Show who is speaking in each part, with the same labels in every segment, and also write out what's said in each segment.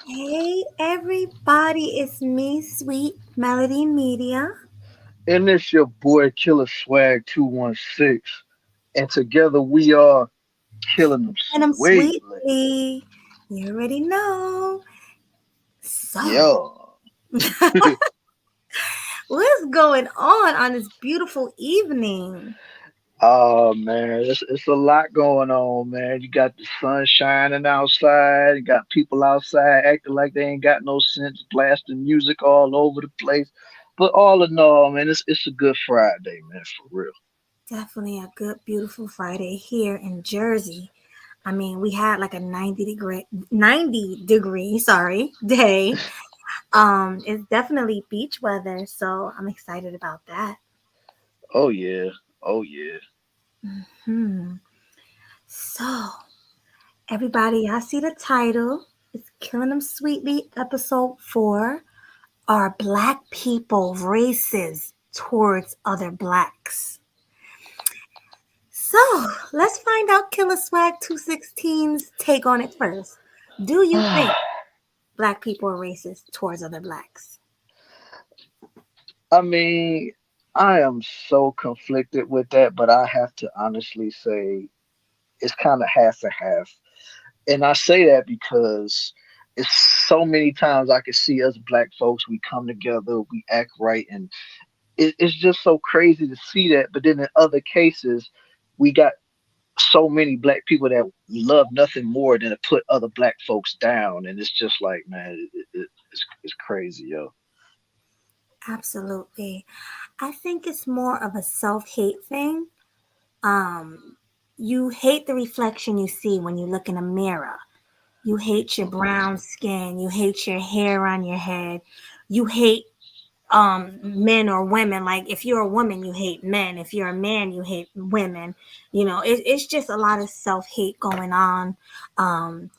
Speaker 1: Hey everybody, it's me, Sweet Melody Media.
Speaker 2: And it's your boy Killer Swag 216. And together we are killing them
Speaker 1: And I'm
Speaker 2: sweetly.
Speaker 1: Sweetly. You already know. So,
Speaker 2: Yeah.
Speaker 1: what's going on this beautiful evening?
Speaker 2: Oh man, it's a lot going on, man. You got the sun shining outside, you got people outside acting like they ain't got no sense, blasting music all over the place. But all in all, man, it's a good Friday, man, for real.
Speaker 1: Definitely a good, beautiful Friday here in Jersey. I mean, we had like a 90 degree, sorry, day. It's definitely beach weather, so I'm excited about that.
Speaker 2: Oh yeah. Oh yeah.
Speaker 1: Hmm. So, everybody, I see the title. It's Killing Them Sweetly, episode 4. Are black people racist towards other blacks? So, let's find out Killer Swag 216's take on it first. Do you think black people are racist towards other blacks?
Speaker 2: I mean, I am so conflicted with that, but I have to honestly say it's kind of half and half. And I say that because it's so many times I can see us black folks, we come together, we act right, and it's just so crazy to see that. But then in other cases, we got so many black people that love nothing more than to put other black folks down, and it's just like, man, it's crazy, yo.
Speaker 1: Absolutely. I think it's more of a self hate thing. Um, you hate the reflection you see when you look in a mirror. You hate your brown skin. You hate your hair on your head. You hate men or women. Like if you're a woman, you hate men. If you're a man, you hate women. It's just a lot of self hate going on. Um,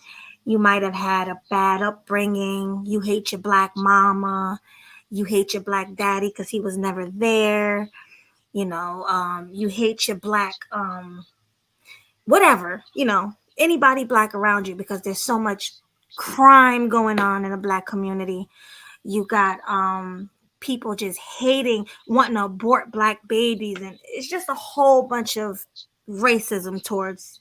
Speaker 1: you might have had a bad upbringing. You hate your black mama. You hate your black daddy because he was never there. You hate your black whatever, anybody black around you because there's so much crime going on in the black community. You got people just hating, wanting to abort black babies, and it's just a whole bunch of racism towards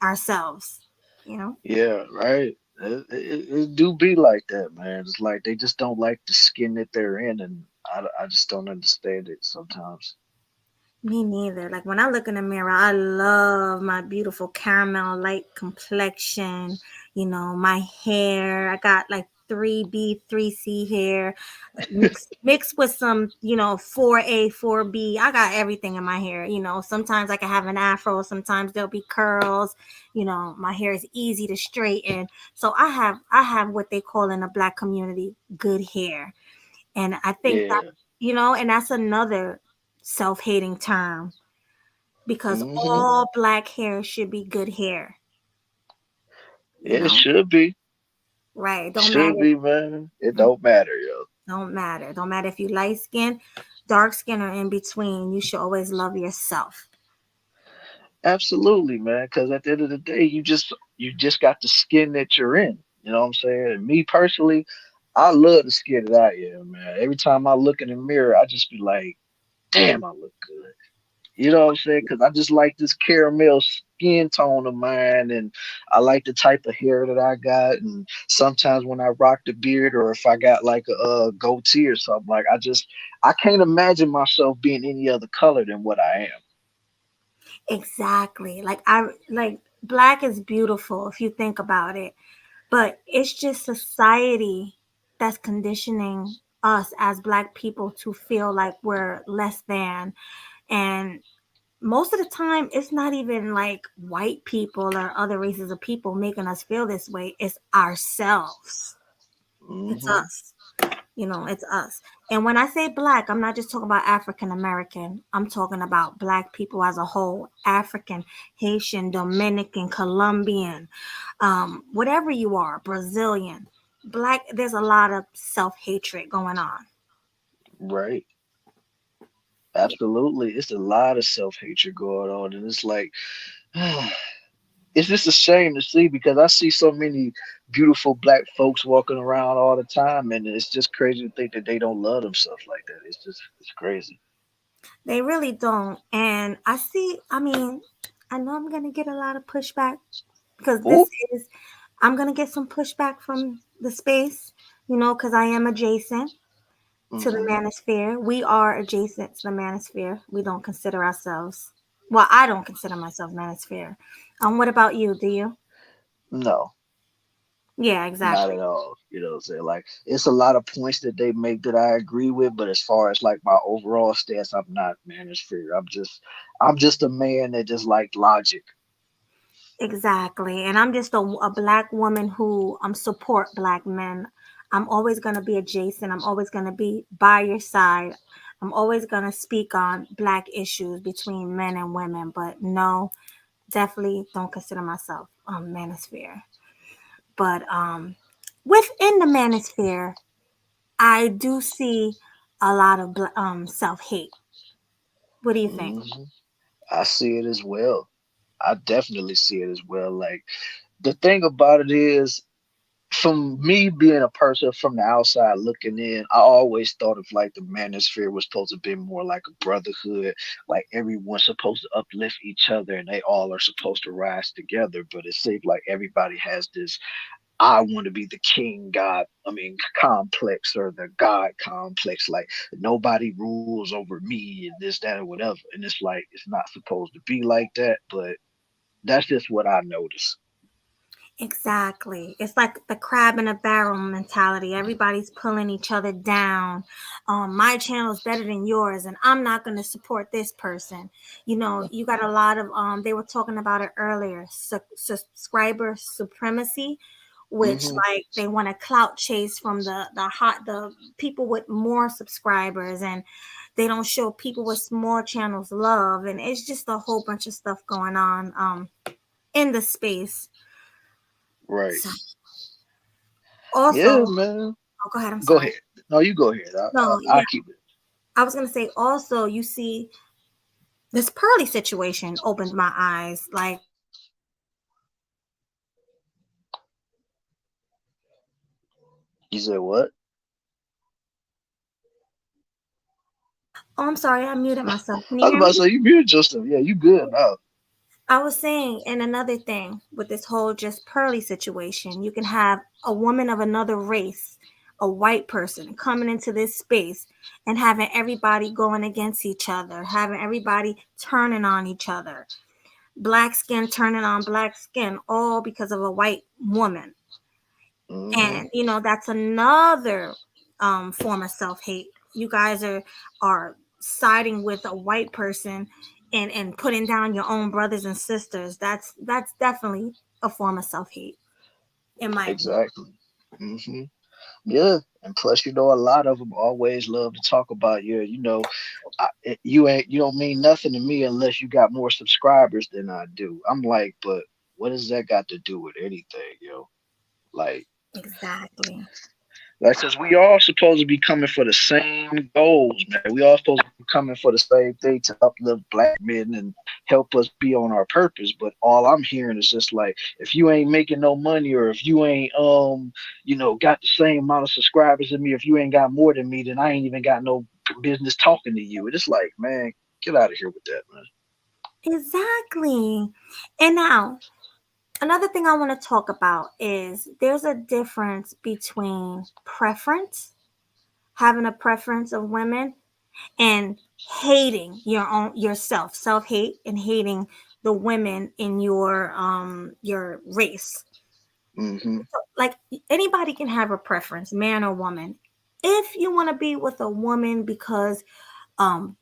Speaker 1: ourselves, you know?
Speaker 2: Yeah, right. It do be like that, man. It's like they just don't like the skin that they're in, and I just don't understand it sometimes.
Speaker 1: Me neither. Like when I look in the mirror, I love my beautiful caramel light complexion, my hair. I got like 3B, 3C hair mixed with some, 4A, 4B. I got everything in my hair. Sometimes I can have an afro, sometimes there'll be curls. My hair is easy to straighten. So I have what they call in the black community good hair. And I think that,
Speaker 2: Yeah.
Speaker 1: and that's another self-hating term because
Speaker 2: Hmm.
Speaker 1: all black hair should be good hair, you
Speaker 2: It
Speaker 1: know?
Speaker 2: should be.
Speaker 1: Right. Don't
Speaker 2: Should
Speaker 1: matter.
Speaker 2: be, man. It
Speaker 1: Mm,
Speaker 2: don't matter, yo.
Speaker 1: Don't matter. Don't matter if you light skin, dark skin, or in between. You should always love yourself.
Speaker 2: Absolutely, man. Because at the end of the day, you just got the skin that you're in. You know what I'm saying? And me personally, I love the skin that I am, man. Every time I look in the mirror, I just be like, damn, I look good. You know what I'm saying? Because I just like this caramel skin tone of mine, and I like the type of hair that I got. And sometimes when I rock the beard, or if I got like a goatee or something, like I can't imagine myself being any other color than what I am.
Speaker 1: Exactly. Like black is beautiful if you think about it, but it's just society that's conditioning us as black people to feel like we're less than. And most of the time it's not even like white people or other races of people making us feel this way. It's ourselves. It's
Speaker 2: Hmm.
Speaker 1: us. It's us. And when I say black, I'm not just talking about African American. I'm talking about black people as a whole. African, Haitian, Dominican, Colombian, whatever you are, Brazilian. Black, there's a lot of self-hatred going on.
Speaker 2: Right.
Speaker 1: Yeah.
Speaker 2: Absolutely. It's a lot of self hatred going on, and it's like it's just a shame to see because I see so many beautiful black folks walking around all the time, and it's just crazy to think that they don't love themselves like that. It's crazy.
Speaker 1: They really don't. And I see, I mean, I know I'm going to get a lot of pushback because
Speaker 2: Ooh.
Speaker 1: I'm going to get some pushback from the space, because I am adjacent to the
Speaker 2: Hmm.
Speaker 1: manosphere. We are adjacent to the manosphere. We don't consider ourselves, well, I don't consider myself manosphere. What about you? Do you?
Speaker 2: No,
Speaker 1: Yeah,
Speaker 2: not
Speaker 1: exactly.
Speaker 2: at all. You know what I'm saying? Like it's a lot of points that they make that I agree with, but as far as like my overall stance, I'm not manosphere. I'm just a man that just like logic.
Speaker 1: Exactly. And I'm just a black woman who support black men. I'm always going to be adjacent. I'm always going to be by your side. I'm always going to speak on black issues between men and women, but no, definitely don't consider myself manosphere. But within the manosphere, I do see a lot of self-hate. What do you think?
Speaker 2: Hmm. I see it as well. I definitely see it as well. Like the thing about it is, from me being a person from the outside looking in, I always thought of like the manosphere was supposed to be more like a brotherhood, like everyone's supposed to uplift each other and they all are supposed to rise together. But it seems like everybody has this I want to be the king god, I mean, complex or the god complex. Like nobody rules over me and this, that, or whatever. And it's like, it's not supposed to be like that, but that's just what I notice.
Speaker 1: Exactly. It's like the crab in a barrel mentality. Everybody's pulling each other down. My channel is better than yours, and I'm not going to support this person. You got a lot of they were talking about it earlier, subscriber supremacy, which
Speaker 2: Hmm.
Speaker 1: like they want to clout chase from the people with more subscribers, and they don't show people with small channels love, and it's just a whole bunch of stuff going on in the space.
Speaker 2: Right.
Speaker 1: So
Speaker 2: Yeah,
Speaker 1: also,
Speaker 2: man.
Speaker 1: oh, go ahead. I'm
Speaker 2: Go
Speaker 1: sorry.
Speaker 2: ahead. No, you go ahead.
Speaker 1: No,
Speaker 2: I'll
Speaker 1: yeah.
Speaker 2: keep it.
Speaker 1: I was gonna say also, you see, this Pearly situation opened my eyes. Like,
Speaker 2: You said what?
Speaker 1: oh, I'm sorry, I muted myself. Can
Speaker 2: I
Speaker 1: you
Speaker 2: was
Speaker 1: hear
Speaker 2: about to
Speaker 1: me?
Speaker 2: say you muted yourself. Yeah, you good now.
Speaker 1: I was saying, and another thing with this whole just Pearly situation, you can have a woman of another race, a white person, coming into this space and having everybody going against each other, having everybody turning on each other, black skin turning on black skin, all because of a white woman.
Speaker 2: Hmm.
Speaker 1: And that's another form of self-hate. You guys are siding with a white person and putting down your own brothers and sisters. That's definitely a form of self-hate, in my opinion.
Speaker 2: Exactly. Hmm. Yeah, and plus, a lot of them always love to talk about you don't mean nothing to me unless you got more subscribers than I do. I'm like, but what does that got to do with anything, yo? Like,
Speaker 1: Exactly.
Speaker 2: because we all supposed to be coming for the same goals, man. We all supposed to be coming for the same thing to uplift black men and help us be on our purpose. But all I'm hearing is just like, if you ain't making no money, or if you ain't got the same amount of subscribers as me, if you ain't got more than me, then I ain't even got no business talking to you. And it's like, man, get out of here with that, man.
Speaker 1: Exactly. And now, another thing I want to talk about is there's a difference between preference, having a preference of women, and hating your own yourself, self-hate, and hating the women in your race.
Speaker 2: Hmm.
Speaker 1: So, like, anybody can have a preference, man or woman. If you want to be with a woman because um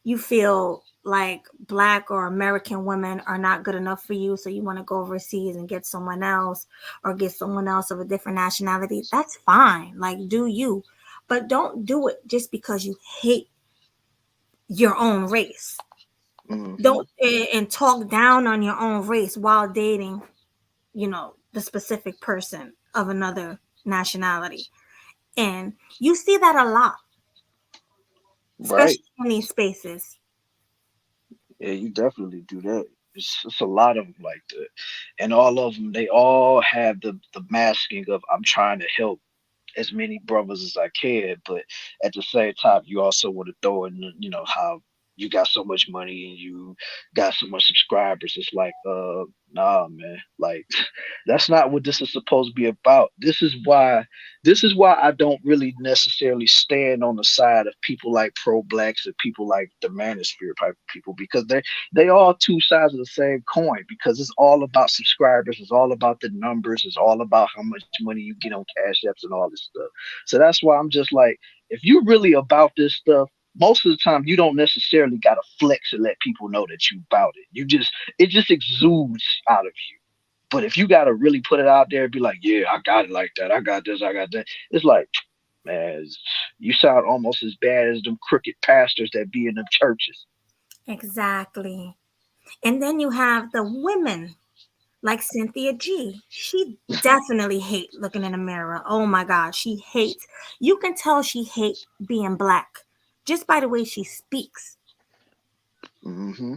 Speaker 1: you feel like black or American women are not good enough for you, so you want to go overseas and get someone else, or get someone else of a different nationality, that's fine. Like, do you, but don't do it just because you hate your own race.
Speaker 2: Hmm.
Speaker 1: Don't and talk down on your own race while dating, the specific person of another nationality. And you see that a lot,
Speaker 2: Right.
Speaker 1: especially in these spaces.
Speaker 2: Yeah, you definitely do that. It's a lot of them like that, and all of them, they all have the masking of I'm trying to help as many brothers as I can, but at the same time, you also want to throw in, how you got so much money and you got so much subscribers. It's like, nah, man, like that's not what this is supposed to be about. This is why I don't really necessarily stand on the side of people like pro blacks and people like the manosphere type of people, because they all two sides of the same coin, because it's all about subscribers, it's all about the numbers, it's all about how much money you get on cash apps and all this stuff. So that's why I'm just like, if you're really about this stuff, most of the time you don't necessarily gotta flex and let people know that you about it. It just exudes out of you. But if you gotta really put it out there and be like, yeah, I got it like that, I got this, I got that, it's like, man, you sound almost as bad as them crooked pastors that be in them churches.
Speaker 1: Exactly. And then you have the women like Cynthia G. She definitely hate looking in a mirror. Oh my God, she hates. You can tell she hate being black just by the way she speaks.
Speaker 2: Hmm.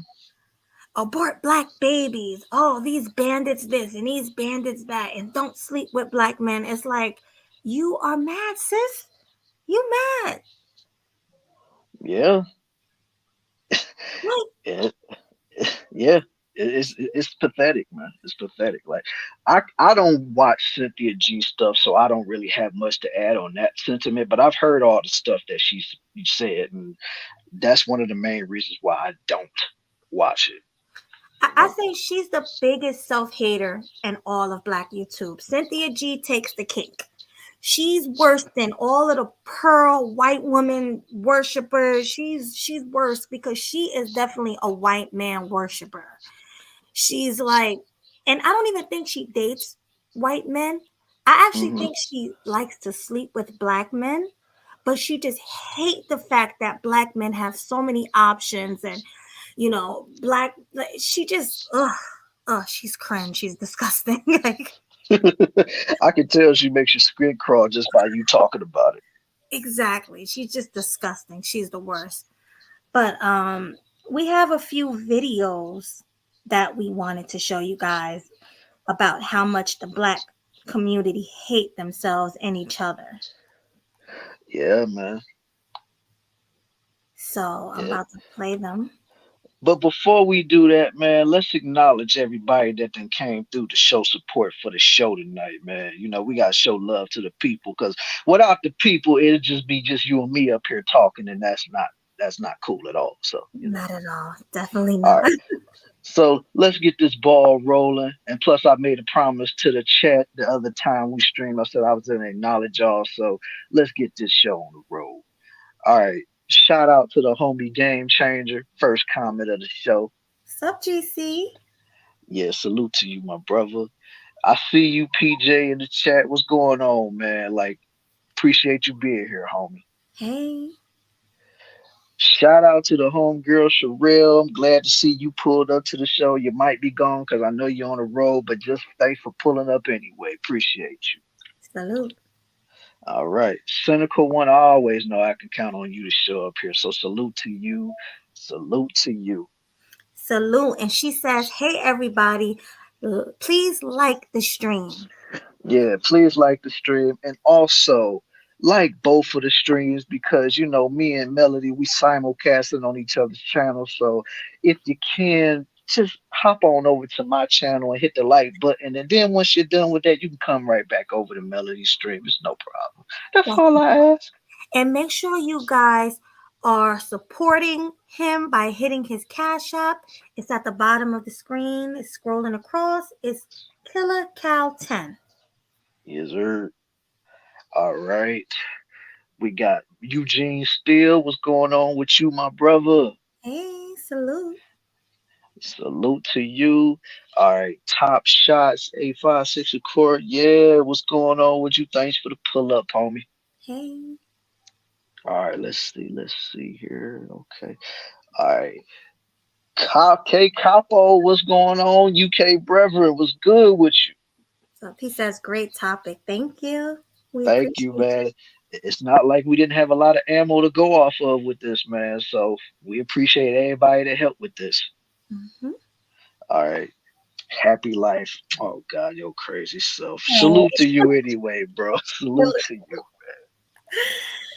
Speaker 1: Abort black babies. Oh, these bandits this and these bandits that, and don't sleep with black men. It's like, you are mad, sis. You mad.
Speaker 2: Yeah,
Speaker 1: Like,
Speaker 2: yeah, yeah. It's pathetic, man. It's pathetic. Like I don't watch Cynthia G stuff, so I don't really have much to add on that sentiment. But I've heard all the stuff that she's said, and that's one of the main reasons why I don't watch it. You
Speaker 1: I
Speaker 2: know.
Speaker 1: think she's the biggest self hater in all of black YouTube. Cynthia G takes the cake. She's worse than all of the pearl white woman worshipers. She's worse because she is definitely a white man worshiper. She's like, and I don't even think she dates white men. I actually
Speaker 2: Hmm.
Speaker 1: think she likes to sleep with black men, but she just hate the fact that black men have so many options, and black, like, she just she's cringe, she's disgusting. Like,
Speaker 2: I can tell she makes your skin crawl just by you talking about it.
Speaker 1: exactly, she's just disgusting, she's the worst. But we have a few videos that we wanted to show you guys about how much the black community hate themselves and each other.
Speaker 2: Yeah, man.
Speaker 1: So I'm
Speaker 2: Yeah.
Speaker 1: about to play them.
Speaker 2: But before we do that, man, let's acknowledge everybody that then came through to show support for the show tonight, man. We gotta show love to the people, because without the people, it'd just be just you and me up here talking, and that's not cool at all. So.
Speaker 1: Not at all. Definitely
Speaker 2: All
Speaker 1: not.
Speaker 2: right. So let's get this ball rolling. And plus, I made a promise to the chat the other time we streamed. I said I was gonna acknowledge y'all. So let's get this show on the road. All right. Shout out to the homie Game Changer. First comment of the show.
Speaker 1: What's up, GC?
Speaker 2: Yeah, salute to you, my brother. I see you, PJ, in the chat. What's going on, man? Like, appreciate you being here, homie.
Speaker 1: Hey.
Speaker 2: Shout out to the homegirl Sherelle. I'm glad to see you pulled up to the show. You might be gone because I know you're on the road, but just thanks for pulling up anyway. Appreciate you.
Speaker 1: Salute.
Speaker 2: All right. Cynical one, I always know I can count on you to show up here. So salute to you. Salute to you.
Speaker 1: Salute. And she says, hey, everybody, please like the stream.
Speaker 2: Yeah, please like the stream, and also like both of the streams, because me and Melody, we simulcasting on each other's channels. So if you can, just hop on over to my channel and hit the like button, and then once you're done with that, you can come right back over to Melody's stream. It's no problem. That's all I ask.
Speaker 1: And make sure you guys are supporting him by hitting his Cash App. It's at the bottom of the screen. It's scrolling across. It's Killer Cow 10.
Speaker 2: Yes, sir. All right. We got Eugene Steele. What's going on with you, my brother?
Speaker 1: Hey, salute.
Speaker 2: Salute to you. All right, top shots, 856 a court. Yeah, what's going on with you? Thanks for the pull up, homie.
Speaker 1: Hey.
Speaker 2: All right, let's see here. Okay. All right. K Capo, what's going on? UK brethren, what's good with you?
Speaker 1: So he says, great topic. Thank you. We
Speaker 2: Thank you,
Speaker 1: appreciate
Speaker 2: man. It's not like we didn't have a lot of ammo to go off of with this, man. So we appreciate everybody that helped with this.
Speaker 1: you. Hmm.
Speaker 2: All right. Happy life. Oh God, your crazy self.
Speaker 1: Oh,
Speaker 2: Salute to you anyway, bro. Salute to you.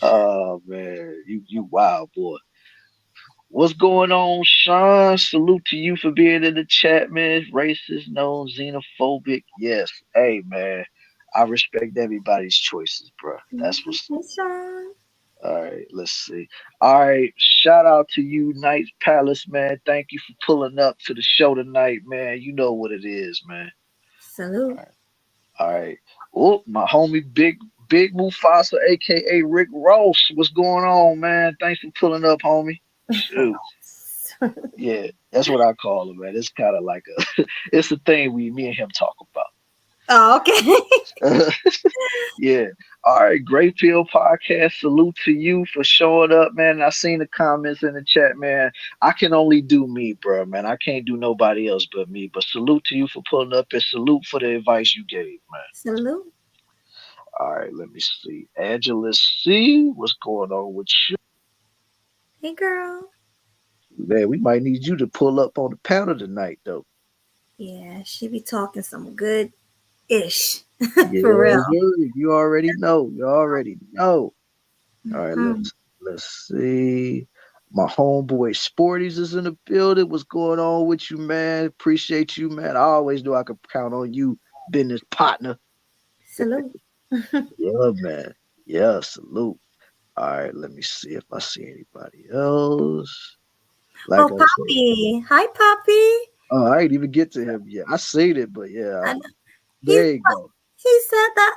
Speaker 2: Oh man, you wild boy. What's going on, Sean? Salute to you for being in the chat, man. Racist, no, xenophobic. Yes. Hey man. I respect everybody's choices, bro. That's what's
Speaker 1: hey, Sean.
Speaker 2: all right. Let's see. All right. Shout out to you, Knights Palace, man. Thank you for pulling up to the show tonight, man. You know what it is, man. All
Speaker 1: Salute.
Speaker 2: right. All right. Oh, my homie Big Mufasa, aka Rick Ross. What's going on, man? Thanks for pulling up, homie. Shoot. Yeah, that's what I call him, man. It's kind of like a it's a thing me and him talk
Speaker 1: Oh, okay.
Speaker 2: about. Yeah. All right, Great Pill Podcast. Salute to you for showing up, man. I seen the comments in the chat, man. I can only do me, bro, man. I can't do nobody else but me. But salute to you for pulling up and salute for the advice you gave, man.
Speaker 1: Salute.
Speaker 2: All right, let me see. Angela C, what's going on with you?
Speaker 1: Hey, girl.
Speaker 2: Man, we might need you to pull up on the panel tonight, though.
Speaker 1: Yeah, she be talking some good ish. For
Speaker 2: Yes,
Speaker 1: real.
Speaker 2: sir. You already know. You already know. All right,
Speaker 1: Mhm.
Speaker 2: let's see. My homeboy Sporties is in the building. What's going on with you, man? Appreciate you, man. I always knew I could count on you, business partner.
Speaker 1: Salute.
Speaker 2: Yeah, man. Yeah, salute. All right, let me see if I see anybody else. Like
Speaker 1: Oh,
Speaker 2: I said,
Speaker 1: Poppy. Hi, Poppy.
Speaker 2: oh, I ain't even get to him yet. I seen it, but yeah,
Speaker 1: I, he,
Speaker 2: there you go.
Speaker 1: he said that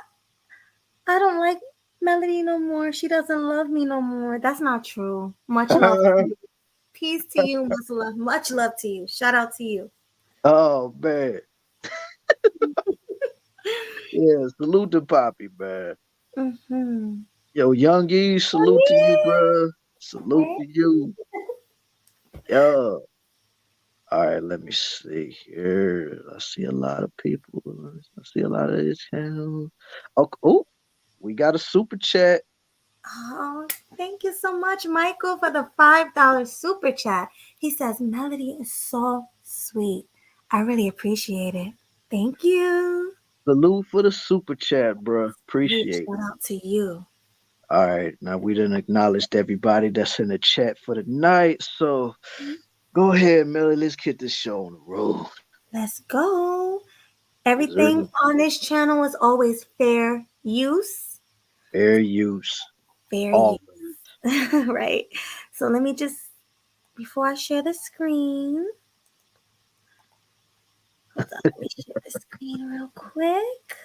Speaker 1: I don't like Melody no more. She doesn't love me no more. That's not true. Much love to you. Peace to you. Much love. Much love to you. Shout out to you.
Speaker 2: Oh man, yeah, salute to Poppy, man.
Speaker 1: Mm-hmm.
Speaker 2: Yo, Youngie, salute to you, bro. Salute to you. Yo. All right, let me see here. I see a lot of people. I see a lot of this channel. Oh, oh, we got a super chat.
Speaker 1: Oh, thank you so much, Michael, for the $5 super chat. He says, Melody is so sweet. I really appreciate it. Thank you.
Speaker 2: Salute for the super chat, bro. Appreciate it.
Speaker 1: Shout out to you.
Speaker 2: All right, now we done acknowledged everybody that's in the chat for the night. So go ahead, Melly. Let's get this show on the road.
Speaker 1: Let's go.
Speaker 2: Yes, sir.
Speaker 1: Everything on this channel is always fair use.
Speaker 2: Fair use.
Speaker 1: Fair use.
Speaker 2: All.
Speaker 1: Right. So let me just, before I share the screen, hold on, let me share the screen real quick.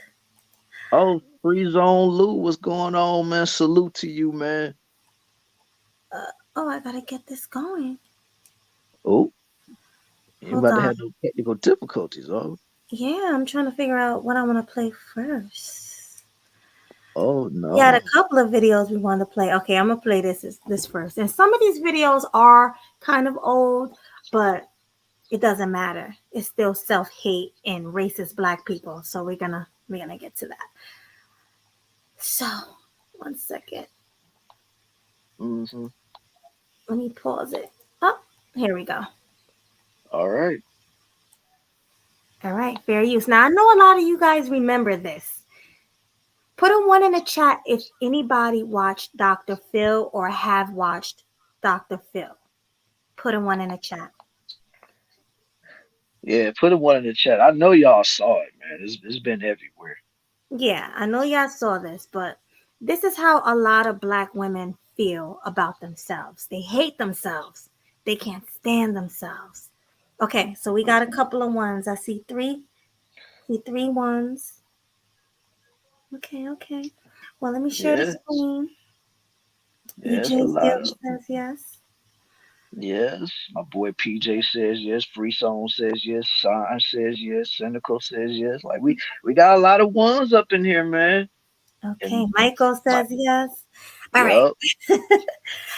Speaker 2: Oh, Free Zone Lou, what's going on, man? Salute to you, man.
Speaker 1: Oh, I gotta get this going.
Speaker 2: Oh, you
Speaker 1: Hold
Speaker 2: about to
Speaker 1: on.
Speaker 2: have no technical difficulties, oh?
Speaker 1: Yeah, I'm trying to figure out what I want to play first.
Speaker 2: Oh
Speaker 1: We had a
Speaker 2: no.
Speaker 1: couple of videos we wanted to play. Okay, I'm gonna play this first. And some of these videos are kind of old, but it doesn't matter. It's still self-hate and racist black people. So we're gonna get to that. So 1 second.
Speaker 2: Hmm.
Speaker 1: Let me pause it. Oh, here we go.
Speaker 2: All right.
Speaker 1: All right, fair use. Now I know a lot of you guys remember this. Put a one in the chat if anybody watched Dr. Phil or have watched Dr. Phil. Put a one in the chat.
Speaker 2: Yeah, put a one in the chat. I know y'all saw it, man. It's been everywhere.
Speaker 1: Yeah, I know y'all saw this, but this is how a lot of black women feel about themselves. They hate themselves. They can't stand themselves. Okay, so we got a couple of ones. I see three. See three ones. Okay, okay. Well, let me share the
Speaker 2: Yes,
Speaker 1: screen.
Speaker 2: yes, a
Speaker 1: EJ
Speaker 2: lot
Speaker 1: still
Speaker 2: of
Speaker 1: says yes.
Speaker 2: yes. My boy PJ says yes. Free Song says yes. Sign says yes. Cynical says yes. Like we got a lot of ones up in here, man.
Speaker 1: Okay,
Speaker 2: And
Speaker 1: Michael
Speaker 2: like,
Speaker 1: says yes. All right.
Speaker 2: yup.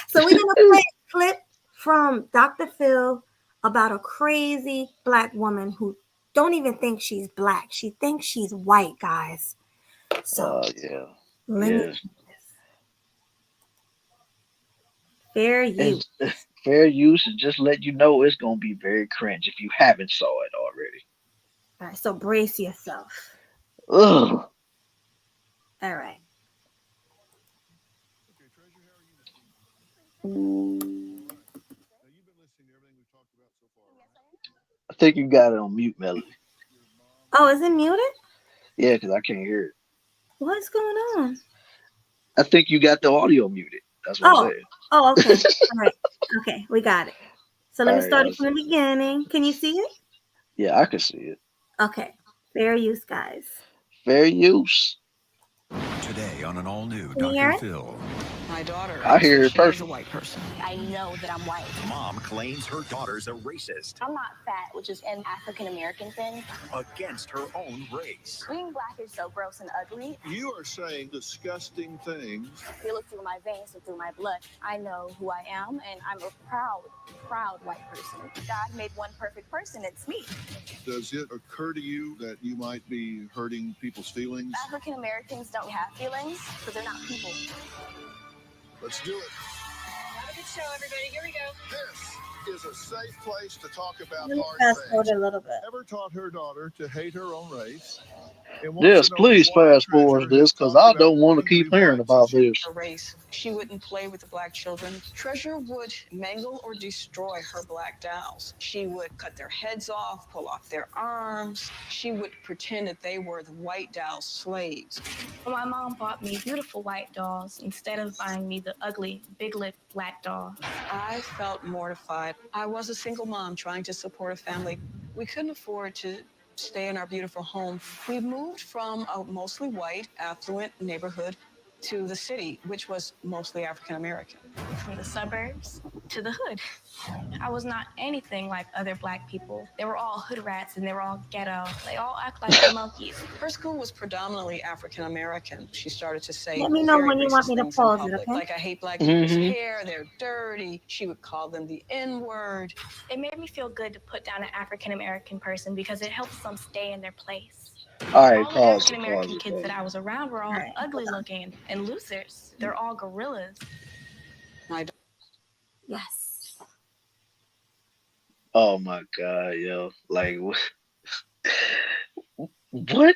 Speaker 1: So we're gonna play a clip from Dr. Phil about a crazy black woman who don't even think she's black. She thinks she's white, guys. So
Speaker 2: Yeah.
Speaker 1: let me
Speaker 2: Yes.
Speaker 1: fair
Speaker 2: And
Speaker 1: use.
Speaker 2: Fair use and just let you know it's gonna be very cringe if you haven't saw it already.
Speaker 1: All right, so brace yourself.
Speaker 2: Ugh.
Speaker 1: All right.
Speaker 3: Okay, Treasure, how are you this evening? All right. Now, you've been listening to everything we've talked about so far, right?
Speaker 2: I think you got it on mute, Melody.
Speaker 3: Your mom
Speaker 1: Oh,
Speaker 3: and
Speaker 1: is it muted?
Speaker 2: Yeah, because I can't hear it.
Speaker 1: What's going on?
Speaker 2: I think you got the audio muted. That's what I'm
Speaker 1: Oh,
Speaker 2: saying.
Speaker 1: oh, okay. All right. Okay, we got it. So let
Speaker 2: All
Speaker 1: me
Speaker 2: right,
Speaker 1: start
Speaker 2: I
Speaker 1: it
Speaker 2: was,
Speaker 1: from the beginning. Can you see it?
Speaker 2: yeah, I can see it.
Speaker 1: Okay. Fair use, guys.
Speaker 2: Fair use.
Speaker 4: Today on an all-new
Speaker 1: Can you hear
Speaker 4: Dr.
Speaker 1: it?
Speaker 4: Phil.
Speaker 5: My daughter
Speaker 2: I
Speaker 5: thinks
Speaker 2: hear
Speaker 5: that
Speaker 2: it
Speaker 5: she is a
Speaker 2: perfectly.
Speaker 5: white person. I know that I'm white.
Speaker 4: Mom claims her daughter's a racist
Speaker 6: I'm not fat, which is an African American thing.
Speaker 4: against her own race.
Speaker 6: Being black is so gross and ugly.
Speaker 3: You are saying disgusting things.
Speaker 6: You look through my veins and through my blood. I know who I am, and I'm a proud, proud white person. God made one perfect person. It's me.
Speaker 3: Does it occur to you that you might be hurting people's feelings?
Speaker 6: African Americans don't have feelings because they're not people.
Speaker 3: Let's do it.
Speaker 6: Have a good show, everybody. Here we go.
Speaker 3: This is a safe place to talk about
Speaker 1: Let me
Speaker 3: hard
Speaker 1: fast forward
Speaker 3: things.
Speaker 1: a little bit.
Speaker 3: Ever taught her daughter to hate her own race? And wants
Speaker 2: Yes,
Speaker 3: to know
Speaker 2: please
Speaker 3: why
Speaker 2: fast forward
Speaker 3: Treasure has
Speaker 2: this because
Speaker 3: talked
Speaker 2: I
Speaker 3: about
Speaker 2: don't want to
Speaker 3: wanting to be
Speaker 2: keep hearing
Speaker 3: white
Speaker 2: about
Speaker 3: since she
Speaker 2: this.
Speaker 5: Her race. She wouldn't play with the black children. Treasure would mangle or destroy her black dolls. She would cut their heads off, pull off their arms. She would pretend that they were the white doll's slaves.
Speaker 6: My mom bought me beautiful white dolls instead of buying me the ugly, big-lipped black doll.
Speaker 5: I felt mortified. I was a single mom trying to support a family. We couldn't afford to stay in our beautiful home. We moved from a mostly white, affluent neighborhood to the city, which was mostly African American.
Speaker 6: From the suburbs to the hood. I was not anything like other black people. They were all hood rats and they were all ghetto. They all act like monkeys.
Speaker 5: Her school was predominantly African American. She started to say
Speaker 1: Let me know
Speaker 5: very
Speaker 1: when you want
Speaker 5: racist
Speaker 1: me to
Speaker 5: things in
Speaker 1: pause it,
Speaker 5: public,
Speaker 1: okay?
Speaker 5: like I hate black people's
Speaker 2: Hmm.
Speaker 5: hair, they're dirty. She would call them the N-word.
Speaker 6: It made me feel good to put down an African American person because it helps them stay in their place.
Speaker 2: All right,
Speaker 6: All the
Speaker 2: pause
Speaker 6: African
Speaker 2: it, pause
Speaker 6: American
Speaker 2: it,
Speaker 6: kids
Speaker 2: pause
Speaker 6: that I was around were
Speaker 1: All
Speaker 6: all
Speaker 1: right.
Speaker 6: ugly looking and losers. They're all gorillas.
Speaker 5: My
Speaker 1: Yes.
Speaker 2: Oh my God, yo. Like, what?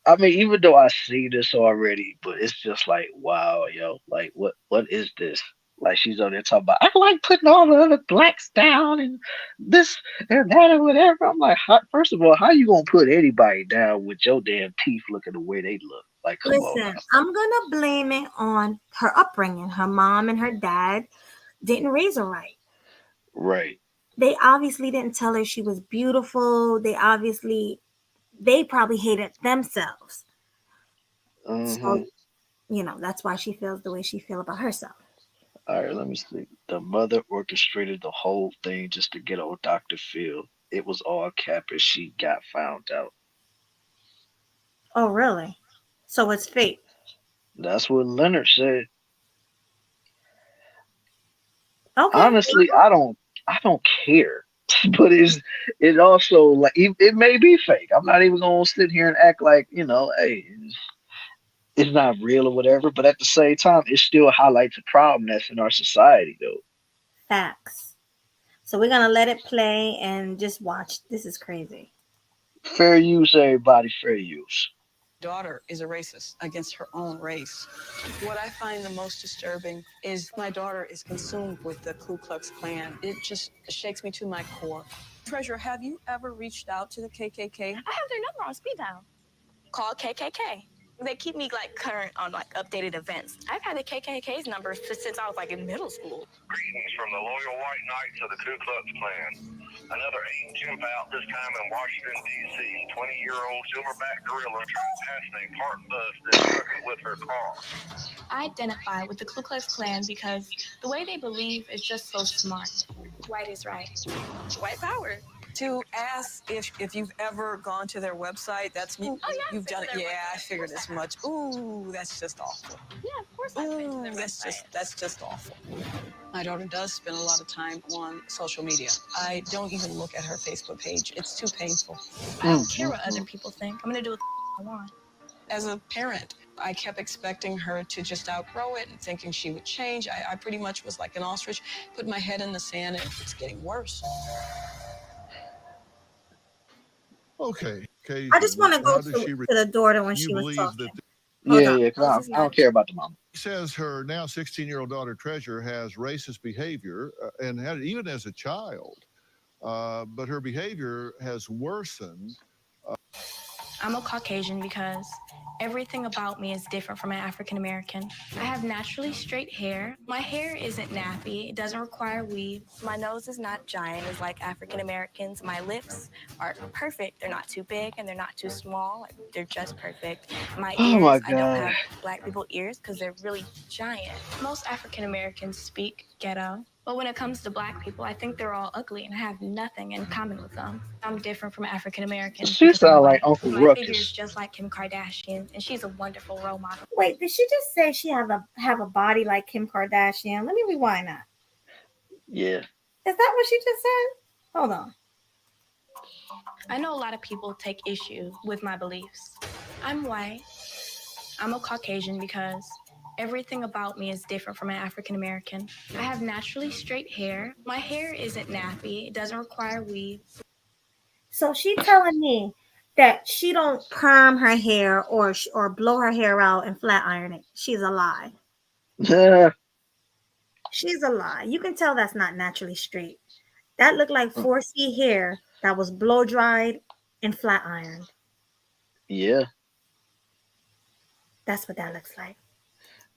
Speaker 2: I mean, even though I see this already, but it's just like, wow, yo. Like, what is this? Like, she's on there talking about, I like putting all the other blacks down and this and that and whatever. I'm like, first of all, how you gonna put anybody down with your damn teeth looking the way they look? Like, come on
Speaker 1: Listen,
Speaker 2: now.
Speaker 1: I'm gonna blame it on her upbringing. Her mom and her dad didn't raise her right.
Speaker 2: Right.
Speaker 1: They obviously didn't tell her she was beautiful. They probably hated themselves.
Speaker 2: Uh-huh.
Speaker 1: So, that's why she feels the way she feel about herself.
Speaker 2: All right, let me see. The mother orchestrated the whole thing just to get on Dr. Phil. It was all cap and she got found out.
Speaker 1: Oh, really? So it's fate.
Speaker 2: That's what Leonard said.
Speaker 1: Okay.
Speaker 2: Honestly, I don't care. But it also like it may be fake. I'm not even gonna sit here and act like, hey, it's not real or whatever, but at the same time, it still highlights a problem that's in our society though.
Speaker 1: Facts. So we're gonna let it play and just watch. This is crazy.
Speaker 2: Fair use, everybody, fair use.
Speaker 5: daughter is a racist against her own race. What I find the most disturbing is my daughter is consumed with the Ku Klux Klan. It just shakes me to my core. Treasure, have you ever reached out to the KKK?
Speaker 6: I have their number on speed dial. Call KKK. They keep me current on updated events. I've had the KKK's number since I was in middle school.
Speaker 7: Greetings from the loyal white knights of the Ku Klux Klan. Another ancient bout, this time in Washington, D.C. 20-year-old silverback gorilla trespassing a park bus that struck it with her car.
Speaker 6: I identify with the Ku Klux Klan because the way they believe is just so smart. White is right. White power.
Speaker 5: To ask if you've ever gone to their website, that's
Speaker 6: Oh, yeah,
Speaker 5: you've done it.
Speaker 6: their
Speaker 5: Yeah,
Speaker 6: website.
Speaker 5: I figured as much. Ooh, that's just awful.
Speaker 6: Yeah, of course I've been to
Speaker 5: Ooh,
Speaker 6: their website.
Speaker 5: that's just awful. My daughter does spend a lot of time on social media. I don't even look at her Facebook page. It's too painful.
Speaker 6: I
Speaker 2: Mm,
Speaker 6: don't care
Speaker 2: mm,
Speaker 6: what other
Speaker 2: mm.
Speaker 6: people think. I'm gonna do what I want.
Speaker 5: As a parent, I kept expecting her to just outgrow it and thinking she would change. I pretty much was like an ostrich, put my head in the sand, and it's getting worse.
Speaker 3: Okay.
Speaker 1: I just want to go
Speaker 3: How does
Speaker 1: to
Speaker 3: she?
Speaker 1: the daughter when
Speaker 3: You
Speaker 1: she was
Speaker 3: believe that
Speaker 1: talking. Hold
Speaker 2: Yeah,
Speaker 1: on.
Speaker 2: yeah.
Speaker 1: Rose
Speaker 2: Cause
Speaker 1: is
Speaker 2: I
Speaker 1: not.
Speaker 2: don't care about the mama.
Speaker 3: says her now 16-year-old daughter Treasure has racist behavior and had it even as a child, but her behavior has worsened.
Speaker 6: I'm a Caucasian because everything about me is different from an African American. I have naturally straight hair. My hair isn't nappy. It doesn't require weave. My nose is not giant as like African Americans. My lips are perfect. They're not too big and they're not too small. Like, they're just perfect. My
Speaker 2: Oh
Speaker 6: ears,
Speaker 2: my
Speaker 6: I don't
Speaker 2: god.
Speaker 6: have black people ears because they're really giant. Most African Americans speak ghetto. But when it comes to black people, I think they're all ugly and I have nothing in common with them. I'm different from African Americans
Speaker 2: She
Speaker 6: because I'm
Speaker 2: sound like
Speaker 6: white.
Speaker 2: Uncle
Speaker 6: My figure is
Speaker 2: Ruckus.
Speaker 6: just like Kim Kardashian, and she's a wonderful role model.
Speaker 1: Wait, did she just say she have a body like Kim Kardashian? Let me rewind that.
Speaker 2: Yeah.
Speaker 1: Is that what she just said? Hold on.
Speaker 6: I know a lot of people take issue with my beliefs. I'm white. I'm a Caucasian because everything about me is different from an African American. I have naturally straight hair. My hair isn't nappy. It doesn't require weave.
Speaker 1: So she telling me that she don't perm her hair or blow her hair out and flat iron it. She's a lie. She's a lie. You can tell that's not naturally straight. That looked like 4C hair that was blow dried and flat ironed.
Speaker 2: Yeah.
Speaker 1: That's what that looks like.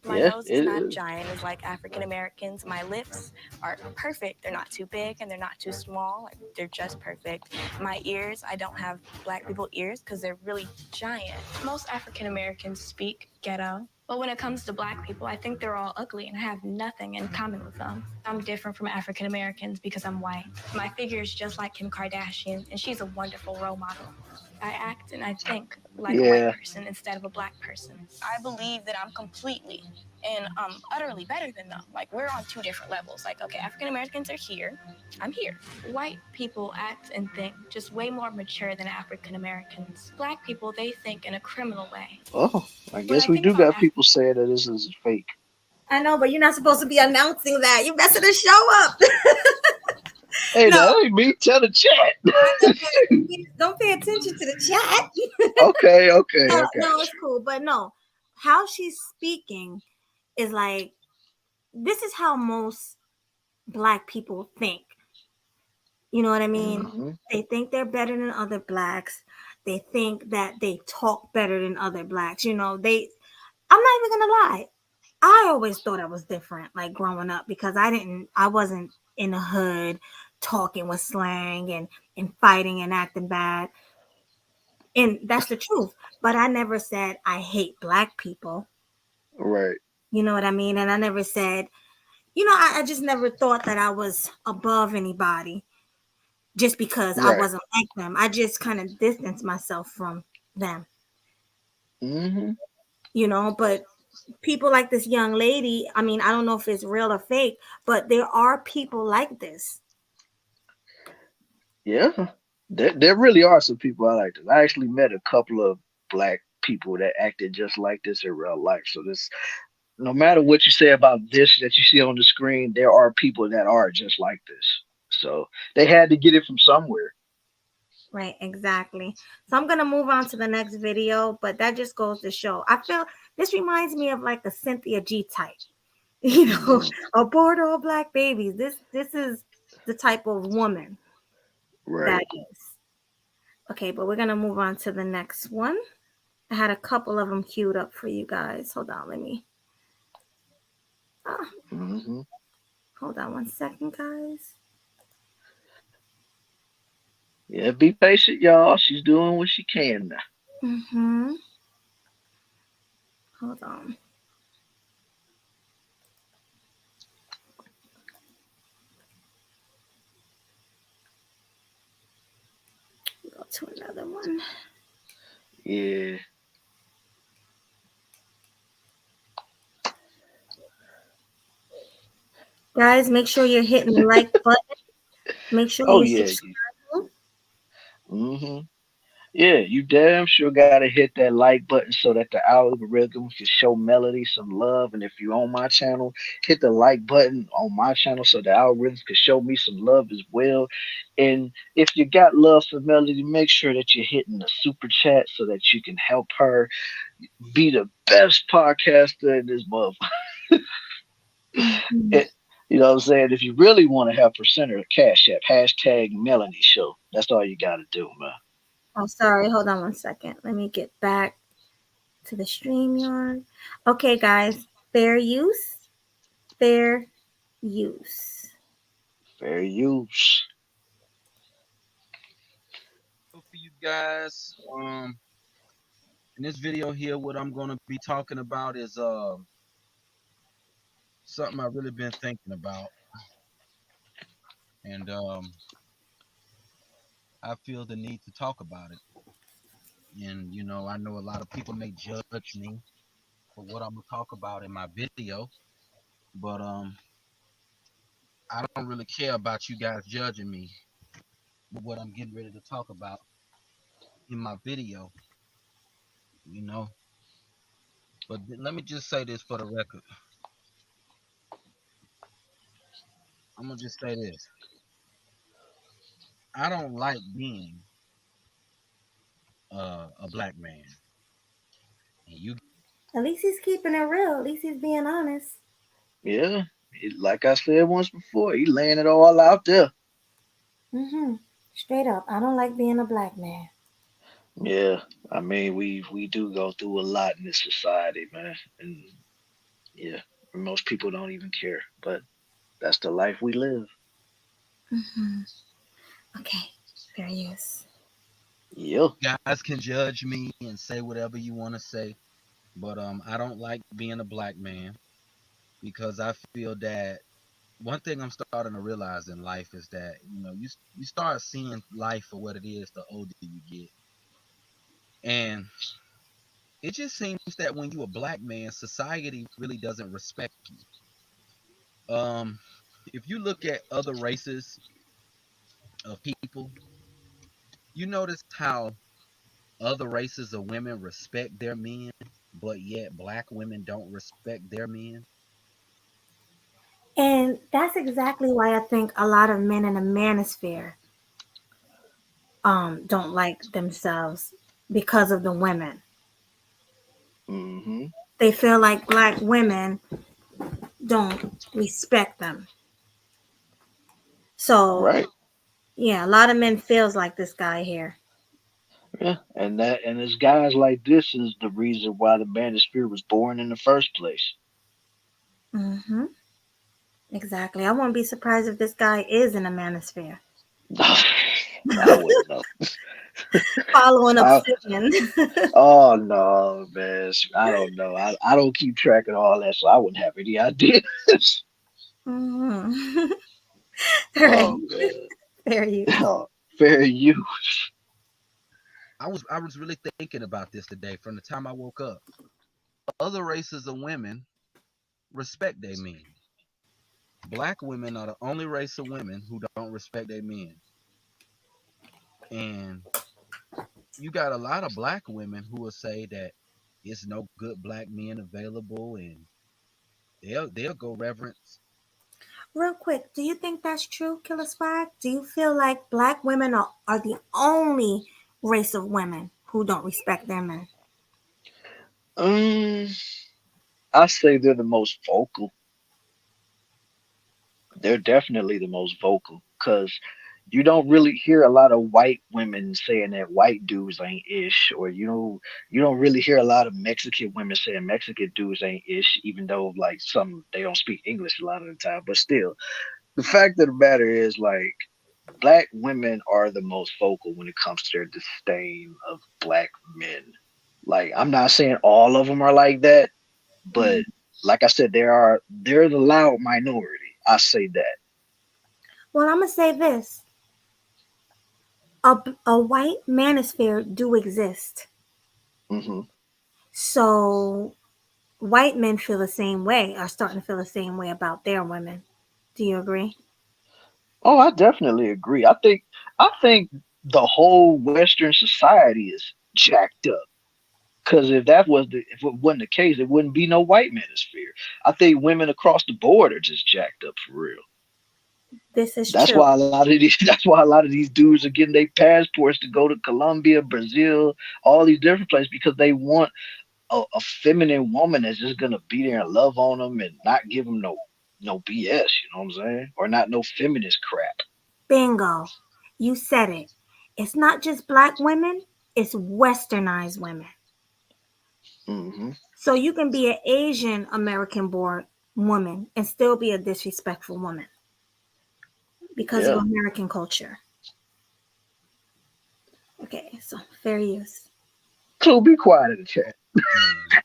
Speaker 6: My
Speaker 2: Yeah.
Speaker 6: nose is
Speaker 2: It
Speaker 6: not
Speaker 2: is.
Speaker 6: giant as like African Americans. My lips are perfect. They're not too big and they're not too small. Like, they're just perfect. My ears, I don't have black people ears because they're really giant. Most African Americans speak ghetto. But when it comes to black people, I think they're all ugly and I have nothing in common with them. I'm different from African Americans because I'm white. My figure is just like Kim Kardashian, and she's a wonderful role model. I act and I think like a white
Speaker 2: Yeah.
Speaker 6: person instead of a black person. I believe that I'm completely and utterly better than them. Like, we're on two different levels. Like, okay, African Americans are here, I'm here. White people act and think just way more mature than African Americans. Black people, they think in a criminal way.
Speaker 2: Oh, I
Speaker 6: When
Speaker 2: guess
Speaker 6: I
Speaker 2: we
Speaker 6: think
Speaker 2: do
Speaker 6: about
Speaker 2: got people saying that this is fake.
Speaker 1: I know, but you're not supposed to be announcing that. You're messing the show up.
Speaker 2: Hey,
Speaker 1: No,
Speaker 2: that ain't me. Tell the chat.
Speaker 1: I know, but don't pay attention to the chat.
Speaker 2: Okay, okay,
Speaker 1: No,
Speaker 2: I got
Speaker 1: no, it's cool. But no, how she's speaking is like, this is how most black people think. You know what I
Speaker 2: you.
Speaker 1: mean? They think they're better than other blacks. They think that they talk better than other blacks. I'm not even gonna lie. I always thought I was different, like growing up, because I wasn't in the hood talking with slang and fighting and acting bad. And that's the truth. But I never said I hate black people.
Speaker 2: Right,
Speaker 1: You know what I mean? And I never said, I just never thought that I was above anybody just because I
Speaker 2: right.
Speaker 1: wasn't like them. I just kind of distanced myself from them,
Speaker 2: Mm-hmm.
Speaker 1: but people like this young lady, I mean, I don't know if it's real or fake, but there are people like this.
Speaker 2: Yeah. There really are some people I like this. I actually met a couple of black people that acted just like this in real life. So this, no matter what you say about this that you see on the screen, there are people that are just like this. So they had to get it from somewhere.
Speaker 1: Right, exactly. So I'm gonna move on to the next video, but that just goes to show. I feel this reminds me of like a Cynthia G type,
Speaker 2: Mhm.
Speaker 1: abort all black babies. This is the type of woman that
Speaker 2: Right.
Speaker 1: is. Okay, but we're gonna move on to the next one. I had a couple of them queued up for you guys. Hold on, let me. Ah,
Speaker 2: Hmm.
Speaker 1: hold on 1 second, guys.
Speaker 2: Yeah, be patient, y'all. She's doing what she can now.
Speaker 1: Mm-hmm. Hold on. Go to another one.
Speaker 2: Yeah.
Speaker 1: Guys, make sure you're hitting the like button. Make sure
Speaker 2: Oh
Speaker 1: you
Speaker 2: yeah.
Speaker 1: subscribe.
Speaker 2: Hmm. Yeah, you damn sure gotta hit that like button so that the algorithm can show Melody some love. And if you on my channel, hit the like button on my channel so the algorithm can show me some love as well. And if you got love for Melody, make sure that you're hitting the super chat so that you can help her be the best podcaster in this month.
Speaker 1: Mhm.
Speaker 2: It, you know what I'm saying? If you really want to have percenter cash app, hashtag Melanie Show. That's all you gotta do, man.
Speaker 1: Oh, sorry. Hold on one second. Let me get back to the StreamYard. Okay, guys. Fair use. Fair use.
Speaker 2: Fair use.
Speaker 8: So for you guys, in this video here, what I'm gonna be talking about is something I've really been thinking about, and I feel the need to talk about it. And I know a lot of people may judge me for what I'm gonna talk about in my video, but I don't really care about you guys judging me with what I'm getting ready to talk about in my video, you know. But let me just say this for the record. I'm gonna just say this. I don't like being a black man. And you
Speaker 1: At least he's keeping it real. At least he's being honest.
Speaker 2: Yeah, like I said once before, he laying it all out there.
Speaker 1: Mm-hmm. Straight up. I don't like being a black man.
Speaker 2: Yeah, I mean we do go through a lot in this society, man, and yeah, most people don't even care, but that's the life we live.
Speaker 1: Mm-hmm. Okay. Fair use.
Speaker 2: Yeah,
Speaker 8: guys can judge me and say whatever you want to say, but I don't like being a black man because I feel that one thing I'm starting to realize in life is that you start seeing life for what it is the older you get, and it just seems that when you a black man, society really doesn't respect you. Um, if you look at other races of people, you notice how other races of women respect their men, but yet black women don't respect their men.
Speaker 1: And that's exactly why I think a lot of men in the manosphere don't like themselves because of the women.
Speaker 2: mm-hmm,
Speaker 1: They feel like black women don't respect them. So
Speaker 2: right.
Speaker 1: yeah, a lot of men feels like this guy here.
Speaker 2: Yeah, and it's guys like this is the reason why the Manosphere was born in the first place.
Speaker 1: Mm-hmm. Exactly. I won't be surprised if this guy is in a manosphere.
Speaker 2: I wouldn't know.
Speaker 1: Following
Speaker 2: I,
Speaker 1: obsidian.
Speaker 2: oh no, man, I don't know. I don't keep track of all that, so I wouldn't have any idea.
Speaker 1: Mm-hmm. All right.
Speaker 2: Oh man.
Speaker 1: Fair use.
Speaker 2: Oh, fair use.
Speaker 8: I was really thinking about this today from the time I woke up. Other races of women respect their men. Black women are the only race of women who don't respect their men. And you got a lot of black women who will say that it's no good black men available, and they'll go reverence.
Speaker 1: Real quick, do you think that's true, Killer Swag? Do you feel like black women are the only race of women who don't respect their men?
Speaker 2: Um, I say they're the most vocal. They're definitely the most vocal because you don't really hear a lot of white women saying that white dudes ain't ish, or you don't really hear a lot of Mexican women saying Mexican dudes ain't ish, even though like some they don't speak English a lot of the time. But still, the fact of the matter is like black women are the most vocal when it comes to their disdain of black men. Like I'm not saying all of them are like that, but
Speaker 1: Mhm.
Speaker 2: like I said, they're the loud minority. I say that.
Speaker 1: Well, I'm gonna say this: a white manosphere do exist,
Speaker 2: Hmm.
Speaker 1: so white men feel the same way, are starting to feel the same way about their women. Do you agree?
Speaker 2: Oh, I definitely agree. I think the whole Western society is jacked up. Because if it wasn't the case, it wouldn't be no white manosphere. I think women across the board are just jacked up for real.
Speaker 1: This is
Speaker 2: That's
Speaker 1: true.
Speaker 2: why a lot of these that's why a lot of these dudes are getting their passports to go to Colombia, Brazil, all these different places because they want a feminine woman that's just gonna be there and love on them and not give them no BS. You know what I'm saying? Or not no feminist crap.
Speaker 1: Bingo. You said it. It's not just black women, it's westernized women.
Speaker 2: Hmm.
Speaker 1: So you can be an Asian American born woman and still be a disrespectful woman because of
Speaker 2: Yeah.
Speaker 1: American culture. Okay, so fair use.
Speaker 2: Clue, be quiet in the chat.
Speaker 8: Man,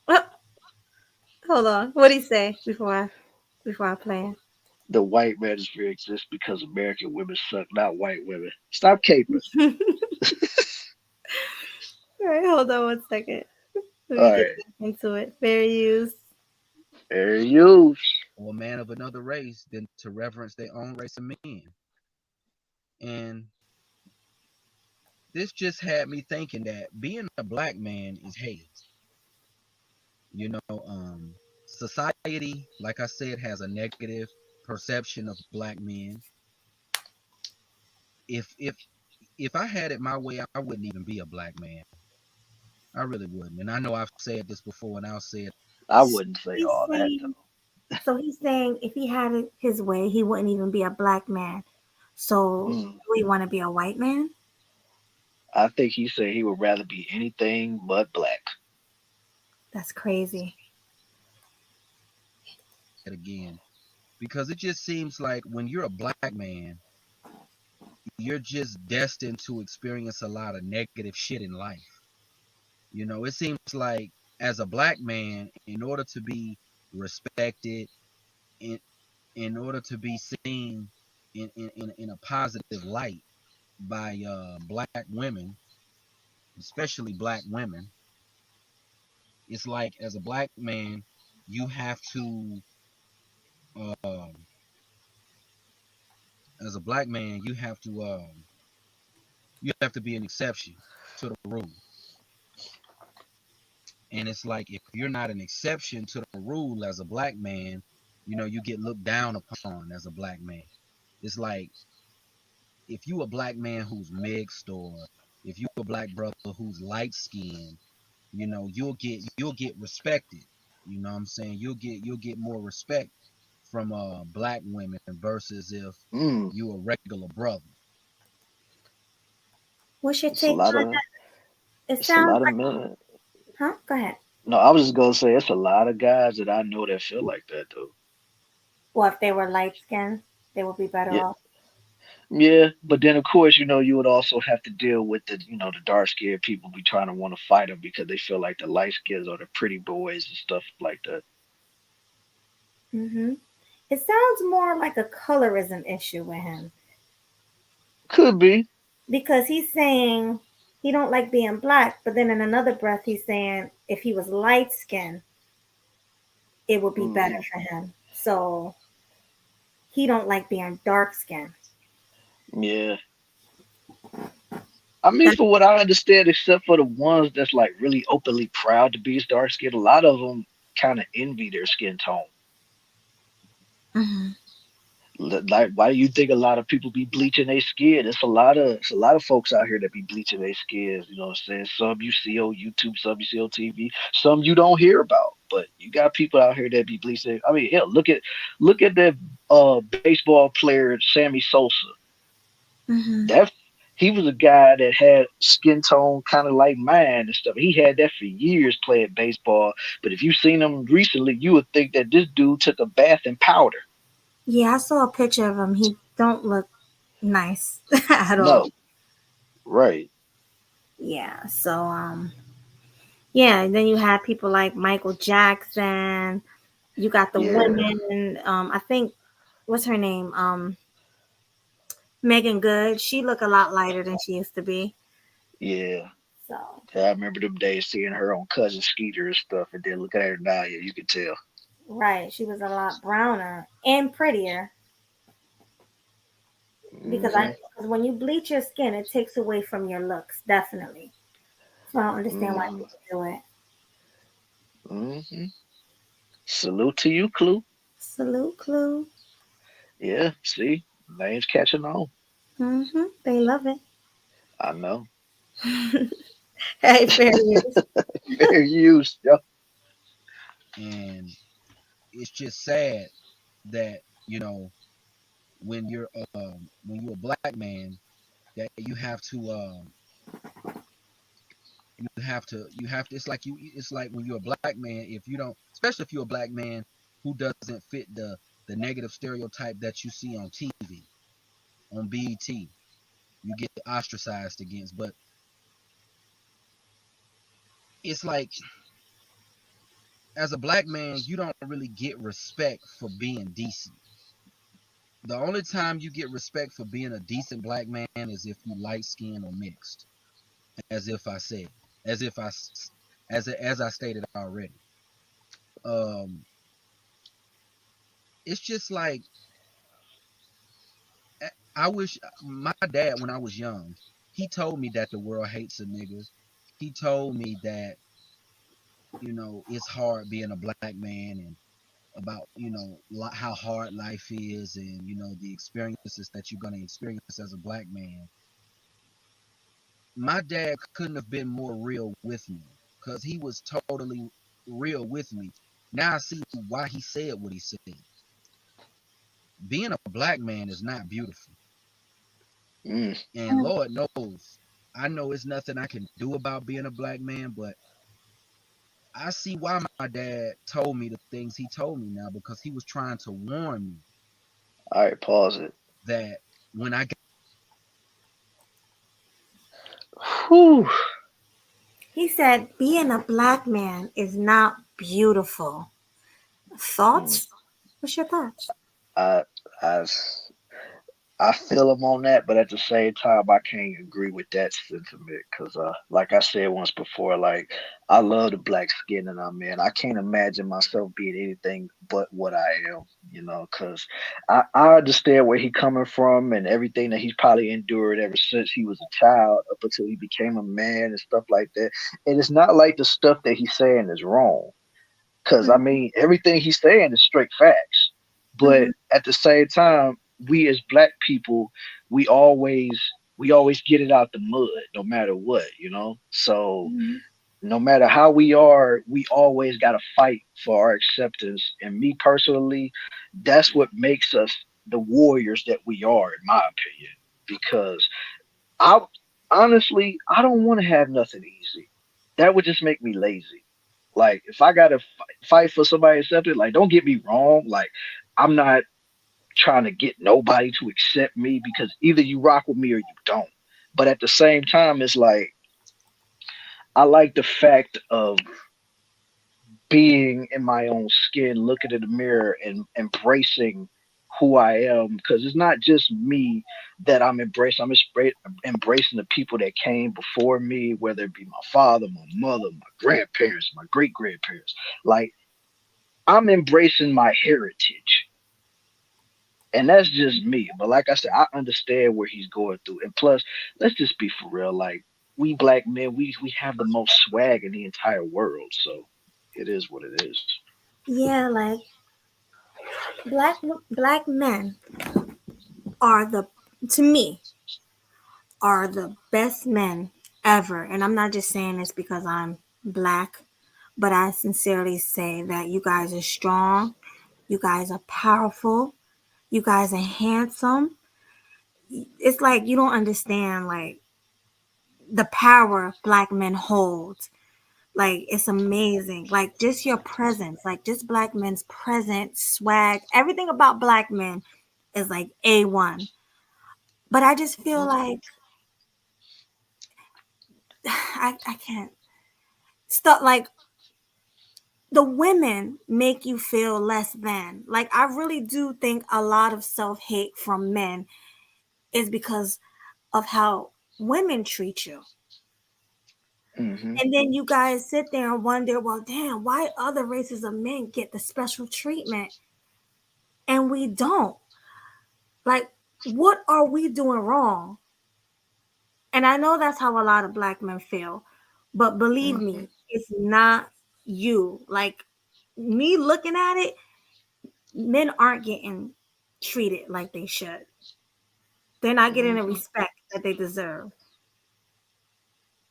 Speaker 1: Oh, hold on. What do you say before I play
Speaker 2: The white manosphere exists because American women suck, not white women. Stop caping.
Speaker 1: it? All right, hold on 1 second. Let me
Speaker 2: All
Speaker 1: get
Speaker 2: right.
Speaker 1: back into it. Fair use.
Speaker 2: There you.
Speaker 8: or a man of another race than to reverence their own race of men. And this just had me thinking that being a black man is hate. You know, society, like I said, has a negative perception of black men. If I had it my way, I wouldn't even be a black man. I really wouldn't. And I know I've said this before, and I'll say it.
Speaker 2: I wouldn't say
Speaker 1: He's
Speaker 2: all that
Speaker 1: saying,
Speaker 2: though.
Speaker 1: so he's saying if he had it his way, he wouldn't even be a black man. So
Speaker 2: Mm.
Speaker 1: do we want to be a white man?
Speaker 2: I think he said he would rather be anything but black.
Speaker 1: That's crazy.
Speaker 8: Again, because it just seems like when you're a black man, you're just destined to experience a lot of negative shit in life. It seems like as a black man, in order to be respected, in in order to be seen in a positive light by black women, especially black women, it's like as a black man, you have to, um, as a black man, you have to be an exception to the rule. And it's like if you're not an exception to the rule as a black man, you get looked down upon as a black man. It's like if you a black man who's mixed, or if you a black brother who's light skinned, you'll get respected. You know what I'm saying? You'll get more respect from black women versus if
Speaker 2: Mm.
Speaker 8: you a regular brother.
Speaker 1: What's your
Speaker 2: It's a
Speaker 1: take
Speaker 2: lot
Speaker 1: on
Speaker 2: of
Speaker 1: that? It
Speaker 2: it's a
Speaker 1: sounds
Speaker 2: lot of
Speaker 1: like,
Speaker 2: men.
Speaker 1: huh? Go ahead.
Speaker 2: No, I was just gonna say it's a lot of guys that I know that feel like that though.
Speaker 1: Well, if they were light skinned, they would be better
Speaker 2: Yeah,
Speaker 1: off.
Speaker 2: yeah. But then of course, you would also have to deal with the dark skinned people be trying to want to fight them because they feel like the light skins are the pretty boys and stuff like that.
Speaker 1: Hmm. It sounds more like a colorism issue with him
Speaker 2: Could be.
Speaker 1: because he's saying he don't like being black, but then in another breath he's saying if he was light skinned, it would be better
Speaker 2: Hmm.
Speaker 1: for him. So he don't like being dark skinned.
Speaker 2: Yeah. I mean,
Speaker 1: That's
Speaker 2: for what I understand, except for the ones that's like really openly proud to be dark skinned, a lot of them kind of envy their skin tone.
Speaker 1: hmm.
Speaker 2: Like, why do you think a lot of people be bleaching their skin? It's a lot of folks out here that be bleaching their skins. You know what I'm saying? Some you see on YouTube, some you see on TV, some you don't hear about. But you got people out here that be bleaching. I mean, hell, look at that baseball player Sammy Sosa.
Speaker 1: Hmm.
Speaker 2: That he was a guy that had skin tone kind of like mine and stuff. He had that for years playing baseball. But if you seen him recently, you would think that this dude took a bath in powder.
Speaker 1: Yeah, I saw a picture of him. He don't look nice at all.
Speaker 2: No, right.
Speaker 1: Yeah. So yeah, and then you have people like Michael Jackson. You got the
Speaker 2: Yeah,
Speaker 1: women. I think what's her name? Megan Good. She look a lot lighter than she used to be.
Speaker 2: yeah.
Speaker 1: So
Speaker 2: I remember them days seeing her on Cousin Skeeter and stuff, and then looking at her now, yeah, you can tell.
Speaker 1: right, she was a lot browner and prettier. because
Speaker 2: Hmm.
Speaker 1: because when you bleach your skin, it takes away from your looks, definitely. So I don't understand why
Speaker 2: Hmm.
Speaker 1: people do it.
Speaker 2: Hmm. Salute to you, Clue.
Speaker 1: Salute, Clue.
Speaker 2: Yeah, see, names catching on.
Speaker 1: They love it.
Speaker 2: I know.
Speaker 1: Hey, fair use.
Speaker 2: Fair use, yo.
Speaker 8: And it's just sad that, you know, when you're a black man, that you have to it's like when you're a black man, if you don't, especially if you're a black man who doesn't fit the negative stereotype that you see on TV, on BET, you get ostracized against. But it's like, as a black man, you don't really get respect for being decent. The only time you get respect for being a decent black man is if you light skinned or mixed, as if I said, as if I as I stated already. Um, it's just like, I wish my dad, when I was young, he told me that the world hates a nigga. He told me that, it's hard being a black man, and about, how hard life is, and, the experiences that you're going to experience as a black man. My dad couldn't have been more real with me, because he was totally real with me. Now I see why he said what he said. Being a black man is not beautiful.
Speaker 2: Mm,
Speaker 8: And Lord knows, I know it's nothing I can do about being a black man, but I see why my dad told me the things he told me now, because he was trying to warn me
Speaker 2: all right, pause it.
Speaker 8: that when I
Speaker 2: Whew.
Speaker 1: He said, being a black man is not beautiful.
Speaker 2: Mm.
Speaker 1: Thoughts? What's your thoughts?
Speaker 2: I, I, I feel him on that, but at the same time, I can't agree with that sentiment because, like I said once before, like I love the black skin and I'm in. I can't imagine myself being anything but what I am, because I understand where he coming from and everything that he's probably endured ever since he was a child up until he became a man and stuff like that. And it's not like the stuff that he's saying is wrong. Because I mean, everything he's saying is straight facts. But
Speaker 1: Mm-hmm.
Speaker 2: at the same time, we as black people, we always we always get it out the mud, no matter what. So
Speaker 1: Mm-hmm.
Speaker 2: no matter how we are, we always got to fight for our acceptance. And me personally, that's what makes us the warriors that we are, in my opinion. Because I honestly, I don't want to have nothing easy. That would just make me lazy. Like if I gotta fight for somebody to accept it, like don't get me wrong, like I'm not trying to get nobody to accept me because either you rock with me or you don't. But at the same time, it's like I like the fact of being in my own skin, looking in the mirror and embracing who I am. Because it's not just me that I'm embracing. Embracing the people that came before me, whether it be my father, my mother, my grandparents, my great grandparents. Like I'm embracing my heritage. And that's just me. But like I said, I understand where he's going through. And plus, let's just be for real. Like we black men, we have the most swag in the entire world. So it is what it is.
Speaker 1: Yeah, like black men are the to me are the best men ever. And I'm not just saying this because I'm black, but I sincerely say that you guys are strong, you guys are powerful, you guys are handsome. It's like you don't understand like the power black men hold. Like it's amazing. Like just your presence, like just black men's presence, swag, everything about black men is like A1. But I just feel like I can't stop like the women make you feel less than. Like I really do think a lot of self-hate from men is because of how women treat you.
Speaker 2: Hmm.
Speaker 1: And then you guys sit there and wonder, well, damn, why other races of men get the special treatment and we don't? Like What are we doing wrong? And I know that's how a lot of black men feel. But believe
Speaker 2: Hmm.
Speaker 1: me, it's not you. Like me looking at it, men aren't getting treated like they should. They're not getting the
Speaker 2: Hmm.
Speaker 1: respect that they deserve.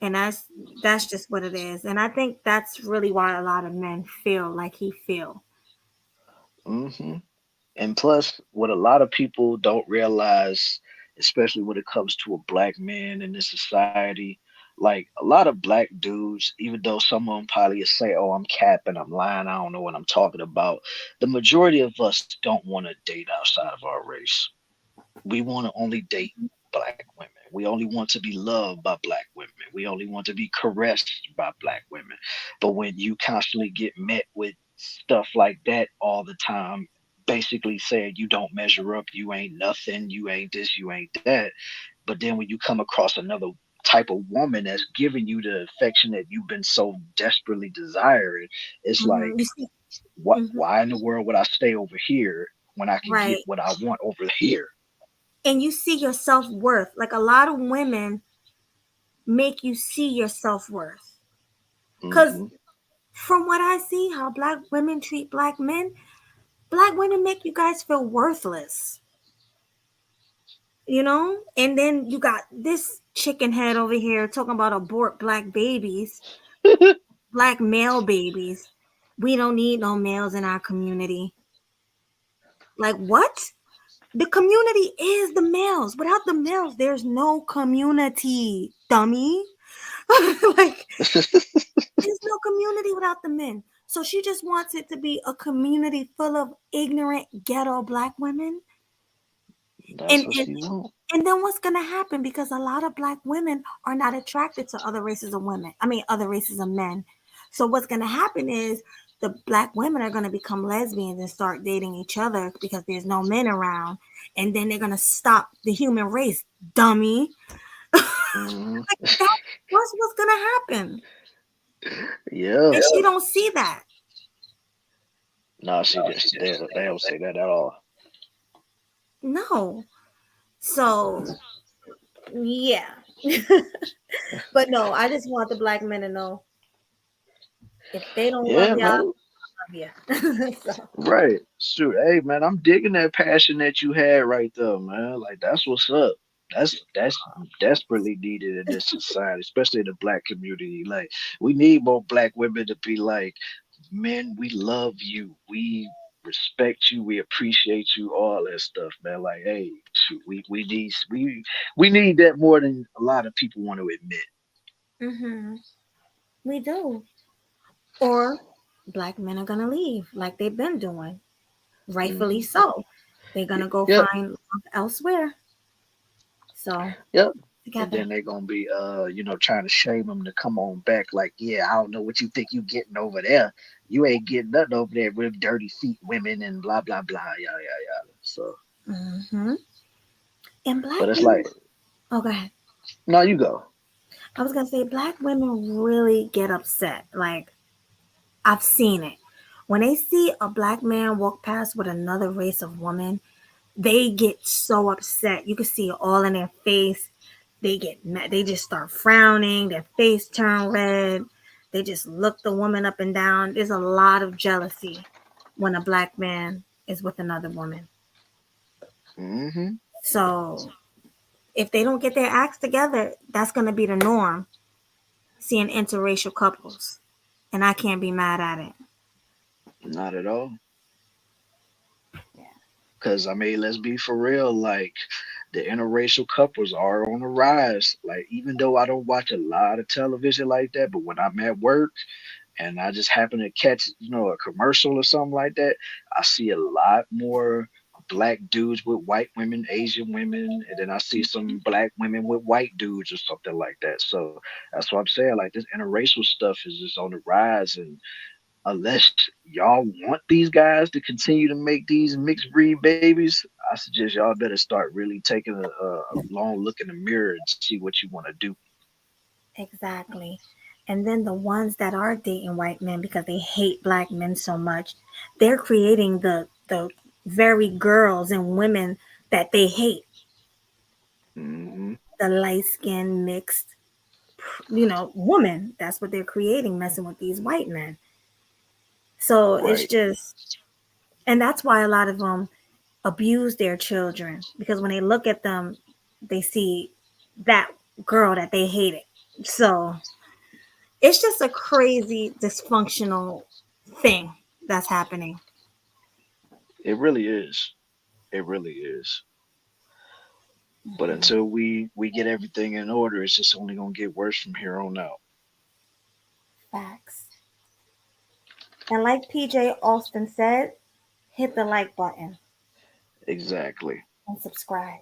Speaker 1: And that's just what it is. And I think that's really why a lot of men feel like he feel.
Speaker 2: Hmm. And plus, what a lot of people don't realize, especially when it comes to a black man in this society, like a lot of black dudes, even though some of them probably say, "Oh, I'm capping, I'm lying, I don't know what I'm talking about," the majority of us don't want to date outside of our race. We want to only date black women. We only want to be loved by black women. We only want to be caressed by black women. But when you constantly get met with stuff like that all the time, basically saying you don't measure up, you ain't nothing, you ain't this, you ain't that. But then when you come across another type of woman that's giving you the affection that you've been so desperately desiring, it's like,
Speaker 1: You see,
Speaker 2: what?
Speaker 1: mhm,
Speaker 2: Why in the world would I stay over here when I can get
Speaker 1: right.
Speaker 2: what I want over here?
Speaker 1: And you see your self worth. Like a lot of women make you see your self worth. Because
Speaker 2: Hmm.
Speaker 1: from what I see, how black women treat black women make you guys feel worthless, you know? And then you got this chicken head over here talking about abort black babies, black male babies. We don't need no males in our community. Like, what? The community is the males. Without the males, there's no community, dummy. Like, there's no community without the men. So she just wants it to be a community full of ignorant ghetto black women.
Speaker 2: That's
Speaker 1: And
Speaker 2: what
Speaker 1: and
Speaker 2: she want.
Speaker 1: and then what's gonna happen? Because a lot of black women are not attracted to other races of women. I mean, other races of men. So what's gonna happen is the black women are gonna become lesbians and start dating each other because there's no men around, and then they're gonna stop the human race, dummy.
Speaker 2: Hmm.
Speaker 1: Like that's what's gonna happen,
Speaker 2: Yeah.
Speaker 1: and she don't see that.
Speaker 2: No, she just they don't say that at all.
Speaker 1: No. So yeah. But no, I just want the black men to know if they don't love
Speaker 2: Yeah,
Speaker 1: y'all,
Speaker 2: man.
Speaker 1: love you. So,
Speaker 2: Right. Shoot. Hey, man, I'm digging that passion that you had right there, man. Like that's what's up. That's desperately needed in this society, especially in the black community. Like we need more black women to be like, men, we love you. We respect you. We appreciate you. All that stuff, man. Like, hey, shoot, we need that more than a lot of people want to admit.
Speaker 1: hmm we do. Or black men are gonna leave like they've been doing, rightfully
Speaker 2: Hmm.
Speaker 1: so. They're gonna go
Speaker 2: Yep.
Speaker 1: find love elsewhere. So
Speaker 2: Yep. And
Speaker 1: together.
Speaker 2: then they're gonna be trying to shame them to come on back. Like, yeah, I don't know what you think you getting over there. You ain't getting nothing over there with dirty feet women and blah blah blah. Yeah, yeah, yeah. So,
Speaker 1: hmm And black
Speaker 2: but it's
Speaker 1: women.
Speaker 2: like,
Speaker 1: Oh, go ahead.
Speaker 2: no, you go.
Speaker 1: I was gonna say black women really get upset. Like I've seen it. When they see a black man walk past with another race of woman, they get so upset. You can see it all in their face. They get mad. They just start frowning. Their face turn red. They just look the woman up and down. There's a lot of jealousy when a black man is with another woman.
Speaker 2: Hmm.
Speaker 1: So if they don't get their acts together, that's going to be the norm. Seeing interracial couples, and I can't be mad at it.
Speaker 2: Not at all. Cause I mean, let's be for real. Like, the interracial couples are on the rise. Like, even though I don't watch a lot of television like that, but when I'm at work and I just happen to catch, a commercial or something like that, I see a lot more black dudes with white women, Asian women, and then I see some black women with white dudes or something like that. So that's what I'm saying. Like this interracial stuff is just on the rise, and unless y'all want these guys to continue to make these mixed breed babies, I suggest y'all better start really taking a long look in the mirror and see what you want to do.
Speaker 1: Exactly. And then the ones that are dating white men because they hate black men so much, they're creating the very girls and women that they hate.
Speaker 2: Mm-hmm.
Speaker 1: the light skinned mixed, woman. That's what they're creating, messing with these white men. So it's
Speaker 2: Right.
Speaker 1: just, and that's why a lot of them abuse their children because when they look at them, they see that girl that they hated. So it's just a crazy dysfunctional thing that's happening.
Speaker 2: It really is. It really is. But until we get everything in order, it's just only gonna get worse from here on out.
Speaker 1: Facts. And like PJ Austin said, hit the like button
Speaker 2: Exactly.
Speaker 1: and subscribe.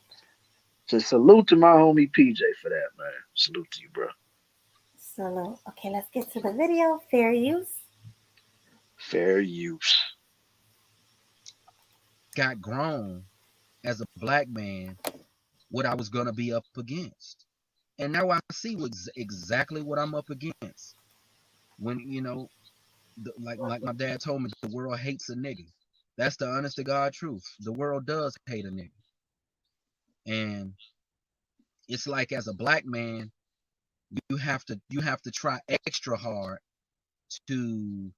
Speaker 2: So salute to my homie PJ for that, man. Salute to you, bro.
Speaker 1: So, okay, let's get to the video. Fair use.
Speaker 2: Fair use.
Speaker 8: Got grown as a black man what I was gonna be up against, and now I see exactly what I'm up against. When like my dad told me, the world hates a nigga. That's the honest to God truth. The world does hate a nigga, and it's like as a black man, you have to try extra hard to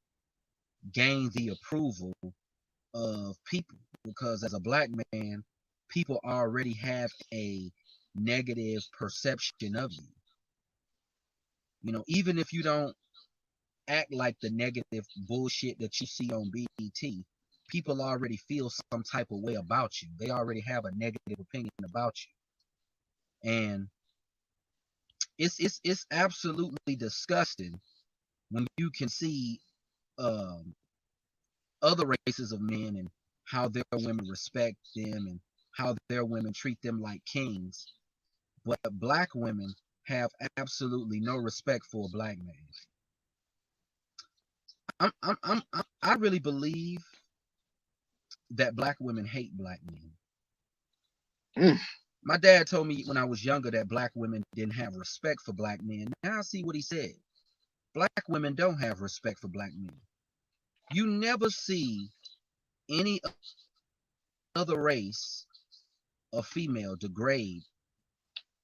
Speaker 8: gain the approval of people, because as a black man, people already have a negative perception of you. Even if you don't act like the negative bullshit that you see on BET, people already feel some type of way about you. They already have a negative opinion about you. And it's absolutely disgusting when you can see um, other races of men and how their women respect them and how their women treat them like kings, but black women have absolutely no respect for a black man. I really believe that black women hate black men.
Speaker 2: Mm.
Speaker 8: My dad told me when I was younger that black women didn't have respect for black men. Now I see what he said. Black women don't have respect for black men. You never see any other race of female degrade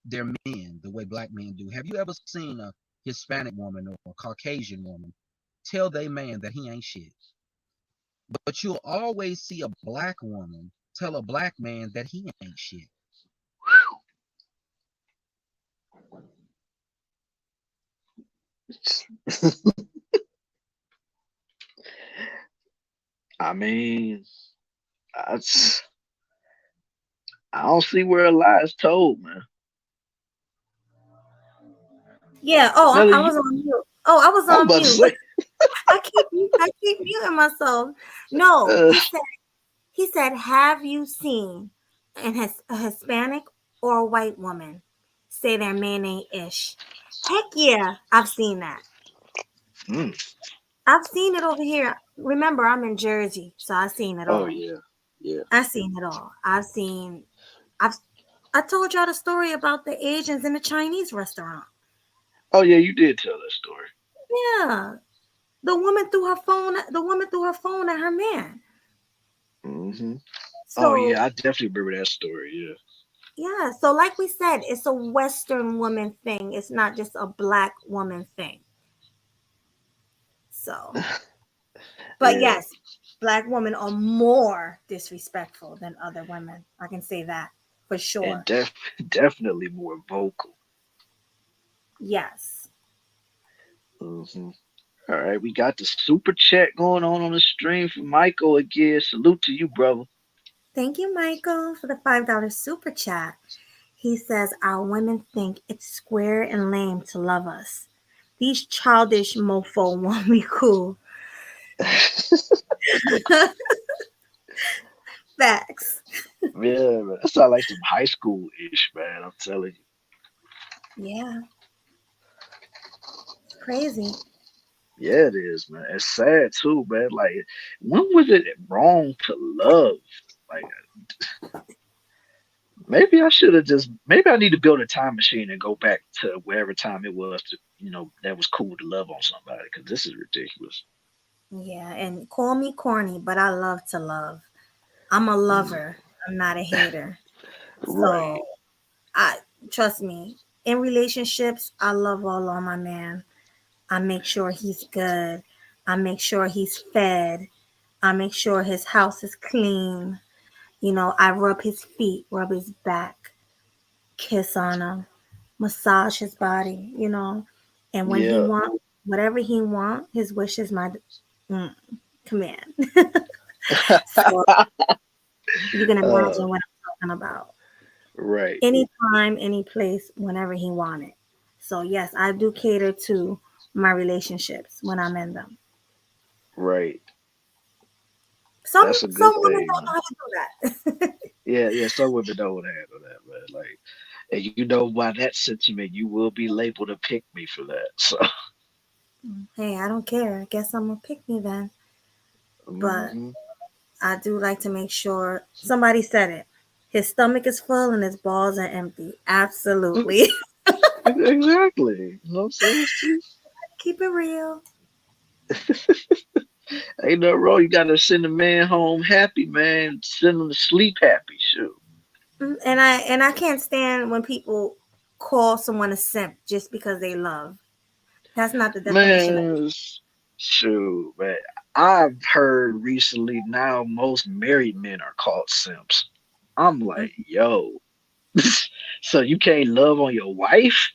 Speaker 8: their men the way black men do. Have you ever seen a Hispanic woman or a Caucasian woman tell their man that he ain't shit? But you'll always see a black woman tell a black man that he ain't shit.
Speaker 2: I mean, I, I don't see where a lie is told, man.
Speaker 1: Yeah. Oh, I
Speaker 2: Nelly,
Speaker 1: was on mute. Oh, I was
Speaker 2: I'm
Speaker 1: on
Speaker 2: about to
Speaker 1: mute.
Speaker 2: say,
Speaker 1: I keep muting myself. No,
Speaker 2: uh,
Speaker 1: he said, have you seen a Hispanic or a white woman say their man ain't ish? Heck yeah, I've seen that.
Speaker 2: mm,
Speaker 1: I've seen it over here. Remember, I'm in Jersey, so I've seen it
Speaker 2: oh
Speaker 1: all.
Speaker 2: yeah, yeah.
Speaker 1: I've seen it all. I've I told y'all the story about the Asians in the Chinese restaurant.
Speaker 2: Oh yeah, you did tell that story.
Speaker 1: Yeah. The woman threw her phone at her man.
Speaker 2: Hmm. Oh yeah,
Speaker 1: So
Speaker 2: I definitely remember that story.
Speaker 1: yeah, so like we said, it's a Western woman thing. It's not just a black woman thing. So,
Speaker 2: Yeah,
Speaker 1: but
Speaker 2: yeah,
Speaker 1: yes, black women are more disrespectful than other women. I can say that for
Speaker 2: and
Speaker 1: sure.
Speaker 2: definitely more vocal.
Speaker 1: Yes.
Speaker 2: Hmm. All right, we got the super chat going on the stream from Michael again. Salute to you, brother.
Speaker 1: Thank you, Michael, for the $5 super chat. He says, our women think it's square and lame to love us. These childish mofo want me cool. Facts.
Speaker 2: Yeah, man, that sounds like some high school ish, man. I'm telling you.
Speaker 1: Yeah, it's crazy.
Speaker 2: Yeah, it is, man. It's sad too, man. Like, when was it wrong to love? Like, maybe I should have just. Maybe I need to build a time machine and go back to wherever time it was to, that was cool to love on somebody. Because this is ridiculous.
Speaker 1: Yeah, and call me corny, but I love to love. I'm a
Speaker 2: Mm,
Speaker 1: lover. I'm not a hater. So
Speaker 2: right.
Speaker 1: I trust me. In relationships, I love all on my man. I make sure he's good. I make sure he's fed. I make sure his house is clean. You know, I rub his feet, rub his back, kiss on him, massage his body, you know. And when he
Speaker 2: Yeah.
Speaker 1: want whatever he want, his wish is my mm, command. So you can
Speaker 2: uh,
Speaker 1: imagine what I'm talking about.
Speaker 2: right,
Speaker 1: Anytime, any place, whenever he wanted. So yes, I do cater to my relationships when I'm in them.
Speaker 2: right.
Speaker 1: Some
Speaker 2: That's a
Speaker 1: some
Speaker 2: good
Speaker 1: women
Speaker 2: thing,
Speaker 1: don't know
Speaker 2: man.
Speaker 1: how to do that.
Speaker 2: Yeah, yeah. Some women don't handle that, man. Like, and you know, by that sentiment, you will be labeled a pick me for that. So,
Speaker 1: Hey, I don't care. I guess I'm gonna pick me then. But
Speaker 2: hmm
Speaker 1: I do like to make sure somebody said it. His stomach is full and his balls are empty. Absolutely.
Speaker 2: exactly. You know what I'm saying? See,
Speaker 1: Keep it real.
Speaker 2: ain't no wrong. You gotta send a man home happy, man. Send him to sleep happy. Shoot.
Speaker 1: And I can't stand when people call someone a simp just because they love. That's not the definition of
Speaker 2: Man, shoot, man. I've heard recently now most married men are called simps. I'm like, yo, so you can't love on your wife?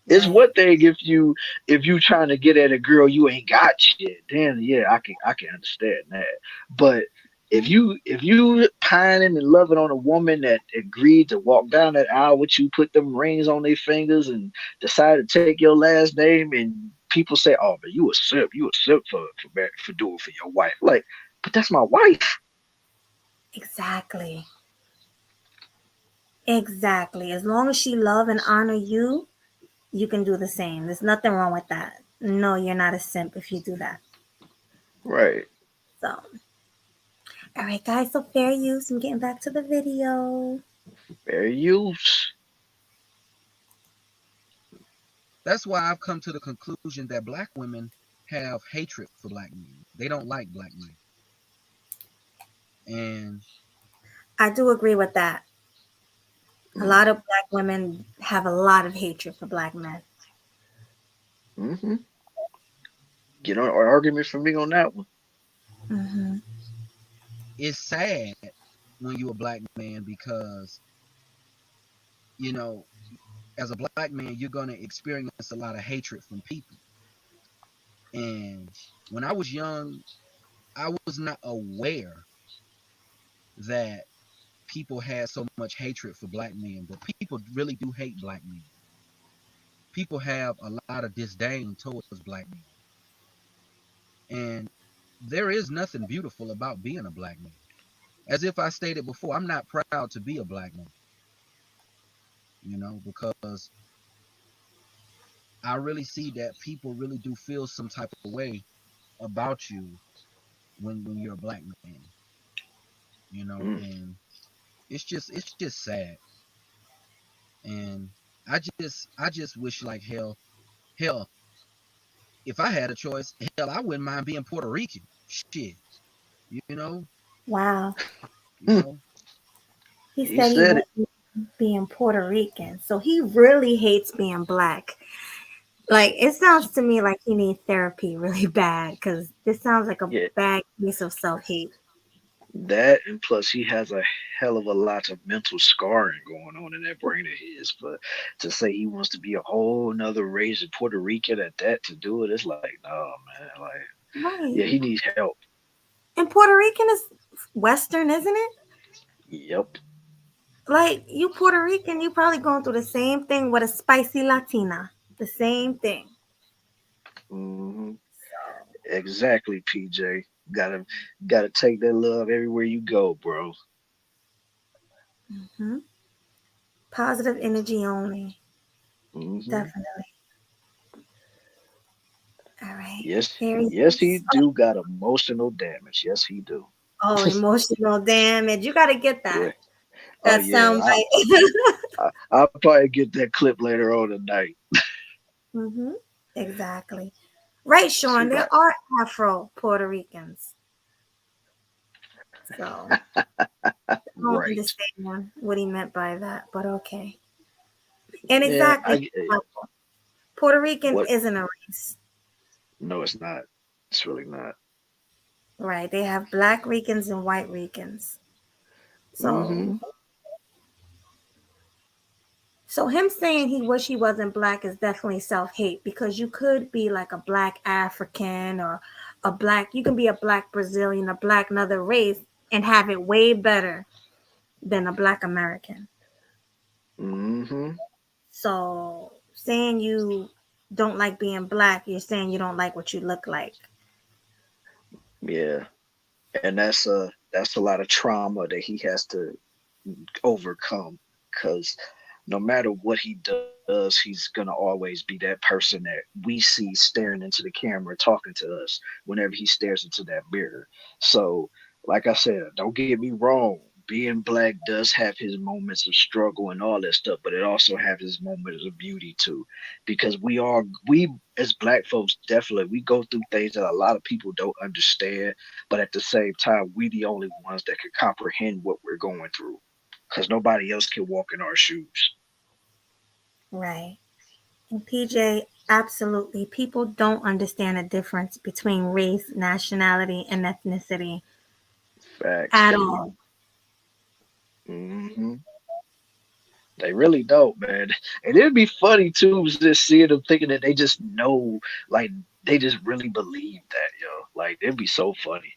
Speaker 2: It's
Speaker 1: right.
Speaker 2: one thing if you trying to get at a girl you ain't got yet, then yeah, I can understand that. But if you pining and loving on a woman that agreed to walk down that aisle with you, put them rings on their fingers, and decide to take your last name, and people say, "Oh, but you a simp for doing for your wife." Like, but that's my wife.
Speaker 1: Exactly. Exactly. As long as she love and honor you, you can do the same. There's nothing wrong with that. No, you're not a simp if you do that.
Speaker 2: Right.
Speaker 1: So, all right, guys. So fair use. I'm getting back to the video.
Speaker 2: Fair use.
Speaker 8: That's why I've come to the conclusion that black women have hatred for black men. They don't like black men. And
Speaker 1: I do agree with that. A lot of black women have a lot of hatred for black men.
Speaker 2: Mm-hmm. Get on an argument from me on that one.
Speaker 1: Hmm.
Speaker 8: it's sad when you're a black man because, you know, as a black man, you're going to experience a lot of hatred from people. And when I was young, I was not aware that people had so much hatred for black men, but people really do hate black men. People have a lot of disdain towards black men. And there is nothing beautiful about being a black man. As if I stated before, I'm not proud to be a black man, because I really see that people really do feel some type of way about you when you're a black man,
Speaker 2: Mm.
Speaker 8: and it's just sad. And I just wish like hell, if I had a choice, hell, I wouldn't mind being Puerto Rican. Shit, you know,
Speaker 1: Wow.
Speaker 8: you know.
Speaker 1: He
Speaker 2: He
Speaker 1: said he
Speaker 2: said it.
Speaker 1: won't be being Puerto Rican. So he really hates being black. Like, it sounds to me like he needs therapy really bad because this sounds like a
Speaker 2: Yeah,
Speaker 1: bad case of self hate.
Speaker 2: that and plus he has a hell of a lot of mental scarring going on in that brain of his. But to say he wants to be a whole nother race of Puerto Rican at that to do it, it's like, no, man. Like, yeah,
Speaker 1: Right.
Speaker 2: he needs help.
Speaker 1: And Puerto Rican is Western, isn't it?
Speaker 2: Yep.
Speaker 1: Like, you Puerto Rican, you probably going through the same thing with a spicy Latina. The same thing.
Speaker 2: hmm Exactly, PJ. Gotta gotta take that love everywhere you go, bro.
Speaker 1: Hmm. Positive energy only.
Speaker 2: hmm
Speaker 1: Definitely. All right.
Speaker 2: Yes,
Speaker 1: Very
Speaker 2: yes, he do got emotional damage. Yes, he do.
Speaker 1: emotional damage. You got to get
Speaker 2: Yeah.
Speaker 1: that.
Speaker 2: Oh
Speaker 1: That
Speaker 2: yeah.
Speaker 1: sound bite.
Speaker 2: I'll probably get that clip later on tonight.
Speaker 1: Hmm. Exactly. Right,
Speaker 2: See
Speaker 1: Sean.
Speaker 2: that.
Speaker 1: There are Afro Puerto Ricans. So don't
Speaker 2: Right.
Speaker 1: understand what he meant by that, but okay. And
Speaker 2: Yeah,
Speaker 1: exactly, Puerto Rican
Speaker 2: what?
Speaker 1: isn't a race,
Speaker 2: No, it's not. It's really not.
Speaker 1: right? They have black Ricans and white Ricans. So,
Speaker 2: Mm-hmm.
Speaker 1: so him saying he wish he wasn't black is definitely self-hate because you could be like a black African or a black, you can be a black Brazilian, a black another race and have it way better than a black American.
Speaker 2: Mm-hmm.
Speaker 1: So saying you don't like being black, you're saying you don't like what you look like.
Speaker 2: Yeah. And that's a lot of trauma that he has to overcome because no matter what he does, he's gonna always be that person that we see staring into the camera talking to us whenever he stares into that mirror. So, like I said, don't get me wrong. Being black does have his moments of struggle and all that stuff, but it also has his moments of beauty too. Because we as black folks definitely we go through things that a lot of people don't understand, but at the same time, we the only ones that can comprehend what we're going through because nobody else can walk in our shoes.
Speaker 1: Right. And PJ, absolutely. People don't understand the difference between race, nationality, and ethnicity
Speaker 2: Facts.
Speaker 1: at all.
Speaker 2: Hmm. They really don't, man. And it'd be funny too, just seeing them thinking that they just know, like they just really believe that, yo. Like it'd be so funny.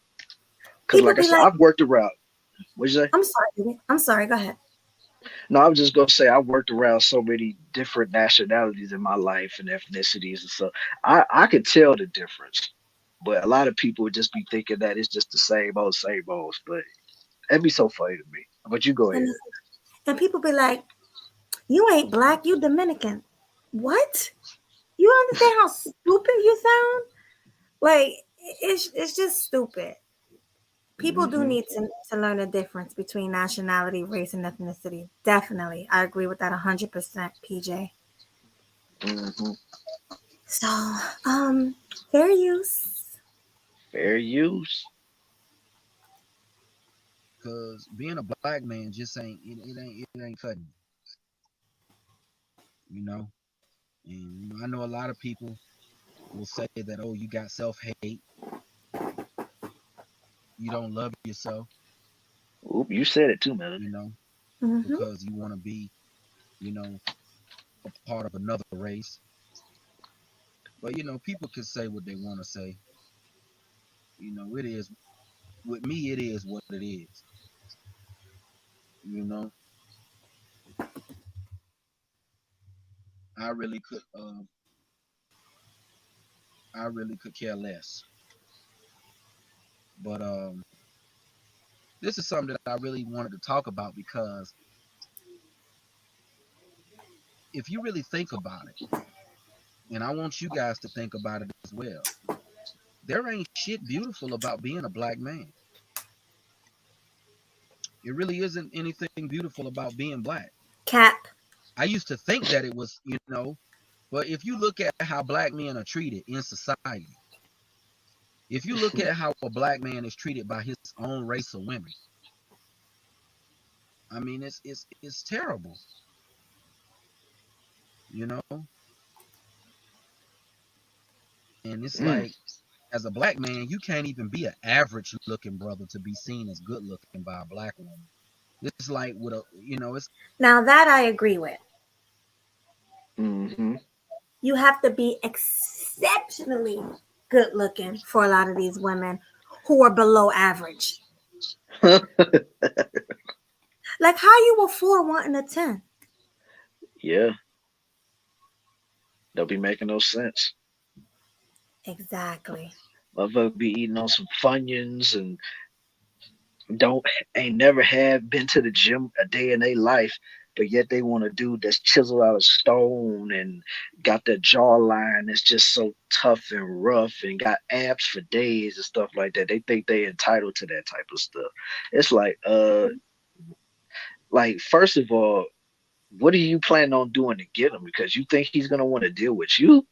Speaker 2: Cause
Speaker 1: People
Speaker 2: like I
Speaker 1: be
Speaker 2: said,
Speaker 1: like,
Speaker 2: I've worked around. What'd you say?
Speaker 1: I'm sorry, baby. I'm sorry, go ahead.
Speaker 2: No, I was just gonna say I've worked around so many different nationalities in my life and ethnicities and so I could tell the difference. But a lot of people would just be thinking that it's just the same old. But that'd be so funny to me. But you go ahead.
Speaker 1: And, and people be like, you ain't black, you Dominican. What? You understand how stupid you sound? Like, it's just stupid. People do
Speaker 2: Hmm.
Speaker 1: need to learn the difference between nationality, race, and ethnicity. Definitely. I agree with that 100%, PJ.
Speaker 2: Hmm.
Speaker 1: So, fair use.
Speaker 2: Fair use.
Speaker 8: Cause being a black man just ain't cutting it, you know. And I know a lot of people will say that, oh, you got self hate, you don't love yourself,
Speaker 2: Oop, you said it too, man.
Speaker 8: you know,
Speaker 1: Mm-hmm.
Speaker 8: because you want to be, you know, a part of another race. But people can say what they want to say. It is with me. It is what it is. You know, I really could, I really could care less. But this is something that I really wanted to talk about because if you really think about it, and I want you guys to think about it as well, there ain't shit beautiful about being a black man. It really isn't anything beautiful about being black.
Speaker 1: Cap.
Speaker 8: I used to think that it was, but if you look at how black men are treated in society, if you look at how a black man is treated by his own race of women, I mean, it's terrible, you know. And it's
Speaker 2: Mm.
Speaker 8: like, as a black man, you can't even be an average looking brother to be seen as good looking by a black woman. It's like with it's
Speaker 1: Now that I agree with.
Speaker 2: Hmm.
Speaker 1: You have to be exceptionally good looking for a lot of these women who are below average. Like how you a 4 wanting a 10?
Speaker 2: Yeah, they'll be making no sense.
Speaker 1: Exactly.
Speaker 2: Motherfucker be eating on some Funyuns and don't ain't never have been to the gym a day in their life, but yet they want a dude that's chiseled out of stone and got that jawline that's just so tough and rough and got abs for days and stuff like that. They think they entitled to that type of stuff. It's like first of all, what are you planning on doing to get him? Because you think he's gonna want to deal with you?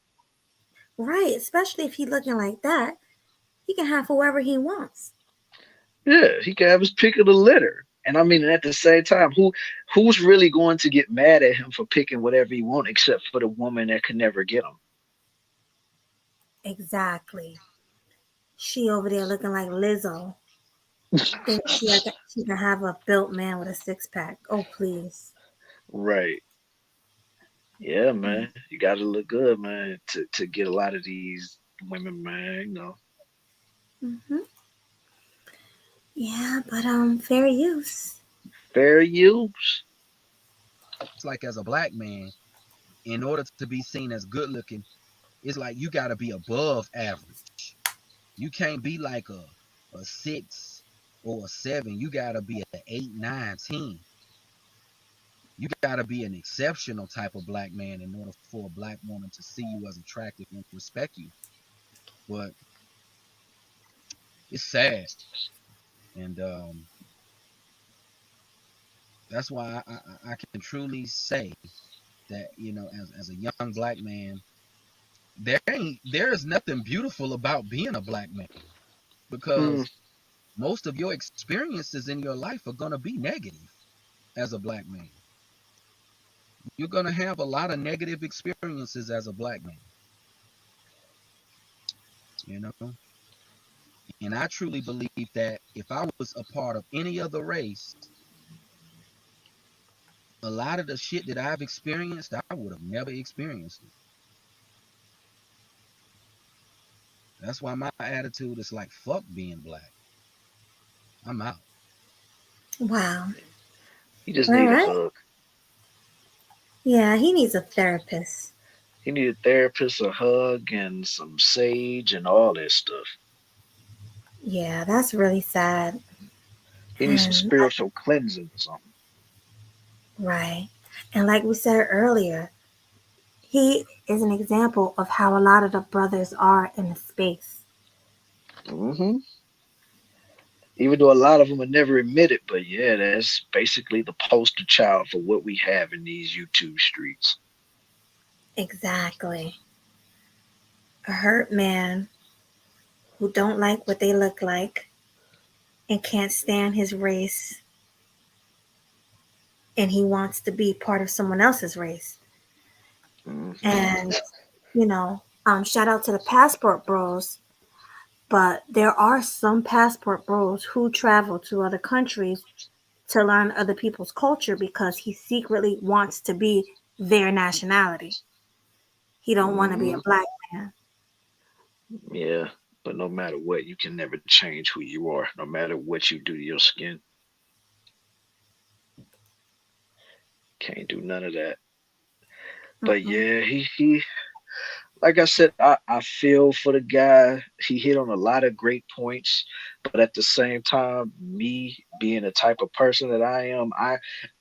Speaker 1: Right. Especially if he looking like that. He can have whoever he wants.
Speaker 2: Yeah, he can have his pick of the litter. And I mean, at the same time, who's really going to get mad at him for picking whatever he want, except for the woman that could never get him?
Speaker 1: Exactly. She over there looking like Lizzo. Think she can have a built man with a six pack. Oh please.
Speaker 2: Right. Yeah,
Speaker 1: Mm.
Speaker 2: man. You got to look good, man, to get a lot of these women, man. You know,
Speaker 1: Hmm. Yeah, but fair use.
Speaker 2: fair use.
Speaker 8: It's like as a black man, in order to be seen as good looking, it's like you got to be above average. You can't be like a 6 or a 7. You got to be an 8, 9, 10. You got to be an exceptional type of black man in order for a black woman to see you as attractive and respect you. But it's sad, and that's why I can truly say that, as a young black man, there is nothing beautiful about being a black man,
Speaker 2: Mm,
Speaker 8: because most of your experiences in your life are going to be negative. As a black man, you're going to have a lot of negative experiences as a black man, you know and I truly believe that if I was a part of any other race, a lot of the shit that I've experienced, I would have never experienced it. That's why my attitude is like, fuck being black. I'm out.
Speaker 1: Wow.
Speaker 2: he just
Speaker 1: All
Speaker 2: need a
Speaker 1: right.
Speaker 2: hug.
Speaker 1: Yeah, he needs a therapist.
Speaker 2: He need a therapist, a hug, and some sage and all that stuff.
Speaker 1: Yeah, that's really sad.
Speaker 2: He needs some
Speaker 1: And
Speaker 2: spiritual cleansing or something.
Speaker 1: right. And like we said earlier, he is an example of how a lot of the brothers are in the space.
Speaker 2: Hmm. Even though a lot of them would never admit it, but yeah, that's basically the poster child for what we have in these YouTube streets.
Speaker 1: Exactly. A hurt man who don't like what they look like and can't stand his race and he wants to be part of someone else's race.
Speaker 2: Hmm.
Speaker 1: And shout out to the passport bros, but there are some passport bros who travel to other countries to learn other people's culture because he secretly wants to be their nationality. He don't want to be a
Speaker 2: Hmm.
Speaker 1: black man.
Speaker 2: Yeah, but no matter what, you can never change who you are, no matter what you do to your skin. Can't do none of that. But
Speaker 1: Mm-mm.
Speaker 2: yeah, he like I said, I feel for the guy. He hit on a lot of great points, but at the same time, me being the type of person that I am,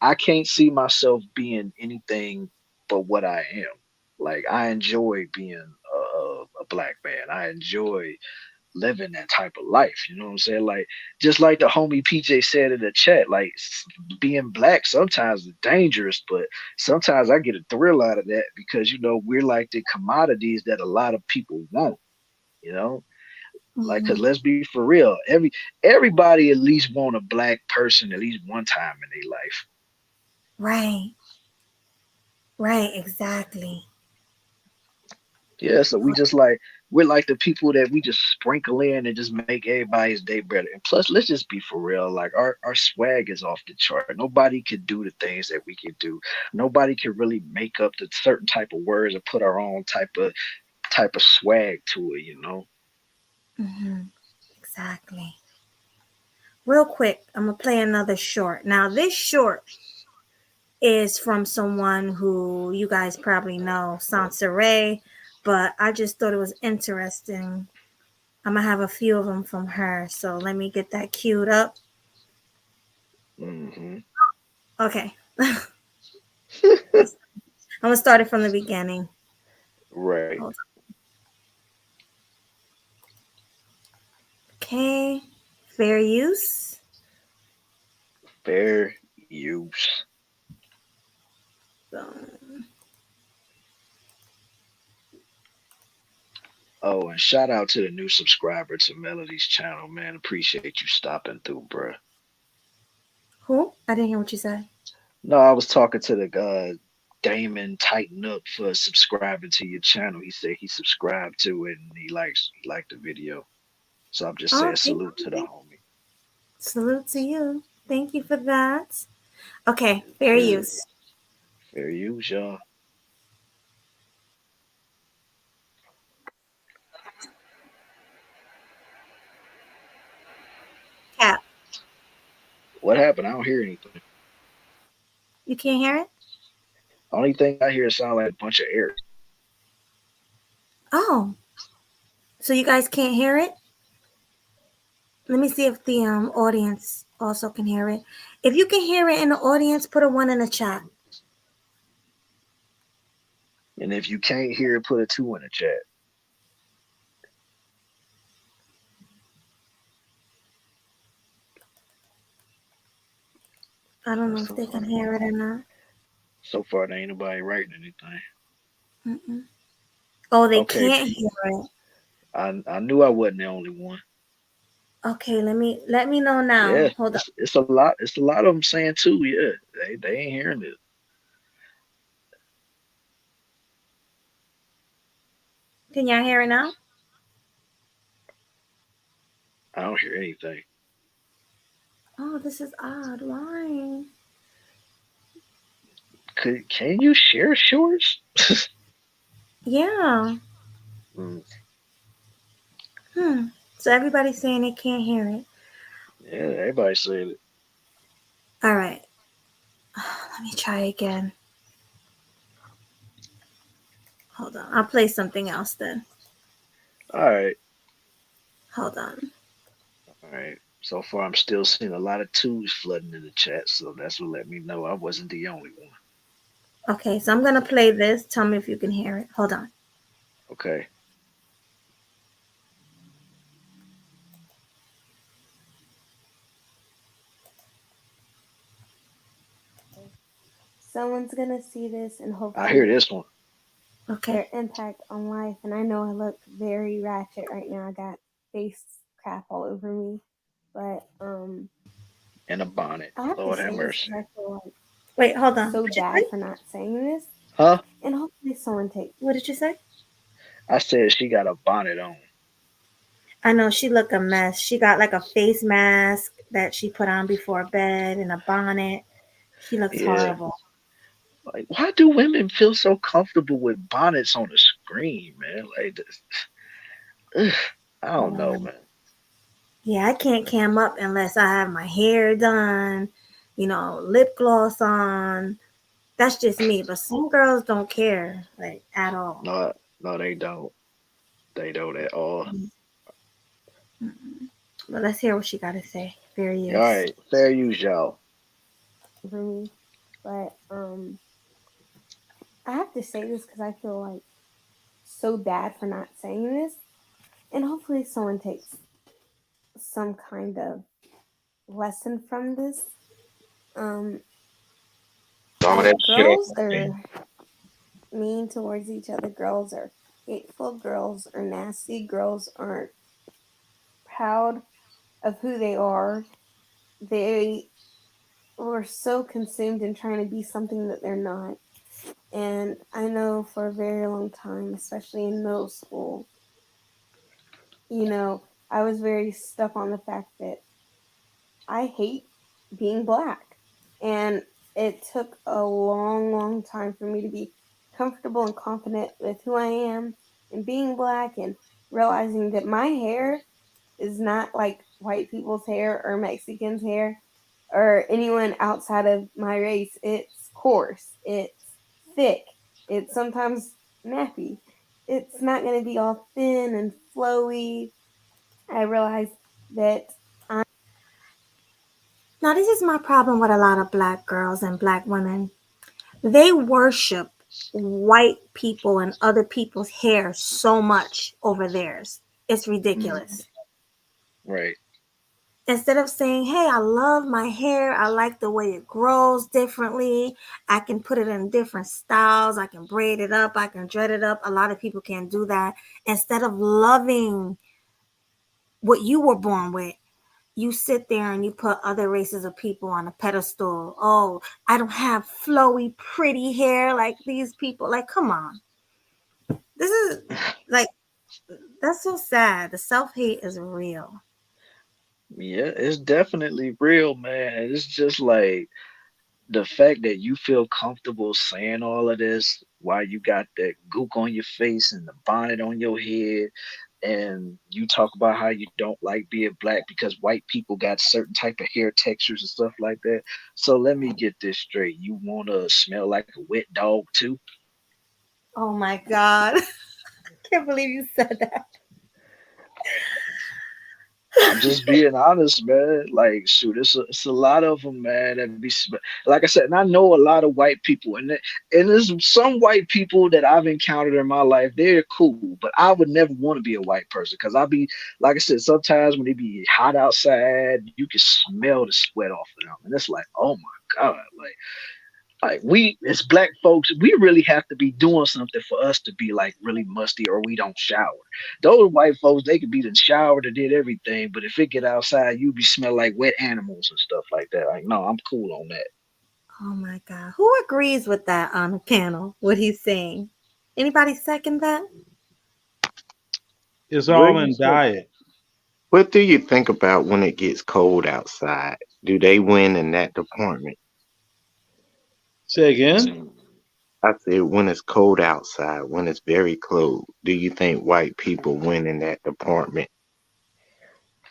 Speaker 2: I can't see myself being anything but what I am. Like I enjoy being a black man. I enjoy living that type of life. You know what I'm saying? Like just like the homie PJ said in the chat, like being black sometimes is dangerous, but sometimes I get a thrill out of that because we're like the commodities that a lot of people want. You know, like because
Speaker 1: Mm-hmm.
Speaker 2: let's be for real, everybody at least want a black person at least one time in their life.
Speaker 1: Right. Right. Exactly.
Speaker 2: Yeah, so we're like the people that we just sprinkle in and just make everybody's day better. And plus, let's just be for real. Like our swag is off the chart. Nobody could do the things that we can do. Nobody can really make up the certain type of words or put our own type of swag to it.
Speaker 1: Mm-hmm. Exactly. Real quick, I'm gonna play another short. Now, this short is from someone who you guys probably know, Sansaray, but I just thought it was interesting. I'm gonna have a few of them from her, so let me get that queued up.
Speaker 2: Hmm.
Speaker 1: Okay, I'm gonna start it from the beginning.
Speaker 2: Right.
Speaker 1: Hold on. Okay, fair use.
Speaker 2: Fair use.
Speaker 1: Um,
Speaker 2: Oh, and shout out to the new subscriber to Melody's channel, man. Appreciate you stopping through, bruh.
Speaker 1: Who? I didn't hear what you said.
Speaker 2: No, I was talking to the Damon Tighten Up for subscribing to your channel. He said he subscribed to it and he liked the video. So I'm just
Speaker 1: Oh,
Speaker 2: saying
Speaker 1: thank
Speaker 2: salute to the
Speaker 1: you.
Speaker 2: homie.
Speaker 1: Salute to you. Thank you for that. Okay, fair
Speaker 2: Sure.
Speaker 1: use.
Speaker 2: Fair use, y'all.
Speaker 1: Cap,
Speaker 2: What happened? I don't hear anything.
Speaker 1: you can't hear it?
Speaker 2: Only thing I hear sound like a bunch of air.
Speaker 1: Oh, so you guys can't hear it? Let me see if the audience also can hear it. If you can hear it in the audience, put a one in the chat.
Speaker 2: And if you can't hear it, put a two in the chat.
Speaker 1: I don't know if
Speaker 2: So
Speaker 1: they can
Speaker 2: far,
Speaker 1: hear it or not.
Speaker 2: there ain't nobody writing anything.
Speaker 1: Mm-mm. Oh, they
Speaker 2: Okay,
Speaker 1: can't hear it.
Speaker 2: I knew I wasn't the only one.
Speaker 1: Okay, let me know
Speaker 2: Yeah,
Speaker 1: now. Hold up.
Speaker 2: it's a lot. It's a lot of them saying too. Yeah, they ain't hearing it.
Speaker 1: Can y'all hear it now?
Speaker 2: I don't hear anything.
Speaker 1: Oh, this is odd. Why?
Speaker 2: Can you share shorts?
Speaker 1: Yeah.
Speaker 2: Mm,
Speaker 1: Hmm. So everybody's saying they can't hear it.
Speaker 2: yeah, everybody said it.
Speaker 1: All right. Let me try again. Hold on. I'll play something else then.
Speaker 2: All right,
Speaker 1: Hold on.
Speaker 2: all right. So far, I'm still seeing a lot of twos flooding in the chat, so that's what let me know I wasn't the only one.
Speaker 1: Okay, so I'm gonna play this. Tell me if you can hear it. Hold on.
Speaker 2: Okay.
Speaker 9: Someone's gonna see this and
Speaker 2: I hear
Speaker 9: hopefully
Speaker 2: this one.
Speaker 1: Okay.
Speaker 9: their impact on life. And I know I look very ratchet right now. I got face crap all over me, but
Speaker 2: In a bonnet.
Speaker 9: I have to
Speaker 2: Lord have
Speaker 9: say this
Speaker 2: mercy.
Speaker 9: because I feel like
Speaker 1: Wait, hold on.
Speaker 9: so
Speaker 1: What'd you
Speaker 9: bad
Speaker 1: say?
Speaker 9: for not saying this,
Speaker 2: Huh?
Speaker 9: and hopefully someone takes.
Speaker 1: What did you say?
Speaker 2: I said she got a bonnet on.
Speaker 1: I know she look a mess. She got like a face mask that she put on before bed and a bonnet. She looks
Speaker 2: Yeah.
Speaker 1: horrible.
Speaker 2: Like, why do women feel so comfortable with bonnets on the screen, man? Like, ugh, I don't know,
Speaker 1: Um,
Speaker 2: man.
Speaker 1: yeah, I can't cam up unless I have my hair done, lip gloss on. That's just me. But some girls don't care, like, at all.
Speaker 2: No, no, they don't. They don't at all.
Speaker 1: Mm-mm. But let's hear what she got to say. Fair
Speaker 2: All
Speaker 1: use.
Speaker 2: right, fair use, y'all.
Speaker 9: For me, but I have to say this because I feel like so bad for not saying this, and hopefully someone takes some kind of lesson from this. Um,
Speaker 2: Some of
Speaker 9: like
Speaker 2: that shit ain't
Speaker 9: girls
Speaker 2: okay.
Speaker 9: are mean towards each other. Girls are hateful. Girls are nasty. Girls aren't proud of who they are. They were so consumed in trying to be something that they're not. And I know for a very long time, especially in middle school, I was very stuck on the fact that I hate being black. And it took a long, long time for me to be comfortable and confident with who I am and being black and realizing that my hair is not like white people's hair or Mexicans' hair or anyone outside of my race. It's coarse, it's thick, it's sometimes nappy. It's not going to be all thin and flowy. I realized that
Speaker 1: Now, this is my problem with a lot of black girls and black women. They worship white people and other people's hair so much over theirs. It's
Speaker 2: Mm,
Speaker 1: ridiculous.
Speaker 2: right.
Speaker 1: Instead of saying, hey, I love my hair, I like the way it grows differently, I can put it in different styles, I can braid it up, I can dread it up. A lot of people can't do that. Instead of loving what you were born with, you sit there and you put other races of people on a pedestal. Oh, I don't have flowy, pretty hair like these people. Like, come on. This is like, that's so sad. The self hate is real.
Speaker 2: Yeah, it's definitely real, man. It's just like the fact that you feel comfortable saying all of this while you got that gook on your face and the bonnet on your head, and you talk about how you don't like being black because white people got certain type of hair textures and stuff like that. So let me get this straight. You want to smell like a wet dog too?
Speaker 1: Oh my God. I can't believe you said that.
Speaker 2: I'm just being honest, man. Like, shoot, it's a lot of them, man. Like I said, and I know a lot of white people, and there's some white people that I've encountered in my life. They're cool, but I would never want to be a white person because I be, like I said, sometimes when they be hot outside, you can smell the sweat off of them, and it's like, oh my god, like we as black folks, we really have to be doing something for us to be like really musty or we don't shower. Those white folks, they could be done showered and did everything, but if it get outside, you be smell like wet animals and stuff like that. Like, no, I'm cool on that.
Speaker 1: Oh my God. Who agrees with that on the panel? What he's saying? Anybody second that?
Speaker 10: It's
Speaker 2: Where
Speaker 10: all
Speaker 2: you
Speaker 10: in
Speaker 2: say?
Speaker 10: diet.
Speaker 11: What do you think about when it gets cold outside? Do they win in that department?
Speaker 10: Say again?
Speaker 11: I said when it's cold outside, when it's very cold, do you think white people win in that department?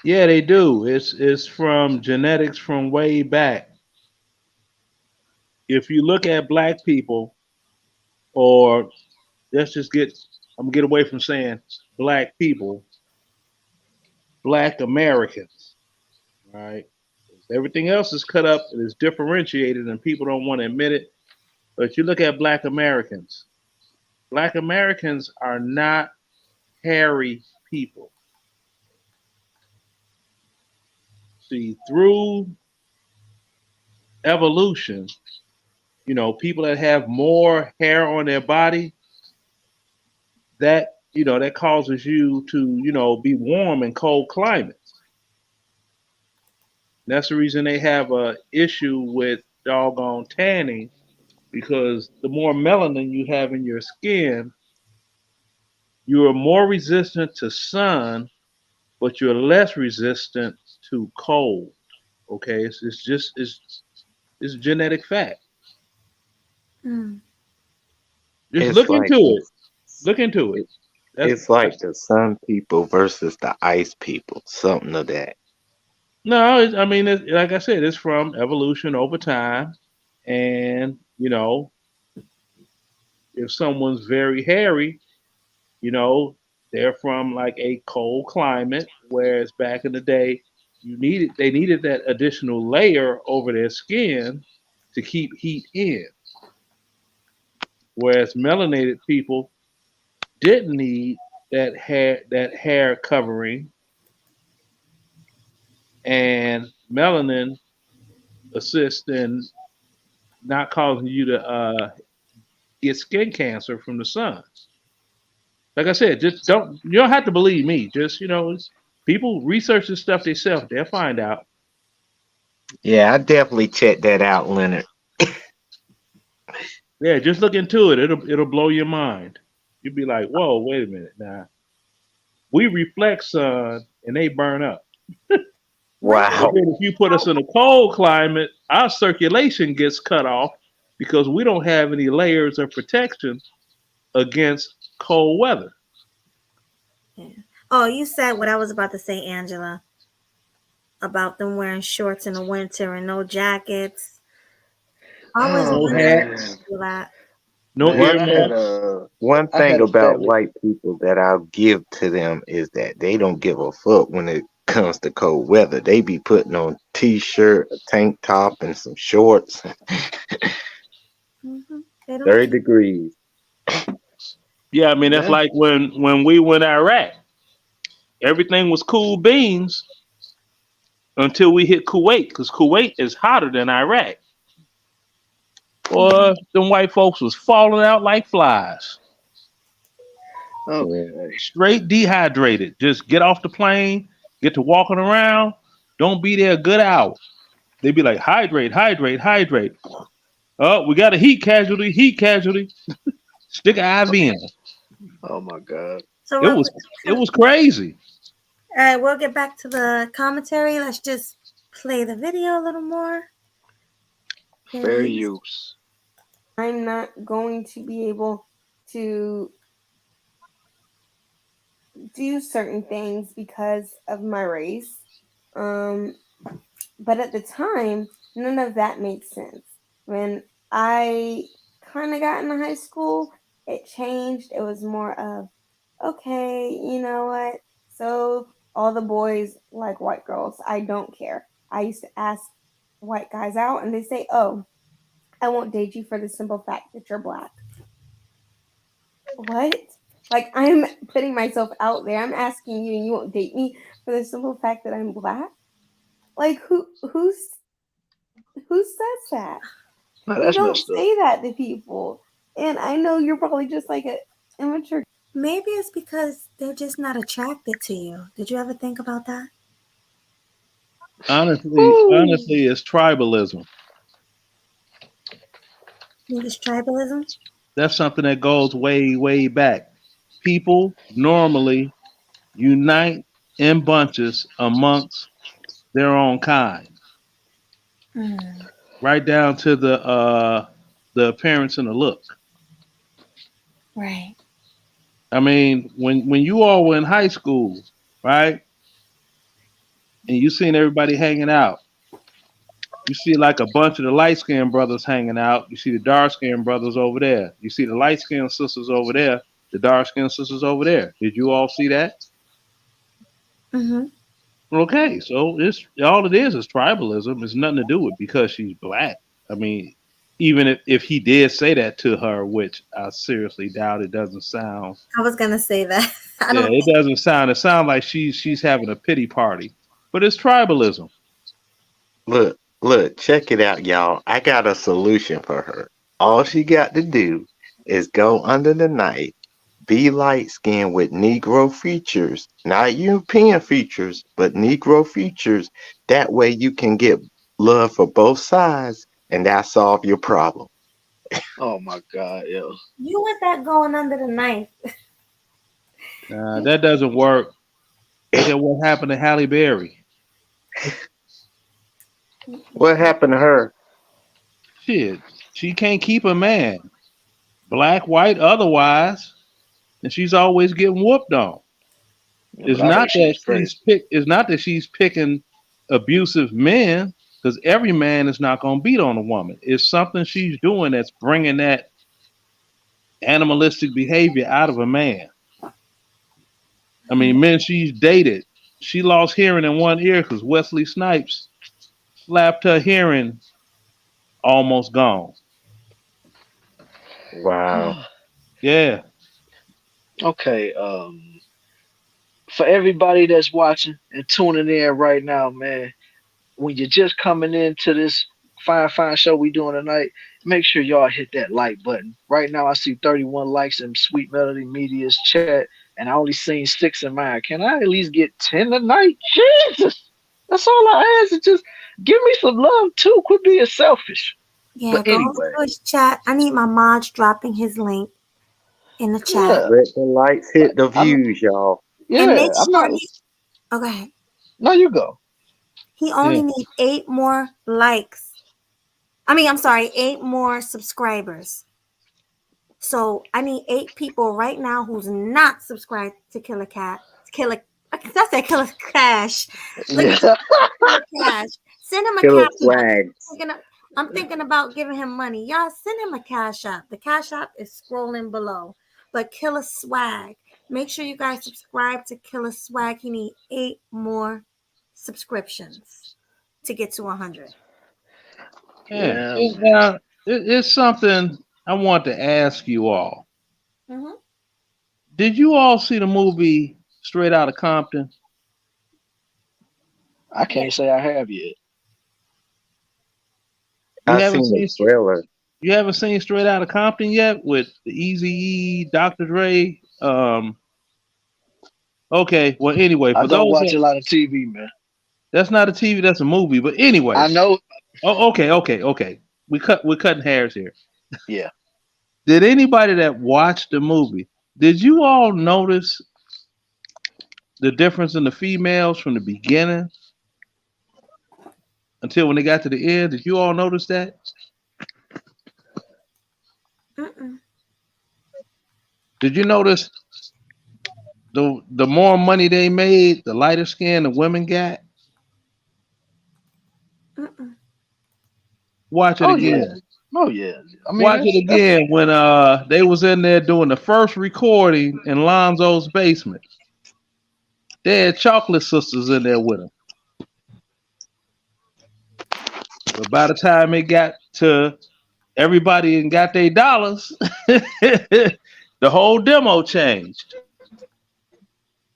Speaker 10: Yeah, they do. It's from genetics from way back. If you look at black people, or let's just get, I'm gonna get away from saying black people, black Americans, right? Everything else is cut up and is differentiated, and people don't want to admit it. But you look at black Americans. Black Americans are not hairy people. See, through evolution, people that have more hair on their body, that causes you to, be warm in cold climates. That's the reason they have a issue with doggone tanning, because the more melanin you have in your skin, you are more resistant to sun, but you're less resistant to cold. Okay, it's genetic fact.
Speaker 1: Mm.
Speaker 10: Just
Speaker 11: It's
Speaker 10: look
Speaker 11: like
Speaker 10: into
Speaker 11: the
Speaker 10: it. Look into it.
Speaker 11: it-
Speaker 10: That's
Speaker 11: it's like the sun people versus the ice people, something of that.
Speaker 10: no. I mean, like I said, it's from evolution over time, and if someone's very hairy, you know, they're from like a cold climate, whereas back in the day, they needed that additional layer over their skin to keep heat in. Whereas melanated people didn't need that hair covering, and melanin assists in not causing you to get skin cancer from the sun. Like I said, you don't have to believe me. Just people research this stuff themselves. They'll find out.
Speaker 11: Yeah, I definitely checked that out, Leonard.
Speaker 10: Yeah, just look into it. It'll blow your mind. You'll be like, whoa, wait a minute. Now we reflect sun and they burn up.
Speaker 1: When
Speaker 10: But
Speaker 11: Wow.
Speaker 10: then if you put us in a cold climate, our circulation gets cut off because we don't have any layers of protection against cold weather.
Speaker 1: yeah. Oh, you said what I was about to say, Angela, about them wearing shorts in the winter and no jackets. I always
Speaker 2: Oh
Speaker 10: No
Speaker 1: wondered how
Speaker 2: man,
Speaker 10: hats,
Speaker 1: they do that.
Speaker 10: no
Speaker 2: man,
Speaker 10: earmuffs.
Speaker 11: One
Speaker 2: I
Speaker 11: thing
Speaker 2: had a
Speaker 11: about
Speaker 2: family.
Speaker 11: white people that I'll give to them is that they don't give a fuck when it comes to cold weather. They be putting on t-shirt, a tank top, and some shorts.
Speaker 1: They don't
Speaker 11: 30
Speaker 1: care.
Speaker 11: degrees.
Speaker 10: Yeah, I mean that's
Speaker 2: Yeah.
Speaker 10: like when we went Iraq. Everything was cool beans until we hit Kuwait, because Kuwait is hotter than Iraq. Boy, them white folks was falling out like flies.
Speaker 2: Okay.
Speaker 10: Straight dehydrated. Just get off the plane, get to walking around. Don't be there a good hour. They be like, hydrate, hydrate, hydrate. Oh, we got a heat casualty, heat casualty. Stick an IV in.
Speaker 2: Oh my God.
Speaker 1: So
Speaker 10: It
Speaker 1: real
Speaker 10: was
Speaker 1: quick,
Speaker 10: it was crazy.
Speaker 1: all right, we'll get back to the commentary. Let's just play the video a little more.
Speaker 2: Fair
Speaker 1: Please.
Speaker 2: use.
Speaker 9: I'm not going to be able to do certain things because of my race. But at the time, none of that made sense. When I kind of got into high school, it changed. It was more of, okay, you know what? So all the boys like white girls. I don't care. I used to ask white guys out, and they say, oh, I won't date you for the simple fact that you're black. What? Like, I'm putting myself out there. I'm asking you, and you won't date me for the simple fact that I'm black? Like, who says that?
Speaker 2: No,
Speaker 9: You
Speaker 2: that's
Speaker 9: don't
Speaker 2: messed up.
Speaker 9: say that to people. And I know you're probably just like an immature.
Speaker 1: Maybe it's because they're just not attracted to you. Did you ever think about that?
Speaker 10: Honestly, it's tribalism.
Speaker 1: Maybe it's tribalism?
Speaker 10: That's something that goes way, way back. People normally unite in bunches amongst their own kind,
Speaker 1: Mm,
Speaker 10: right down to the appearance and the look.
Speaker 1: right.
Speaker 10: I mean, when you all were in high school, right, and you seen everybody hanging out, you see like a bunch of the light skinned brothers hanging out. You see the dark skinned brothers over there. You see the light skinned sisters over there. The dark skinned sisters over there. Did you all see that?
Speaker 1: Mm-hmm.
Speaker 10: Okay, so it's all it is tribalism. It's nothing to do with because she's black. I mean, even if he did say that to her, which I seriously doubt, it doesn't sound.
Speaker 1: I was gonna say that. I
Speaker 10: Yeah,
Speaker 1: don't
Speaker 10: it
Speaker 1: think.
Speaker 10: doesn't sound. It sounds like she's having a pity party, but it's tribalism.
Speaker 11: Look, check it out, y'all. I got a solution for her. All she got to do is go under the knife, be light skinned with Negro features, not European features, but Negro features. That way you can get love for both sides, and that solve your problem.
Speaker 2: Oh my God, yo.
Speaker 1: You with that going under the knife.
Speaker 10: That doesn't work. Look at what happened to Halle Berry.
Speaker 11: What happened to her?
Speaker 10: Shit, she can't keep a man, black, white, otherwise, and she's always getting whooped on.
Speaker 2: Yeah, but I heard she was crazy.
Speaker 10: It's not that she's picking abusive men, because every man is not going to beat on a woman. It's something she's doing that's bringing that animalistic behavior out of a man. I mean, men she's dated, she lost hearing in one ear because Wesley Snipes slapped her hearing almost gone.
Speaker 11: Wow.
Speaker 10: Yeah.
Speaker 2: Okay, for everybody that's watching and tuning in right now, man, when you're just coming into this fine show we doing tonight, make sure y'all hit that like button. Right now, I see 31 likes in Sweet Melody Media's chat, and I only seen 6 in mine. Can I at least get 10 tonight? Jesus, that's all I ask. Is just give me some love too. Quit being selfish.
Speaker 1: Yeah,
Speaker 2: But
Speaker 1: go over
Speaker 2: anyway,
Speaker 1: to his chat. I need my mods dropping his link in the chat.
Speaker 2: yeah,
Speaker 11: Let the lights hit the
Speaker 2: I'm
Speaker 11: views, y'all.
Speaker 1: And make
Speaker 2: yeah, I'm
Speaker 1: sure
Speaker 2: not.
Speaker 1: he okay.
Speaker 2: No, you go.
Speaker 1: He
Speaker 10: Yeah.
Speaker 1: only needs 8 more likes. I'm sorry, 8 more subscribers. So I need 8 people right now who's not subscribed to Killer Cat. Killer I said Killer Cash. Look
Speaker 2: Yeah.
Speaker 1: at Killer Cash. Send him a
Speaker 11: Killer
Speaker 1: cash app.
Speaker 11: swags.
Speaker 1: I'm thinking about giving him money. Y'all send him a cash app. The cash app is scrolling below. But Killer Swag. Make sure you guys subscribe to Killer Swag. He need 8 more subscriptions to get to 100.
Speaker 10: Yeah.
Speaker 2: Yeah, man.
Speaker 10: Now, it's something I want to ask you all.
Speaker 1: Mm-hmm.
Speaker 10: Did you all see the movie Straight Outta Compton?
Speaker 2: I
Speaker 1: Yeah.
Speaker 2: can't say I have yet.
Speaker 10: You
Speaker 11: I
Speaker 10: haven't
Speaker 11: seen the
Speaker 10: seen
Speaker 11: trailer.
Speaker 10: you haven't seen Straight Outta Compton yet with the Easy E, Dr. Dre. Okay. Well, anyway,
Speaker 2: I
Speaker 10: for
Speaker 2: don't
Speaker 10: those
Speaker 2: watch
Speaker 10: that
Speaker 2: a lot of TV, man.
Speaker 10: That's not a TV. That's a movie. But
Speaker 2: I
Speaker 10: anyway,
Speaker 2: know.
Speaker 10: oh, okay. We're cutting hairs here.
Speaker 2: Yeah.
Speaker 10: Did anybody that watched the movie? Did you all notice the difference in the females from the beginning until when they got to the end? Did you all notice that?
Speaker 1: Mm-mm.
Speaker 10: Did you notice the more money they made, the lighter skin the women got?
Speaker 1: Mm-mm.
Speaker 10: Watch it
Speaker 2: Oh yeah.
Speaker 10: again.
Speaker 2: Oh yeah. I mean,
Speaker 10: Watch it
Speaker 2: that's
Speaker 10: again when they was in there doing the first recording in Lonzo's basement. They had chocolate sisters in there with them. But by the time it got to everybody and got their dollars, the whole demo changed.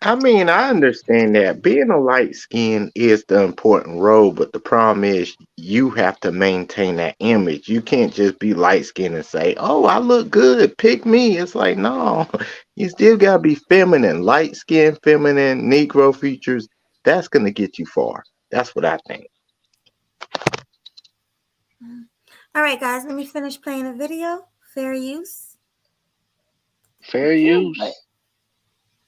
Speaker 11: I mean, I understand that being a light skin is the important role, but the problem is you have to maintain that image. You can't just be light skinned and say, "Oh, I look good, pick me." It's like, no, you still gotta be feminine, light skin, feminine, Negro features. That's gonna get you far. That's what I think.
Speaker 1: All right, guys, let me finish playing the video. Fair use.
Speaker 2: fair
Speaker 9: Yeah, but
Speaker 2: use.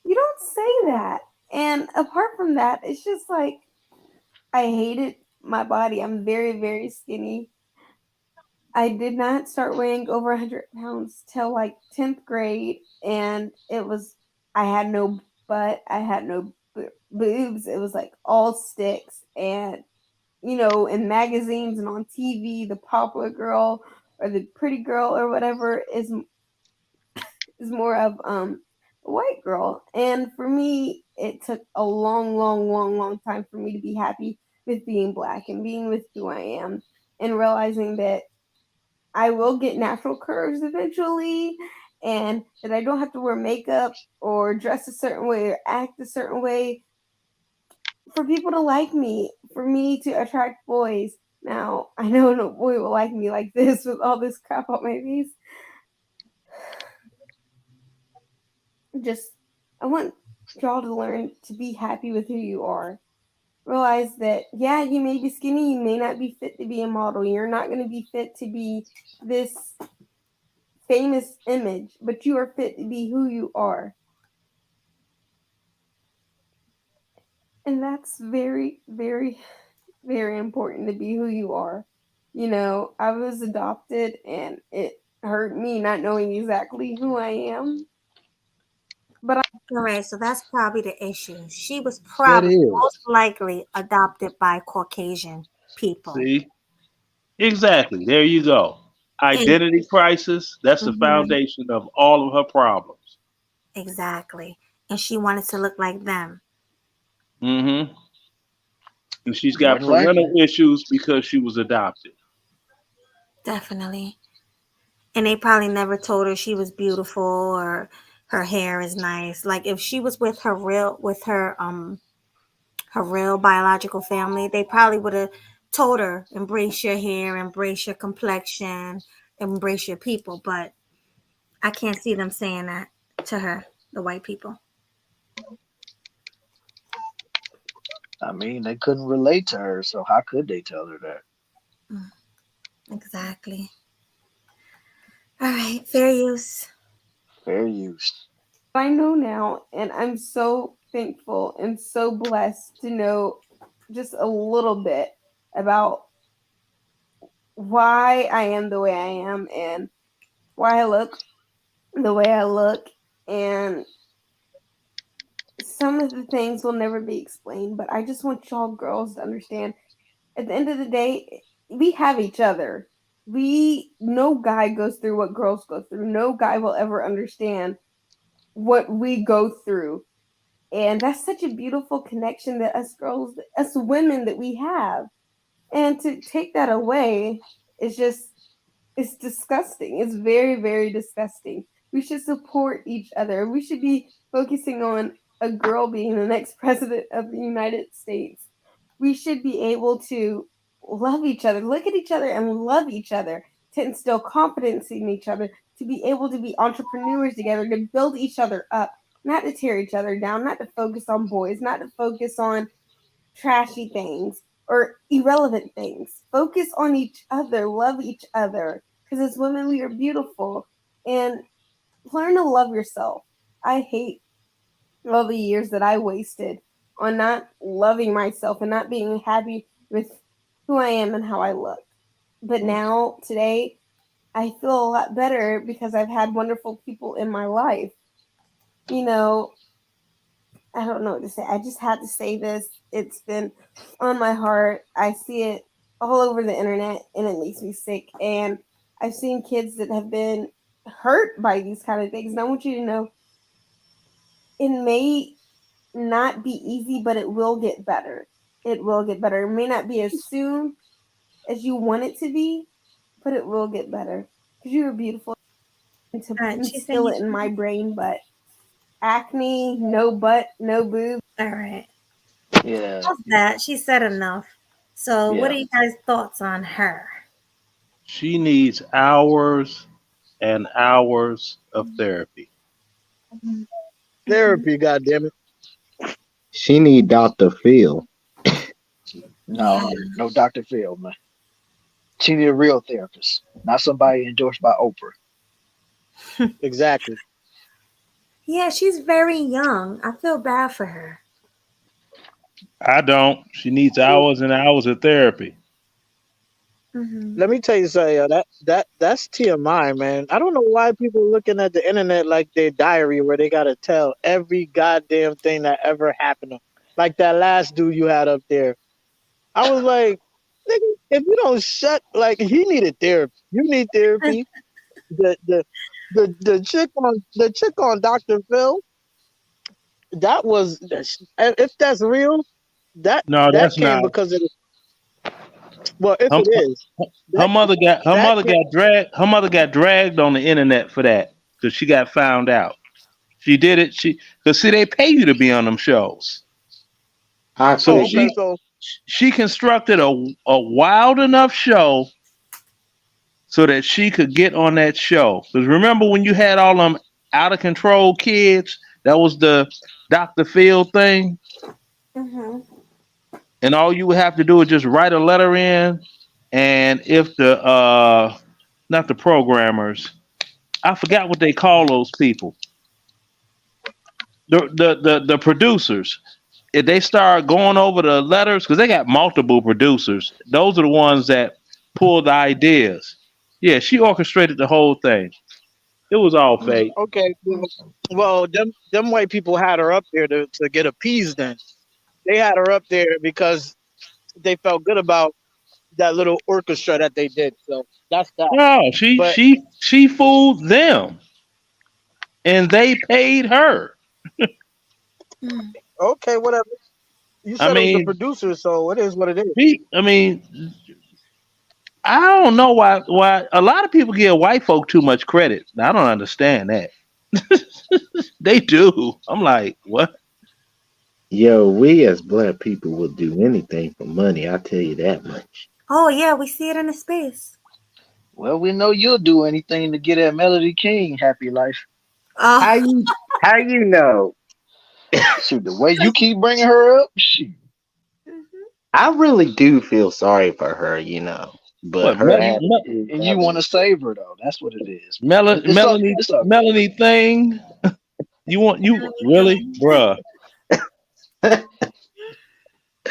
Speaker 9: you don't say that. And apart from that, it's just like I hated my body. I'm very, very skinny. I did not start weighing over 100 pounds till like 10th grade, and I had no butt, I had no boobs. It was like all sticks. And, in magazines and on TV, the popular girl or the pretty girl or whatever is more of a white girl. And for me, it took a long, long, long, long time for me to be happy with being black and being with who I am, and realizing that I will get natural curves eventually, and that I don't have to wear makeup or dress a certain way or act a certain way for people to like me, for me to attract boys. Now, I know no boy will like me like this with all this crap on my face. Just, I want y'all to learn to be happy with who you are. Realize that, yeah, you may be skinny, you may not be fit to be a model, you're not going to be fit to be this famous image, but you are fit to be who you are. And that's very, very, very important, to be who you are. I was adopted and it hurt me not knowing exactly who I am. But
Speaker 1: All right, so that's probably the issue. She was
Speaker 10: That
Speaker 1: probably most
Speaker 10: is.
Speaker 1: likely adopted by Caucasian people.
Speaker 10: See? Exactly. There you go.
Speaker 1: And
Speaker 10: Identity crisis. That's the
Speaker 1: mhm,
Speaker 10: foundation of all of her problems.
Speaker 1: exactly. And she wanted to look like them.
Speaker 10: Mm-hmm. And she's
Speaker 2: More
Speaker 10: got
Speaker 2: than likely.
Speaker 10: parental issues because she was adopted.
Speaker 1: Definitely. And they probably never told her she was beautiful or her hair is nice. Like if she was with her real biological family, they probably would have told her, embrace your hair, embrace your complexion, embrace your people. But I can't see them saying that to her, the white people.
Speaker 2: I mean, they couldn't relate to her, so how could they tell her that?
Speaker 1: Mm, exactly. All right, fair use.
Speaker 2: Fair use.
Speaker 9: I know now, and I'm so thankful and so blessed to know just a little bit about why I am the way I am, and why I look the way I look. And some of the things will never be explained, but I just want y'all girls to understand, at the end of the day, we have each other. No guy goes through what girls go through. No guy will ever understand what we go through. And that's such a beautiful connection that us girls, us women, that we have. And to take that away is just, it's disgusting. It's very, very disgusting. We should support each other. We should be focusing on a girl being the next president of the United States. We should be able to love each other, look at each other and love each other, to instill confidence in each other, to be able to be entrepreneurs together, to build each other up, not to tear each other down, not to focus on boys, not to focus on trashy things or irrelevant things. Focus on each other, love each other. Because as women, we are beautiful. And learn to love yourself. I hate all the years that I wasted on not loving myself and not being happy with who I am and how I look. But now, today, I feel a lot better because I've had wonderful people in my life. You know, I don't know what to say. I just had to say this. It's been on my heart. I see it all over the internet and it makes me sick. And I've seen kids that have been hurt by these kind of things. And I want you to know it may not be easy, but it will get better. It will get better. It may not be as soon as you want it to be, but it will get better. Because you are beautiful. And to
Speaker 1: All right, she's
Speaker 9: instill it
Speaker 1: saying.
Speaker 9: in my brain, but acne, no butt, no boobs.
Speaker 1: All right.
Speaker 2: Yeah,
Speaker 1: That's that. She said enough. So, what
Speaker 2: yeah.
Speaker 1: are you guys' thoughts on her?
Speaker 10: She needs hours and hours of therapy.
Speaker 2: Therapy, goddammit.
Speaker 11: She need Dr. Phil.
Speaker 2: No, no Dr. Phil, man. She need a real therapist, not somebody endorsed by Oprah.
Speaker 12: Exactly.
Speaker 1: Yeah, she's very young. I feel bad for her.
Speaker 10: I don't. She needs hours and hours of therapy.
Speaker 1: Hmm.
Speaker 12: Let me tell you something. That's TMI, man. I don't know why people are looking at the internet like their diary where they gotta tell every goddamn thing that ever happened. Like that last dude you had up there. I was like, nigga, if you don't shut, like he needed therapy. You need therapy. The the the chick on Dr. Phil. That was if that's real. That
Speaker 10: No,
Speaker 12: that
Speaker 10: that's
Speaker 12: came
Speaker 10: not.
Speaker 12: because of well, if
Speaker 10: Her,
Speaker 12: it is
Speaker 10: her
Speaker 12: that
Speaker 10: mother got her
Speaker 12: that
Speaker 10: mother
Speaker 12: came,
Speaker 10: got dragged. Her mother got dragged on the internet for that because she got found out. She did it. Because see, they pay you to be on them shows.
Speaker 11: I
Speaker 10: So
Speaker 12: oh
Speaker 11: figured.
Speaker 12: okay
Speaker 10: she
Speaker 12: so
Speaker 10: she constructed a wild enough show so that she could get on that show. Because remember when you had all them out of control kids? That was the Dr. Phil thing.
Speaker 1: Hmm.
Speaker 10: And all you would have to do is just write a letter in. And if the not the programmers, I forgot what they call those people. The producers. If they start going over the letters, because they got multiple producers, those are the ones that pull the ideas. Yeah, she orchestrated the whole thing. It was all fake.
Speaker 12: okay well them white people had her up there to get appeased. Then they had her up there because they felt good about that little orchestra that they did. So that's that.
Speaker 10: No, she
Speaker 12: But
Speaker 10: she she fooled them, and they paid her.
Speaker 12: okay, whatever. You
Speaker 10: I
Speaker 12: said it was the
Speaker 10: mean,
Speaker 12: producer, so it is what it is.
Speaker 10: I mean, I don't know why a lot of people give white folk too much credit. I don't understand that. They do. I'm like, what?
Speaker 11: Yo, we as black people will do anything for money. I tell you that much.
Speaker 1: Oh, yeah, we see it in the space.
Speaker 2: Well, we know you'll do anything to get that Melody King happy life.
Speaker 11: How
Speaker 1: Oh,
Speaker 11: you how you know?
Speaker 2: Shoot, the way you keep bringing her up, shoot.
Speaker 11: I really do feel sorry for her, you know. But
Speaker 10: What?
Speaker 11: her attitude,
Speaker 2: And
Speaker 11: that
Speaker 2: you want to
Speaker 11: was
Speaker 2: save her though. That's what it is, man. It's all
Speaker 10: Melanie
Speaker 2: it's all good.
Speaker 10: Melanie thing. You really, bruh?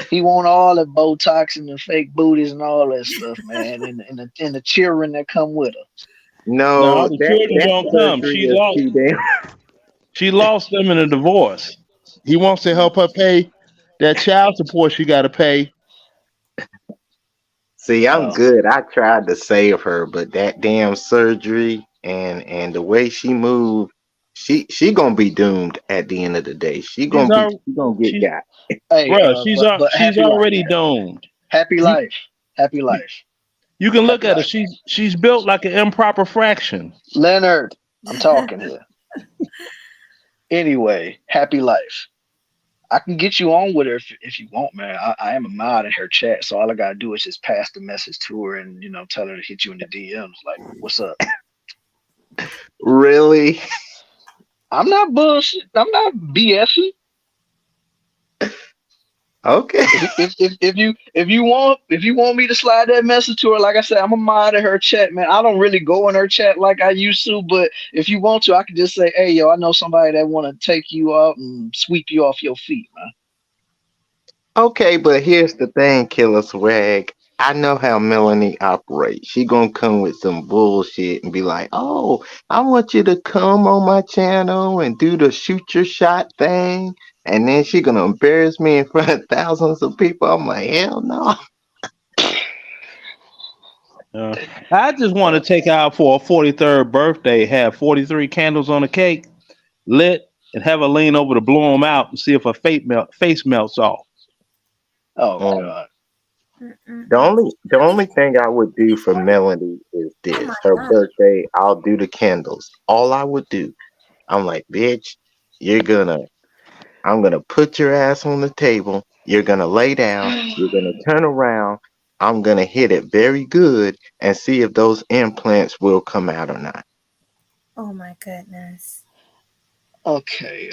Speaker 2: He want all the Botox and the fake booties and all that stuff, man, and the children that come with her.
Speaker 10: No,
Speaker 11: no,
Speaker 10: the
Speaker 11: that
Speaker 10: children
Speaker 11: that
Speaker 10: don't come.
Speaker 11: surgery is too damn.
Speaker 10: She lost them in a divorce. He wants to help her pay that child support she got to pay.
Speaker 11: See, I'm
Speaker 2: Well,
Speaker 11: good. I tried to save her, but that damn surgery and the way she moved, she gonna be doomed at the end of the day.
Speaker 10: She's our,
Speaker 11: She gonna get
Speaker 10: she's
Speaker 11: got.
Speaker 2: hey,
Speaker 10: bruh.
Speaker 2: but
Speaker 10: She's
Speaker 2: happy life,
Speaker 10: already doomed.
Speaker 2: happy
Speaker 10: You,
Speaker 2: life, happy life,
Speaker 10: you can look
Speaker 2: happy
Speaker 10: at her.
Speaker 2: life.
Speaker 10: She's built like an improper fraction.
Speaker 2: Leonard, I'm talking here. Anyway, happy life. I can get you on with her if you want, man. I am a mod in her chat, so all I gotta do is just pass the message to her and tell her to hit you in the DMs. Like, what's up?
Speaker 11: Really?
Speaker 2: I'm not bullshit. I'm not BSing.
Speaker 11: Okay.
Speaker 2: If you want me to slide that message to her, like I said, I'm a mod in her chat, man. I don't really go in her chat like I used to, but if you want to, I can just say, hey, yo, I know somebody that want to take you out and sweep you off your feet, man.
Speaker 11: Okay, but here's the thing, Killer Swag. I know how Melanie operates. She gonna come with some bullshit and be like, "Oh, I want you to come on my channel and do the shoot your shot thing," and then she gonna embarrass me in front of thousands of people. I'm like, hell no.
Speaker 10: I just want to take out for a 43rd birthday, have 43 candles on the cake, lit, and have her lean over to blow them out and see if her face melts off.
Speaker 2: Oh
Speaker 11: Um,
Speaker 2: God.
Speaker 11: the only thing I would do for Melanie is
Speaker 1: Oh my
Speaker 11: this. Her
Speaker 1: god.
Speaker 11: birthday, I'll do the candles. All I would do. I'm like, bitch, you're gonna I'm gonna put your ass on the table. You're gonna lay down. You're gonna turn around. I'm gonna hit it very good and see if those implants will come out or not.
Speaker 1: Oh my goodness.
Speaker 2: Okay.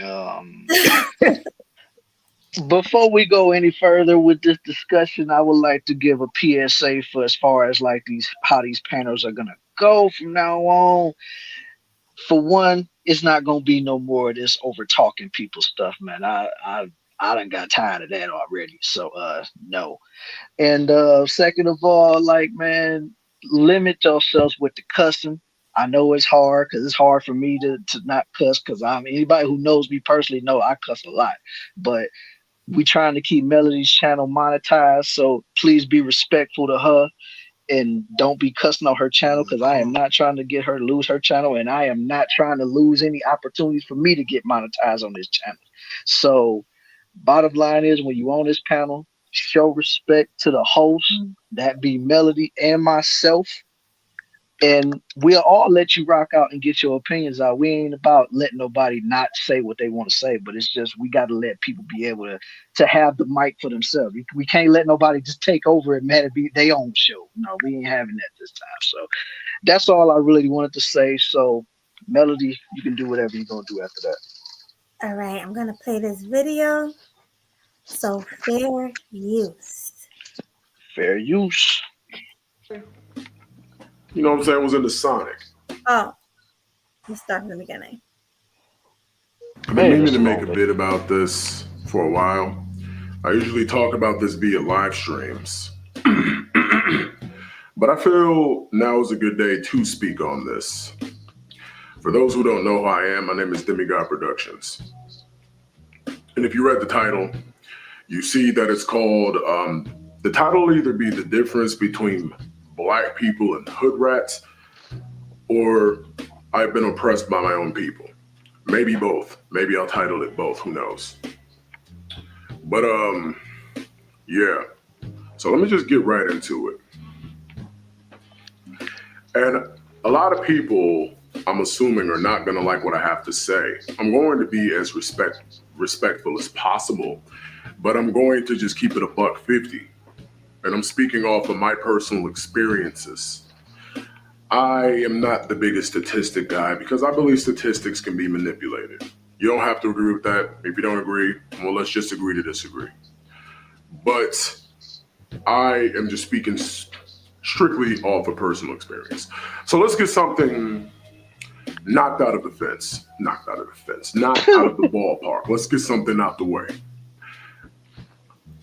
Speaker 2: Before we go any further with this discussion, I would like to give a PSA for as far as like these how these panels are gonna go from now on. For one, it's not gonna be no more of this over talking people stuff, man. I done got tired of that already. So no. And second of all, like man, limit yourselves with the cussing. I know it's hard because it's hard for me to not cuss because I'm anybody who knows me personally know I cuss a lot. But we trying to keep Melody's channel monetized, so please be respectful to her and don't be cussing on her channel because I am not trying to get her to lose her channel, and I am not trying to lose any opportunities for me to get monetized on this channel. So, bottom line is, when you on this panel, show respect to the host, that be Melody and myself, and we'll all let you rock out and get your opinions out. We ain't about letting nobody not say what they want to say, but it's just we got to let people be able to have the mic for themselves. We can't let nobody just take over and man it be their own show. No, we ain't having that this time. So that's all I really wanted to say. So Melody, you can do whatever you're gonna do after that.
Speaker 1: All right, I'm gonna play this video. So fair use.
Speaker 2: Fair use.
Speaker 13: You know what I'm saying? Was into Sonic.
Speaker 1: Oh, let's start from the beginning.
Speaker 13: I've been meaning to make a bit about this for a while. I usually talk about this via live streams. But I feel now is a good day to speak on this. For those who don't know who I am, my name is Demigod Productions. And if you read the title, you see that it's called, the title will either be the difference between black people and hood rats, or I've been oppressed by my own people. Maybe both. Maybe I'll title it both, who knows. But yeah. So let me just get right into it. And a lot of people, I'm assuming, are not gonna like what I have to say. I'm going to be as respectful as possible, but I'm going to just keep it $1.50. And I'm speaking off of my personal experiences. I am not the biggest statistic guy because I believe statistics can be manipulated. You don't have to agree with that. If you don't agree, well, let's just agree to disagree. But I am just speaking strictly off of personal experience. So let's get something knocked out of the fence. Knocked out of the fence. Knocked out of the ballpark. Let's get something out the way.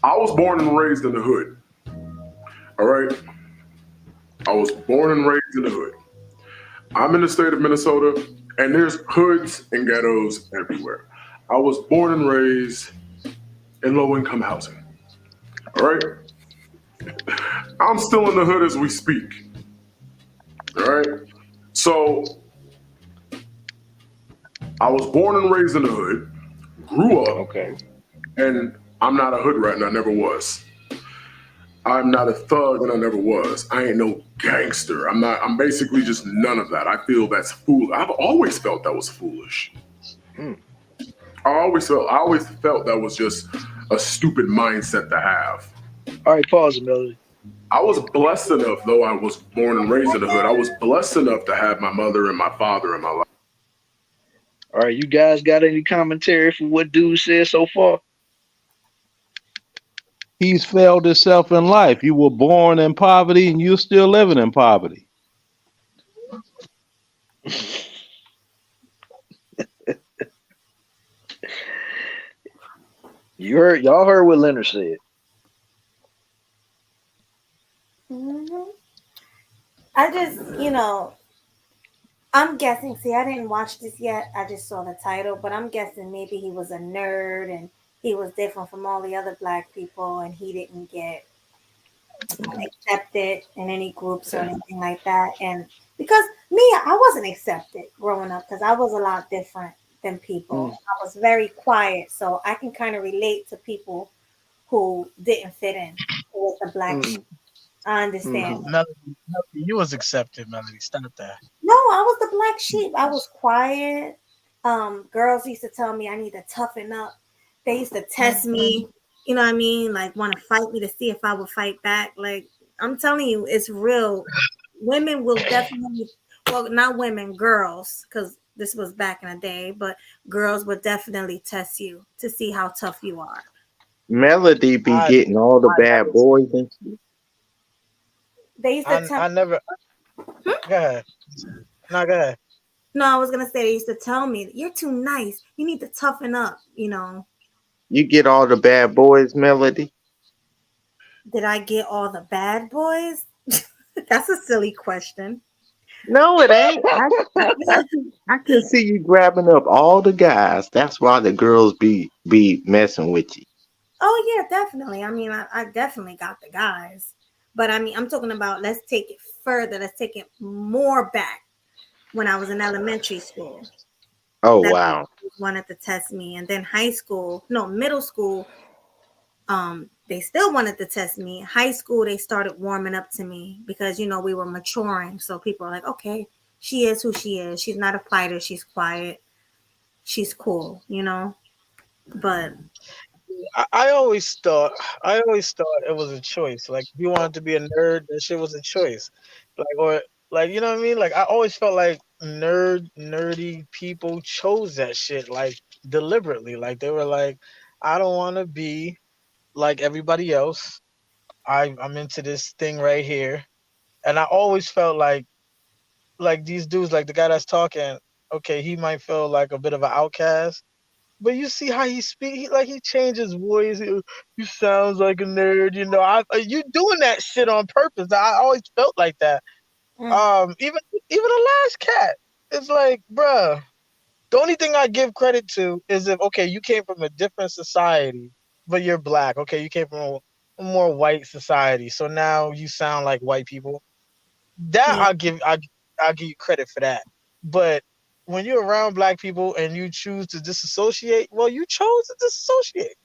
Speaker 13: I was born and raised in the hood. All right? I was born and raised in the hood. I'm in the state of Minnesota, and there's hoods and ghettos everywhere. I was born and raised in low-income housing. All right? I'm still in the hood as we speak. All right? So, I was born and raised in the hood, grew up,
Speaker 2: Okay.
Speaker 13: and I'm not a hood rat, and I never was. I'm not a thug, and I never was. I ain't no gangster. I'm basically just none of that. I feel that's foolish. I've always felt that was foolish. I always felt that was just a stupid mindset to have.
Speaker 2: All right, pause it, Melody.
Speaker 13: I was blessed enough, though I was born and raised in the hood, I was blessed enough to have my mother and my father in my life.
Speaker 2: All right, you guys got any commentary for what dude said so far?
Speaker 10: he's failed himself in life. You were born in poverty and you're still living in poverty.
Speaker 2: Y'all heard what Leonard said.
Speaker 1: Hmm. I just, I'm guessing. See, I didn't watch this yet. I just saw the title, but I'm guessing maybe he was a nerd and he was different from all the other black people, and he didn't get accepted in any groups or anything like that. And because me, I wasn't accepted growing up because I was a lot different than people.
Speaker 2: Mm,
Speaker 1: I was very quiet, so I can kind of relate to people who didn't fit in with the black sheep.
Speaker 2: mm,
Speaker 1: I understand.
Speaker 2: mm-hmm.
Speaker 12: Melody, you was accepted, Melody. Stop that.
Speaker 1: No, I was the black sheep. I was quiet. Girls used to tell me I need to toughen up. They used to test me, you know what I mean? Like want to fight me to see if I would fight back. Like I'm telling you, it's real. Women will definitely, well, not women, girls, because this was back in the day, but girls would definitely test you to see how tough you are.
Speaker 11: Melody be
Speaker 12: I
Speaker 11: getting all the
Speaker 12: I
Speaker 11: bad
Speaker 12: never
Speaker 11: boys and shit.
Speaker 1: They used to tell
Speaker 12: I never go ahead. No, go ahead.
Speaker 1: no, I was gonna say they used to tell me you're too nice. You need to toughen up.
Speaker 11: You get all the bad boys, Melody.
Speaker 1: Did I get all the bad boys? That's a silly question.
Speaker 11: No, it ain't. I can see you grabbing up all the guys. That's why the girls be messing with you.
Speaker 1: Oh yeah, definitely. I mean, I definitely got the guys, but I mean, I'm talking about let's take it further. Let's take it more back when I was in elementary school.
Speaker 11: Oh
Speaker 1: That
Speaker 11: wow.
Speaker 1: wanted to test me, and then high school, no, middle school. They still wanted to test me. High school, they started warming up to me because we were maturing. So people are like, okay, she is who she is. She's not a fighter. She's quiet. She's cool. But
Speaker 12: I always thought it was a choice. Like if you wanted to be a nerd, that shit was a choice. Like you know what I mean? Like I always felt like nerdy people chose that shit like deliberately. Like they were like, I don't want to be like everybody else. I'm into this thing right here. And I always felt like these dudes, like the guy that's talking, okay, he might feel like a bit of an outcast. But you see how he speak, he changes his voice. He sounds like a nerd, you know. You doing that shit on purpose. I always felt like that.
Speaker 1: mm,
Speaker 12: Even the last cat, it's like, bruh. The only thing I give credit to is if okay, you came from a different society, but you're black. Okay, you came from a more white society, so now you sound like white people. That
Speaker 1: yeah,
Speaker 12: I'll give you credit for that. But when you're around black people and you choose to disassociate, well, you chose to disassociate.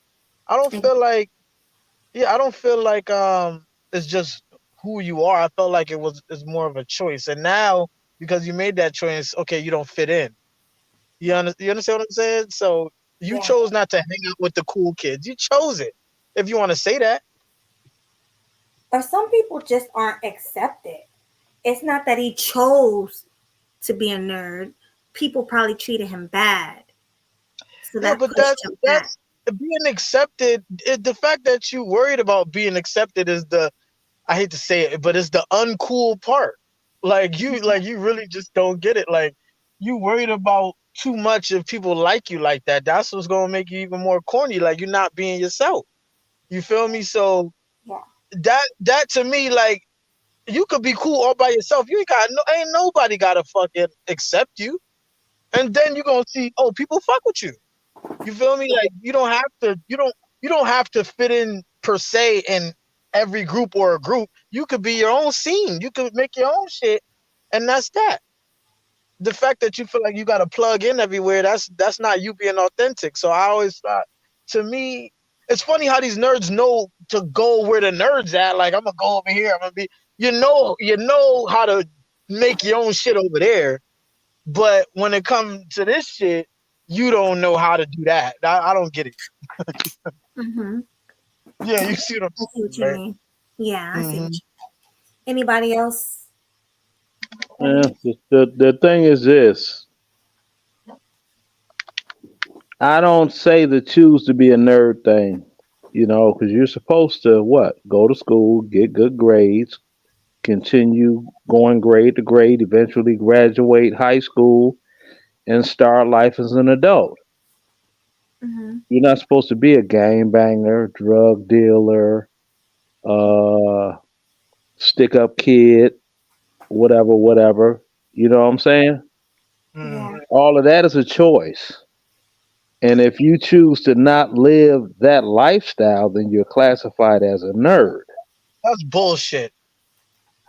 Speaker 12: I don't feel like I don't feel like it's just who you are. I felt like it's more of a choice. And now because you made that choice, okay, you don't fit in. You understand what I'm saying? So you
Speaker 1: yeah.
Speaker 12: chose not to hang out with the cool kids. You chose it. If you want to say that.
Speaker 1: Or some people just aren't accepted. It's not that he chose to be a nerd. People probably treated him bad, so
Speaker 12: Yeah,
Speaker 1: that
Speaker 12: but
Speaker 1: pushed him back.
Speaker 12: that's being accepted. The fact that you worried about being accepted is the I hate to say it, but it's the uncool part. Like you really just don't get it. Like you worried about too much if people like you like that. That's what's gonna make you even more corny. Like you're not being yourself. You feel me? So
Speaker 1: Yeah.
Speaker 12: that to me, like you could be cool all by yourself. You ain't nobody gotta fucking accept you. And then you're gonna see, oh, people fuck with you. You feel me? Like you don't have to fit in per se in every group or a group. You could be your own scene. You could make your own shit, and that's that. The fact that you feel like you got to plug in everywhere, that's not you being authentic. So I always thought, to me, it's funny how these nerds know to go where the nerds at. Like I'm gonna go over here. I'm gonna be, you know how to make your own shit over there. But when it comes to this shit, you don't know how to do that. I don't get it.
Speaker 1: Mm-hmm.
Speaker 12: Yeah, you see what I'm
Speaker 1: I see what
Speaker 12: saying,
Speaker 1: you
Speaker 12: right?
Speaker 1: mean. Yeah, I see what
Speaker 12: Mm-hmm.
Speaker 1: you mean. Anybody else?
Speaker 10: Yeah, the thing is this. I don't say the choose to be a nerd thing. Because you're supposed to what? Go to school, get good grades, continue going grade to grade, eventually graduate high school, and start life as an adult.
Speaker 1: Hmm.
Speaker 10: You're not supposed to be a gang banger, drug dealer, uh, stick up kid, whatever, whatever. You know what I'm saying?
Speaker 12: Mm.
Speaker 1: Yeah.
Speaker 10: All of that is a choice. And if you choose to not live that lifestyle, then you're classified as a nerd.
Speaker 12: That's bullshit.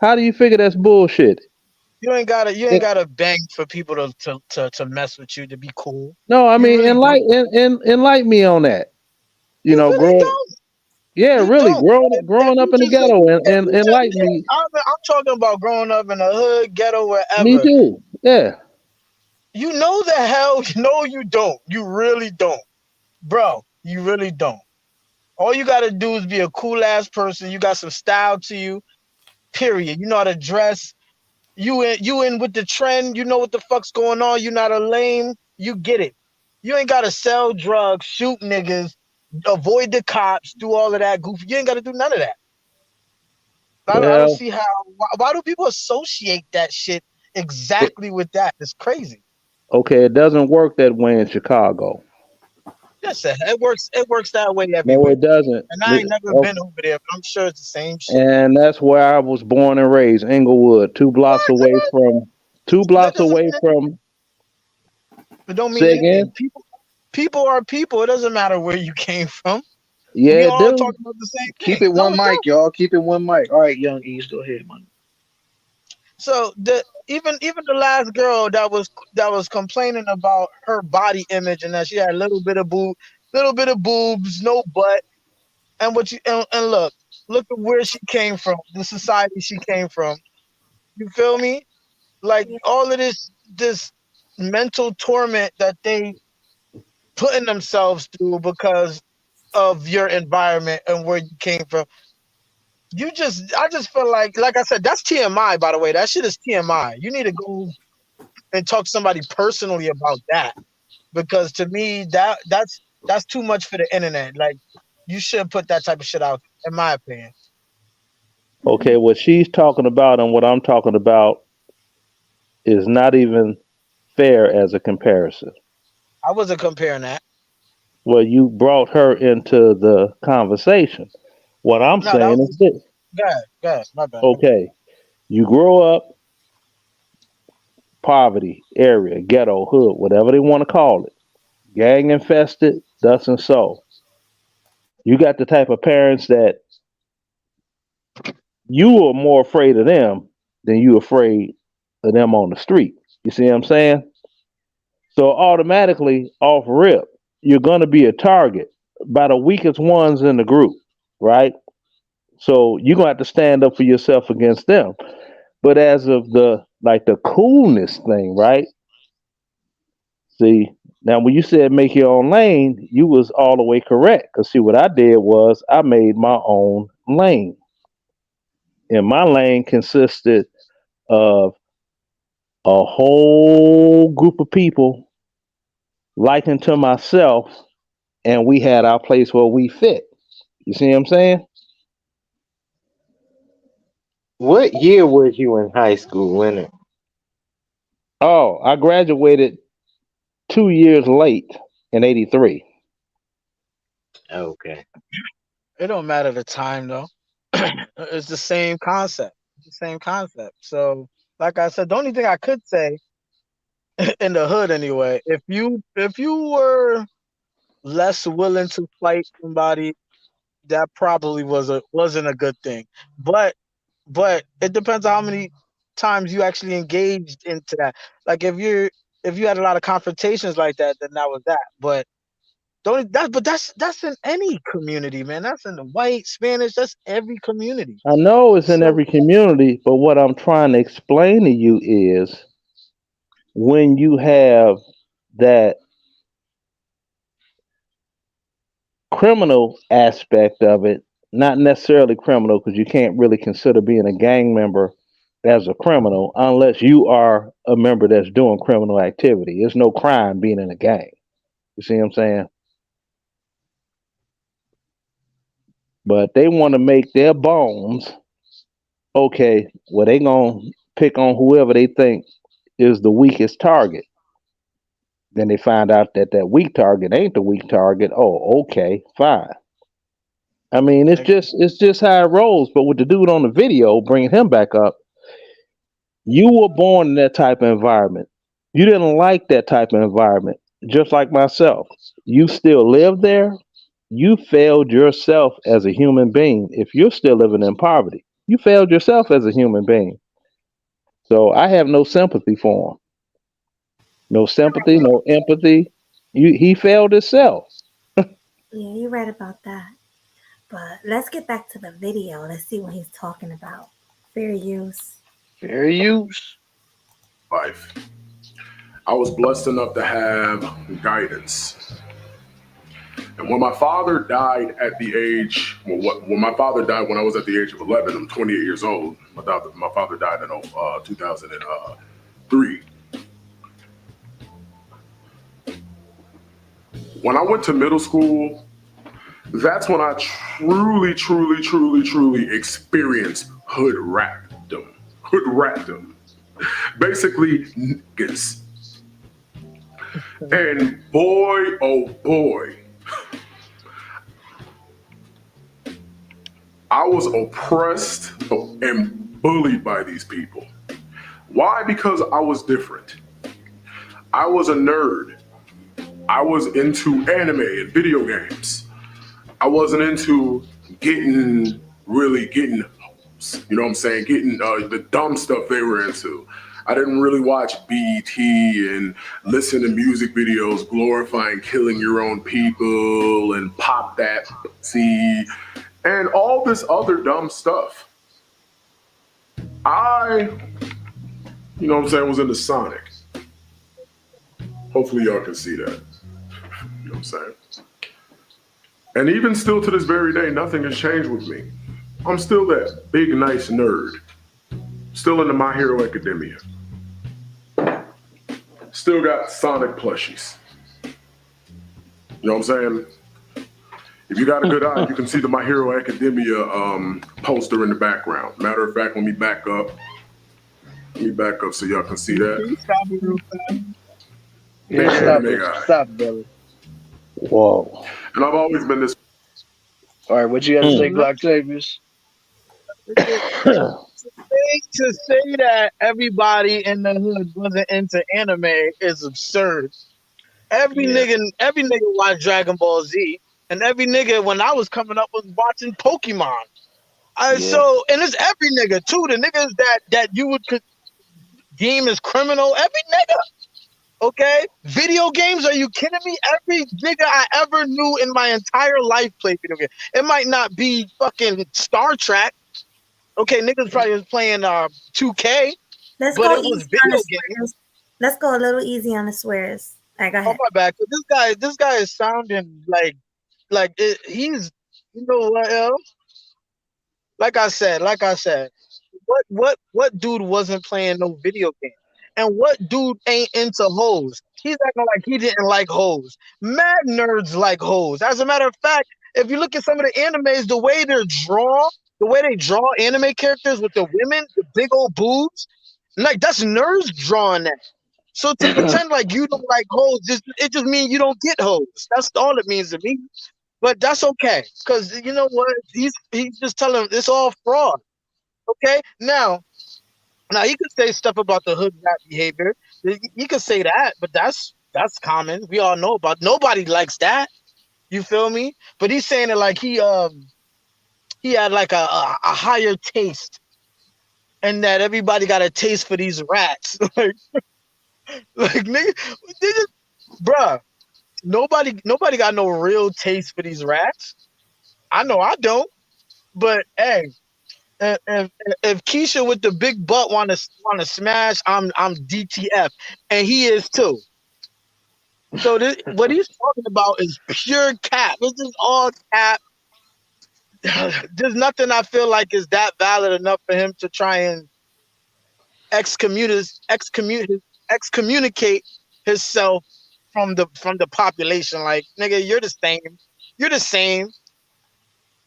Speaker 10: How do you figure that's bullshit?
Speaker 12: You ain't
Speaker 10: It-
Speaker 12: gotta beg for people to mess with you to be cool.
Speaker 10: no, I
Speaker 12: You
Speaker 10: mean,
Speaker 12: really don't.
Speaker 10: enlighten me on that. You
Speaker 12: You
Speaker 10: know,
Speaker 12: really
Speaker 10: grow,
Speaker 12: don't.
Speaker 10: yeah,
Speaker 12: You
Speaker 10: really,
Speaker 12: don't. If
Speaker 10: growing up
Speaker 12: you
Speaker 10: in the
Speaker 12: just say,
Speaker 10: ghetto
Speaker 12: if
Speaker 10: and
Speaker 12: you just,
Speaker 10: enlighten me.
Speaker 12: I'm talking about growing up in the hood, ghetto,
Speaker 10: Me
Speaker 12: wherever.
Speaker 10: too. Yeah.
Speaker 12: You know the hell, no, you don't. You really don't, bro. You really don't. All you gotta do is be a cool ass person. You got some style to you. Period. You know how to dress. You in with the trend. You know what the fuck's going on. You not a lame. You get it. You ain't gotta sell drugs, shoot niggas, avoid the cops, do all of that goofy. You ain't gotta do none of that. I don't
Speaker 10: Well,
Speaker 12: see how. Why do people associate that shit
Speaker 10: it,
Speaker 12: exactly with that? It's crazy.
Speaker 10: okay, it doesn't work that way in Chicago.
Speaker 12: Yes, it works. It works that way
Speaker 10: No,
Speaker 12: everywhere.
Speaker 10: it doesn't.
Speaker 12: And I ain't never
Speaker 10: Oh,
Speaker 12: been over there, but I'm sure it's the same shit.
Speaker 10: and that's where I was born and raised, Inglewood,
Speaker 12: What, nigga?
Speaker 10: two
Speaker 12: That
Speaker 10: blocks
Speaker 12: doesn't
Speaker 10: away
Speaker 12: mean anything.
Speaker 10: from.
Speaker 12: It don't mean
Speaker 10: Say
Speaker 12: anything.
Speaker 10: again?
Speaker 12: People are people. It doesn't matter where you came from. We
Speaker 10: Yeah, it
Speaker 12: all
Speaker 10: do.
Speaker 12: talking about the same
Speaker 2: Keep
Speaker 12: thing.
Speaker 2: it
Speaker 12: No,
Speaker 2: one
Speaker 12: it don't.
Speaker 2: mic, y'all. Keep it one mic. All right, young East, go ahead, man.
Speaker 12: So the even the last girl that was complaining about her body image and that she had a little bit of boobs, no butt, and what you and look at where she came from, the society she came from. You feel me? Like
Speaker 1: Yeah.
Speaker 12: all of this mental torment that they putting themselves through because of your environment and where you came from. I just feel like I said, that's TMI, by the way. That shit is TMI. You need to go and talk to somebody personally about that. Because to me, that's too much for the internet. Like you shouldn't put that type of shit out, in my opinion.
Speaker 10: Okay,
Speaker 1: Hmm.
Speaker 10: what she's talking about and what I'm talking about is not even fair as a comparison.
Speaker 12: I wasn't comparing that.
Speaker 10: Well, you brought her into the conversation. What I'm
Speaker 12: No, that
Speaker 10: saying
Speaker 12: was
Speaker 10: is
Speaker 12: just
Speaker 10: this.
Speaker 12: God, my bad.
Speaker 10: Okay, you grow up poverty area, ghetto, hood, whatever they want to call it, gang infested, thus and so. You got the type of parents that you are more afraid of them than you afraid of them on the street. You see what I'm saying? So automatically off rip, you're gonna be a target by the weakest ones in the group, right? So you're gonna have to stand up for yourself against them. But as of the coolness thing, right? See, now when you said make your own lane, you was all the way correct. Cause see what I did was I made my own lane. And my lane consisted of a whole group of people likened to myself, and we had our place where we fit. You see what I'm saying?
Speaker 11: What year was you in high school, Leonard?
Speaker 10: Oh, I graduated 2 years late in '83.
Speaker 11: Okay.
Speaker 12: It don't matter the time though. It's the same concept. It's the same concept. So, like I said, the only thing I could say in the hood anyway, if you were less willing to fight somebody, that probably wasn't a good thing. But it depends on how many times you actually engaged into that. Like if you had a lot of confrontations like that, then that was that. But that's in any community, man. That's in the white, Spanish, that's every community.
Speaker 10: I know it's in
Speaker 12: So
Speaker 10: every community, but what I'm trying to explain to you is when you have that criminal aspect of it, not necessarily criminal, because you can't really consider being a gang member as a criminal unless you are a member that's doing criminal activity. There's no crime being in a gang. You see what I'm saying? but they want to make their bones okay. Well, they gonna pick on whoever they think is the weakest target. Then they find out that that weak target ain't the weak target. Oh, okay, fine. I mean, it's just how it rolls. But with the dude on the video, bringing him back up, you were born in that type of environment. You didn't like that type of environment, just like myself. You still live there. You failed yourself as a human being. If you're still living in poverty, you failed yourself as a human being. So I have no sympathy for him. No sympathy, no empathy. He failed himself.
Speaker 1: Yeah, you're right about that. But let's get back to the video. Let's see what he's talking about. Fair use.
Speaker 2: Fair use.
Speaker 13: Life. I was blessed enough to have guidance. And when my father died at the age, when my father died when I was at the age of 11, I'm 28 years old. My father died in 2003. When I went to middle school, that's when I truly experienced hood rapdom. Hood rapdom. Basically, niggas. And boy, oh boy, I was oppressed and bullied by these people. Why? Because I was different. I was a nerd. I was into anime and video games. I wasn't into really getting, you know what I'm saying, getting the dumb stuff they were into. I didn't really watch BET and listen to music videos glorifying killing your own people and pop that, see, and all this other dumb stuff. You know what I'm saying, was into Sonic. Hopefully y'all can see that. You know what I'm saying? And even still to this very day, nothing has changed with me. I'm still that big, nice nerd. Still into My Hero Academia. Still got Sonic plushies. You know what I'm saying? If you got a good eye, you can see the My Hero Academia poster in the background. Matter of fact, let me back up so y'all can see that.
Speaker 2: Yeah, stop, Billy.
Speaker 10: Whoa.
Speaker 13: And I've always been this.
Speaker 2: All right, what you got to say, Octavius?
Speaker 12: To say that everybody in the hood wasn't into anime is absurd. Every nigga watched Dragon Ball Z, and every nigga when I was coming up was watching Pokemon. So, and it's every nigga too. The niggas that you would deem as criminal, every nigga. Okay, video games? Are you kidding me? Every nigga I ever knew in my entire life played video games. It might not be fucking Star Trek. Okay, niggas probably was playing 2K,
Speaker 1: Let's
Speaker 12: but
Speaker 1: go
Speaker 12: it was
Speaker 1: easy on
Speaker 12: video
Speaker 1: the
Speaker 12: games.
Speaker 1: swears. Let's go a little easy on the swears. All right, go ahead.
Speaker 12: Oh my bad. This guy is sounding like he's, you know what else? Like I said, what dude wasn't playing no video game? And what dude ain't into hoes? He's acting like he didn't like hoes. Mad nerds like hoes. As a matter of fact, if you look at some of the animes, the way they draw anime characters with the women, the big old boobs, like that's nerds drawing that. So to pretend like you don't like hoes, it just means you don't get hoes. That's all it means to me. But that's okay, because you know what? He's just telling them it's all fraud. Okay, now he could say stuff about the hood rat behavior. He could say that, but that's common. We all know about. Nobody likes that. You feel me? But he's saying it like he had like a higher taste, and that everybody got a taste for these rats. like nigga, bruh. Nobody got no real taste for these rats. I know I don't. But hey, if Keisha with the big butt want to smash, I'm DTF, and he is too. So what he's talking about is pure cap. It's just all cap. There's nothing I feel like is that valid enough for him to try and excommunicate himself from the population. Like, nigga, you're the same. You're the same.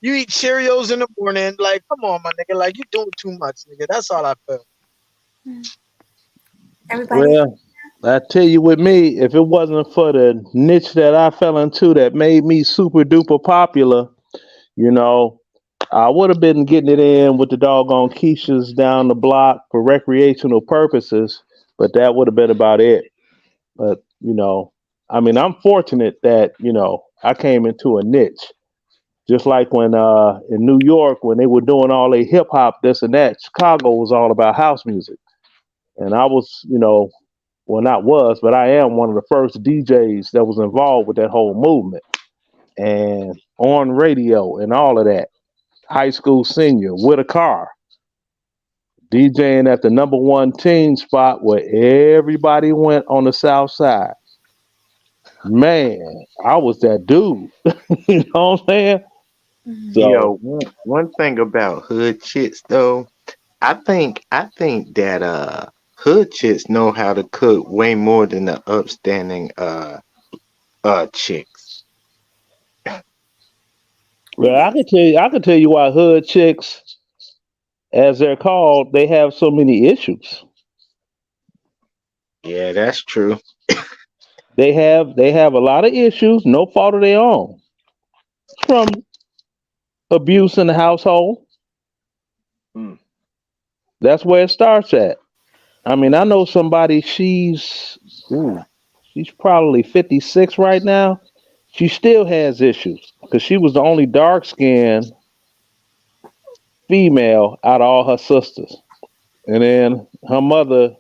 Speaker 12: You eat Cheerios in the morning. Like, come on, my nigga. Like, you doing too much, nigga. That's all I feel.
Speaker 1: Everybody,
Speaker 10: Well, I tell you, with me, if it wasn't for the niche that I fell into that made me super duper popular, you know, I would have been getting it in with the doggone Keishas down the block for recreational purposes, but that would have been about it. But, I mean, I'm fortunate that, I came into a niche. Just like when in New York, when they were doing all their hip hop, this and that, Chicago was all about house music. And I was, well, not was, but I am one of the first DJs that was involved with that whole movement and on radio and all of that. High school senior with a car, DJing at the number one teen spot where everybody went on the south side. Man, I was that dude. You know what I'm saying? So,
Speaker 11: One thing about hood chicks though, I think that hood chicks know how to cook way more than the upstanding chicks.
Speaker 10: well, I can tell you why hood chicks, as they're called, they have so many issues.
Speaker 11: Yeah, that's true.
Speaker 10: They have a lot of issues, no fault of their own, from abuse in the household.
Speaker 2: Mm.
Speaker 10: That's where it starts at. I mean, I know somebody. She's probably 56 right now. She still has issues because she was the only dark skinned female out of all her sisters. And then her mother,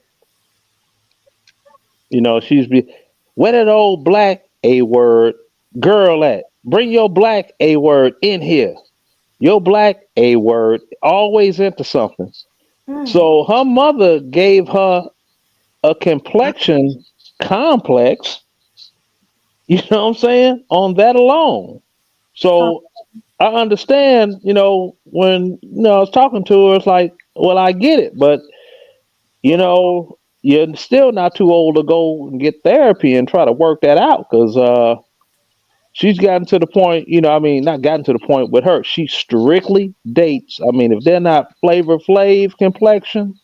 Speaker 10: she's be, where that old black A word girl at? Bring your black A word in here. Your black A word always into something. So her mother gave her a complexion complex, you know what I'm saying, on that alone.
Speaker 1: oh,
Speaker 10: So I understand, when I was talking to her, it's like, well, I get it, but you're still not too old to go and get therapy and try to work that out because she's gotten to the point, I mean, not gotten to the point with her. She strictly dates. I mean, if they're not Flavor Flav complexion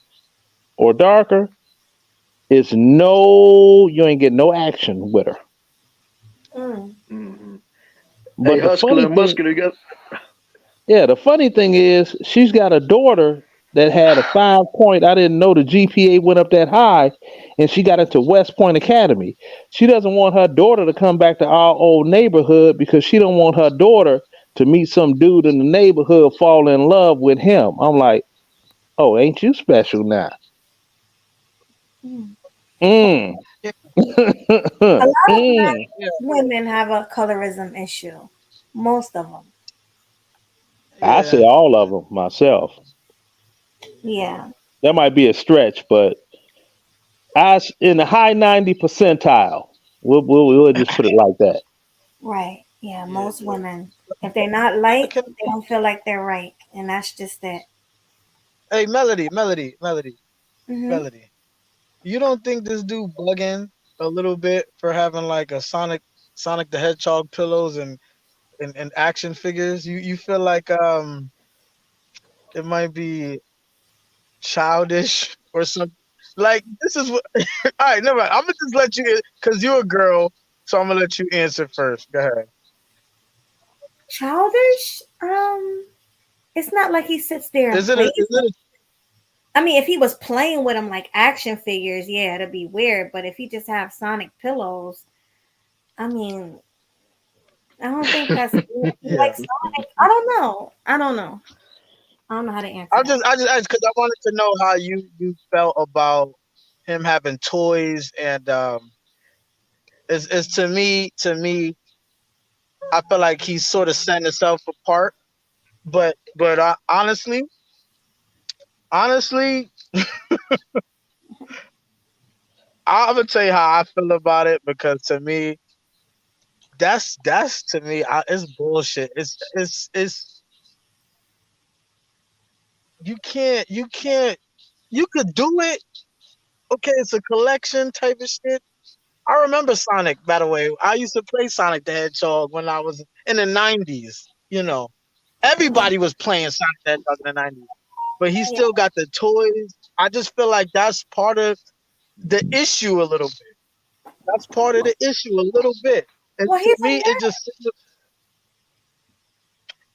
Speaker 10: or darker, it's no, you ain't getting no action with her.
Speaker 2: Hmm. Hey,
Speaker 10: But the
Speaker 2: Husky
Speaker 10: funny
Speaker 2: and
Speaker 10: thing,
Speaker 2: Muscular, you got
Speaker 10: yeah, the funny thing is she's got a daughter that had a 5 point. I didn't know the GPA went up that high, and she got into West Point Academy. She doesn't want her daughter to come back to our old neighborhood because she don't want her daughter to meet some dude in the neighborhood, fall in love with him. I'm like, oh, ain't you special now? Mm.
Speaker 12: Yeah,
Speaker 1: a lot of black
Speaker 10: Mm.
Speaker 12: yeah,
Speaker 1: women have a colorism issue. Most of them.
Speaker 10: I say
Speaker 12: yeah.
Speaker 10: all of them myself.
Speaker 1: Yeah.
Speaker 10: That might be a stretch, but in the high 90 percentile. We'll just put it like that.
Speaker 1: Right. Yeah.
Speaker 12: Yeah.
Speaker 1: Most women, if they're not light,
Speaker 12: Okay.
Speaker 1: they don't feel like they're right, and that's just it.
Speaker 12: Hey, Melody,
Speaker 1: Hmm.
Speaker 12: Melody. You don't think this dude bugging a little bit for having like a Sonic the Hedgehog pillows and action figures? You feel like it might be childish or something? Like this is what. All right, never mind. I'm gonna just let you because you're a girl, so I'm gonna let you answer first. Go ahead.
Speaker 1: Childish. It's not like he sits there and plays.
Speaker 12: Is it
Speaker 1: I mean, if he was playing with them like action figures, yeah, it'd be weird. But if he just have Sonic pillows, I mean, I don't think that's he
Speaker 12: yeah.
Speaker 1: likes Sonic. I don't know. I don't know. I don't know how to answer that.
Speaker 12: I just asked because I wanted to know how you felt about him having toys and it's to me I feel like he's sort of setting himself apart. But honestly, I'm gonna tell you how I feel about it because to me, that's to me, it's bullshit. It's you can't you could do it. Okay, it's a collection type of shit. I remember Sonic, by the way. I used to play Sonic the Hedgehog when I was in the '90s. You know, Everybody was playing Sonic that in the 90s, but he
Speaker 1: Yeah.
Speaker 12: still got the toys. I just feel like that's part of the issue a little bit. That's part of the issue a little bit. And
Speaker 1: Well,
Speaker 12: to
Speaker 1: he's a
Speaker 12: me, it
Speaker 1: nerd.
Speaker 12: just,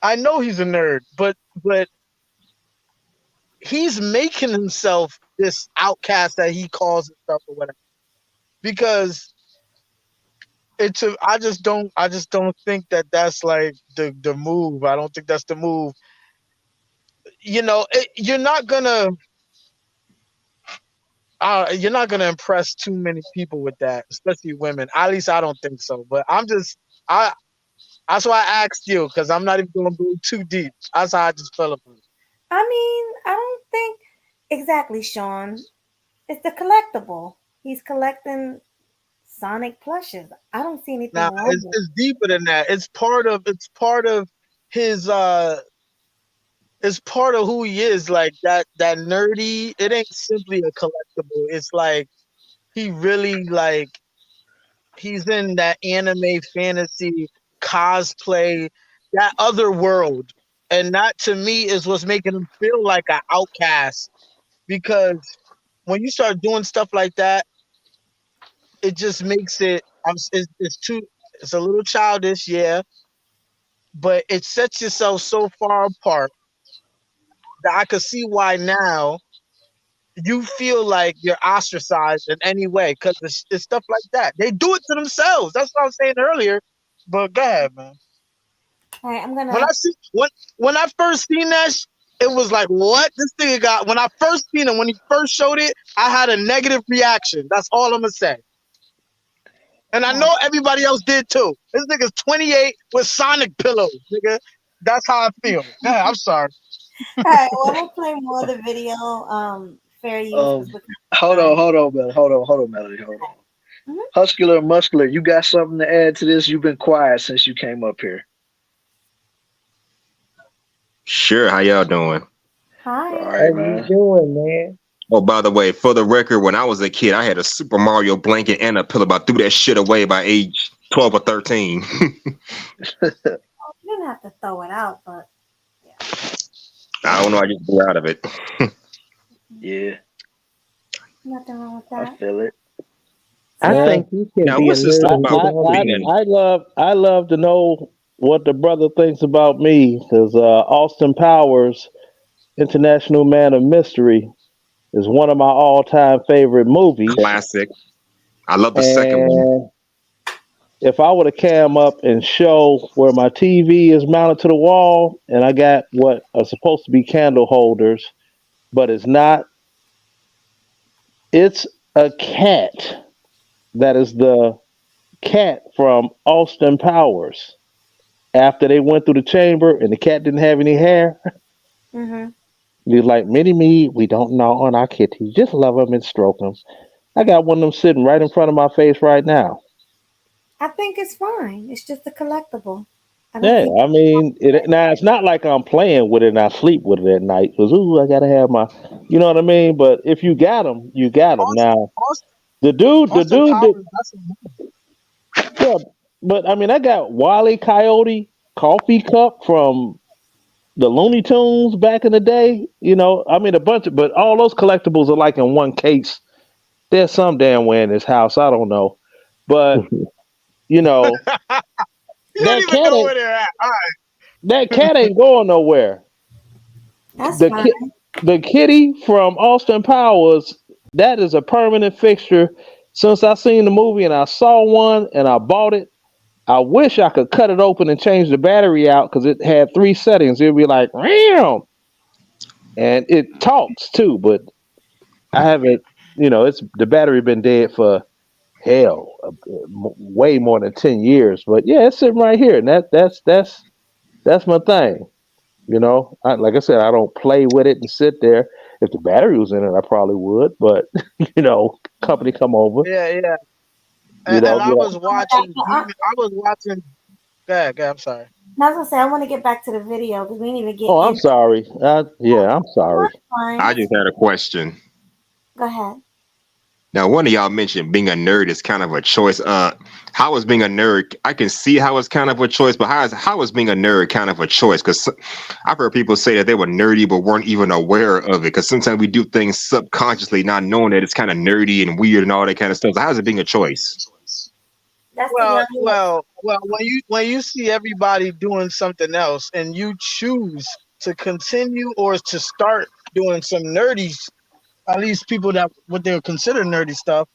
Speaker 12: I know he's a nerd, but he's making himself this outcast that he calls himself or whatever. Because I just don't think that that's like the move. I don't think that's the move. You're not gonna impress too many people with that, especially women. At least I don't think so. But I that's why I asked you, because I'm not even gonna go too deep. That's how I just felt about it.
Speaker 1: I mean, I don't think exactly, Sean. It's the collectible. He's collecting Sonic plushes. I don't see anything
Speaker 12: Now
Speaker 1: wrong with
Speaker 12: it's deeper than that. It's part of his it's part of who he is. Like that nerdy. It ain't simply a collectible. It's like he really like he's in that anime fantasy cosplay, that other world. And that to me is what's making him feel like an outcast. Because when you start doing stuff like that, it just makes it's a little childish, yeah, but it sets yourself so far apart that I could see why now you feel like you're ostracized in any way, because it's stuff like that. They do it to themselves. That's what I was saying earlier. But go ahead, man.
Speaker 1: it. All right, I'm
Speaker 12: When I
Speaker 1: gonna.
Speaker 12: see when I first seen that, it was like, what this thing got. When I first seen it, when he first showed it, I had a negative reaction. That's all I'm gonna say. And I know everybody else did too. This nigga's 28 with Sonic pillows, nigga. That's how I feel. Yeah, I'm sorry.
Speaker 1: All right, well, I'm gonna play more of the video. Fair use
Speaker 2: Um,
Speaker 1: because we're
Speaker 2: hold on,
Speaker 1: time.
Speaker 2: hold on, Melody. Hold on, Melody. Hold on.
Speaker 1: Mhm.
Speaker 2: Huscular, muscular. You got something to add to this? You've been quiet since you came up here.
Speaker 14: Sure, how y'all doing?
Speaker 2: All
Speaker 1: Hi.
Speaker 2: right,
Speaker 15: How you
Speaker 2: man.
Speaker 15: doing, man?
Speaker 14: Oh, by the way, for the record, when I was a kid, I had a Super Mario blanket and a pillow. But I threw that shit away by age 12 or 13.
Speaker 1: You didn't have to throw it out, but
Speaker 14: I don't know, I just grew out of it.
Speaker 2: Yeah,
Speaker 1: nothing wrong with
Speaker 2: I
Speaker 1: that.
Speaker 2: feel it.
Speaker 15: I
Speaker 1: So,
Speaker 15: think you can
Speaker 14: Now,
Speaker 15: be a
Speaker 14: what's this
Speaker 15: nerd
Speaker 14: stuff
Speaker 15: and
Speaker 14: about
Speaker 15: get on
Speaker 14: being
Speaker 15: here.
Speaker 14: an
Speaker 15: I love to know what the brother thinks about me because Austin Powers, International Man of Mystery, is one of my all-time favorite movies.
Speaker 14: classic? I love the second one.
Speaker 15: And if I were to cam up and show where my TV is mounted to the wall, and I got what are supposed to be candle holders, but it's not, it's a cat that is the cat from Austin Powers. After they went through the chamber and the cat didn't have any hair,
Speaker 1: mhm.
Speaker 15: he's like, Mini Me, we don't know on our kitty. Just love him and stroke him. I got one of them sitting right in front of my face right now.
Speaker 1: I think it's fine. It's just a collectible. I don't
Speaker 15: Yeah,
Speaker 1: think.
Speaker 15: I mean, now it's not like I'm playing with it and I sleep with it at night because, ooh, I got to have my, you know what I mean? But if you got them, you got them.
Speaker 12: Austin,
Speaker 15: Now,
Speaker 12: Austin,
Speaker 15: the
Speaker 12: Austin
Speaker 15: dude that,
Speaker 12: Powers. That's
Speaker 15: yeah, but I mean, I got Wile E. Coyote coffee cup from the Looney Tunes back in the day, I mean a bunch of, but all those collectibles are like in one case. There's some damn way in this house, I don't know, but you know
Speaker 12: you don't
Speaker 15: that
Speaker 12: even
Speaker 15: cat
Speaker 12: know
Speaker 15: ain't
Speaker 12: where they're at. All
Speaker 15: that
Speaker 12: right.
Speaker 15: cat ain't going nowhere.
Speaker 1: That's
Speaker 15: The
Speaker 1: fine.
Speaker 15: kid, the kitty from Austin Powers, that is a permanent fixture. Since I seen the movie and I saw one and I bought it, I wish I could cut it open and change the battery out because it had three settings. It'd be like, "Meow," and it talks too, but I haven't, it's the battery been dead for hell, way more than 10 years. But yeah, it's sitting right here, and that's my thing. Like I said, I don't play with it and sit there. If the battery was in it, I probably would. But company come over,
Speaker 12: Yeah, yeah. And I
Speaker 15: get
Speaker 12: was
Speaker 1: I,
Speaker 12: watching Demon. I was watching. Go ahead, go ahead, I'm sorry.
Speaker 1: I was gonna say I want to get back to the video because we need to get
Speaker 15: Oh, I'm
Speaker 1: into.
Speaker 15: sorry. Yeah, I'm
Speaker 1: Oh,
Speaker 15: sorry.
Speaker 1: that's fine.
Speaker 14: I
Speaker 1: That's
Speaker 14: just had a question.
Speaker 1: go ahead.
Speaker 14: Now, one of y'all mentioned being a nerd is kind of a choice. How is being a nerd? I can see how it's kind of a choice, but how is being a nerd kind of a choice? Because I've heard people say that they were nerdy but weren't even aware of it. Because sometimes we do things subconsciously, not knowing that it's kind of nerdy and weird and all that kind of stuff. So how is it being a choice?
Speaker 1: That's the
Speaker 12: Well,
Speaker 1: young.
Speaker 12: well, well. When you see everybody doing something else, and you choose to continue or to start doing some nerdy, at least people that what they would consider nerdy stuff,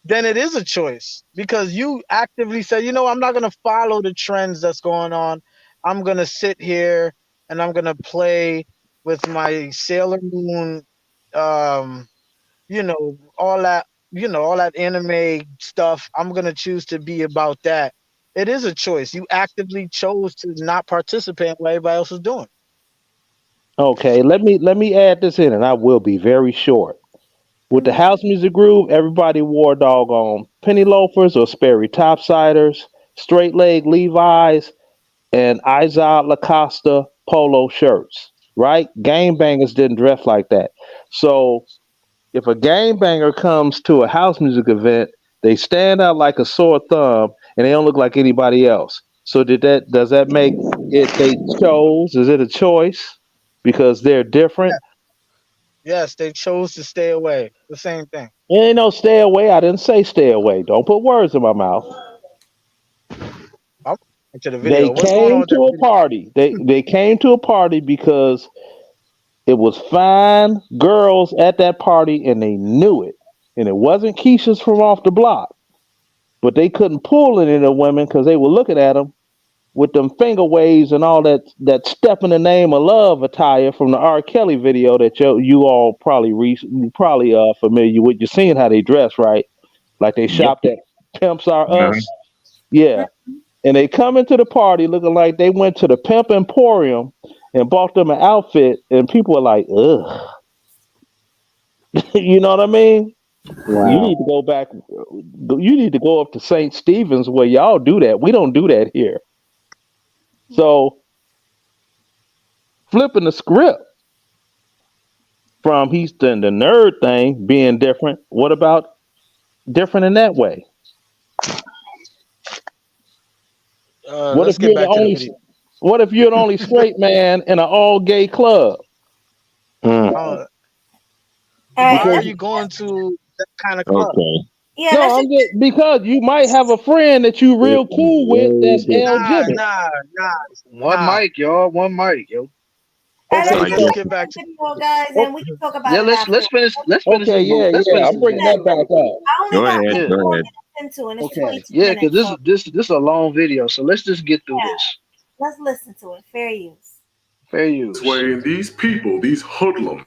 Speaker 12: then it is a choice because you actively say, you know, I'm not gonna follow the trends that's going on. I'm gonna sit here and I'm gonna play with my Sailor Moon, um, all that, all that anime stuff. I'm gonna choose to be about that. It is a choice. You actively chose to not participate in what everybody else is doing.
Speaker 15: Okay, let me add this in, and I will be very short. With the house music groove, everybody wore doggone penny loafers or Sperry topsiders, straight leg Levi's, and Izod Lacosta polo shirts. Right? Game bangers didn't dress like that. So if a game banger comes to a house music event, they stand out like a sore thumb and they don't look like anybody else. So does that make it they chose? Is it a choice? Because they're different?
Speaker 12: Yes, they chose to stay away. The same thing.
Speaker 15: It ain't no stay away. I didn't say stay away. Don't put words in my mouth.
Speaker 12: I'm into the
Speaker 15: They
Speaker 12: video. What's going on
Speaker 15: came
Speaker 12: with that
Speaker 15: to a
Speaker 12: video?
Speaker 15: party. They came to a party because it was fine girls at that party and they knew it. And it wasn't Keisha's from off the block. But they couldn't pull any of the women because they were looking at them with them finger waves and all that step in the name of love attire from the R. Kelly video that you all probably familiar with. You're seeing how they dress, right? Like they
Speaker 14: Yep.
Speaker 15: shopped at Pimps Are
Speaker 14: Uh-huh.
Speaker 15: Us. Yeah. And they come into the party looking like they went to the Pimp Emporium and bought them an outfit, and people are like, ugh. You know what I mean? You
Speaker 10: Wow.
Speaker 15: need to go back. You need to go up to St. Stephen's where y'all do that. We don't do that here. So flipping the script from Houston, the nerd thing being different. What about different in that way? What if
Speaker 12: Let's get
Speaker 15: you're the
Speaker 12: back to the
Speaker 15: only?
Speaker 12: video.
Speaker 15: What if you're the only straight man in an all gay club?
Speaker 11: Mm.
Speaker 12: Uh,
Speaker 1: All
Speaker 12: why
Speaker 1: right.
Speaker 12: are
Speaker 15: Because
Speaker 12: you going to that kind of club?
Speaker 14: Okay.
Speaker 1: Yeah,
Speaker 15: no,
Speaker 1: let's
Speaker 15: I'm
Speaker 1: just.
Speaker 15: just because you might have a friend that you
Speaker 11: It
Speaker 15: real
Speaker 11: is
Speaker 15: cool with
Speaker 11: way
Speaker 15: that's
Speaker 11: different.
Speaker 15: LGBT.
Speaker 12: Nah,
Speaker 2: One
Speaker 12: nah.
Speaker 2: mic, y'all. One mic, yo.
Speaker 1: All right, let's
Speaker 15: Okay,
Speaker 14: I
Speaker 1: get
Speaker 12: Let's
Speaker 14: get
Speaker 15: so
Speaker 1: back
Speaker 12: get
Speaker 1: to
Speaker 12: back
Speaker 1: the
Speaker 12: to.
Speaker 1: video, guys,
Speaker 15: oh,
Speaker 1: and we can talk about
Speaker 2: Yeah,
Speaker 1: it
Speaker 2: let's
Speaker 1: afterwards.
Speaker 2: finish
Speaker 15: okay,
Speaker 2: this movie.
Speaker 15: yeah,
Speaker 2: Let's
Speaker 15: yeah.
Speaker 2: finish
Speaker 15: I'm
Speaker 2: this
Speaker 15: bringing
Speaker 2: movie
Speaker 15: that
Speaker 2: real
Speaker 15: back
Speaker 2: quick.
Speaker 15: up.
Speaker 1: I only
Speaker 14: Go
Speaker 1: got
Speaker 14: ahead.
Speaker 2: Yeah,
Speaker 1: 30
Speaker 14: Go
Speaker 1: more
Speaker 14: ahead.
Speaker 1: minutes into it, and it's
Speaker 15: Okay.
Speaker 1: 22
Speaker 2: yeah, because
Speaker 1: minutes. So
Speaker 2: this is a long video, so let's just get through
Speaker 1: yeah,
Speaker 2: this.
Speaker 1: let's listen to it. Fair use.
Speaker 2: Fair
Speaker 13: This
Speaker 2: use.
Speaker 13: way, and these people, these hoodlums,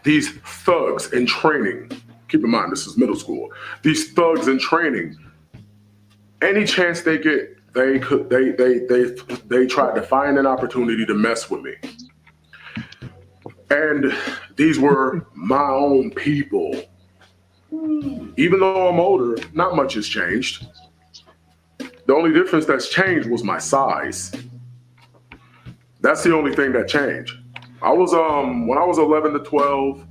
Speaker 13: these thugs in training. Keep in mind, this is middle school. These thugs in training, any chance they get, they tried to find an opportunity to mess with me. And these were my own people. Even though I'm older, not much has changed. The only difference that's changed was my size. That's the only thing that changed. I was when I was 11 to 12,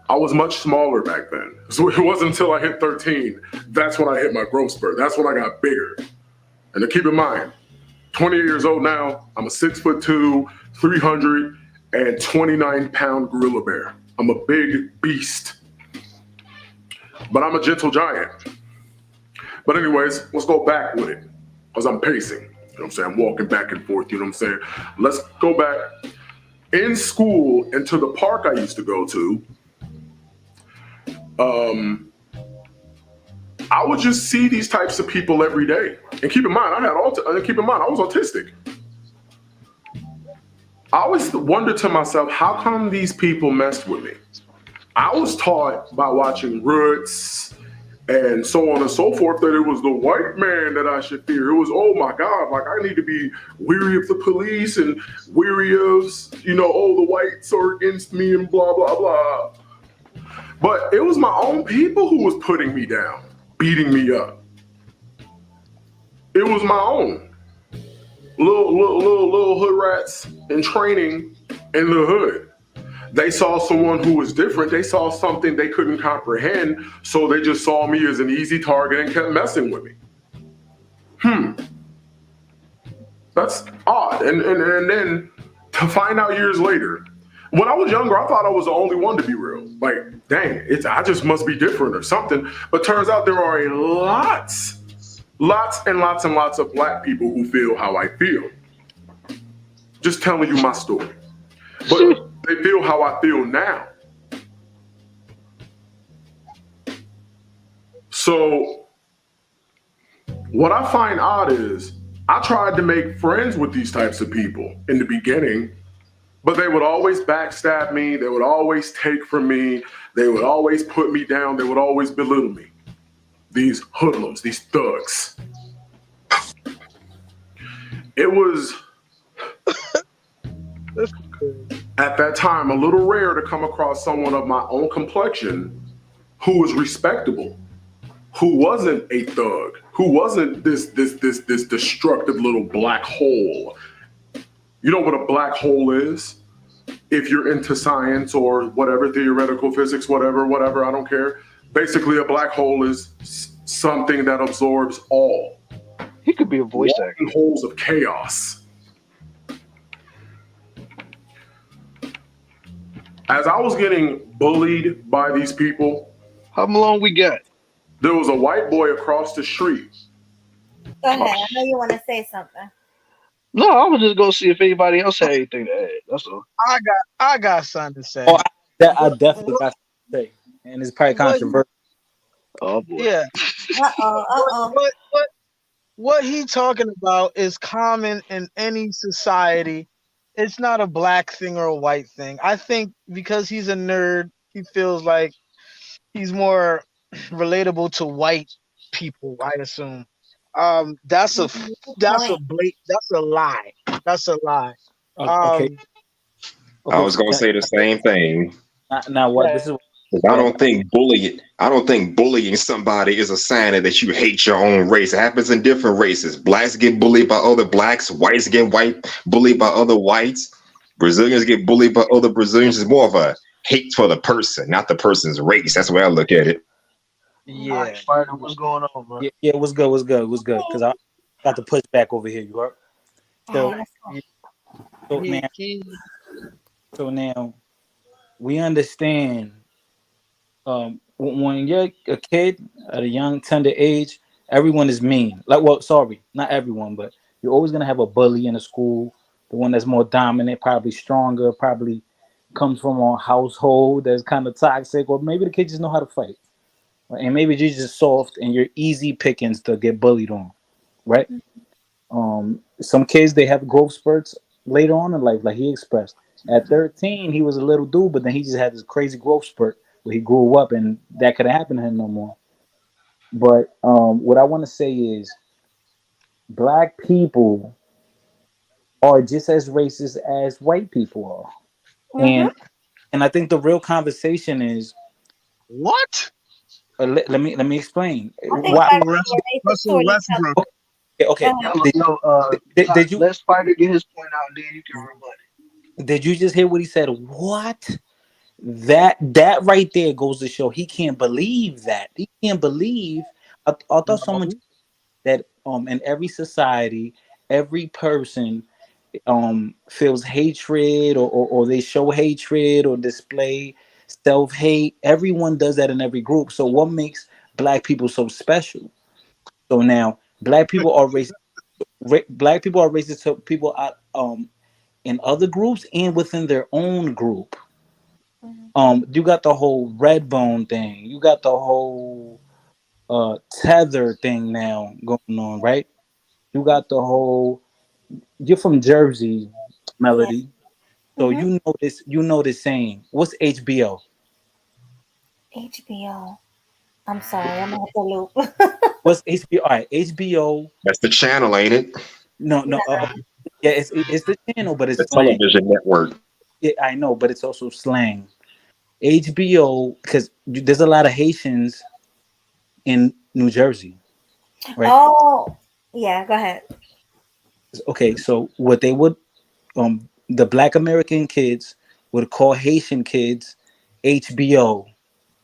Speaker 13: I was much smaller back then. So it wasn't until I hit 13 that's when I hit my growth spurt. That's when I got bigger. And to keep in mind, 20 years old now, I'm a 6'2", 329-pound gorilla bear. I'm a big beast, but I'm a gentle giant. But anyways, let's go back with it, because I'm pacing. You know what I'm saying? I'm walking back and forth, you know what I'm saying? Let's go back. In school and to the park I used to go to, I would just see these types of people every day. And keep in mind, I was autistic. I always wondered to myself, how come these people messed with me? I was taught by watching Roots and so on and so forth that it was the white man that I should fear. It was, oh my God, like I need to be weary of the police and weary of, oh, the whites are against me and blah, blah, blah. But it was my own people who was putting me down, beating me up. It was my own little hood rats in training in the hood. They saw someone who was different. They saw something they couldn't comprehend, so they just saw me as an easy target and kept messing with me. That's odd. And then to find out years later, when I was younger, I thought I was the only one to be real. Like, dang, I just must be different or something. But turns out there are lots and lots of black people who feel how I feel. Just telling you my story. But they feel how I feel now. So what I find odd is I tried to make friends with these types of people in the beginning, but they would always backstab me. They would always take from me. They would always put me down. They would always belittle me. These hoodlums, these thugs. It was at that time a little rare to come across someone of my own complexion who was respectable, who wasn't a thug, who wasn't this destructive little black hole. You know what a black hole is? If you're into science or whatever, theoretical physics, whatever, I don't care. Basically, a black hole is something that absorbs all.
Speaker 2: He could be a voice actor.
Speaker 13: Holes of chaos. As I was getting bullied by these people,
Speaker 2: how long we got?
Speaker 13: There was a white boy across the street.
Speaker 1: Go ahead. I know you want to say something.
Speaker 2: No, I was just gonna see if anybody else had anything to add. That's all.
Speaker 12: I got something to say.
Speaker 16: Oh, I definitely got something to say, and it's probably controversial.
Speaker 2: Oh boy.
Speaker 12: Yeah. What he talking about is common in any society. It's not a black thing or a white thing. I think because he's a nerd, he feels like he's more relatable to white people, I assume. That's a lie. That's a lie.
Speaker 16: Okay.
Speaker 14: I was gonna say the same thing.
Speaker 16: Now what? This is.
Speaker 14: I don't think bullying somebody is a sign that you hate your own race. It happens in different races. Blacks get bullied by other blacks. Whites get bullied by other whites. Brazilians get bullied by other Brazilians. It's more of a hate for the person, not the person's race. That's the way I look at it.
Speaker 12: Yeah.
Speaker 2: Spider, what's going on, bro?
Speaker 16: Yeah, what's good? Because I got to push back over here. You heard? So now we understand. When you're a kid at a young, tender age, everyone is mean. Sorry, not everyone, but you're always gonna have a bully in a school. The one that's more dominant, probably stronger, probably comes from a household that's kind of toxic, or maybe the kid just know how to fight, right? And maybe you're just soft and you're easy pickings to get bullied on, right? Some kids they have growth spurts later on in life, like he expressed. At 13, he was a little dude, but then he just had this crazy growth spurt where he grew up, and that couldn't happen to him no more. But what I want to say is, black people are just as racist as white people are, and I think the real conversation is
Speaker 12: what.
Speaker 16: Let me explain.
Speaker 12: Russell Westbrook.
Speaker 16: Okay. Did you
Speaker 2: let Spider get his point out, then you can rebut it.
Speaker 16: Did you just hear what he said? What? That right there goes to show he can't believe that. He can't believe. I thought someone that in every society, every person feels hatred or they show hatred or display self-hate. Everyone does that in every group. So what makes black people so special? So now black people are racist. Black people are racist to people out in other groups and within their own group. You got the whole red bone thing. You got the whole tether thing now going on, right? You got the whole. You're from Jersey, Melody, so you know this. You know this saying. What's HBO?
Speaker 1: HBO. I'm sorry, I'm off the loop.
Speaker 16: What's HBO? All right, HBO.
Speaker 14: That's the channel, ain't it?
Speaker 16: No. Yeah, it's the channel, but it's
Speaker 14: the
Speaker 16: slang.
Speaker 14: television network.
Speaker 16: Yeah, I know, but it's also slang. HBO, because there's a lot of Haitians in New Jersey, right?
Speaker 1: Oh, yeah. Go ahead.
Speaker 16: Okay, so what they would, the Black American kids would call Haitian kids HBO.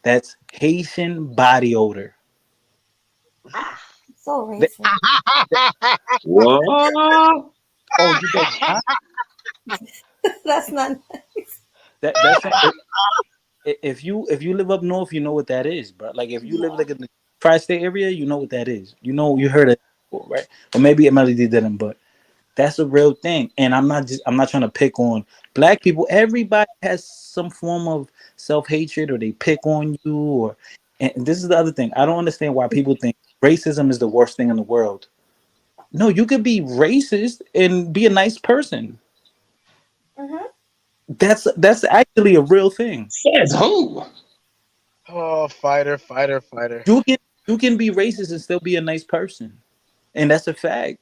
Speaker 16: That's Haitian body odor.
Speaker 1: So
Speaker 16: They,
Speaker 1: racist.
Speaker 14: What?
Speaker 16: oh, you don't.
Speaker 1: That's not nice.
Speaker 16: That's if you live up north, you know what that is, bro. Like if you live
Speaker 1: Yeah.
Speaker 16: like in the tri-state area, you know what that is. You heard it before, right? Or maybe Melody didn't, but that's a real thing. And I'm not trying to pick on black people. Everybody has some form of self-hatred, or they pick on you, or and this is the other thing. I don't understand why people think racism is the worst thing in the world. No, you could be racist and be a nice person.
Speaker 1: Hmm.
Speaker 16: That's actually a real thing.
Speaker 14: Says who?
Speaker 12: Oh, fighter, fighter, fighter.
Speaker 16: You can you can be racist and still be a nice person, and that's a fact.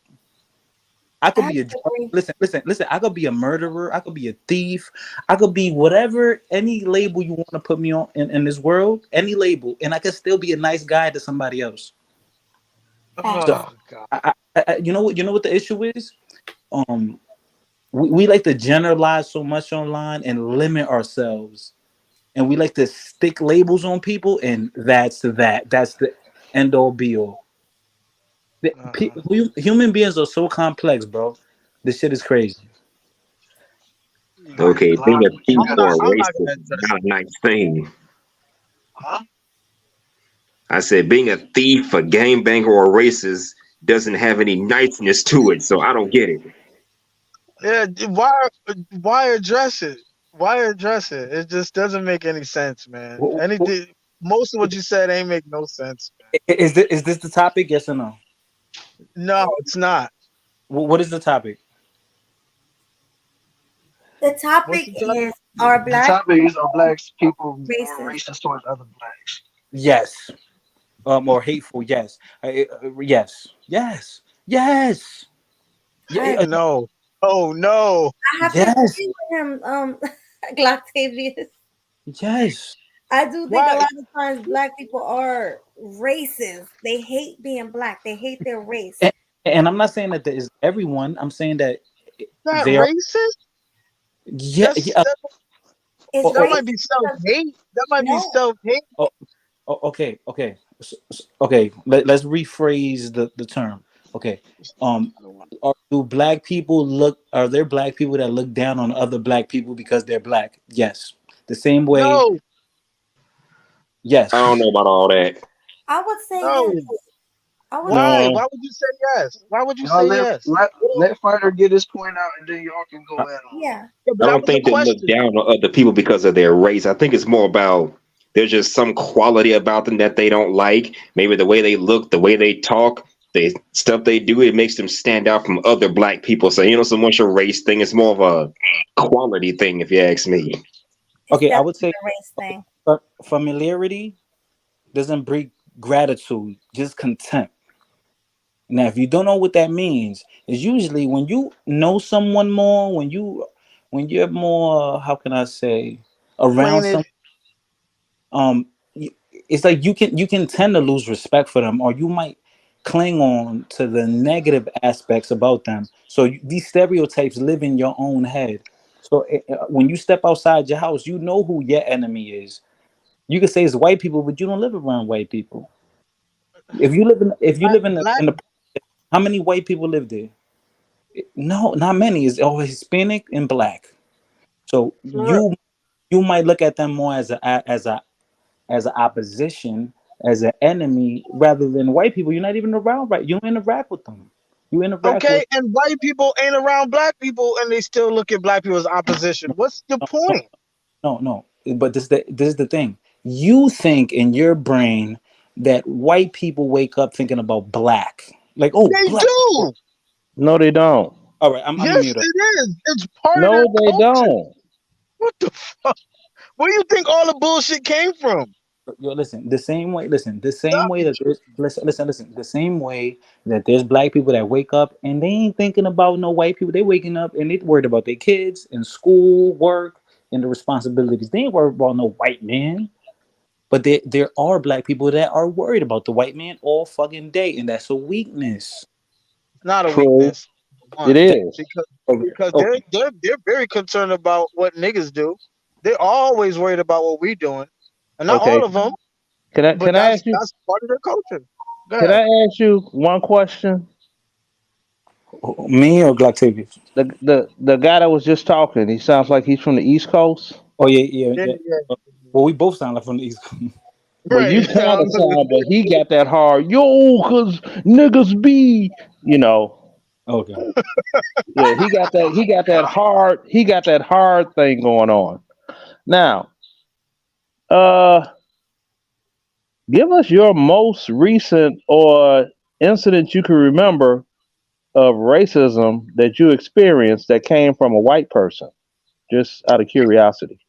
Speaker 16: I
Speaker 1: I
Speaker 16: could
Speaker 1: have
Speaker 16: be a
Speaker 1: to
Speaker 16: drug.
Speaker 1: agree.
Speaker 16: Listen. I could be a murderer. I could be a thief. I could be whatever any label you want to put me on in this world. Any label, and I could still be a nice guy to somebody else. So,
Speaker 12: Oh God.
Speaker 16: you know what the issue is. Um, we like to generalize so much online and limit ourselves, and we like to stick labels on people, and that's the end all be all.
Speaker 12: Uh-huh.
Speaker 16: Human beings are so complex, bro. This shit is crazy.
Speaker 12: Yeah.
Speaker 14: Okay,
Speaker 12: I'm
Speaker 14: being a thief
Speaker 12: not.
Speaker 14: or a
Speaker 12: I'm not
Speaker 14: racist
Speaker 12: gonna
Speaker 14: is
Speaker 12: address
Speaker 14: not
Speaker 12: it.
Speaker 14: a nice thing.
Speaker 12: Huh?
Speaker 14: I said being a thief, a gangbanger, or a racist doesn't have any niceness to it, so I don't get it.
Speaker 12: Yeah. Why address it? Why address it? It just doesn't make any sense, man.
Speaker 16: Wh- wh-
Speaker 12: Anything. Most of what you said ain't make no sense, man.
Speaker 16: Is this the topic? Yes or no?
Speaker 12: No, it's not.
Speaker 16: What is the topic?
Speaker 1: The
Speaker 12: What's
Speaker 1: topic
Speaker 12: the topic?
Speaker 1: is, are
Speaker 2: The
Speaker 1: black
Speaker 2: topic is, are black people more
Speaker 1: racist?
Speaker 2: racist towards other blacks?
Speaker 16: Yes. Or hateful? Yes. Yes. Yes. Yes.
Speaker 1: I
Speaker 16: Yeah.
Speaker 1: agree.
Speaker 12: No. Oh no.
Speaker 1: I have to
Speaker 16: Yes.
Speaker 1: agree with him, Gloctavius.
Speaker 16: Yes.
Speaker 1: I do think a
Speaker 12: Why?
Speaker 1: lot of times black people are racist. They hate being black. They hate their race.
Speaker 16: And, and I'm not saying that there is everyone. I'm saying that
Speaker 12: Not
Speaker 16: they are.
Speaker 12: racist?
Speaker 16: Yeah.
Speaker 12: That's
Speaker 16: Yeah.
Speaker 12: that,
Speaker 1: It's
Speaker 16: Oh,
Speaker 12: that
Speaker 16: oh,
Speaker 12: might be
Speaker 1: racist
Speaker 12: self
Speaker 1: because
Speaker 12: hate. That might be
Speaker 1: no,
Speaker 12: self hate.
Speaker 16: oh, okay. Okay. Okay. Let's rephrase the term. Okay. Um. Do black people look? Are there black people that look down on other black people because they're black? Yes. The same way.
Speaker 12: No,
Speaker 14: I don't
Speaker 16: Yes.
Speaker 14: know about all that.
Speaker 1: I would say yes.
Speaker 12: no.
Speaker 1: I would say
Speaker 12: Why?
Speaker 10: No.
Speaker 12: Why would you say yes? Why would you
Speaker 2: Y'all
Speaker 12: say yes?
Speaker 2: let Fighter get his point out, and then y'all can go in on him.
Speaker 1: yeah.
Speaker 12: Yeah,
Speaker 14: I
Speaker 12: but that
Speaker 14: don't
Speaker 12: was a
Speaker 14: think they look
Speaker 12: question.
Speaker 14: down on other people because of their race. I think it's more about there's just some quality about them that they don't like. Maybe the way they look, the way they talk, the stuff they do, it makes them stand out from other black people. So so much a race thing. It's more of a quality thing, if you ask me.
Speaker 1: It's
Speaker 16: Okay. I would
Speaker 1: definitely
Speaker 16: say
Speaker 1: a race thing.
Speaker 16: familiarity doesn't breed gratitude, just contempt. Now, if you don't know what that means, it's usually when you know someone more, when you're more, how can I say, around
Speaker 12: Acquainted.
Speaker 16: some, it's like you can tend to lose respect for them, or you might cling on to the negative aspects about them. So these stereotypes live in your own head. So when you step outside your house, you know who your enemy is. You can say it's white people, but you don't live around white people. If you live in the how many white people live there? No, not many. It's all Hispanic and black. So
Speaker 12: For
Speaker 16: you might look at them more as a opposition, as an enemy, rather than white people. You're not even around, right? You interact with them. You interact
Speaker 12: okay,
Speaker 16: with
Speaker 12: and white people ain't around black people, and they still look at black people as opposition. What's the
Speaker 16: no, no,
Speaker 12: point?
Speaker 16: no. But this is the thing. You think in your brain that white people wake up thinking about black, like, oh,
Speaker 12: They
Speaker 16: black.
Speaker 12: do.
Speaker 10: No, they don't.
Speaker 16: All right, I'm
Speaker 12: Yes,
Speaker 16: mute up.
Speaker 12: it is. It's part of their
Speaker 10: No, they
Speaker 12: culture.
Speaker 10: don't.
Speaker 12: What the fuck? Where do you think all the bullshit came from?
Speaker 16: Yo, listen, the same way, listen, the same way
Speaker 12: Nothing.
Speaker 16: that there's, listen, the same way that there's black people that wake up and they ain't thinking about no white people. They waking up and they worried about their kids and school, work, and the responsibilities. They ain't worried about no white man. But there are black people that are worried about the white man all fucking day, and that's a weakness.
Speaker 12: It's not a
Speaker 10: True.
Speaker 12: weakness.
Speaker 10: It
Speaker 12: One,
Speaker 16: That,
Speaker 10: is.
Speaker 12: because
Speaker 16: okay,
Speaker 12: because they're
Speaker 16: okay.
Speaker 12: they're they're very concerned about what niggas do. They're always worried about what we doing, and not
Speaker 15: Okay.
Speaker 12: all of them, but
Speaker 15: Can I ask you?
Speaker 12: that's part of their culture. Go
Speaker 15: Can
Speaker 12: ahead.
Speaker 15: I ask you one question?
Speaker 16: Me or Octavius?
Speaker 15: The guy that was just talking, he sounds like he's from the East Coast.
Speaker 16: Oh yeah.
Speaker 12: Yeah, yeah.
Speaker 16: Well, we both sound like from the East Coast.
Speaker 15: Well, you
Speaker 12: Right.
Speaker 15: kind of sound, but he got that hard, yo, cause niggas be, you know,
Speaker 16: Okay.
Speaker 15: yeah, he got that hard thing going on. Now, uh, give us your most recent or incident you can remember of racism that you experienced that came from a white person, just out of curiosity.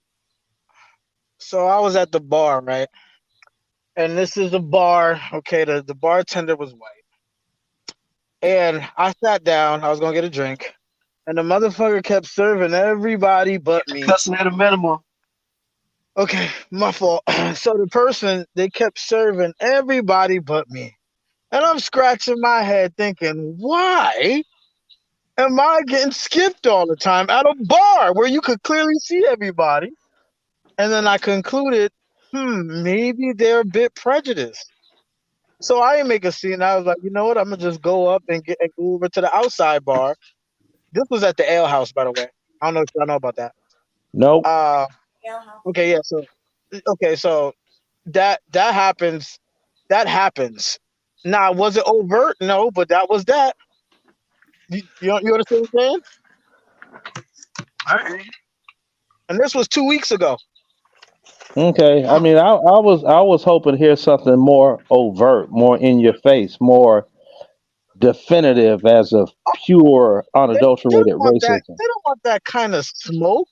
Speaker 12: So I was at the bar, right? And this is a bar. Okay, the bartender was white. And I sat down, I was gonna get a drink, and the motherfucker kept serving everybody but me.
Speaker 2: Cussing at a minimum.
Speaker 12: Okay, my fault. So the person, they kept serving everybody but me. And I'm scratching my head thinking, why am I getting skipped all the time at a bar where you could clearly see everybody? And then I concluded, maybe they're a bit prejudiced. So I didn't make a scene. I was like, you know what? I'm gonna just go up and go over to the outside bar. This was at the ale house, by the way. I don't know if y'all know about that.
Speaker 15: Nope.
Speaker 12: Uh, okay, yeah. So that happens. That happens. Now, was it overt? No, but that was that. You understand what I'm saying? And this was 2 weeks ago.
Speaker 15: Okay. I mean, I was hoping to hear something more overt, more in your face, more definitive as of pure,
Speaker 12: They don't
Speaker 15: unadulterated
Speaker 12: want that.
Speaker 15: racism.
Speaker 12: They don't want that kind of smoke.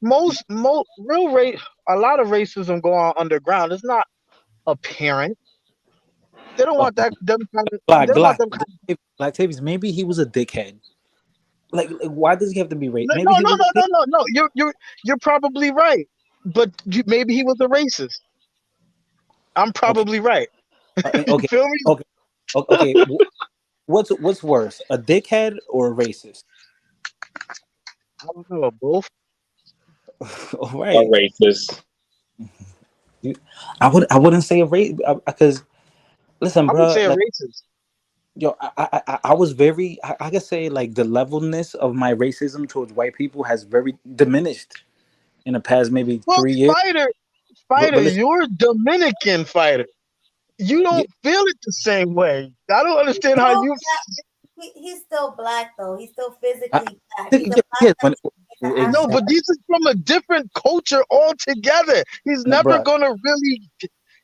Speaker 12: Most real rate. A lot of racism go on underground. It's not apparent. They don't want that. Them kind of. They don't want them kind.
Speaker 16: Octavius, maybe he was a dickhead. Like, why does he have to be racist?
Speaker 12: No,
Speaker 16: Maybe
Speaker 12: no,
Speaker 16: he
Speaker 12: no,
Speaker 16: was a
Speaker 12: no,
Speaker 16: dick.
Speaker 12: no, no, no. You're probably right. But maybe he was a racist. I'm
Speaker 16: Okay,
Speaker 12: probably right. You
Speaker 16: okay,
Speaker 12: feel me?
Speaker 16: okay, okay. What's worse, a dickhead or a racist?
Speaker 12: I don't know. Both.
Speaker 16: All
Speaker 11: A
Speaker 16: right.
Speaker 11: racist.
Speaker 16: I wouldn't say a race because listen,
Speaker 12: I would
Speaker 16: bro.
Speaker 12: say a
Speaker 16: Like,
Speaker 12: racist.
Speaker 16: yo, I was very. I could say like the levelness of my racism towards white people has very diminished in the past maybe
Speaker 12: Well,
Speaker 16: 3 years.
Speaker 12: fighter,
Speaker 16: But listen,
Speaker 12: you're a Dominican fighter. You
Speaker 16: yeah,
Speaker 12: don't feel it the same way. I don't understand how
Speaker 1: No,
Speaker 12: you.
Speaker 1: he's still black though. He's still
Speaker 16: I,
Speaker 1: physically black. He's a
Speaker 16: yeah,
Speaker 1: black
Speaker 16: yeah, when,
Speaker 1: person. He's an
Speaker 12: No,
Speaker 1: African.
Speaker 12: but
Speaker 16: exactly,
Speaker 12: this is from a different culture altogether. He's
Speaker 16: no,
Speaker 12: never
Speaker 16: bro.
Speaker 12: gonna really.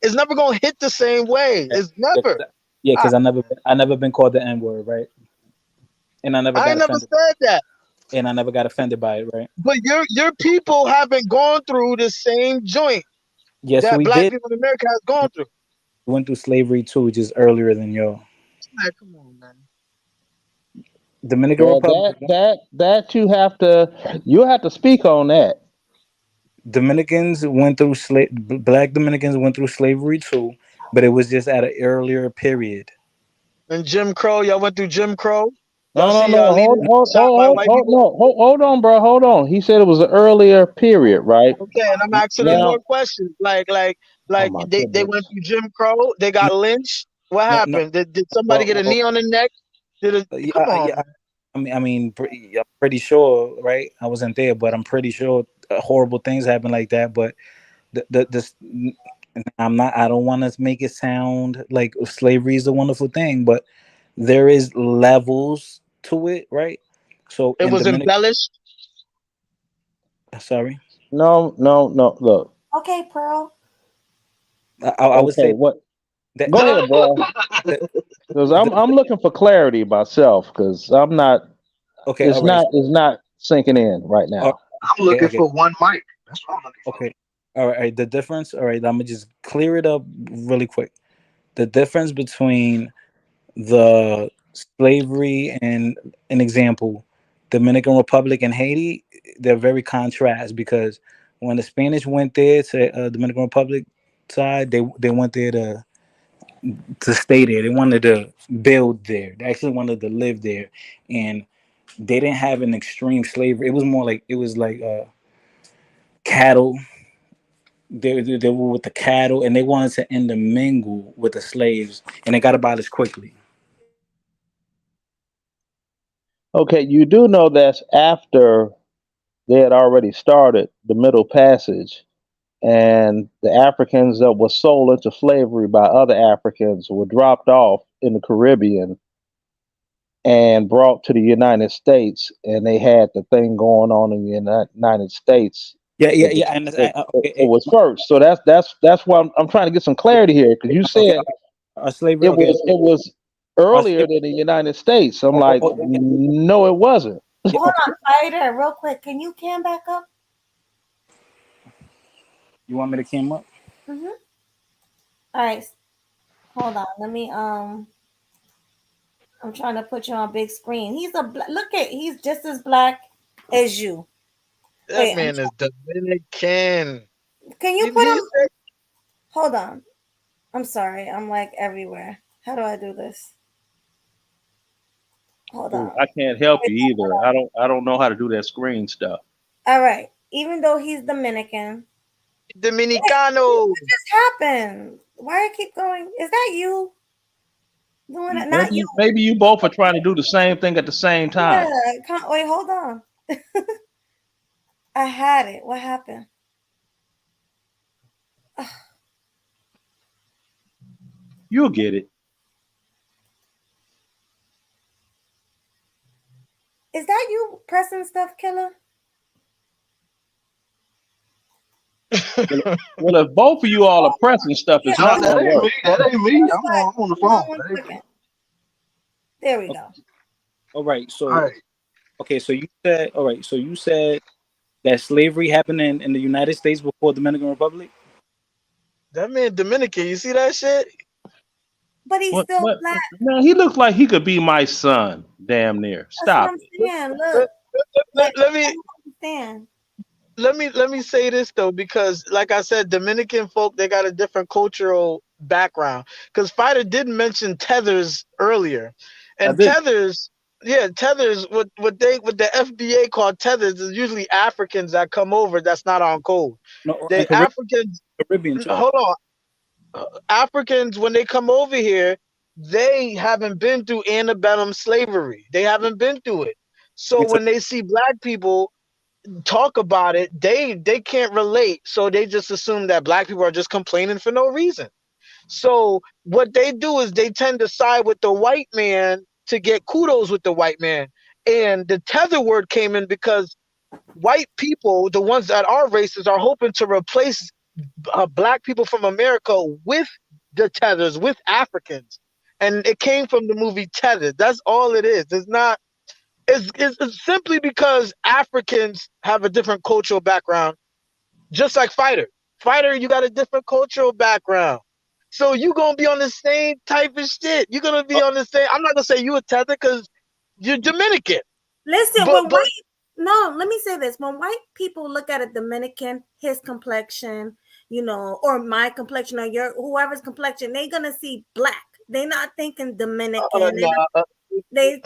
Speaker 12: It's never gonna hit the same way.
Speaker 16: Yeah,
Speaker 12: It's never.
Speaker 16: yeah,
Speaker 12: I,
Speaker 16: because I never been called the N word, right? And I never
Speaker 12: I
Speaker 16: got
Speaker 12: ain't never
Speaker 16: offended,
Speaker 12: said that.
Speaker 16: and I never got offended by it, right?
Speaker 12: But your people haven't gone through the same joint
Speaker 16: Yes,
Speaker 12: that
Speaker 16: we
Speaker 12: black
Speaker 16: did.
Speaker 12: people in America has gone through.
Speaker 16: We went through slavery too, just earlier than y'all.
Speaker 12: Like, come on, man.
Speaker 16: Dominican
Speaker 15: Well,
Speaker 16: Republic.
Speaker 15: you have to speak on that.
Speaker 16: Black Dominicans went through slavery too, but it was just at an earlier period.
Speaker 12: And Jim Crow, y'all went through Jim Crow. Y'all
Speaker 15: No, no,
Speaker 12: see
Speaker 15: no.
Speaker 12: y'all leaders shot by white people.
Speaker 15: Hold on, bro. Hold on. He said it was an earlier period, right?
Speaker 12: Okay, and I'm asking you
Speaker 15: Now,
Speaker 12: more questions.
Speaker 15: oh
Speaker 12: Like
Speaker 15: my
Speaker 12: they
Speaker 15: goodness.
Speaker 12: went through Jim Crow. They
Speaker 16: No,
Speaker 12: got lynched. What
Speaker 16: no.
Speaker 12: happened? Did somebody get a
Speaker 16: Well,
Speaker 12: knee on the neck? Did it? Come on,
Speaker 16: yeah.
Speaker 12: man.
Speaker 16: I'm pretty sure, right? I wasn't there, but I'm pretty sure horrible things happen like that. But this, I'm not. I don't want to make it sound like slavery is a wonderful thing, but there is levels to it, right? So
Speaker 12: It
Speaker 16: in
Speaker 12: was
Speaker 16: Dominican,
Speaker 12: embellished.
Speaker 16: sorry,
Speaker 15: No, no, no. Look.
Speaker 1: Okay, Pearl.
Speaker 16: I would
Speaker 15: Okay,
Speaker 16: say
Speaker 15: what?
Speaker 16: that
Speaker 15: Go ahead, bro.
Speaker 16: the,
Speaker 15: Because
Speaker 16: the
Speaker 15: I'm looking for clarity myself. Because I'm not.
Speaker 16: okay, all right,
Speaker 15: It's not sinking in right
Speaker 16: uh,
Speaker 15: now.
Speaker 2: I'm
Speaker 16: okay,
Speaker 2: looking
Speaker 16: okay,
Speaker 2: for one mic. That's what I'm looking for.
Speaker 16: okay, all right. The difference, all right. I'm gonna just clear it up really quick. The difference between the slavery and an example, Dominican Republic and Haiti, they're very contrast because when the Spanish went there to Dominican Republic side, they went there to stay there. They wanted to build there. They actually wanted to live there, and they didn't have an extreme slavery. It was more like it was like cattle. They were with the cattle, and they wanted to intermingle with the slaves, and they got abolished quickly.
Speaker 15: Okay, you do know that's after they had already started the Middle Passage, and the Africans that were sold into slavery by other Africans were dropped off in the Caribbean and brought to the United States, and they had the thing going on in the United States.
Speaker 16: Yeah, yeah,
Speaker 15: It was
Speaker 16: yeah. And
Speaker 15: it was first, so that's why I'm trying to get some clarity here because you
Speaker 16: okay,
Speaker 15: said
Speaker 16: slavery. Okay,
Speaker 15: it was
Speaker 16: our
Speaker 15: earlier
Speaker 16: slavery.
Speaker 15: than the United States. I'm
Speaker 16: Oh,
Speaker 15: like,
Speaker 16: yeah,
Speaker 15: no, it wasn't.
Speaker 16: yeah,
Speaker 1: Hold on, Fighter, real quick. Can you cam back up?
Speaker 16: you want me to came up?
Speaker 1: Mm-hmm. All right. Hold on. Let me I'm trying to put you on big screen. Look at he's just as black as you.
Speaker 12: That
Speaker 1: Wait,
Speaker 12: man is Dominican.
Speaker 1: can you
Speaker 12: He,
Speaker 1: put
Speaker 12: he
Speaker 1: him? Hold on. I'm sorry. I'm like everywhere. How do I do this? Hold
Speaker 15: Ooh,
Speaker 1: on.
Speaker 15: I can't help
Speaker 1: Wait,
Speaker 15: you either. I don't know how to do that screen stuff.
Speaker 1: all right. Even though he's Dominican. Wait,
Speaker 12: Dominicano.
Speaker 1: what just happened? Why I keep going? Is that you doing it? Not you.
Speaker 15: Maybe you both are trying to do the same thing at the same time.
Speaker 1: Yeah. Wait, hold on. I had it. What happened?
Speaker 15: You'll get it.
Speaker 1: Is that you pressing stuff, killer?
Speaker 15: Well, if both of you all are pressing stuff,
Speaker 1: Yeah,
Speaker 15: it's
Speaker 2: No,
Speaker 15: not
Speaker 1: hold
Speaker 2: that
Speaker 15: going
Speaker 1: on.
Speaker 15: to
Speaker 2: ain't
Speaker 15: work.
Speaker 2: me. That ain't me.
Speaker 1: Hold
Speaker 2: I'm on the
Speaker 1: on
Speaker 2: phone.
Speaker 1: one
Speaker 2: That ain't me.
Speaker 1: second. There we
Speaker 16: Okay.
Speaker 1: go.
Speaker 16: All right.
Speaker 2: All
Speaker 16: So
Speaker 2: right.
Speaker 16: okay. So you said all right. So you said that slavery happened in the United States before Dominican Republic.
Speaker 12: That man Dominican. You see that shit?
Speaker 1: But he's
Speaker 15: What?
Speaker 1: still
Speaker 15: What?
Speaker 1: black.
Speaker 15: Man, he looks like he could be my son. Damn near.
Speaker 1: That's what
Speaker 15: Stop
Speaker 1: I'm
Speaker 15: it.
Speaker 1: saying.
Speaker 12: Let,
Speaker 1: Look,
Speaker 12: let,
Speaker 1: like
Speaker 12: let
Speaker 1: I
Speaker 12: me
Speaker 1: don't understand.
Speaker 12: let me say this though, because like I said, Dominican folk, they got a different cultural background. Because Fighter did mention tethers earlier,
Speaker 16: I
Speaker 12: and
Speaker 16: did.
Speaker 12: tethers, yeah, tethers. What the FBA called tethers is usually Africans that come over that's not on code.
Speaker 16: No, and
Speaker 12: They Africans.
Speaker 16: Caribbean too.
Speaker 12: Hold on, Africans when they come over here, they haven't been through antebellum slavery. They haven't been through it. So
Speaker 16: And so,
Speaker 12: when they see black people talk about it, they can't relate. So they just assume that black people are just complaining for no reason. So what they do is they tend to side with the white man to get kudos with the white man. And the tether word came in because white people, the ones that are racist, are hoping to replace black people from America with the tethers, with Africans. And it came from the movie Tethered. That's all it is. It's not. It's simply because Africans have a different cultural background, just like Fighter. Fighter, you got a different cultural background. So you gonna be on the same type of shit. You're gonna be on the same. I'm not gonna say you a tether because you're Dominican.
Speaker 1: Listen,
Speaker 12: But
Speaker 1: no, let me say this. When white people look at a Dominican, his complexion, or my complexion or your whoever's complexion, they're gonna see black. They're not thinking Dominican.
Speaker 12: nah,
Speaker 1: They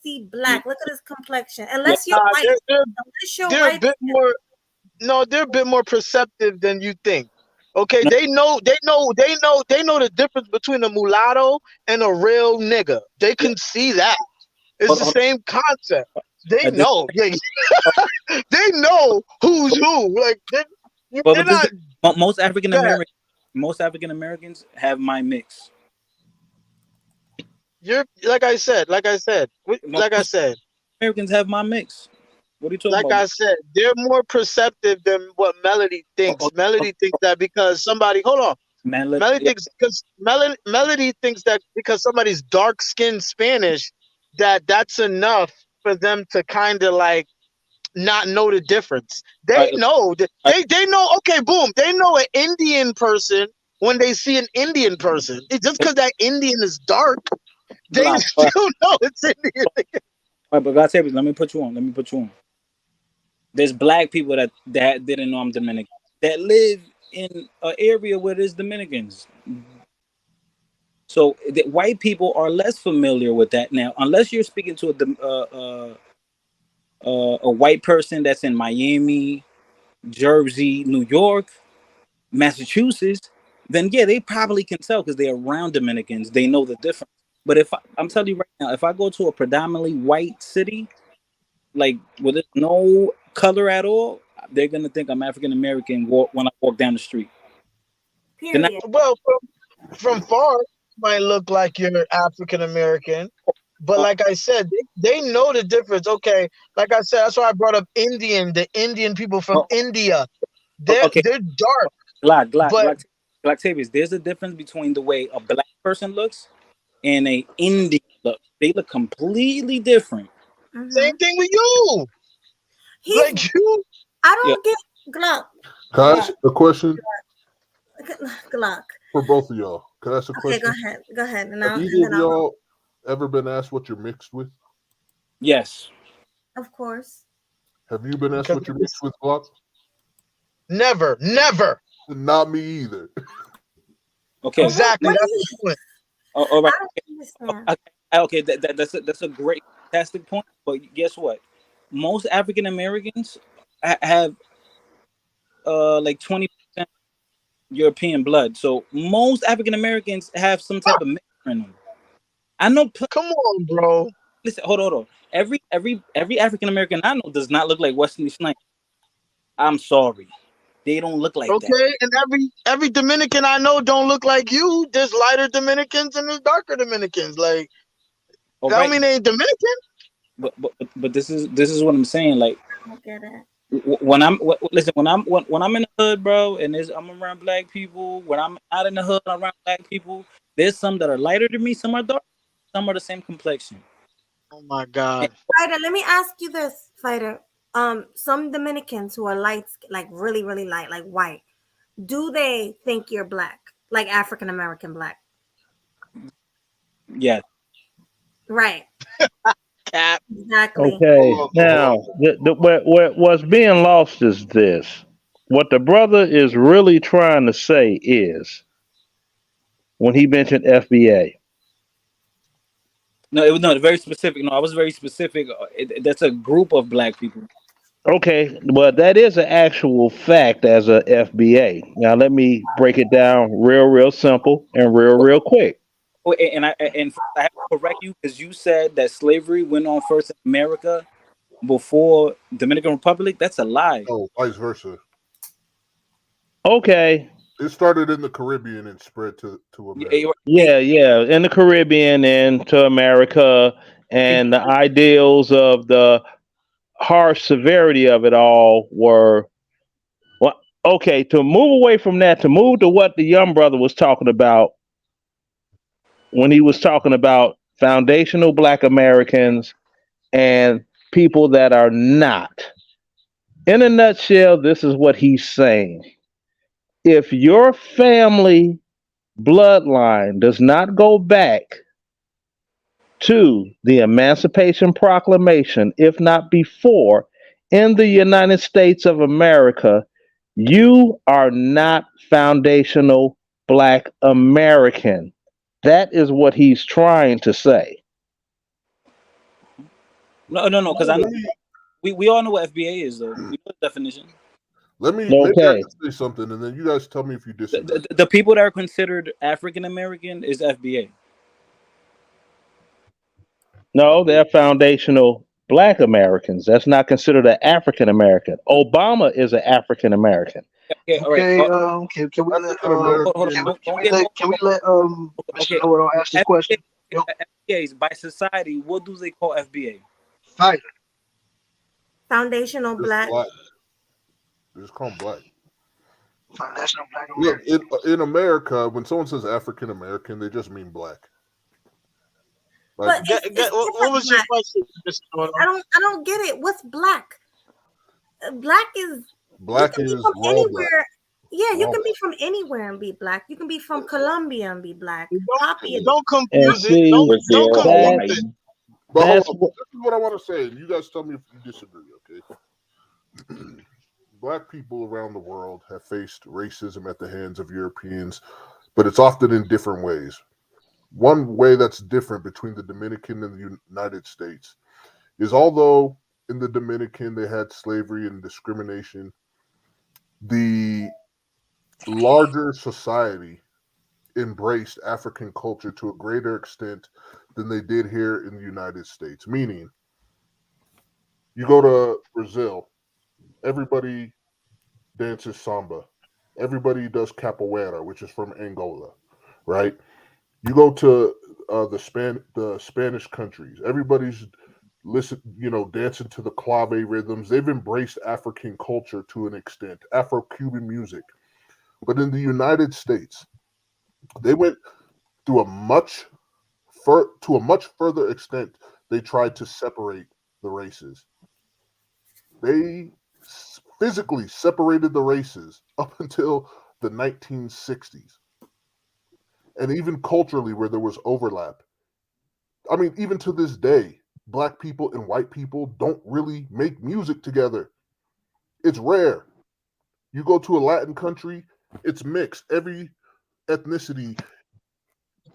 Speaker 1: see
Speaker 16: yeah,
Speaker 1: black. Look at his complexion.
Speaker 16: yeah.
Speaker 1: Unless you're
Speaker 12: nah,
Speaker 1: white. Unless you're
Speaker 12: they're a
Speaker 1: white.
Speaker 12: bit more. No, they're a bit more perceptive than you think. Okay,
Speaker 16: No,
Speaker 12: they know the difference between a mulatto and a real nigga. They
Speaker 16: yeah.
Speaker 12: can see that. It's the
Speaker 16: Hold
Speaker 12: same concept. They
Speaker 16: on.
Speaker 12: know. They know who's who. Like
Speaker 16: But
Speaker 12: they're
Speaker 16: this
Speaker 12: not
Speaker 16: most African
Speaker 12: bad.
Speaker 16: Americans, have my mix.
Speaker 12: You're
Speaker 16: Most Americans have my mix. What are you talking
Speaker 12: like
Speaker 16: about?
Speaker 12: I said, they're more perceptive than what Melody thinks.
Speaker 16: Okay.
Speaker 12: Melody thinks that because somebody, hold on,
Speaker 16: Man, yeah.
Speaker 12: Melody thinks that because somebody's dark skinned Spanish, that's enough for them to kind of like not know the difference.
Speaker 16: All
Speaker 12: They
Speaker 16: right,
Speaker 12: know
Speaker 16: all
Speaker 12: they know. Okay, boom. They know an Indian person when they see an Indian person. It's just because that Indian is dark, they
Speaker 16: right,
Speaker 12: still know it's Indian.
Speaker 16: but God save us. Let me put you on. Let me put you on. There's black people that didn't know I'm Dominican that live in an area where there's Dominicans. So the white people are less familiar with that now, unless you're speaking to a white person that's in Miami, Jersey, New York, Massachusetts, then yeah, they probably can tell because they're around Dominicans. They know the difference. But I'm telling you right now, if I go to a predominantly white city, like where there's no color at all, they're gonna think I'm African American when I walk down the street.
Speaker 1: Period.
Speaker 12: Well, from far, you might look like you're African American, but like I said, they know the difference. Okay, like I said, that's why I brought up the Indian people from India.
Speaker 16: Okay,
Speaker 12: They're dark, but
Speaker 16: Glock, there's a difference between the way a black person looks and a Indian look. They look completely different.
Speaker 12: Same thing with you. Like you.
Speaker 1: I don't get Glock.
Speaker 17: Can I ask a question
Speaker 1: Glock.
Speaker 17: for both of y'all? Can I ask a
Speaker 1: Okay,
Speaker 17: question?
Speaker 1: go ahead. And
Speaker 17: Have either of y'all ever been asked what you're mixed with?
Speaker 16: Yes.
Speaker 1: Of course.
Speaker 17: Have you been asked what you're mixed with, Glock?
Speaker 12: Never.
Speaker 17: Not me either.
Speaker 16: Okay.
Speaker 12: Exactly. That's the point.
Speaker 16: All right. Okay. That's a great, fantastic point. But guess what? Most African Americans have like 20% European blood. So most African Americans have some type of mixture in them. I know.
Speaker 12: Come on, bro.
Speaker 16: Listen, hold on. Every African American I know does not look like Wesley Snipes. I'm sorry, they don't look like that.
Speaker 12: Okay, and every Dominican I know don't look like you. There's lighter Dominicans and there's darker Dominicans. Like,
Speaker 16: All
Speaker 12: that
Speaker 16: right.
Speaker 12: don't mean they ain't Dominican.
Speaker 16: But this is what I'm saying. Like,
Speaker 1: I get it.
Speaker 16: When I'm in the hood, bro, and I'm around black people. When I'm out in the hood around black people, there's some that are lighter than me, some are dark, some are the same complexion.
Speaker 12: Oh my God.
Speaker 1: Fighter, let me ask you this, Fighter. Some Dominicans who are light, like really, really light, like white, do they think you're black, like African American black?
Speaker 16: Yeah.
Speaker 1: Right.
Speaker 12: Cap.
Speaker 1: Exactly.
Speaker 15: Okay, now what's being lost is this. What the brother is really trying to say is, when he mentioned FBA.
Speaker 16: No, it was not very specific. No, I was very specific. That's a group of black people.
Speaker 15: Okay, well, that is an actual fact as a FBA. Now, let me break it down real simple and real quick.
Speaker 16: And I have to correct you because you said that slavery went on first in America before Dominican Republic. That's a lie.
Speaker 17: Oh, vice versa.
Speaker 15: Okay.
Speaker 17: It started in the Caribbean and spread to America.
Speaker 15: Yeah, in the Caribbean and to America, and the ideals of the harsh severity of it all were, well, okay, to move away from that, to move to what the young brother was talking about when he was talking about foundational Black Americans and people that are not. In a nutshell, this is what he's saying. If your family bloodline does not go back to the Emancipation Proclamation, if not before, in the United States of America, you are not foundational Black American. That is what he's trying to say.
Speaker 16: No, because I know we all know what FBA is, though. We know the definition.
Speaker 17: Maybe I can say something, and then you guys tell me if you disagree.
Speaker 16: The people that are considered African American is FBA.
Speaker 15: No, they're foundational Black Americans. That's not considered an African American. Obama is an African American.
Speaker 16: Okay, all right.
Speaker 2: Can we let Mr. Noah ask this question?
Speaker 16: FBAs by society, what do they call FBA?
Speaker 2: Fighter.
Speaker 1: Foundational Black.
Speaker 17: It's called Black.
Speaker 2: Foundational Black
Speaker 17: American. In America, when someone says African American, they just mean Black.
Speaker 1: Like, but what was your question? I don't get it. What's Black? Black is from anywhere. Black. Yeah, you can be from anywhere and be Black. You can be from Colombia and be Black.
Speaker 12: Don't confuse it. Don't confuse it.
Speaker 17: But this is what I want to say. You guys tell me if you disagree, okay? Black people around the world have faced racism at the hands of Europeans, but it's often in different ways. One way that's different between the Dominican and the United States is, although in the Dominican they had slavery and discrimination, the larger society embraced African culture to a greater extent than they did here in the United States. Meaning, you go to Brazil, everybody dances samba, everybody does capoeira, which is from Angola, right? You go to the Spanish countries, everybody's dancing to the clave rhythms. They've embraced African culture to an extent, Afro-Cuban music. But in the United States, they went through to a much further extent. They tried to separate the races. They physically separated the races up until the 1960s. And even culturally, where there was overlap. I mean, even to this day, black people and white people don't really make music together. It's rare. You go to a Latin country, it's mixed. Every ethnicity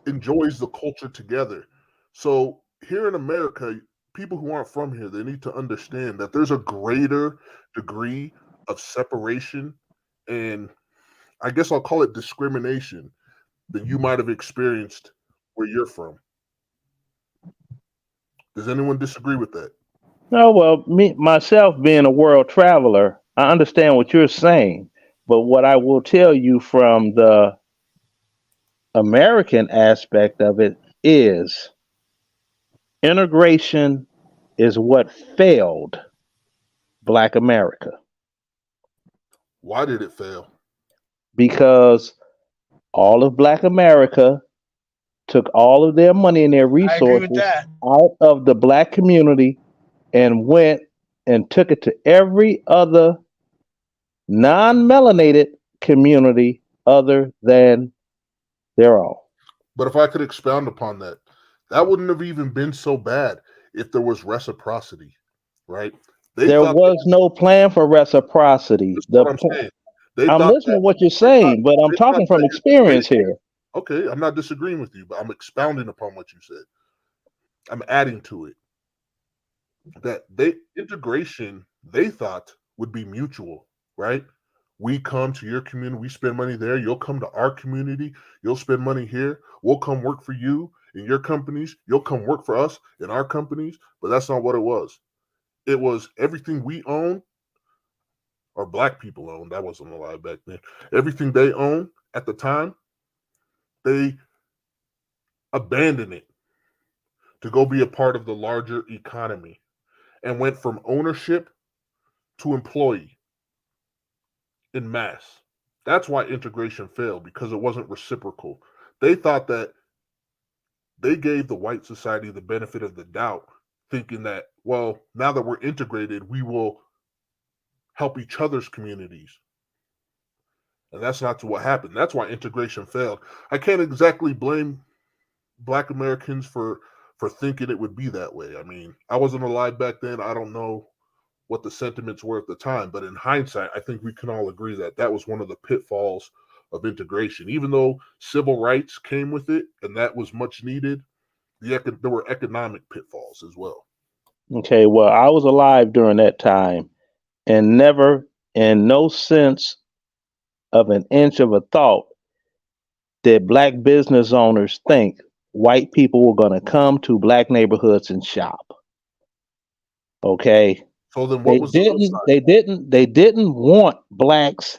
Speaker 17: enjoys the culture together. So here in America, people who aren't from here, they need to understand that there's a greater degree of separation and I guess I'll call it discrimination that you might have experienced where you're from. Does anyone disagree with that?
Speaker 15: No, well, me myself being a world traveler, I understand what you're saying, but what I will tell you from the American aspect of it is integration is what failed Black America
Speaker 17: Why did it fail?
Speaker 15: because all of Black America took all of their money and their
Speaker 12: I agree with
Speaker 15: resources
Speaker 12: that.
Speaker 15: out of the Black community and went and took it to every other non-melanated community other than their own.
Speaker 17: But if I could expound upon that, that wouldn't have even been so bad if there was reciprocity, right?
Speaker 15: There was no plan for reciprocity.
Speaker 17: That's what I'm saying.
Speaker 15: I'm listening to what you're saying, but I'm talking from experience here.
Speaker 17: Okay, I'm not disagreeing with you, but I'm expounding upon what you said. I'm adding to it. That integration they thought would be mutual, right? We come to your community, we spend money there, you'll come to our community, you'll spend money here, we'll come work for you in your companies, you'll come work for us in our companies, but that's not what it was. It was everything we own, or black people own, that wasn't allowed back then. Everything they own at the time, they abandoned it to go be a part of the larger economy and went from ownership to employee in mass. That's why integration failed, because it wasn't reciprocal. They thought that they gave the white society the benefit of the doubt, thinking that, well, now that we're integrated, we will help each other's communities. And that's not what happened. That's why integration failed. I can't exactly blame Black Americans for thinking it would be that way. I mean, I wasn't alive back then. I don't know what the sentiments were at the time, but in hindsight, I think we can all agree that that was one of the pitfalls of integration. Even though civil rights came with it, and that was much needed, there were economic pitfalls as well.
Speaker 15: Okay, well, I was alive during that time and never, in no sense of an inch of a thought, did Black business owners think white people were going to come to Black neighborhoods and shop. Okay.
Speaker 17: So then what was the upside?
Speaker 15: They didn't want Blacks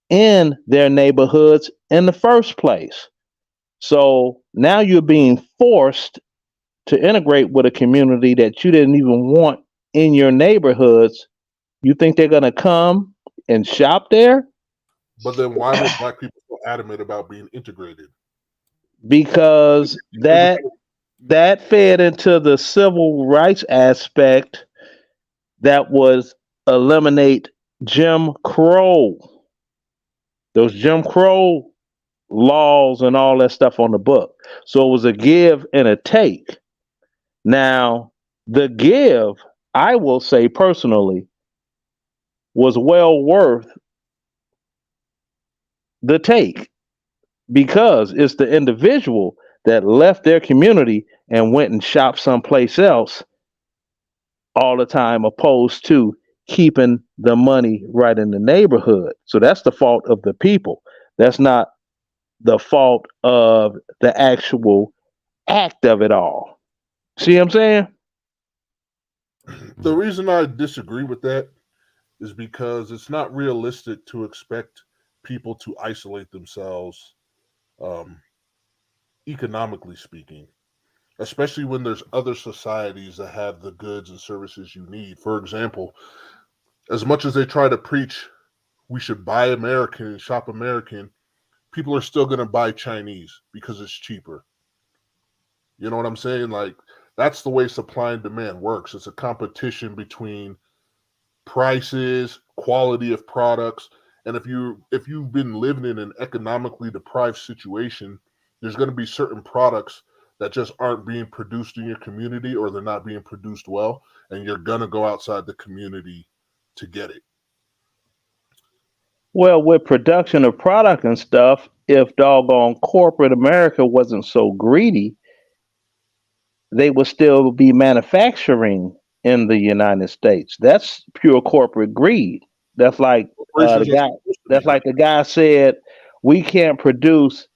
Speaker 15: in their neighborhoods in the first place. So now you're being forced to integrate with a community that you didn't even want in your neighborhoods. You think they're going to come and shop there?
Speaker 17: But then why were Black people so adamant about being integrated?
Speaker 15: Because that fed into the civil rights aspect that was eliminate Jim Crow. Those Jim Crow laws and all that stuff on the book. So it was a give and a take. Now, the give, I will say personally, was well worth the take, because it's the individual that left their community and went and shopped someplace else all the time, opposed to keeping the money right in the neighborhood. So that's the fault of the people. That's not the fault of the actual act of it all. See what I'm saying?
Speaker 17: The reason I disagree with that is because it's not realistic to expect people to isolate themselves, um, economically speaking, especially when there's other societies that have the goods and services you need. For example, as much as they try to preach we should buy American and shop American, people are still going to buy Chinese because it's cheaper. You know what I'm saying? Like, that's the way supply and demand works. It's a competition between prices, quality of products, and if you've been living in an economically deprived situation, there's going to be certain products that just aren't being produced in your community, or they're not being produced well, and you're going to go outside the community to get it.
Speaker 15: Well, with production of product and stuff, if doggone corporate America wasn't so greedy, they would still be manufacturing in the United States. That's pure corporate greed. That's like the
Speaker 17: Corporations are
Speaker 15: guy.
Speaker 17: supposed to be
Speaker 15: That's
Speaker 17: that.
Speaker 15: like the guy said, we can't produce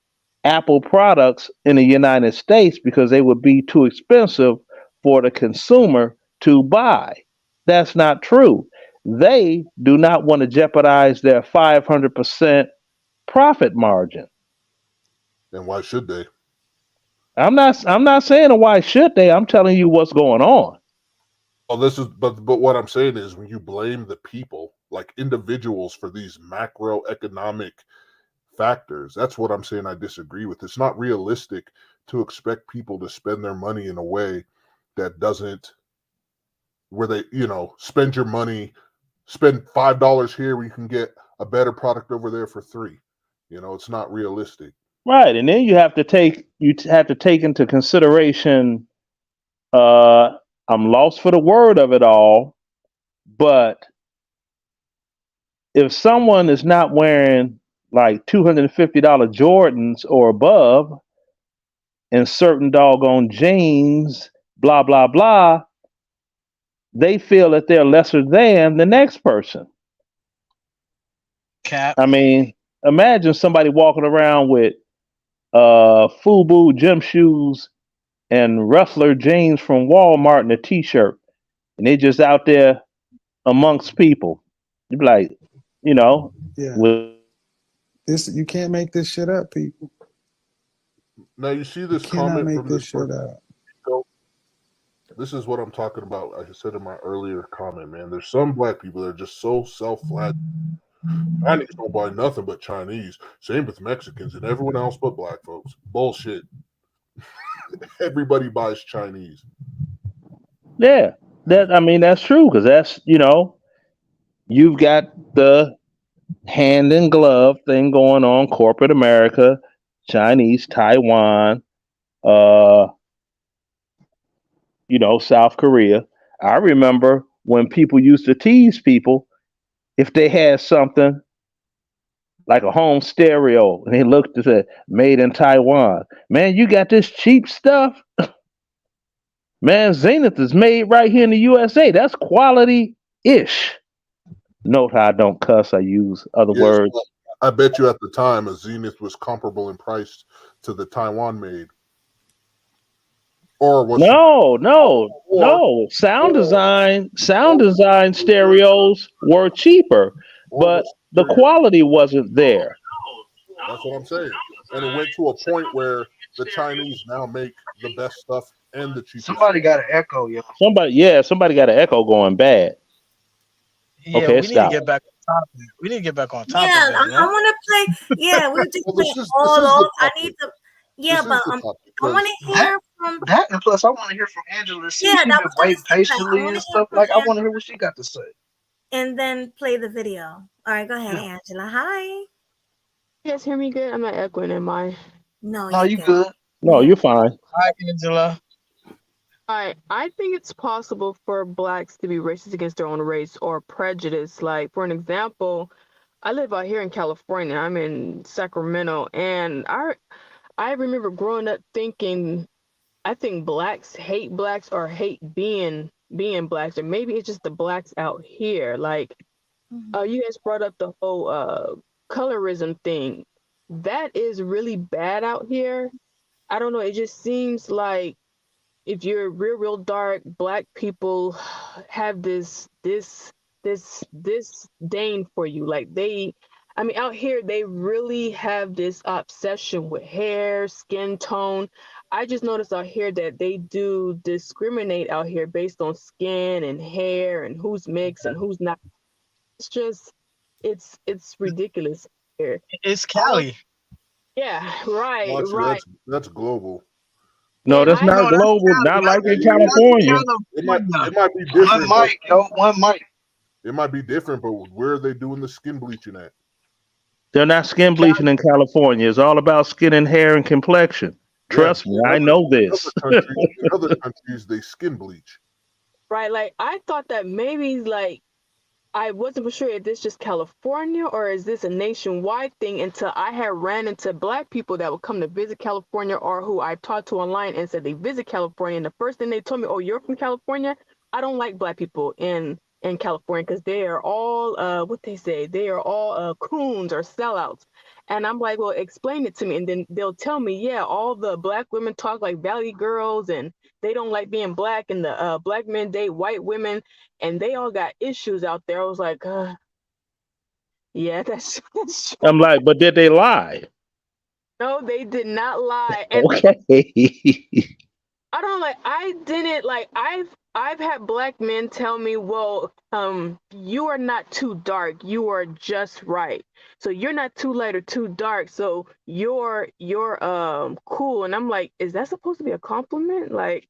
Speaker 15: Apple products in the United States because they would be too expensive for the consumer to buy. That's not true. They do not want to jeopardize their 500% profit margin.
Speaker 17: And why should they?
Speaker 15: I'm not saying why should they. I'm telling you what's going on.
Speaker 17: Well, but what I'm saying is, when you blame the people, like individuals, for these macroeconomic factors, that's what I'm saying I disagree with. It's not realistic to expect people to spend their money in a way that doesn't, where they, spend your money, spend $5 here where you can get a better product over there for 3. It's not realistic.
Speaker 15: Right, and then have to take into consideration. I'm lost for the word of it all, but if someone is not wearing like $250 Jordans or above and certain doggone jeans, blah blah blah, they feel that they're lesser than the next person.
Speaker 12: Cap.
Speaker 15: I mean, imagine somebody walking around with FUBU gym shoes and Ruffler jeans from Walmart and a t-shirt, and they just out there amongst people. You'd be like,
Speaker 18: Yeah.
Speaker 15: with
Speaker 18: You can't make this shit up, people.
Speaker 17: Now you see
Speaker 18: You
Speaker 17: this
Speaker 18: cannot
Speaker 17: comment
Speaker 18: make
Speaker 17: from
Speaker 18: this
Speaker 17: this
Speaker 18: shit
Speaker 17: person.
Speaker 18: up.
Speaker 17: So this is what I'm talking about. Like I said in my earlier comment, man, there's some black people that are just so self-flat. Chinese don't buy nothing but Chinese. Same with Mexicans and everyone else but black folks. Bullshit. Everybody buys Chinese.
Speaker 15: Yeah, that's true because you've got the hand in glove thing going on, corporate America, Chinese, Taiwan, uh, South Korea. I remember when people used to tease people if they had something like a home stereo and they looked and said made in Taiwan. Man, you got this cheap stuff. Man, Zenith is made right here in the USA. That's quality ish. Note how I don't cuss, I use other
Speaker 17: Yes,
Speaker 15: words.
Speaker 17: but I bet you at the time a Zenith was comparable in price to the Taiwan made. Or was she?
Speaker 15: No. Sound design stereos were cheaper,
Speaker 17: Or
Speaker 15: but
Speaker 17: was
Speaker 15: the
Speaker 17: superior.
Speaker 15: quality wasn't there.
Speaker 17: That's what I'm saying. And it went to a point where the Chinese now make the best stuff and the cheapest
Speaker 2: Somebody
Speaker 17: stuff.
Speaker 2: got an echo, y'all.
Speaker 15: Somebody got an echo going bad.
Speaker 12: Yeah,
Speaker 15: Okay, it
Speaker 12: we need to
Speaker 15: stopped.
Speaker 12: get back on topic. We need to get back on topic
Speaker 1: Yeah,
Speaker 12: then,
Speaker 1: I
Speaker 12: yeah?
Speaker 1: want to play. Yeah, we just
Speaker 17: Well,
Speaker 1: play
Speaker 17: this
Speaker 1: all
Speaker 17: is the
Speaker 1: off. I need
Speaker 17: topic.
Speaker 1: to. Yeah,
Speaker 17: This is
Speaker 1: but
Speaker 17: the topic
Speaker 1: I want
Speaker 17: because
Speaker 1: to
Speaker 2: That
Speaker 1: hear from.
Speaker 2: that and plus I want to hear from Angela. See,
Speaker 1: Yeah,
Speaker 2: she's
Speaker 1: that
Speaker 2: been
Speaker 1: was gonna
Speaker 2: waiting
Speaker 1: say that. I
Speaker 2: patiently
Speaker 1: want
Speaker 2: and
Speaker 1: to hear
Speaker 2: stuff.
Speaker 1: from
Speaker 2: Like I want to hear
Speaker 1: Angela
Speaker 2: what she got to say.
Speaker 1: and then play the video. All right, go ahead, Angela. Hi.
Speaker 19: You guys hear me good? I'm not echoing, am I?
Speaker 1: No,
Speaker 2: No,
Speaker 1: you're
Speaker 2: you
Speaker 1: good.
Speaker 2: good.
Speaker 15: No,
Speaker 1: Yeah.
Speaker 15: you're fine.
Speaker 12: Hi, Angela.
Speaker 19: I think it's possible for blacks to be racist against their own race or prejudice. Like, for an example, I live out here in California. I'm in Sacramento, and I remember growing up thinking, I think blacks hate blacks or hate being being blacks, or maybe it's just the blacks out here. Like, you guys brought up the whole colorism thing. That is really bad out here. I don't know. It just seems like if you're real dark, black people have this disdain for you. Like I mean, out here they really have this obsession with hair, skin tone. I just noticed out here that they do discriminate out here based on skin and hair and who's mixed and who's not. It's just it's ridiculous here.
Speaker 12: It's Cali.
Speaker 19: Yeah, right,
Speaker 17: Actually,
Speaker 19: right.
Speaker 17: that's global.
Speaker 15: No,
Speaker 19: And
Speaker 15: that's
Speaker 19: I
Speaker 15: not
Speaker 12: No, that's
Speaker 15: global.
Speaker 12: Cali.
Speaker 15: Not like in
Speaker 12: That's
Speaker 15: California.
Speaker 17: It might be
Speaker 2: One
Speaker 17: different, but
Speaker 2: mic, yo, one mic.
Speaker 17: it might be different. But where are they doing the skin bleaching at?
Speaker 15: They're not skin bleaching in California. It's all about skin and hair and complexion.
Speaker 17: Yeah,
Speaker 15: Trust me, I know this.
Speaker 17: in other countries they skin bleach.
Speaker 19: right, like I thought that maybe like I wasn't for sure if this just California or is this a nationwide thing until I had ran into black people that would come to visit California or who I talked to online and said they visit California. And the first thing they told me, "Oh, you're from California?" I don't like black people in California because they are all what they say, they are all coons or sellouts. And I'm like, well, explain it to me. And then they'll tell me, yeah, all the black women talk like valley girls and they don't like being black, and the black men date white women and they all got issues out there. I was like, yeah, that's true.
Speaker 15: I'm like, but did they lie?
Speaker 19: No, they did not lie. And
Speaker 15: Okay.
Speaker 19: I don't like I didn't like I've had black men tell me, well, you are not too dark, you are just right. So you're not too light or too dark, so you're cool. And I'm like, is that supposed to be a compliment? Like,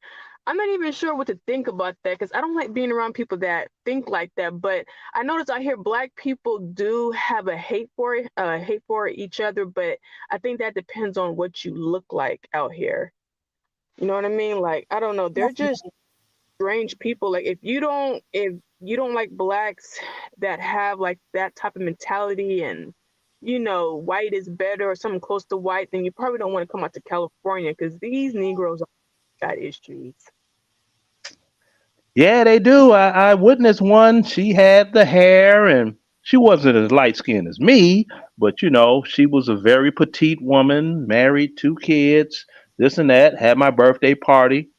Speaker 19: I'm not even sure what to think about that because I don't like being around people that think like that. But I notice out here black people do have a hate for each other, but I think that depends on what you look like out here. You know what I mean? Like, I don't know. They're just strange people. Like, if you don't like blacks that have like that type of mentality and, white is better or something close to white, then you probably don't want to come out to California because these Negroes got issues.
Speaker 15: Yeah, they do. I witnessed one. She had the hair and she wasn't as light skinned as me, but she was a very petite woman, married, 2 kids, this and that, had my birthday party,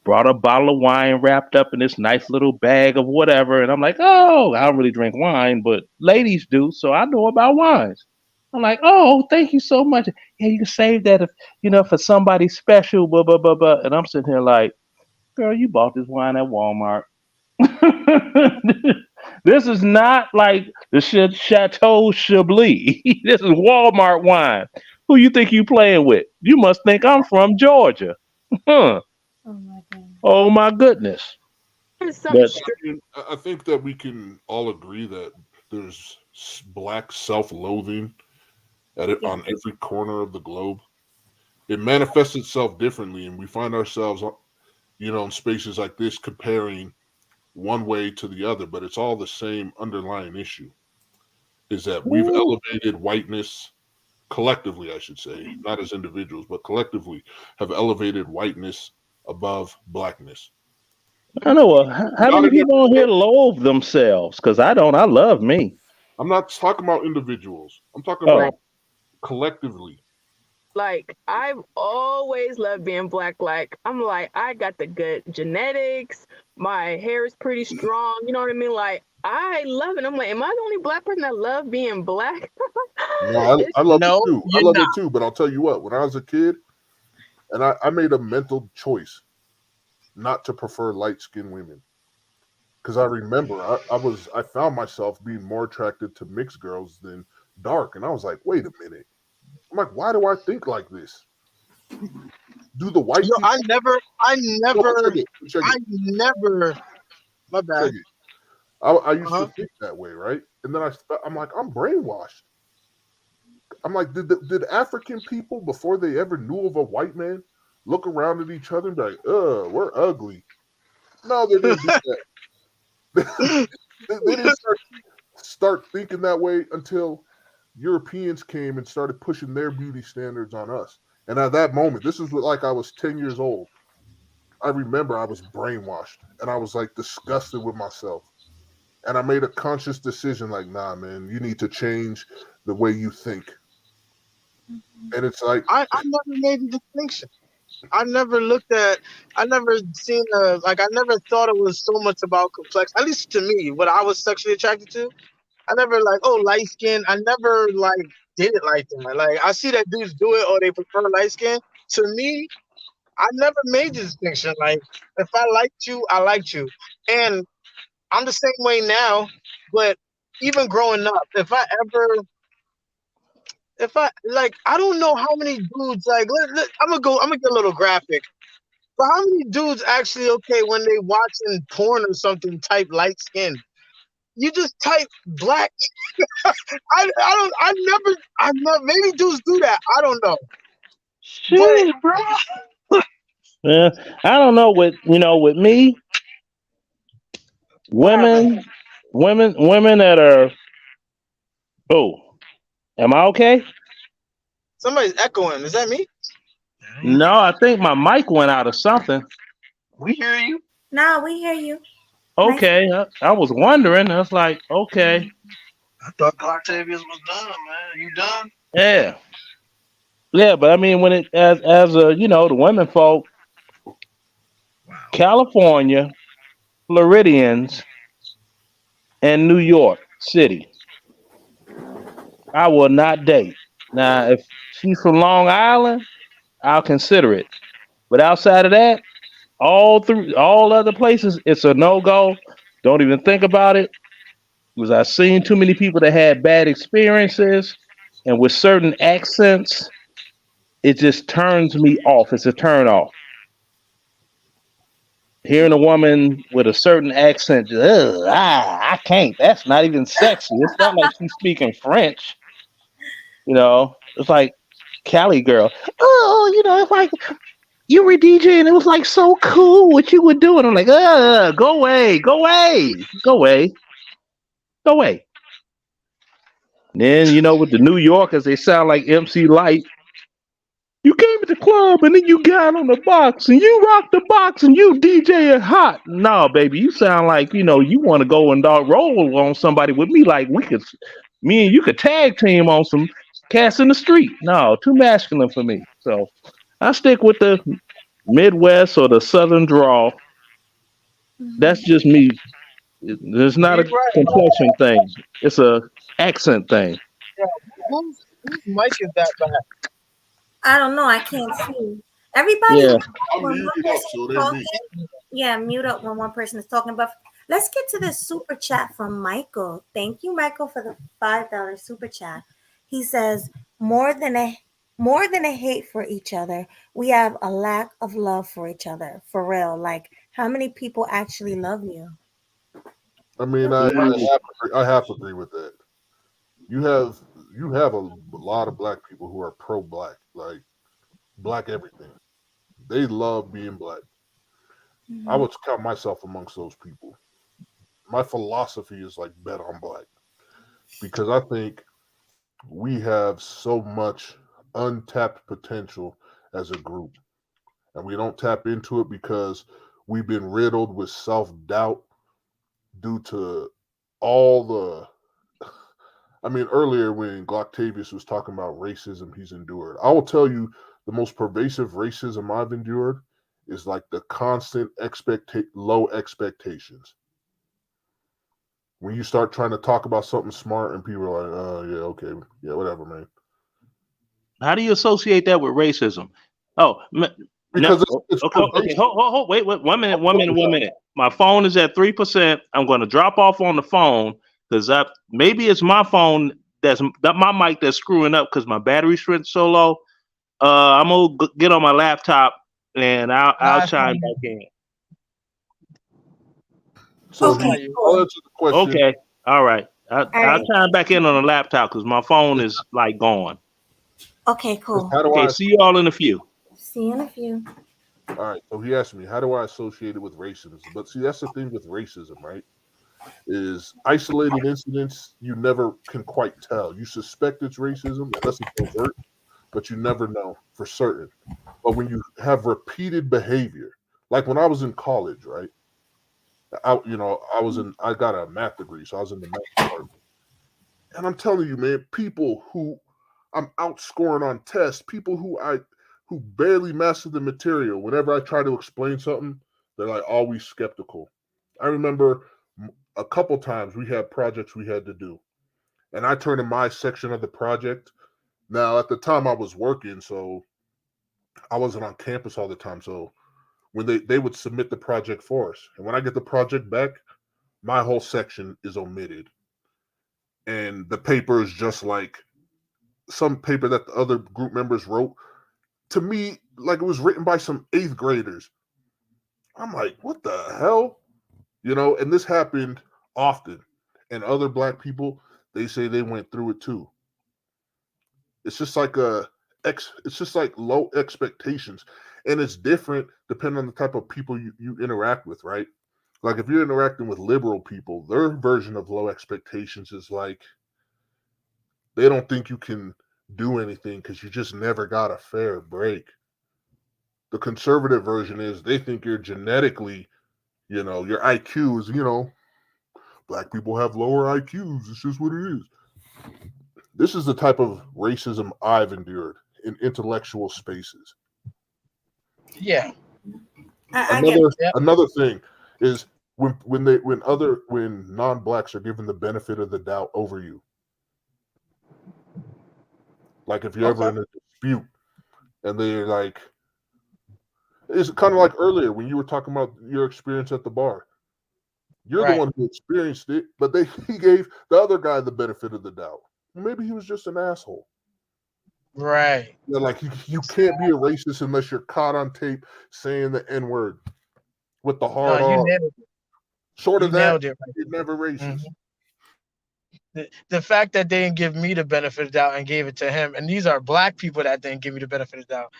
Speaker 15: brought a bottle of wine wrapped up in this nice little bag of whatever. And I'm like, oh, I don't really drink wine, but ladies do, so I know about wines. I'm like, oh, thank you so much. Yeah, you can save that if for somebody special, blah blah blah blah. And I'm sitting here like, girl, you bought this wine at Walmart. This is not like the Chateau Chablis. This is Walmart wine. Who you think you playing with? You must think I'm from Georgia. Huh.
Speaker 1: Oh my god.
Speaker 15: Oh my goodness.
Speaker 19: There's something
Speaker 15: But
Speaker 19: strange.
Speaker 17: I think that we can all agree that there's black self-loathing on every corner of the globe. It manifests itself differently, and we find ourselves, in spaces like this comparing one way to the other, but it's all the same underlying issue. Is that we've elevated whiteness collectively, I should say, not as individuals, but collectively have elevated whiteness above blackness.
Speaker 15: I know how
Speaker 17: Not
Speaker 15: many
Speaker 17: in
Speaker 15: people on here loathe themselves? Because I don't. I love me.
Speaker 17: I'm not talking about individuals. I'm talking
Speaker 15: Oh,
Speaker 17: about collectively.
Speaker 19: Like, I've always loved being black. Like, I'm like, I got the good genetics. My hair is pretty strong. You know what I mean? Like, I love it. I'm like, am I the only black person that love being black?
Speaker 17: No,
Speaker 19: It's
Speaker 17: I love it
Speaker 12: No,
Speaker 17: too. I
Speaker 12: you're
Speaker 17: love
Speaker 12: not.
Speaker 17: it too. But I'll tell you what, when I was a kid, and I made a mental choice not to prefer light skinned women. Because I remember I found myself being more attracted to mixed girls than dark. And I was like, wait a minute. I'm like, why do I think like this? Do the white
Speaker 12: Yo,
Speaker 17: people no, check
Speaker 12: I
Speaker 17: it.
Speaker 12: never. My
Speaker 17: Check
Speaker 12: bad.
Speaker 17: it. I used to
Speaker 12: Uh-huh.
Speaker 17: think that way, right? And then I'm like, I'm brainwashed. I'm like, did African people before they ever knew of a white man look around at each other and be like, we're ugly? No, they didn't do that. They didn't start thinking that way until Europeans came and started pushing their beauty standards on us. And at that moment, this is like I was 10 years old. I remember I was brainwashed and I was like disgusted with myself. And I made a conscious decision like, nah, man, you need to change the way you think. And it's like,
Speaker 12: I never made the distinction. I never looked at. I never seen a like. I never thought it was so much about complex. At least to me, what I was sexually attracted to. I never like, oh, light skin. I never like did it like that. Like I see that dudes do it or they prefer light skin. To me, I never made the distinction. Like if I liked you, I liked you, and I'm the same way now. But even growing up, if I like, I don't know how many dudes like. I'm gonna get a little graphic. But how many dudes actually okay when they watching porn or something type light skin? You just type black. I never maybe dudes do that. I don't know.
Speaker 15: Shit, bro. Yeah, I don't know. With me, women, women that are. Oh, am I okay?
Speaker 12: Somebody's echoing. Is that me?
Speaker 15: No, I think my mic went out or something.
Speaker 2: We hear you.
Speaker 1: No, we hear you.
Speaker 15: Okay, I was wondering. I was like, okay,
Speaker 2: I thought Octavius was done, man. You done?
Speaker 15: yeah, yeah. But I mean, when it as a the women folk, California, Floridians, and New York City, I will not date. Now, if she's from Long Island, I'll consider it. But outside of that, all other places, it's a no go. Don't even think about it. Because I've seen too many people that had bad experiences, and with certain accents, it just turns me off. It's a turn off. Hearing a woman with a certain accent, I can't. That's not even sexy. It's not like she's speaking French. It's like Cali girl. Oh, it's like you were DJing. It was like so cool what you were doing. I'm like, go away, go away, go away, go away. Then with the New Yorkers, they sound like MC Light. You came to the club and then you got on the box and you rocked the box and you DJ it hot. No, baby, you sound like you want to go and roll on somebody with me. Like me and you could tag team on some cats in the street. No, too masculine for me. So I stick with the Midwest or the Southern draw. That's just me. It's not
Speaker 12: You're
Speaker 15: a
Speaker 12: right.
Speaker 15: complexion thing. It's a accent thing.
Speaker 12: Yeah. Whose mic is that back?
Speaker 1: I don't know. I can't see. Everybody,
Speaker 15: Yeah.
Speaker 17: I'm
Speaker 1: when one
Speaker 17: muted up,
Speaker 1: person
Speaker 17: so
Speaker 1: is
Speaker 17: it ain't me.
Speaker 1: talking, yeah, mute up when one person is talking. But let's get to this super chat from Michael. Thank you, Michael, for the $5 super chat. He says, more than a hate for each other, we have a lack of love for each other. For real. Like, how many people actually love you?
Speaker 17: I mean, I have to agree with that. You have a lot of black people who are pro black, like black everything. They love being black. I would count myself amongst those people. My philosophy is like bet on black because I think we have so much untapped potential as a group, and we don't tap into it because we've been riddled with self-doubt due to all the I mean, earlier when Gloctavius was talking about racism he's endured, I will tell you the most pervasive racism I've endured is like the constant low expectations. When you start trying to talk about something smart and people are like, oh, yeah, okay, yeah, whatever, man.
Speaker 15: How do you associate that with racism? Oh,
Speaker 17: Because
Speaker 15: no.
Speaker 17: it's
Speaker 15: Okay. Hold, wait, 1 minute. My phone is at 3%. I'm going to drop off on the phone because maybe it's my phone my mic that's screwing up because my battery strength so low. I'm gonna get on my laptop and I'll chime back in.
Speaker 17: So
Speaker 1: Okay,
Speaker 17: I'll answer the question.
Speaker 15: Okay, all right.
Speaker 1: All
Speaker 15: I'll
Speaker 1: right.
Speaker 15: chime back in on the laptop because my phone is like gone.
Speaker 1: Okay, cool.
Speaker 15: Okay, see you all in a few.
Speaker 1: See you in a few.
Speaker 17: All right. So he asked me, how do I associate it with racism? But see, that's the thing with racism, right? Is isolated incidents you never can quite tell. You suspect it's racism unless it's overt, but you never know for certain. But when you have repeated behavior, Like when I was in college, right? I got a math degree, so I was in the math department. And I'm telling you, man, people who I'm outscoring on tests, people who barely master the material, whenever I try to explain something, they're like always skeptical. I remember a couple times we had projects we had to do, and I turned in my section of the project. Now, at the time I was working, so I wasn't on campus all the time. So when they would submit the project for us, and when I get the project back, my whole section is omitted. And the paper is just like some paper that the other group members wrote. To me, like it was written by some 8th graders. I'm like, what the hell? And this happened often. And other black people, they say they went through it too. It's just like it's just like low expectations. And it's different depending on the type of people you interact with, right? Like if you're interacting with liberal people, their version of low expectations is like they don't think you can do anything because you just never got a fair break. The conservative version is they think you're genetically, your IQ is, black people have lower IQs. It's just what it is. This is the type of racism I've endured in intellectual spaces.
Speaker 12: Yeah.
Speaker 17: Another thing is when non-blacks are given the benefit of the doubt over you. Like if you're ever in a dispute and they're like, it's kind of like earlier when you were talking about your experience at the bar. You're the one who experienced it, but he gave the other guy the benefit of the doubt. Maybe he was just an asshole.
Speaker 12: Right.
Speaker 17: Yeah, like you can't be a racist unless you're caught on tape saying the N-word with the hard R. Short of that, you're never racist.
Speaker 12: The fact that they didn't give me the benefit of the doubt and gave it to him, and these are black people that didn't give me the benefit of the doubt.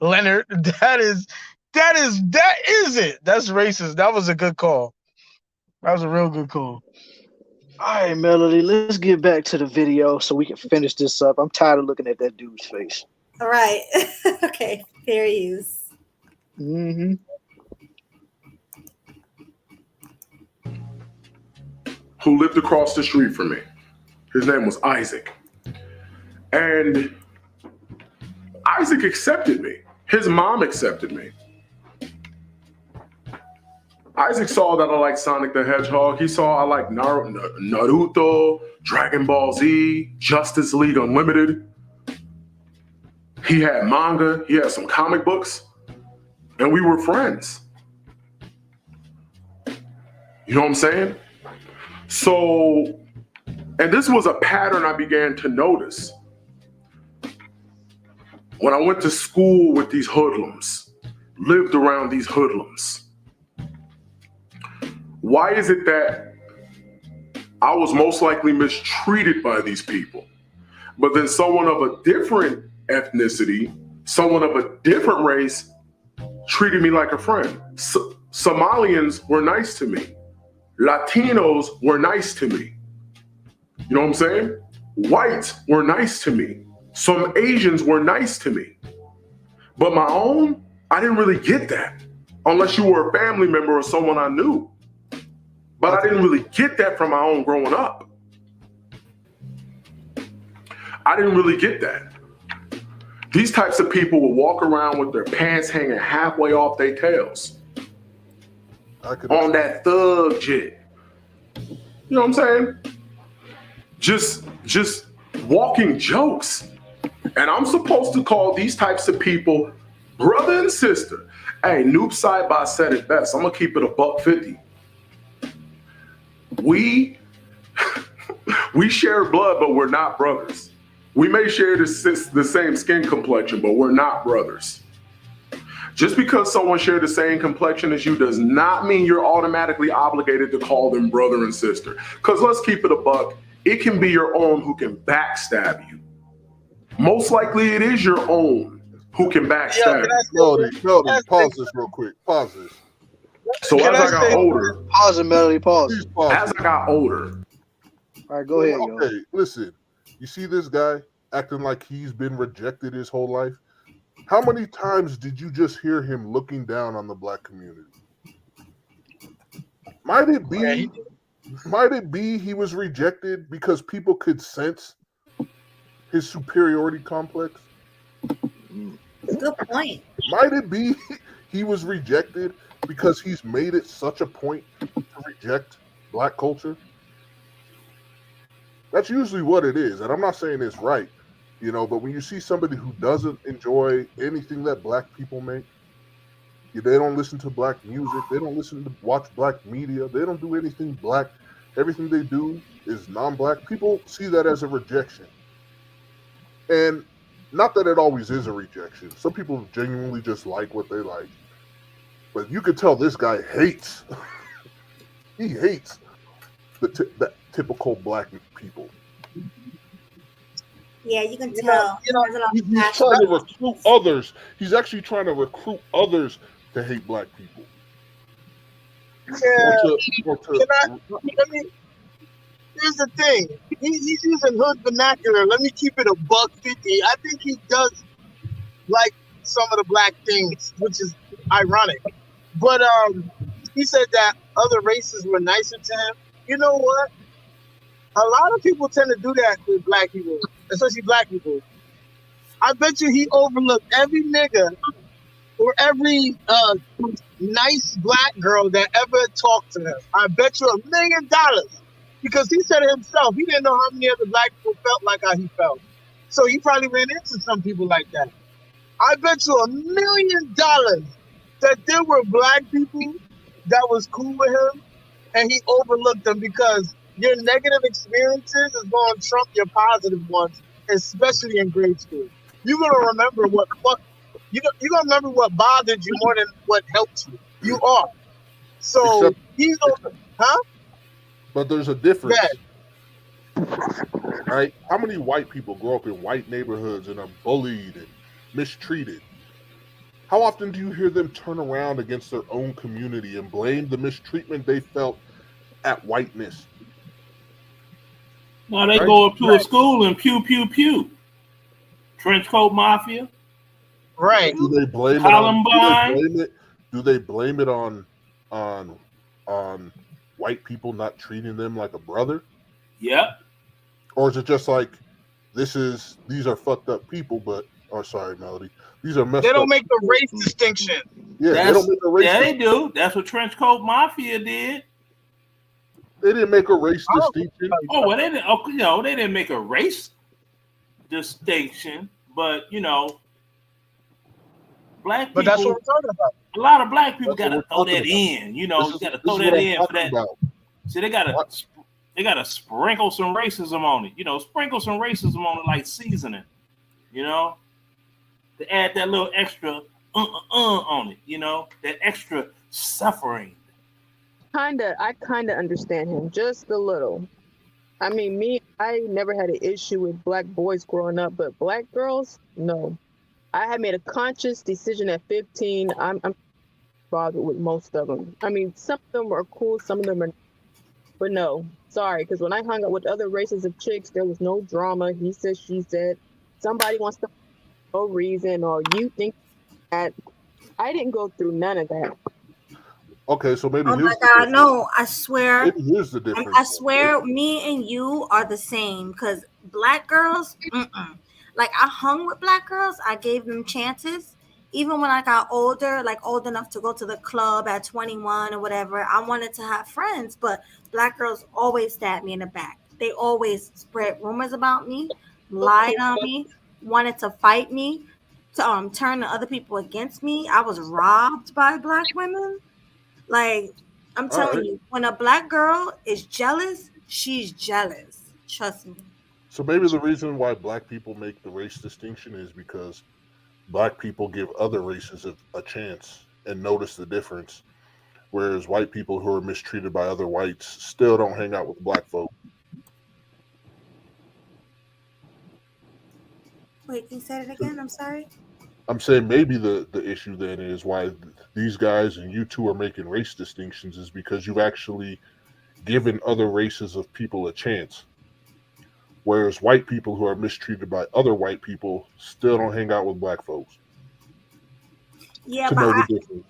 Speaker 12: Leonard, that is it. That's racist. That was a good call. That was a real good call.
Speaker 20: All right, Melody, let's get back to the video so we can finish this up. I'm tired of looking at that dude's face.
Speaker 1: All right. Okay. Fair use.
Speaker 20: Mm-hmm.
Speaker 13: Who lived across the street from me. His name was Isaac. And Isaac accepted me. His mom accepted me. Isaac saw that I liked Sonic the Hedgehog. He saw I liked Naruto, Dragon Ball Z, Justice League Unlimited. He had manga. He had some comic books. And we were friends. You know what I'm saying? So, and this was a pattern I began to notice. When I went to school with these hoodlums, lived around these hoodlums, why is it that I was most likely mistreated by these people, but then someone of a different ethnicity, someone of a different race treated me like a friend? Somalians were nice to me. Latinos were nice to me. You know what I'm saying? Whites were nice to me. Some Asians were nice to me. But my own, I didn't really get that unless you were a family member or someone I knew. But I didn't really get that from my own growing up. I didn't really get that. These types of people will walk around with their pants hanging halfway off their tails. On that thug shit. You know what I'm saying? Just walking jokes. And I'm supposed to call these types of people brother and sister. Hey, Noob Side said it best. I'm gonna keep it $1.50. We share blood, but we're not brothers. We may share the same skin complexion, but we're not brothers. Just because someone shared the same complexion as you does not mean you're automatically obligated to call them brother and sister. Because let's keep it $1. It can be your own who can backstab you. Most likely it is your own who can backstab you.
Speaker 17: Melody, pause this real quick. Pause this.
Speaker 13: So as I got older.
Speaker 20: Pause it, Melody, pause.
Speaker 13: As I got older.
Speaker 20: All right, go ahead.
Speaker 17: Okay, listen. You see this guy acting like he's been rejected his whole life? How many times did you just hear him looking down on the black community? Might it be he was rejected because people could sense his superiority complex?
Speaker 1: Good point.
Speaker 17: Might it be he was rejected because he's made it such a point to reject black culture? That's usually what it is. And I'm not saying it's right, but when you see somebody who doesn't enjoy anything that black people make, they don't listen to black music, they don't watch black media, they don't do anything black. Everything they do is non-black. People see that as a rejection. And not that it always is a rejection. Some people genuinely just like what they like. But you could tell this guy hates. He hates the typical black people.
Speaker 1: Yeah, you can tell.
Speaker 17: He's trying to recruit others. He's actually trying to recruit others to hate black people.
Speaker 12: Yeah. Here's the thing. He's using hood vernacular. Let me keep it $1.50. I think he does like some of the black things, which is ironic. But he said that other races were nicer to him. You know what? A lot of people tend to do that with black people, especially black people. I bet you he overlooked every nigga or every nice black girl that ever talked to him. I bet you $1 million. Because he said it himself. He didn't know how many other black people felt like how he felt. So he probably ran into some people like that. I bet you $1 million that there were black people that was cool with him and he overlooked them because your negative experiences is going to trump your positive ones, especially in grade school. You're going to remember you're going to remember what bothered you more than what helped you. You are. So he's going, huh?
Speaker 17: But there's a difference. Right? How many white people grow up in white neighborhoods and are bullied and mistreated? How often do you hear them turn around against their own community and blame the mistreatment they felt at whiteness?
Speaker 15: Now they go up to a school and pew, pew, pew. Trench coat mafia.
Speaker 12: Right.
Speaker 17: Do they blame
Speaker 15: Columbine?
Speaker 17: Do they blame it on white people not treating them like a brother?
Speaker 15: Yep.
Speaker 17: Or is it just like these are fucked up people, but sorry, Melody. These are messed up.
Speaker 12: They don't make the race distinction.
Speaker 17: Yeah, they don't make a race
Speaker 15: distinction. They do. That's what Trench Coat Mafia did.
Speaker 17: They didn't make a race distinction.
Speaker 15: Oh, well, they didn't make a race distinction, but black people.
Speaker 12: But that's what we're talking about.
Speaker 15: A lot of black people got to throw that in. You got to throw that in for that. See, they got to sprinkle some racism on it. Sprinkle some racism on it like seasoning. To add that little extra on it. That extra suffering.
Speaker 19: I kind of understand him just a little. I mean, I never had an issue with black boys growing up, but black girls, no. I had made a conscious decision at 15. I'm bothered with most of them. I mean, some of them are cool, some of them are, but no, sorry. Because when I hung out with other races of chicks, there was no drama. He said, she said. Somebody wants to no reason, or you think that. I didn't go through none of that.
Speaker 17: Okay, so maybe.
Speaker 1: Oh my God, no! I swear.
Speaker 17: Maybe here's the difference.
Speaker 1: I swear, me and you are the same. Because black girls, like I hung with black girls. I gave them chances. Even when I got older, like old enough to go to the club at 21 or whatever, I wanted to have friends. But black girls always stabbed me in the back. They always spread rumors about me, lied on me, wanted to fight me, to turn the other people against me. I was robbed by black women. Like, I'm telling you, when a black girl is jealous, she's jealous. Trust me.
Speaker 17: So maybe the reason why black people make the race distinction is because black people give other races a chance and notice the difference, whereas white people who are mistreated by other whites still don't hang out with black folk.
Speaker 1: Wait, can you say it again? I'm sorry.
Speaker 17: I'm saying maybe the issue then is why these guys and you two are making race distinctions is because you've actually given other races of people a chance. Whereas white people who are mistreated by other white people still don't hang out with black folks.
Speaker 1: Yeah,
Speaker 17: to
Speaker 1: but
Speaker 17: know the difference.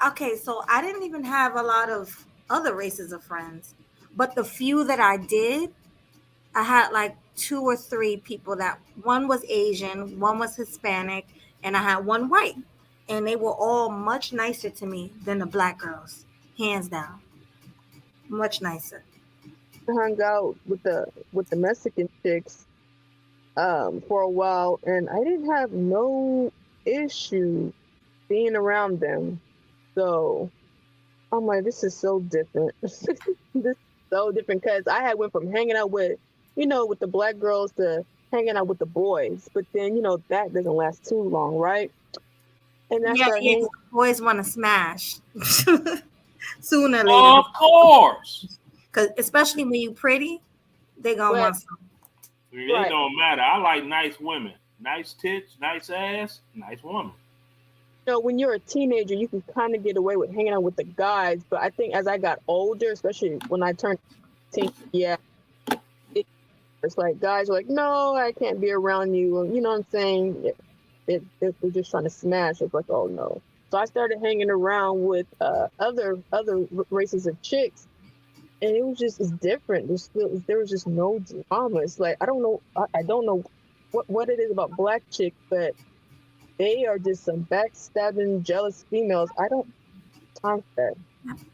Speaker 1: okay, so I didn't even have a lot of other races of friends, but the few that I did, I had like 2 or 3 people that one was Asian, one was Hispanic, and I had one white, and they were all much nicer to me than the black girls, hands down, much nicer.
Speaker 19: Hung out with the Mexican chicks for a while, and I didn't have no issue being around them. So I'm like, this is so different. This is so different because I had went from hanging out with, with the black girls to hanging out with the boys. But then, that doesn't last too long, right? And I
Speaker 1: Yeah,
Speaker 19: started
Speaker 1: yeah,
Speaker 19: hanging.
Speaker 1: boys want to smash sooner or later.
Speaker 15: Of course.
Speaker 1: Because especially when you pretty, they gonna
Speaker 19: But
Speaker 1: want some.
Speaker 15: It don't matter. I like nice women. Nice tits, nice ass, nice woman.
Speaker 19: when you're a teenager, you can kind of get away with hanging out with the guys. But I think as I got older, especially when I turned 18, yeah, it's like guys are like, no, I can't be around you. You know what I'm saying? They're just trying to smash. It's like, oh no. So I started hanging around with other races of chicks, and it was just it's different. There was just no drama. It's like I don't know what it is about black chicks, but they are just some backstabbing, jealous females. I don't time for that.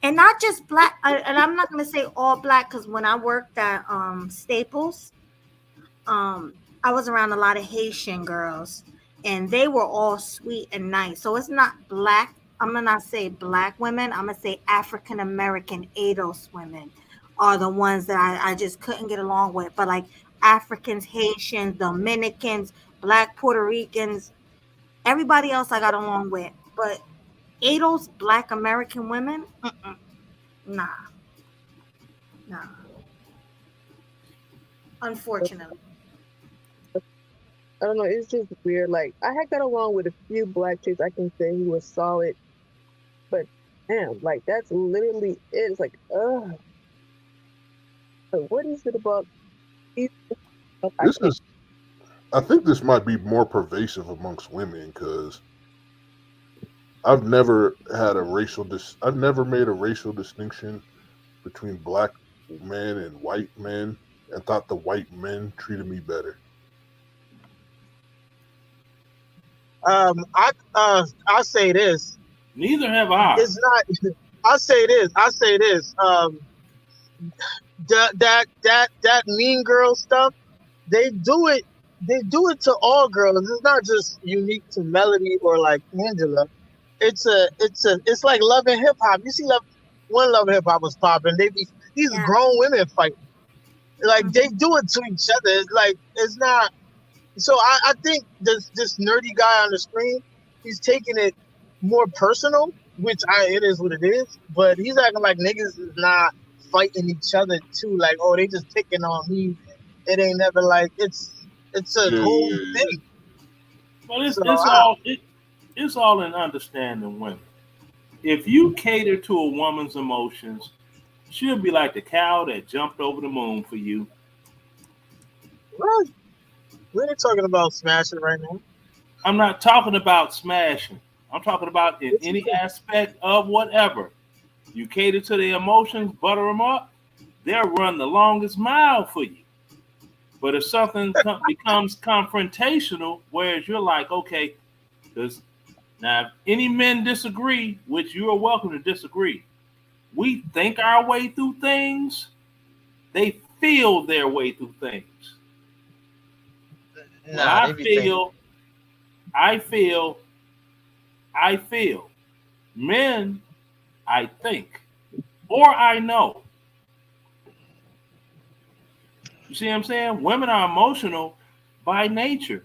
Speaker 1: And not just black, and I'm not gonna say all black because when I worked at Staples, I was around a lot of Haitian girls, and they were all sweet and nice. So it's not black. I'm gonna not say black women. I'm gonna say African American ADOS women are the ones that I just couldn't get along with. But like Africans, Haitians, Dominicans, Black Puerto Ricans, everybody else I got along with. But ADOS Black American women, nah, nah. Unfortunately.
Speaker 19: I don't know. It's just weird. Like I had got along with a few black chicks I can say who were solid, but damn, like that's literally it. It's like, ugh. Like, what is it about these?
Speaker 17: I think this might be more pervasive amongst women because I've never I've never made a racial distinction between black men and white men and thought the white men treated me better.
Speaker 12: I'll say this.
Speaker 15: Neither have I.
Speaker 12: It's not. I'll say this. That Mean Girl stuff. They do it. They do it to all girls. It's not just unique to Melody or like Angela. It's like Love and Hip Hop. You see, Love and Hip Hop was popping. These grown women fighting. Like they do it to each other. It's like it's not. So I think this nerdy guy on the screen, he's taking it more personal, which it is what it is. But he's acting like niggas is not fighting each other too. Like, oh, they just picking on me. It ain't never like it's a whole thing.
Speaker 15: Well, it's all in understanding women. If you cater to a woman's emotions, she'll be like the cow that jumped over the moon for you.
Speaker 12: What? We ain't talking about smashing right now.
Speaker 15: I'm not talking about smashing. I'm talking about in any aspect of whatever. You cater to their emotions, butter them up, they'll run the longest mile for you. But if something becomes confrontational, whereas you're like, okay, because now if any men disagree, which you are welcome to disagree, we think our way through things, they feel their way through things. I feel. Men, I think, or I know. You see what I'm saying? Women are emotional by nature.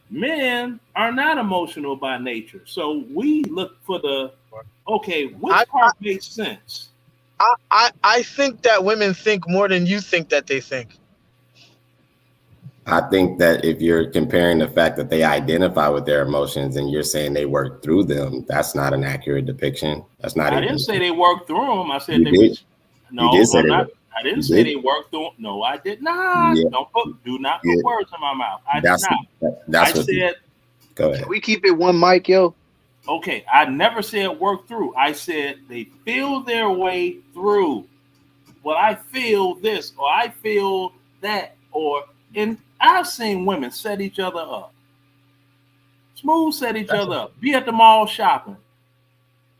Speaker 15: Men are not emotional by nature. So we look for which part makes sense?
Speaker 12: I think that women think more than you think that they think.
Speaker 11: I think that if you're comparing the fact that they identify with their emotions and you're saying they work through them, that's not an accurate depiction. That's not.
Speaker 15: I didn't say they work through them. I said
Speaker 11: they did.
Speaker 15: No,
Speaker 11: you did say
Speaker 15: I'm not. I didn't say they worked through them. No, I did not.
Speaker 11: Yeah.
Speaker 15: Do not put words in my mouth. I did not.
Speaker 11: That's
Speaker 15: I said.
Speaker 11: Go ahead.
Speaker 20: Can we keep it one mic, yo?
Speaker 15: Okay, I never said work through. I said they feel their way through. Well, I feel this or I feel that, or and I've seen women set each other up. Smooth set each other up. Be at the mall shopping.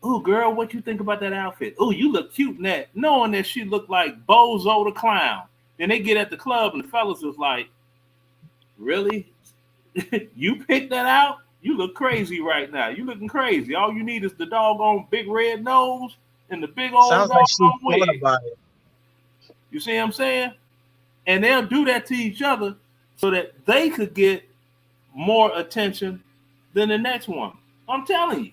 Speaker 15: Oh, girl, what you think about that outfit? Oh, you look cute in that. Knowing that she looked like Bozo the Clown. Then they get at the club and the fellas was like, really? You picked that out? You look crazy right now. You looking crazy. All you need is the doggone big red nose and the big old
Speaker 12: Sounds like she
Speaker 15: doggone
Speaker 12: thought
Speaker 15: wig.
Speaker 12: about it.
Speaker 15: You see what I'm saying? And they'll do that to each other so that they could get more attention than the next one. I'm telling you.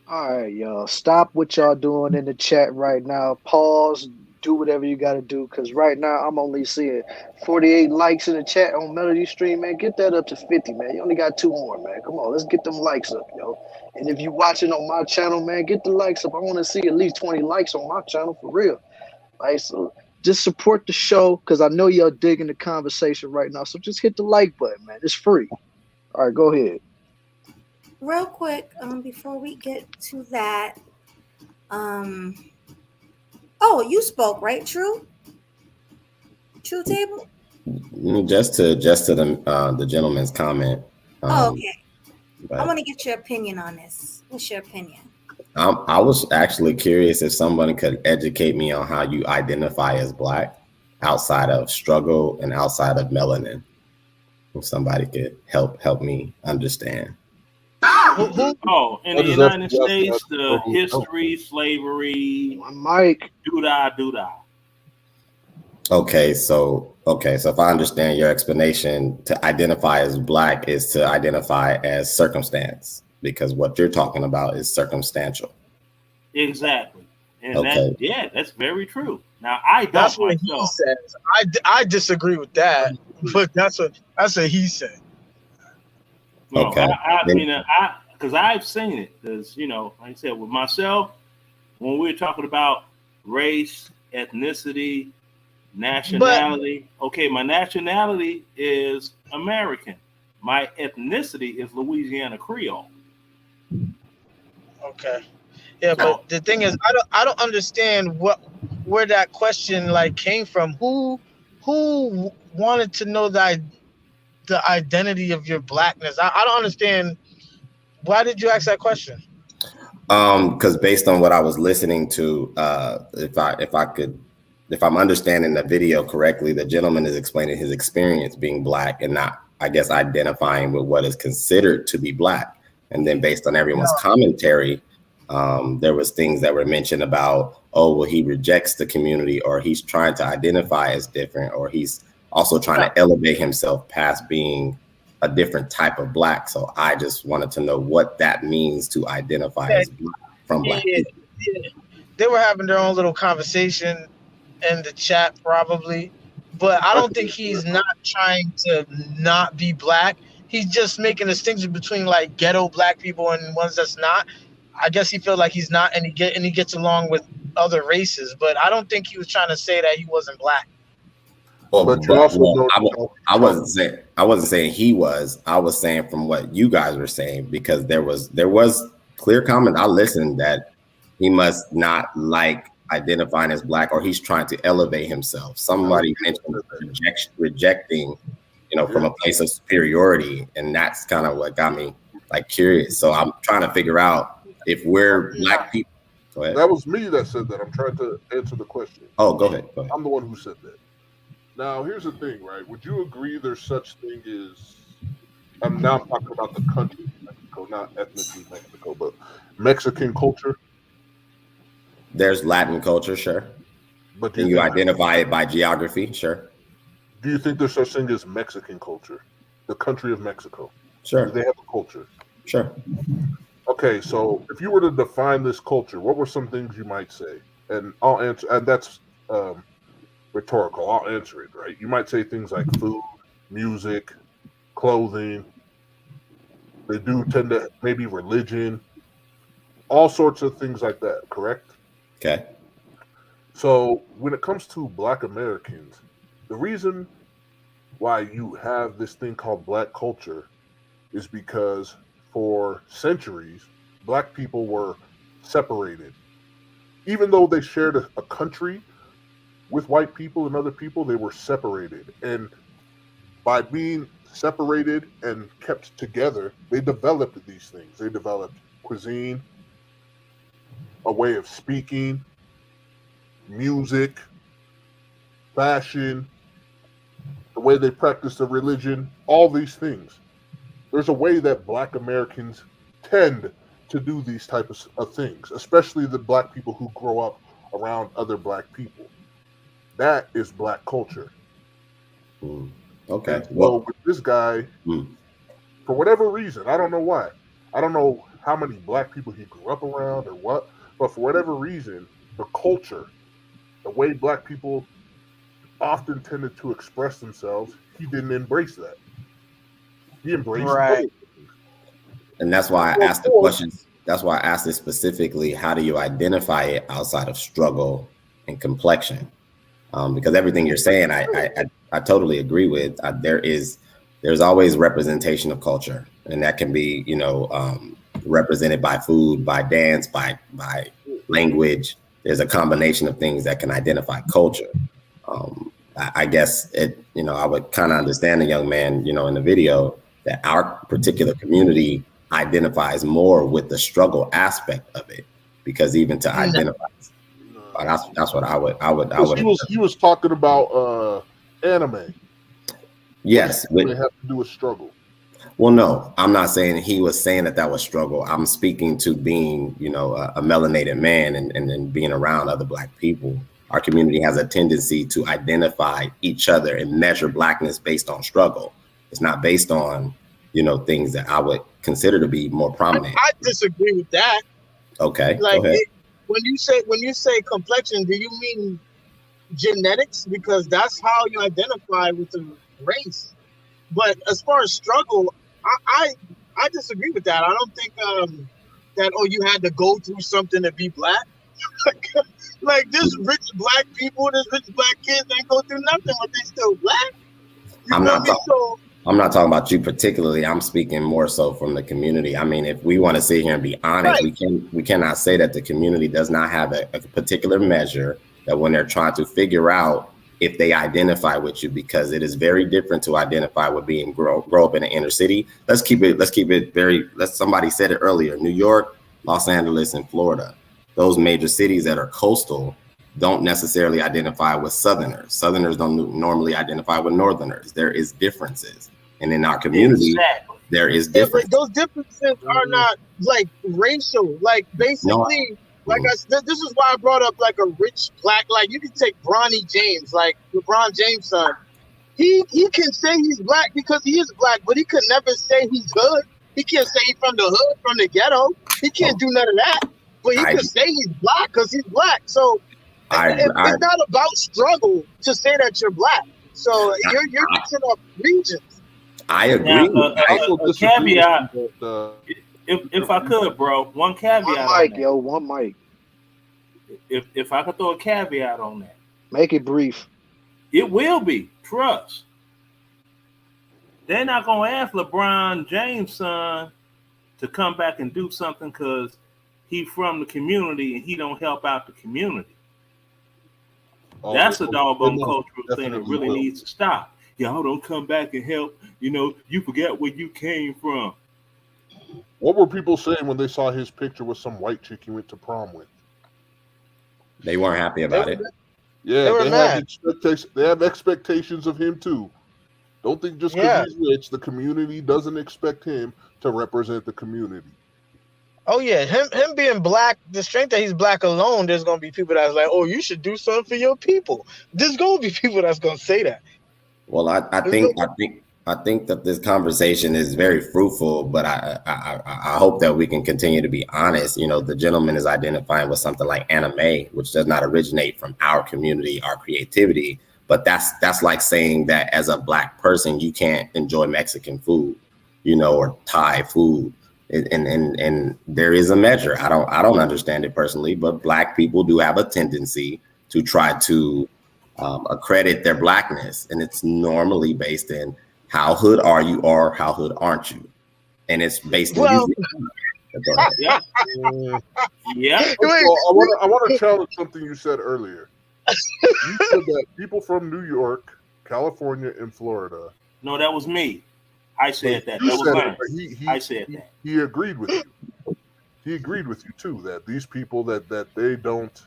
Speaker 20: All right, y'all. Stop what y'all doing in the chat right now. Pause. Do whatever you got to do, because right now I'm only seeing 48 likes in the chat on Melody Stream, man. Get that up to 50, man. You only got 2 more, man. Come on, let's get them likes up, yo. And if you watching on my channel, man, get the likes up. I want to see at least 20 likes on my channel for real. Right, so just support the show, because I know y'all digging the conversation right now. So just hit the like button, man. It's free. All right, go ahead.
Speaker 1: Real quick, before we get to that, oh, you spoke, right? True Table.
Speaker 19: Just to the gentleman's comment.
Speaker 1: Oh, okay. I
Speaker 19: But
Speaker 1: want to get your opinion on this. What's your opinion?
Speaker 19: I was actually curious if someone could educate me on how you identify as Black outside of struggle and outside of melanin. If somebody could help me understand.
Speaker 15: Oh, in the United States, the history, slavery,
Speaker 20: Mike,
Speaker 15: doo-dah.
Speaker 19: Okay, so if I understand your explanation, to identify as Black is to identify as circumstance, because what you're talking about is circumstantial.
Speaker 15: Exactly. And
Speaker 19: Okay.
Speaker 15: that's very true. Now I don't
Speaker 12: That's what
Speaker 15: myself.
Speaker 12: he says. I disagree with that, but that's what he said.
Speaker 15: No,
Speaker 19: Okay.
Speaker 15: because I've seen it. Because like I said, with myself, when we're talking about race, ethnicity, nationality. Okay, my nationality is American. My ethnicity is Louisiana Creole.
Speaker 12: Okay. Yeah, but the thing is, I don't understand where that question like came from. Who wanted to know the identity of your Blackness? I don't understand. Why did you ask that question?
Speaker 19: Because based on what I was listening to, if I'm understanding the video correctly, the gentleman is explaining his experience being Black and not, I guess, identifying with what is considered to be Black. And then based on everyone's commentary, there was things that were mentioned about, oh, well, he rejects the community, or he's trying to identify as different, or he's also trying to elevate himself past being a different type of Black. So I just wanted to know what that means to identify as Black from Black people.
Speaker 12: Yeah. They were having their own little conversation in the chat, probably, but I don't think he's not trying to not be Black. He's just making a distinction between like ghetto Black people and ones that's not. I guess he feels like he's not, and he gets along with other races. But I don't think he was trying to say that he wasn't Black.
Speaker 19: But I wasn't saying he was. I was saying from what you guys were saying, because there was clear comment. I listened that he must not like identifying as Black, or he's trying to elevate himself. Somebody mentioned rejecting, from a place of superiority, and that's kind of what got me like curious. So I'm trying to figure out if we're Black people. Go ahead.
Speaker 17: That was me that said that. I'm trying to answer the question.
Speaker 19: Oh, go ahead.
Speaker 17: I'm the one who said that. Now, here's the thing, right? Would you agree there's such thing as, I'm now talking about the country of Mexico, not ethnically Mexico, but Mexican culture?
Speaker 19: There's Latin culture, sure.
Speaker 17: But
Speaker 19: you identify it by geography, sure.
Speaker 17: Do you think there's such thing as Mexican culture? The country of Mexico?
Speaker 19: Sure.
Speaker 17: Do they have a culture?
Speaker 19: Sure.
Speaker 17: Okay, so if you were to define this culture, what were some things you might say? And I'll answer, and that's rhetorical. I'll answer it, right? You might say things like food, music, clothing. They do tend to maybe religion, all sorts of things like that, correct?
Speaker 19: Okay.
Speaker 17: So when it comes to Black Americans, the reason why you have this thing called Black culture is because for centuries, black people were separated. Even though they shared a country with white people and other people, they were separated. And by being separated and kept together, they developed these things. They developed cuisine, a way of speaking, music, fashion, the way they practice their religion, all these things. There's a way that black Americans tend to do these types of things, especially the black people who grow up around other black people. That is black culture.
Speaker 19: Okay.
Speaker 17: And so with this guy, for whatever reason, I don't know why. I don't know how many black people he grew up around or what, but for whatever reason, the culture, the way black people often tended to express themselves, he didn't embrace that. He embraced
Speaker 19: Right. And that's why I
Speaker 17: Well,
Speaker 19: asked the questions. That's why I asked it specifically. How do you identify it outside of struggle and complexion? Because everything you're saying, I totally agree with. There's always representation of culture, and that can be, represented by food, by dance, by language. There's a combination of things that can identify culture. I guess I would kind of understand the young man, in the video, that our particular community identifies more with the struggle aspect of it, because even to identify, that's what I would.
Speaker 17: He was talking about anime.
Speaker 19: Yes,
Speaker 17: what does it have to do with struggle?
Speaker 19: Well, no, I'm not saying he was saying that was struggle. I'm speaking to being, a melanated man and being around other black people. Our community has a tendency to identify each other and measure blackness based on struggle. It's not based on, things that I would consider to be more prominent.
Speaker 12: I disagree with that.
Speaker 19: Okay,
Speaker 12: like
Speaker 19: go ahead.
Speaker 12: When you say complexion, do you mean genetics? Because that's how you identify with the race. But as far as struggle, I disagree with that. I don't think that you had to go through something to be black. Like there's rich black people, there's rich black kids that ain't go through nothing, but they still black.
Speaker 19: I'm not talking about you particularly. I'm speaking more so from the community. I mean, if we want to sit here and be honest, we cannot say that the community does not have a particular measure that when they're trying to figure out if they identify with you, because it is very different to identify with being grow up in the inner city. Let's keep it very. Somebody said it earlier. New York, Los Angeles, and Florida. Those major cities that are coastal don't necessarily identify with Southerners. Southerners don't normally identify with Northerners. There is differences. And in our community, there is difference.
Speaker 12: But those differences are not like racial. Like basically, this is why I brought up like a rich black, like you can take Bronny James, like LeBron James' son. He can say he's black because he is black, but he could never say he's hood. He can't say he's from the hood, from the ghetto. He can't do none of that. But he can say he's black because he's black. So it's not about struggle to say that you're black. So you're mixing up regions.
Speaker 19: I agree.
Speaker 15: A caveat, if I could, bro, one caveat.
Speaker 20: One mic.
Speaker 15: If I could throw a caveat on that.
Speaker 20: Make it brief.
Speaker 15: It will be. Trust. They're not going to ask LeBron James' son to come back and do something because he from the community and he don't help out the community. That's a doggone cultural thing that really needs to stop. Y'all don't come back and help. You forget where you came from.
Speaker 17: What were people saying when they saw his picture with some white chick he went to prom with?
Speaker 19: They weren't happy about it.
Speaker 17: Yeah, they have expectations of him too. Don't think just because he's rich, the community doesn't expect him to represent the community.
Speaker 12: Oh yeah, him being black, the strength that he's black alone, there's gonna be people that's like, oh, you should do something for your people. There's gonna be people that's gonna say that.
Speaker 19: Well, I think that this conversation is very fruitful, but I hope that we can continue to be honest. The gentleman is identifying with something like anime, which does not originate from our community, our creativity. But that's like saying that as a black person, you can't enjoy Mexican food, or Thai food. And there is a measure. I don't understand it personally, but black people do have a tendency to try to accredit their blackness, and it's normally based in how hood are you or how hood aren't you. and it's based in
Speaker 9: Well,
Speaker 19: usually. Go ahead.
Speaker 17: Yeah.
Speaker 12: Yeah.
Speaker 17: I want to challenge something you said earlier. You said that people from New York, California, and Florida.
Speaker 12: No, that was me. I said that.
Speaker 17: You
Speaker 12: That was
Speaker 17: said
Speaker 12: Lance.
Speaker 17: it, but
Speaker 12: I said that.
Speaker 17: He agreed with you. He agreed with you too that these people that they don't.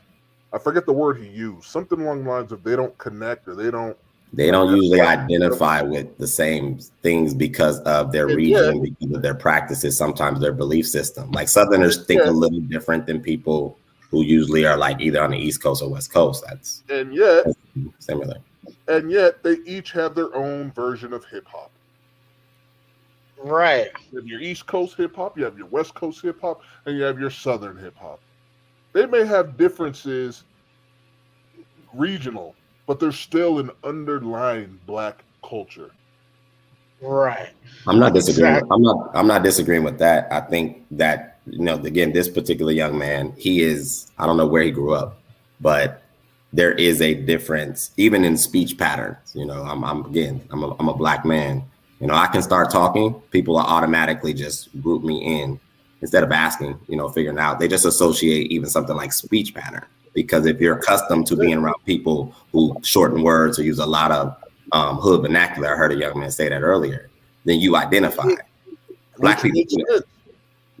Speaker 17: I forget the word he used. Something along the lines of they don't connect or they don't.
Speaker 19: They don't usually identify with the same things because of their region, because of their practices, sometimes their belief system. Like Southerners think a little different than people who usually are like either on the East Coast or West Coast. That's similar.
Speaker 17: And yet they each have their own version of hip hop.
Speaker 12: Right.
Speaker 17: You have your East Coast hip hop, you have your West Coast hip hop, and you have your Southern hip hop. They may have differences regional, but there's still an underlying black culture.
Speaker 12: Right.
Speaker 19: I'm not disagreeing. I'm not disagreeing with that. I think that, again, this particular young man, I don't know where he grew up, but there is a difference even in speech patterns. I'm a black man. I can start talking, people will automatically just group me in instead of asking, figuring out. They just associate even something like speech pattern, because if you're accustomed to being around people who shorten words or use a lot of hood vernacular, I heard a young man say that earlier, then you identify. Black people.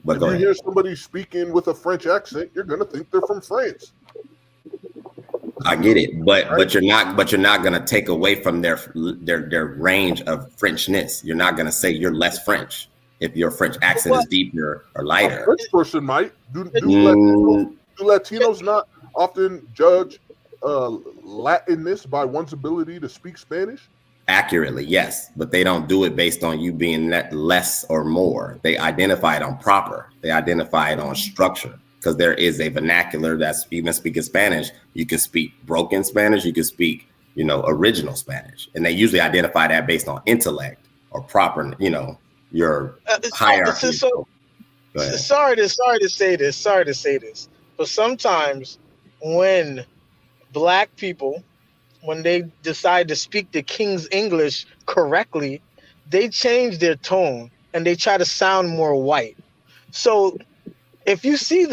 Speaker 17: But if you hear somebody speaking with a French accent, you're gonna think they're from France.
Speaker 19: I get it, but you're not gonna take away from their range of Frenchness. You're not gonna say you're less French if your French accent is deeper or lighter.
Speaker 17: A French person might. Do Latinos not often judge Latinness by one's ability to speak Spanish?
Speaker 19: Accurately, yes, but they don't do it based on you being less or more. They identify it on proper. They identify it on structure, because there is a vernacular that's, even speaking Spanish, you can speak broken Spanish, you can speak, original Spanish, and they usually identify that based on intellect or proper, your hierarchy.
Speaker 12: Sorry to say this, but sometimes when black people, when they decide to speak the King's English correctly, they change their tone and they try to sound more white. So if you see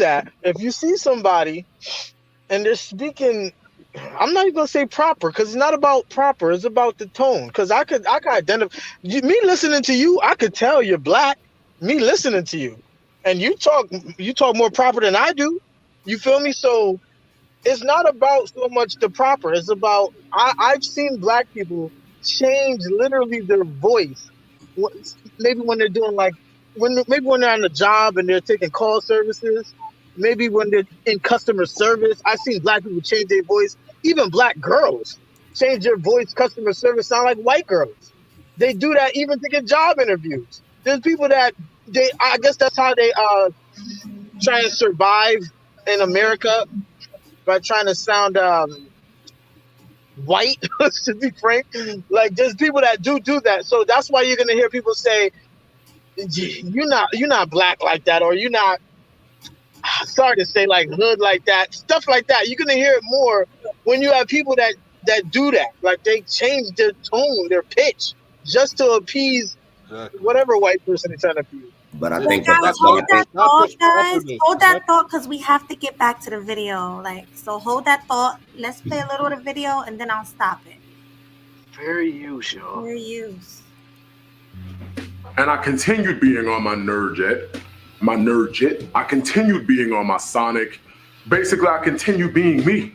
Speaker 12: somebody and they're speaking, I'm not even gonna say proper, because it's not about proper, it's about the tone. Because I could identify, me listening to you, I could tell you're black, me listening to you. And you talk more proper than I do. You feel me? So it's not about so much the proper. It's about, I've seen black people change literally their voice. Maybe when they're doing maybe when they're on the job and they're taking call services, maybe when they're in customer service. I've seen black people change their voice. Even black girls change their voice, customer service, sound like white girls. They do that even to get job interviews. There's people that I guess that's how they try and survive in America, by trying to sound white, to be frank. Like, there's people that do that. So that's why you're gonna hear people say, you're not black like that, or you're not, sorry to say, like hood like that, stuff like that. You're gonna hear it more when you have people that do that. Like, they change their tone, their pitch, just to appease whatever white person they're trying to appease.
Speaker 19: But I think
Speaker 1: guys, hold that thought, guys. Hold that thought, because we have to get back to the video. So hold that thought. Let's play a little of the video, and then I'll stop it.
Speaker 20: Fair use, y'all.
Speaker 1: Fair use.
Speaker 13: And I continued being on my nerd jet. I continued being on my Sonic. Basically, I continued being me.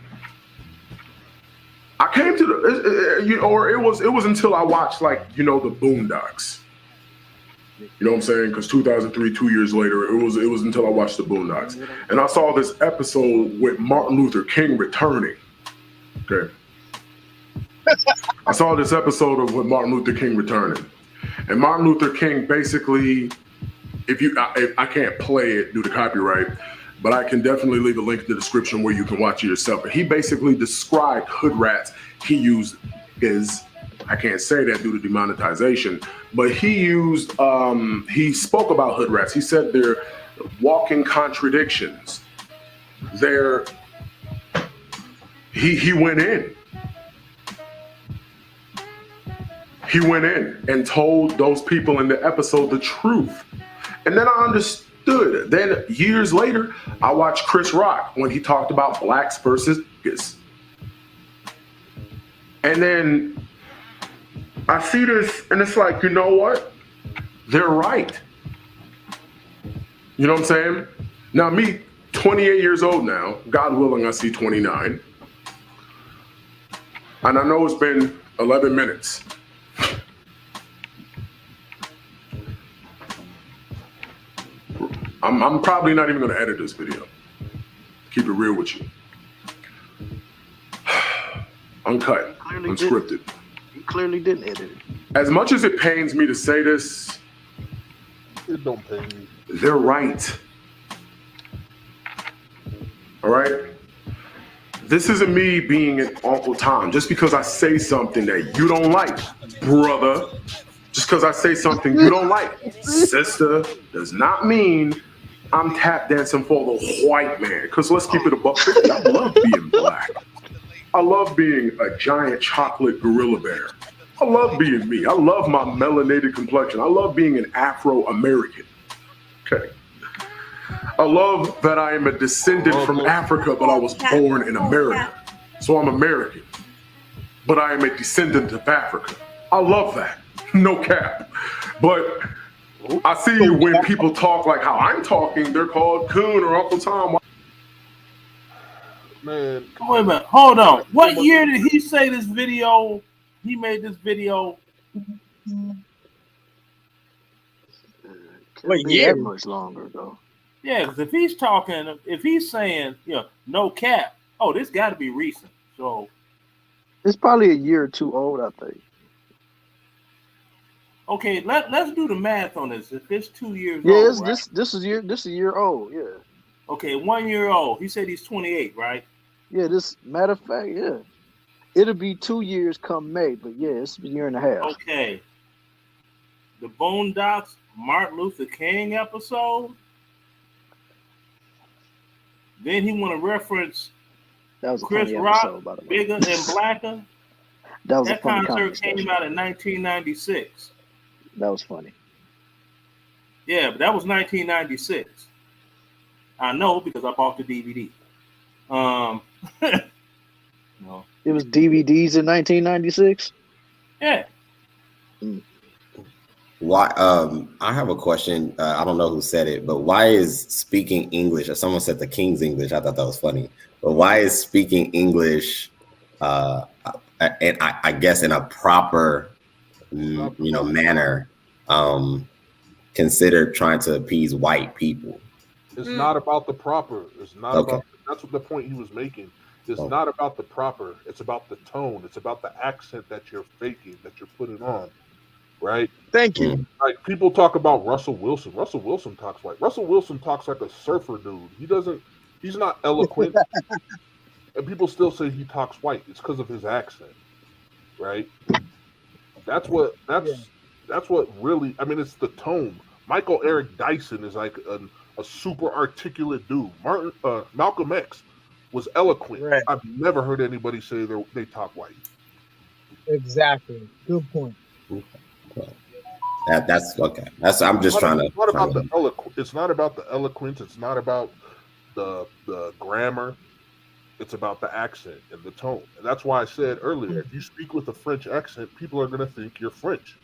Speaker 13: I came to it was until I watched, the Boondocks. You know what I'm saying? Because 2003, 2 years later, it was until I watched the Boondocks. And I saw this episode with Martin Luther King returning. Okay. I saw this episode with Martin Luther King returning. And Martin Luther King basically, I can't play it due to copyright, but I can definitely leave a link in the description where you can watch it yourself. But he basically described hood rats. He used I can't say that due to demonetization, but he spoke about hood rats. He said they're walking contradictions. He went in. He went in and told those people in the episode the truth. And then I understood. Then years later, I watched Chris Rock when he talked about blacks versus niggas. And then I see this, and it's like, you know what? They're right. You know what I'm saying? Now, me, 28 years old now, God willing, I see 29. And I know it's been 11 minutes. I'm probably not even going to edit this video. Keep it real with you. Uncut, unscripted.
Speaker 20: You clearly didn't edit it.
Speaker 13: As much as it pains me to say this,
Speaker 17: It don't pain me.
Speaker 13: they're right. All right? This isn't me being an Uncle Tom. Just because I say something that you don't like, brother, just because I say something you don't like, sister, does not mean I'm tap dancing for the white man. Because let's keep it $1.50. I love being black. I love being a giant chocolate gorilla bear. I love being me. I love my melanated complexion. I love being an Afro-American. Okay. I love that I am a descendant from Africa, but I was born in America. So I'm American. But I am a descendant of Africa. I love that. No cap. But I see when people talk like how I'm talking, they're called Coon or Uncle Tom.
Speaker 17: Man.
Speaker 15: Wait a minute. Hold on. What year did he say this video? He made this video.
Speaker 20: What year? That much longer ago.
Speaker 15: Yeah, because if he's saying, no cap, this got to be recent. So
Speaker 20: it's probably a year or two old, I think.
Speaker 15: Okay, let's do the math on this. If it's 2 years
Speaker 20: old,
Speaker 15: right?
Speaker 20: this is a year old, yeah.
Speaker 15: Okay, 1 year old. He said he's 28, right?
Speaker 20: Yeah, matter of fact, yeah. It'll be 2 years come May, but yeah, it's a year and a half.
Speaker 15: Okay. The Boondocks Martin Luther King episode. Then he want to reference Chris Rock, episode, Bigger and Blacker.
Speaker 20: That
Speaker 15: concert came out in 1996.
Speaker 20: That was funny.
Speaker 15: Yeah, but that was 1996. I know because I bought the DVD. No.
Speaker 20: It was DVDs in 1996?
Speaker 15: Yeah.
Speaker 19: Why? I have a question. I don't know who said it, but why is speaking English? Or someone said the King's English. I thought that was funny. But why is speaking English, and I guess in a proper, manner, considered trying to appease white people?
Speaker 17: It's not about the proper. It's not about. That's what the point he was making. It's not about the proper. It's about the tone. It's about the accent that you're faking, that you're putting on. Right?
Speaker 12: Thank you.
Speaker 17: Like people talk about Russell Wilson. Russell Wilson talks white. Russell Wilson talks like a surfer dude. He's not eloquent. And people still say he talks white. It's because of his accent. Right? That's what really, it's the tone. Michael Eric Dyson is like a super articulate dude. Malcolm X was eloquent.
Speaker 12: Right.
Speaker 17: I've never heard anybody say they talk white.
Speaker 12: Exactly. Good point.
Speaker 19: That's okay. I'm just trying to.
Speaker 17: It's not about the eloquence. It's not about the eloquence. It's not about the grammar. It's about the accent and the tone. And that's why I said earlier, if you speak with a French accent, people are going to think you're French.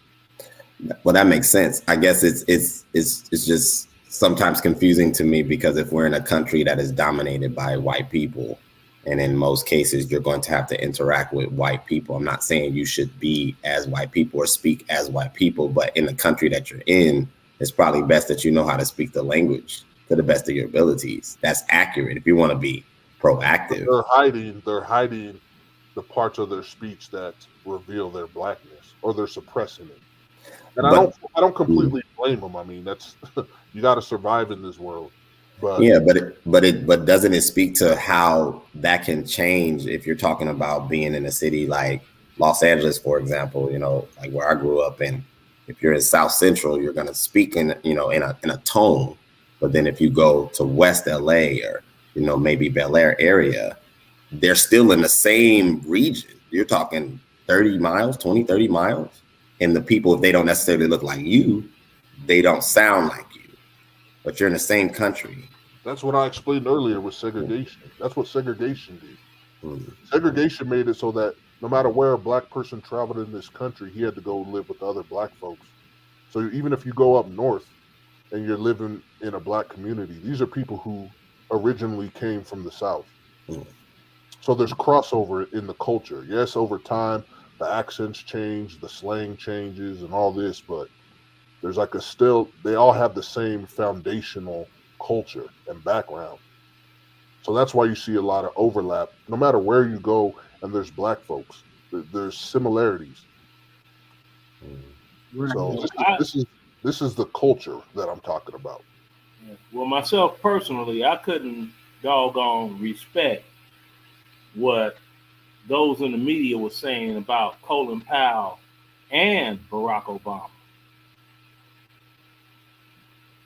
Speaker 19: Well, that makes sense. I guess it's just sometimes confusing to me because if we're in a country that is dominated by white people, and in most cases, you're going to have to interact with white people. I'm not saying you should be as white people or speak as white people, but in the country that you're in, it's probably best that you know how to speak the language to the best of your abilities. That's accurate if you want to be proactive.
Speaker 17: They're hiding the parts of their speech that reveal their blackness, or they're suppressing it. And I don't completely blame them. That's you got to survive in this world. But
Speaker 19: yeah, but doesn't it speak to how that can change if you're talking about being in a city like Los Angeles, for example, like where I grew up in. If you're in South Central, you're going to speak in a tone. But then if you go to West LA or, maybe Bel Air area, they're still in the same region. You're talking 30 miles, 20, 30 miles. And the people, if they don't necessarily look like you, they don't sound like you. but you're in the same country.
Speaker 17: That's what I explained earlier with segregation. That's what segregation did. Segregation made it so that no matter where a black person traveled in this country, he had to go live with other black folks. So even if you go up north and you're living in a black community, these are people who originally came from the South. So there's crossover in the culture. Yes, over time, the accents change, the slang changes, and all this, but there's like they all have the same foundational culture and background. So that's why you see a lot of overlap. No matter where you go and there's black folks, there's similarities. So this is the culture that I'm talking about.
Speaker 15: Well, myself personally, I couldn't doggone respect what those in the media were saying about Colin Powell and Barack Obama.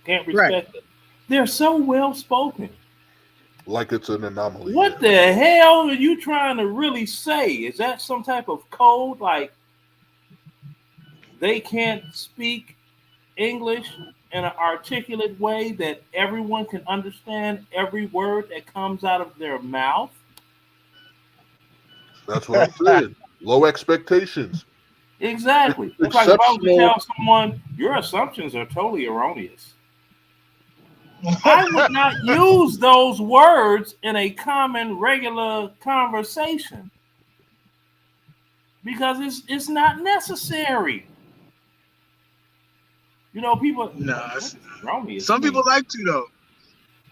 Speaker 15: Can't respect them. They're so well spoken.
Speaker 17: Like it's an anomaly.
Speaker 15: What the hell are you trying to really say? Is that some type of code? Like they can't speak English in an articulate way that everyone can understand every word that comes out of their mouth?
Speaker 17: That's what I'm saying. Low expectations.
Speaker 15: Exactly. It's like if I was to tell someone, your assumptions are totally erroneous. I would not use those words in a common, regular conversation because it's not necessary. You know, people.
Speaker 21: No, some people like to though.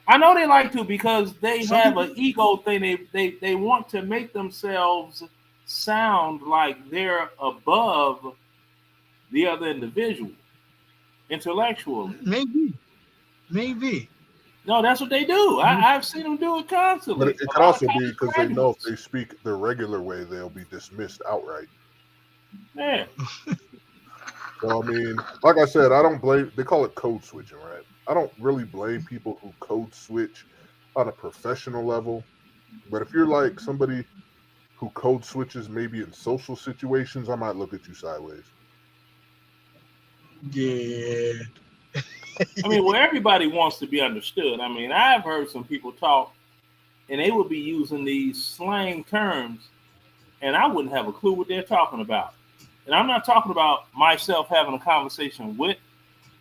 Speaker 15: I know they like to because they have an ego thing. They want to make themselves sound like they're above the other individual intellectually.
Speaker 21: Maybe.
Speaker 15: No, that's what they do. I've seen them do it constantly.
Speaker 17: But it could also be because they know if they speak the regular way, they'll be dismissed outright.
Speaker 15: Yeah.
Speaker 17: So, I mean, like I said, I don't blame. They call it code switching, right? I don't really blame people who code switch on a professional level. But if you're like somebody who code switches maybe in social situations, I might look at you sideways.
Speaker 21: Yeah.
Speaker 15: I mean, well, everybody wants to be understood. I mean, I've heard some people talk, and they would be using these slang terms, and I wouldn't have a clue what they're talking about. And I'm not talking about myself having a conversation with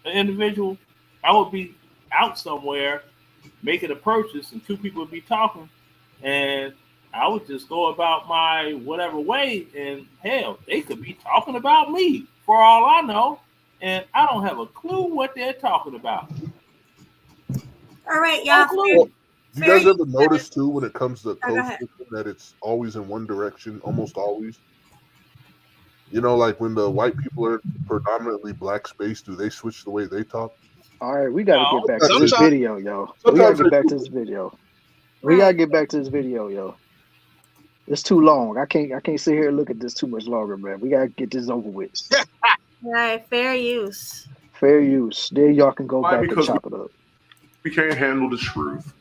Speaker 15: an individual. I would be out somewhere making a purchase, and two people would be talking, and I would just go about my whatever way, and hell, they could be talking about me for all I know. And I don't have a clue what they're talking about.
Speaker 1: All right, y'all.
Speaker 17: Well, you guys ever notice too when it comes to code switching that it's always in one direction, almost always? You know, like when the white people are predominantly black space, do they switch the way they talk?
Speaker 20: All right, we got to get back to this video, yo. We got to get back to this video. We got to get back to this video, yo. It's too long. I can't sit here and look at this too much longer, man. We got to get this over with.
Speaker 1: Right, fair use.
Speaker 20: Fair use. There y'all can go back and chop it up.
Speaker 13: We can't handle the truth.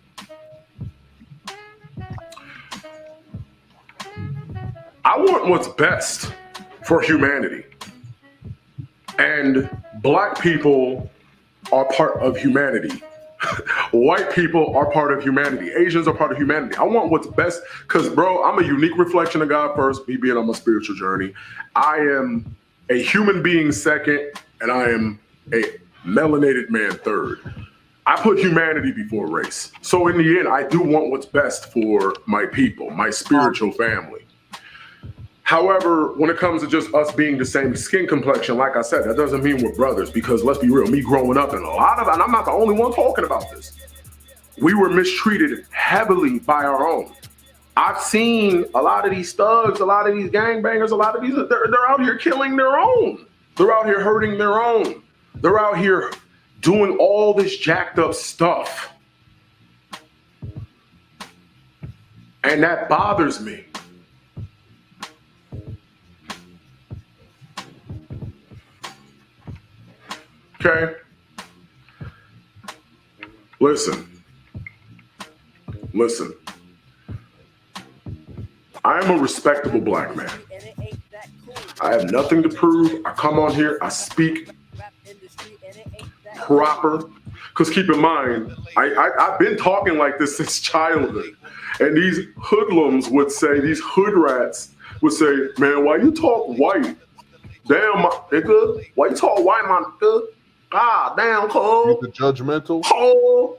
Speaker 13: I want what's best for humanity. And black people are part of humanity. White people are part of humanity. Asians are part of humanity. I want what's best because, bro, I'm a unique reflection of God first, me being on my spiritual journey. I am a human being second, and I am a melanated man third. I put humanity before race. So in the end, I do want what's best for my people, my spiritual family. However, when it comes to just us being the same skin complexion, like I said, that doesn't mean we're brothers because let's be real, me growing up and and I'm not the only one talking about this, we were mistreated heavily by our own. I've seen a lot of these thugs, a lot of these gangbangers, a lot of these, they're out here killing their own. They're out here hurting their own. They're out here doing all this jacked up stuff. And that bothers me. Okay? Listen. I am a respectable black man. I have nothing to prove. I come on here, I speak proper Because keep in mind, I've been talking like this since childhood. And these hoodlums would say, these hood rats would say, man, why you talk white? Damn, my nigga. Why you talk white, my nigga? God damn, cuz.
Speaker 17: The judgmental.
Speaker 13: Oh.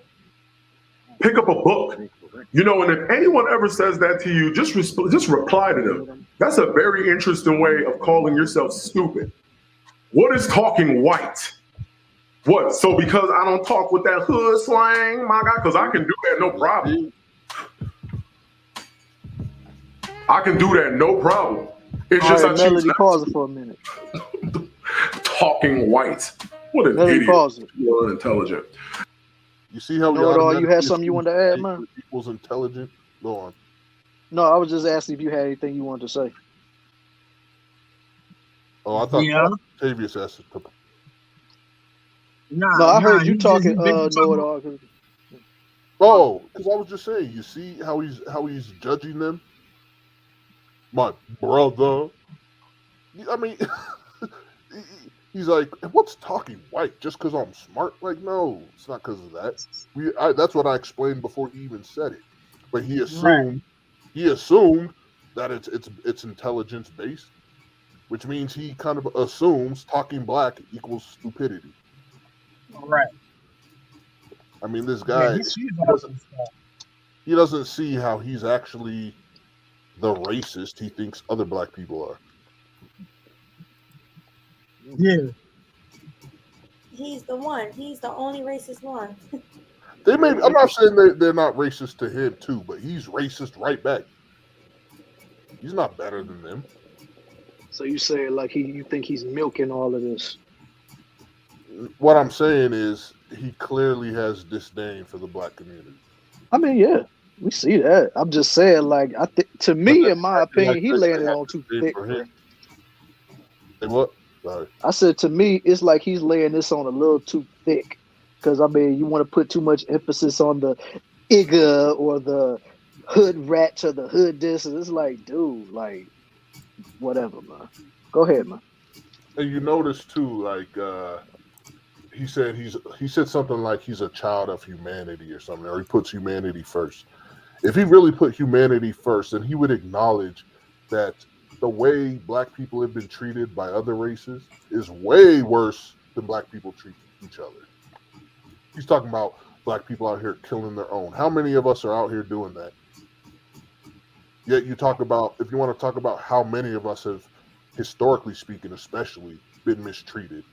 Speaker 13: Pick up a book. You know, and if anyone ever says that to you, just reply to them. That's a very interesting way of calling yourself stupid. What is talking white? What? So because I don't talk with that hood slang, my guy, because I can do that no problem. I can do that no problem. It's
Speaker 20: All
Speaker 13: just
Speaker 20: right,
Speaker 13: I choose
Speaker 20: Melody,
Speaker 13: not
Speaker 20: pause it for a minute.
Speaker 13: talking white. What an
Speaker 20: Melody,
Speaker 13: idiot.
Speaker 20: pause it.
Speaker 13: You're unintelligent.
Speaker 17: You see how
Speaker 20: Know it all. You had something you wanted to add, man?
Speaker 17: Equals intelligent. Go on.
Speaker 20: No, I was just asking if you had anything you wanted to say.
Speaker 17: Oh, I thought
Speaker 21: Yeah.
Speaker 17: Octavius asked it.
Speaker 20: No, I heard you talking. Know it all.
Speaker 17: Oh, because I was just saying. You see how he's judging them, my brother. I mean, he's like, what's talking white? Just because I'm smart? Like, no, it's not because of that. That's what I explained before he even said it. But he assumed that it's intelligence based, which means he kind of assumes talking black equals stupidity.
Speaker 12: Right.
Speaker 17: I mean, this guy, he doesn't see how he's actually the racist he thinks other black people are.
Speaker 12: Yeah.
Speaker 1: He's the one. He's the only racist one.
Speaker 17: I'm not saying they're not racist to him too, but he's racist right back. He's not better than them.
Speaker 20: So you say like you think he's milking all of this?
Speaker 17: What I'm saying is he clearly has disdain for the black community.
Speaker 20: I mean, yeah, we see that. I'm just saying, like, to me, in my opinion, he laying it on too thick.
Speaker 17: Hey, what? Sorry.
Speaker 20: I said to me, it's like he's laying this on a little too thick. Because I mean, you want to put too much emphasis on the Igga or the hood rats or the hood this, and it's like, dude, like, whatever, man. Go ahead, man.
Speaker 17: And you notice too, like, he said something like he's a child of humanity or something, or he puts humanity first. If he really put humanity first, then he would acknowledge that the way black people have been treated by other races is way worse than black people treat each other. He's talking about black people out here killing their own. How many of us are out here doing that? Yet if you want to talk about how many of us have, historically speaking, especially, been mistreated,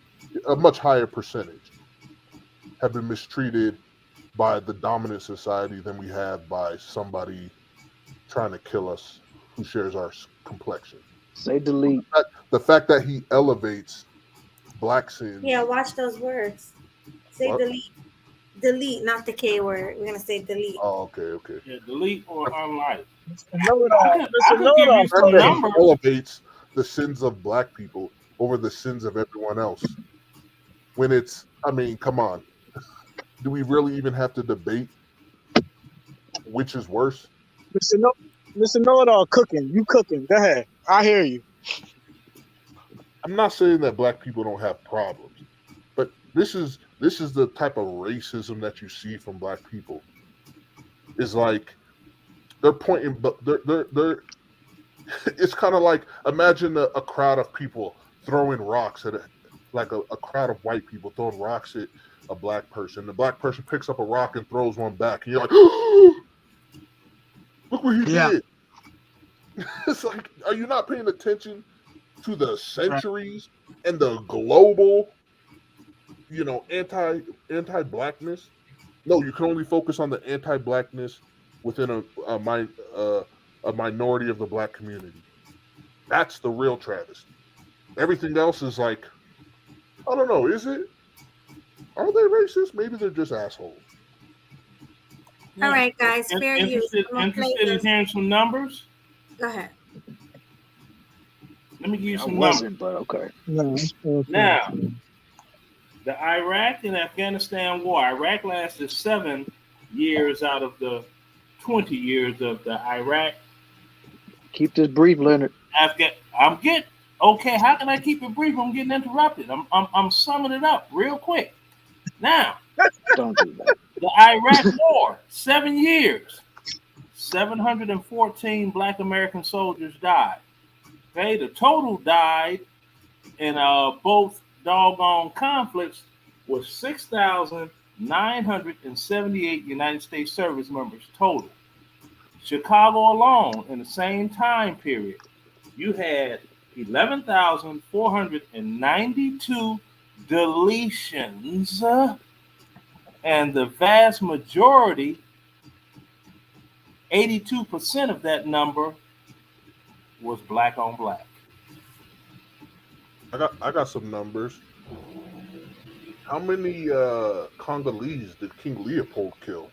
Speaker 17: a much higher percentage have been mistreated by the dominant society than we have by somebody trying to kill us who shares our complexion.
Speaker 20: Say delete.
Speaker 17: The fact that he elevates black sins.
Speaker 1: Yeah, watch those words. Say
Speaker 17: What?
Speaker 1: delete. Delete, not the K word. We're gonna say delete.
Speaker 17: Oh, okay.
Speaker 4: Yeah, delete or unlike.
Speaker 17: Elevates the sins of black people over the sins of everyone else. When it's, I mean, come on. Do we really even have to debate which is worse?
Speaker 12: Mr. Know-it-all cooking. You cooking. Go ahead. I hear you.
Speaker 17: I'm not saying that black people don't have problems, but this is the type of racism that you see from black people. Is like they're pointing, but they're it's kind of like, imagine a crowd of people throwing rocks at a crowd of white people throwing rocks at a black person. The black person picks up a rock and throws one back, and you're like, look what he did. It's like, are you not paying attention to the centuries and the global, anti-blackness? No, you can only focus on the anti-blackness within a minority of the black community. That's the real travesty. Everything else is like, I don't know, is it? Are they racist? Maybe they're just assholes.
Speaker 1: All right, guys, fair use.
Speaker 4: Interested in hearing some numbers?
Speaker 1: Go ahead.
Speaker 4: Let me give you some
Speaker 20: numbers.
Speaker 4: But
Speaker 20: okay.
Speaker 4: Now, the Iraq and Afghanistan war. Iraq lasted 7 years out of the 20 years of the Iraq.
Speaker 20: Keep this brief, Leonard.
Speaker 4: Okay. How can I keep it brief? I'm getting interrupted. I'm summing it up real quick. Now,
Speaker 20: Don't do that.
Speaker 4: The Iraq War, 7 years. 714 Black American soldiers died. Okay, the total died in both doggone conflicts was 6,978 United States service members total. Chicago alone, in the same time period, you had 11,492 deletions, and the vast majority, 82% of that number, was black on black.
Speaker 17: I got some numbers. How many Congolese did King Leopold kill?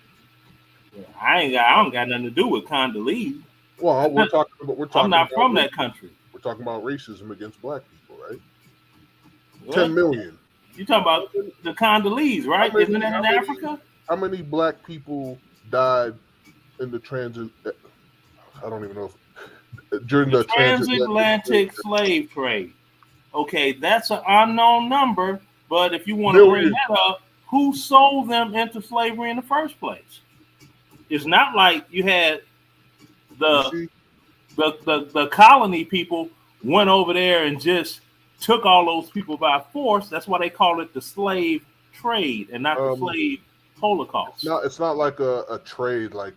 Speaker 4: I don't got nothing to do with Congolese.
Speaker 17: Well, we're talking
Speaker 4: I'm not
Speaker 17: about
Speaker 4: from that country.
Speaker 17: We're talking about racism against black people, right?
Speaker 4: What?
Speaker 17: 10 million.
Speaker 4: You talking about the Congolese, right? Isn't that in Africa?
Speaker 17: How many black people died in the transit? I don't even know if during the
Speaker 4: transatlantic slave trade. Okay, that's an unknown number, but if you want to bring that up, who sold them into slavery in the first place? It's not like you had the colony people went over there and just took all those people by force. That's why they call it the slave trade and not the slave Holocaust.
Speaker 17: It's not like a trade, like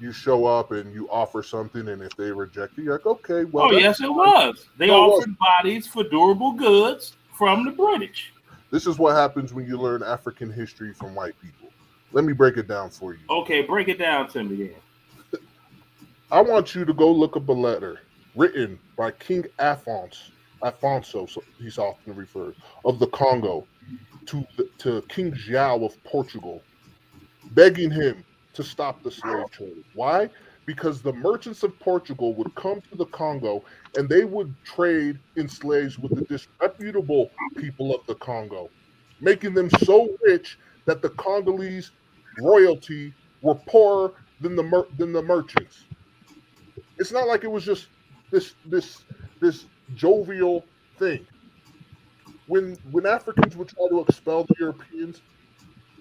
Speaker 17: you show up and you offer something, and if they reject it, you're like, okay, well.
Speaker 4: Oh, yes, it was. They offered bodies for durable goods from the British.
Speaker 17: This is what happens when you learn African history from white people. Let me break it down for you.
Speaker 4: Okay, break it down to me then.
Speaker 17: I want you to go look up a letter written by King Afonso, so he's often referred, of the Congo, to King João of Portugal, begging him to stop the slave trade. Why? Because the merchants of Portugal would come to the Congo and they would trade in slaves with the disreputable people of the Congo, making them so rich that the Congolese royalty were poorer than the merchants. It's not like it was just this jovial thing. When Africans would try to expel the Europeans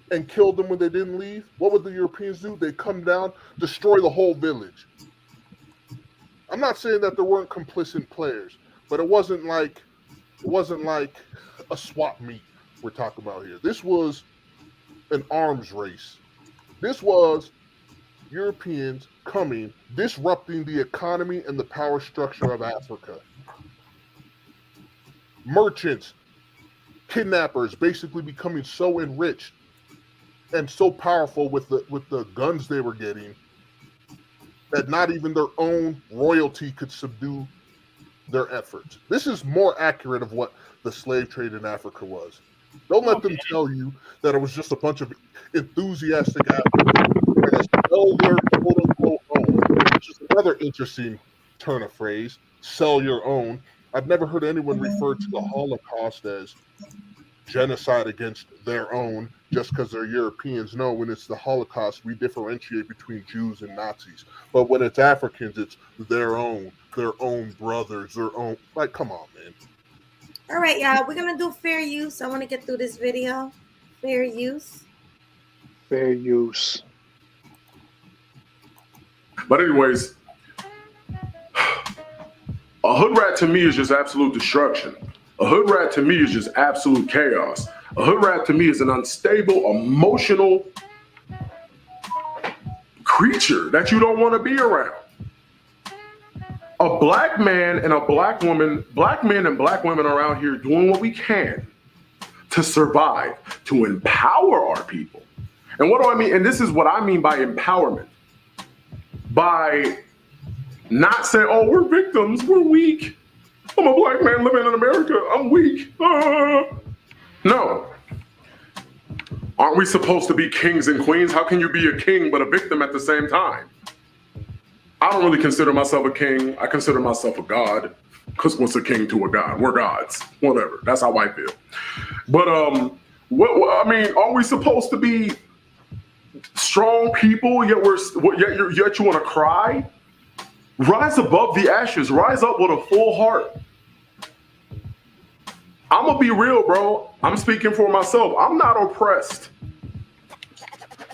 Speaker 17: and kill them when they didn't leave, what would the Europeans do? They'd come down, destroy the whole village. I'm not saying that there weren't complicit players, but it wasn't like a swap meet we're talking about here. This was an arms race. This was Europeans coming, disrupting the economy and the power structure of Africa. Merchants, kidnappers, basically becoming so enriched and so powerful with the guns they were getting that not even their own royalty could subdue their efforts. This is more accurate of what the slave trade in Africa was. Don't let them tell you that it was just a bunch of enthusiastic Africans trying to sell their quote-unquote own, which is another interesting turn of phrase, sell your own. I've never heard anyone refer to the Holocaust as genocide against their own just because they're Europeans. No, when it's the Holocaust, we differentiate between Jews and Nazis. But when it's Africans, it's their own brothers, their own. Like, come on, man.
Speaker 1: All right, y'all. We're going to do fair use. I want to get through this video. Fair use.
Speaker 20: Fair use.
Speaker 13: But anyways, a hood rat to me is just absolute destruction. A hood rat to me is just absolute chaos. A hood rat to me is an unstable, emotional creature that you don't want to be around. A black man and a black woman, black men and black women around here doing what we can to survive, to empower our people. And what do I mean? And this is what I mean by empowerment. By not saying, oh, we're victims, we're weak. I'm a black man living in America, I'm weak. No. Aren't we supposed to be kings and queens? How can you be a king but a victim at the same time? I don't really consider myself a king. I consider myself a god. Because what's a king to a god? We're gods. Whatever. That's how I feel. But I mean, are we supposed to be strong people? Yet you want to cry? Rise above the ashes. Rise up with a full heart. I'm gonna be real, bro. I'm speaking for myself. I'm not oppressed.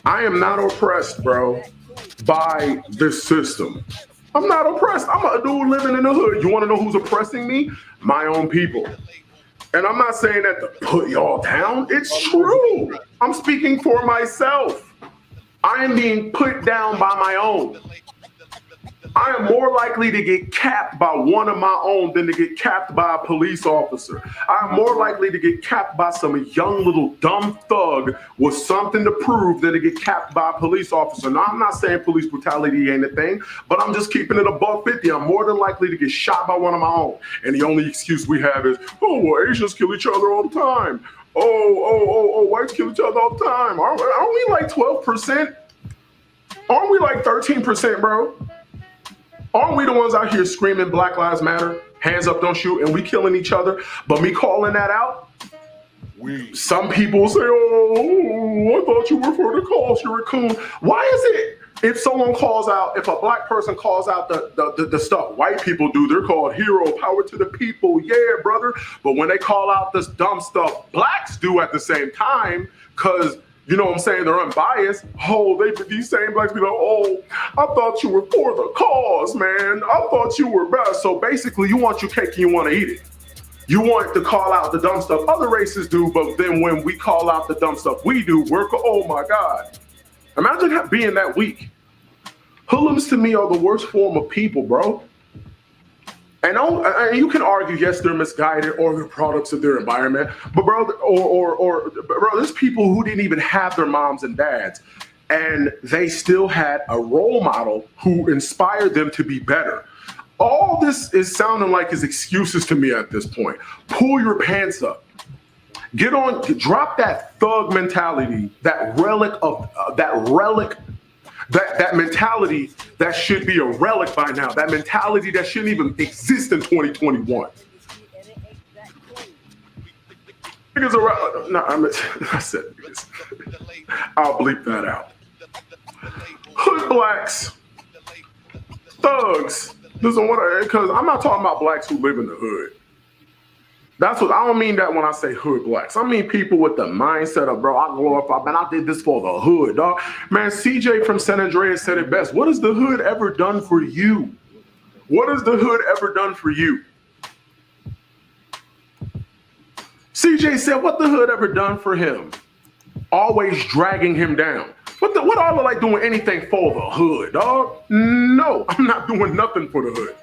Speaker 13: I am not oppressed, bro, by this system. I'm not oppressed. I'm a dude living in the hood. You want to know who's oppressing me? My own people. And I'm not saying that to put y'all down. It's true. I'm speaking for myself. I am being put down by my own. I am more likely to get capped by one of my own than to get capped by a police officer. I'm more likely to get capped by some young little dumb thug with something to prove than to get capped by a police officer. Now, I'm not saying police brutality ain't a thing, but I'm just keeping it above 50. I'm more than likely to get shot by one of my own. And the only excuse we have is, oh, well, Asians kill each other all the time. Oh, whites kill each other all the time. Aren't we like 12%? Aren't we like 13%, bro? Aren't we the ones out here screaming Black Lives Matter, hands up, don't shoot, and we killing each other? But me calling that out, some people say, oh, I thought you were for the cause, you're a coon. Why is it if someone calls out, if a black person calls out the stuff white people do, they're called hero, power to the people, yeah, brother. But when they call out this dumb stuff blacks do at the same time, because you know what I'm saying? They're unbiased. Oh, these same blacks be like, oh, I thought you were for the cause, man. I thought you were better. So basically, you want your cake and you want to eat it. You want to call out the dumb stuff other races do, but then when we call out the dumb stuff we do, oh my God. Imagine being that weak. Hoodlums to me are the worst form of people, bro. And you can argue, yes, they're misguided or they're products of their environment, but bro, bro, there's people who didn't even have their moms and dads, and they still had a role model who inspired them to be better. All this is sounding like is excuses to me at this point. Pull your pants up. Get on, drop that thug mentality, that mentality that should be a relic by now, that mentality that shouldn't even exist in 2021. I said niggas. I'll bleep that out. Hood blacks, thugs. Listen, because I'm not talking about blacks who live in the hood. That's what I don't mean that when I say hood blacks. I mean people with the mindset of, bro, I glorify, man, I did this for the hood, dog. Man, CJ from San Andreas said it best. What has the hood ever done for you? What has the hood ever done for you? CJ said, what the hood ever done for him? Always dragging him down. What I look like doing anything for the hood, dog? No, I'm not doing nothing for the hood.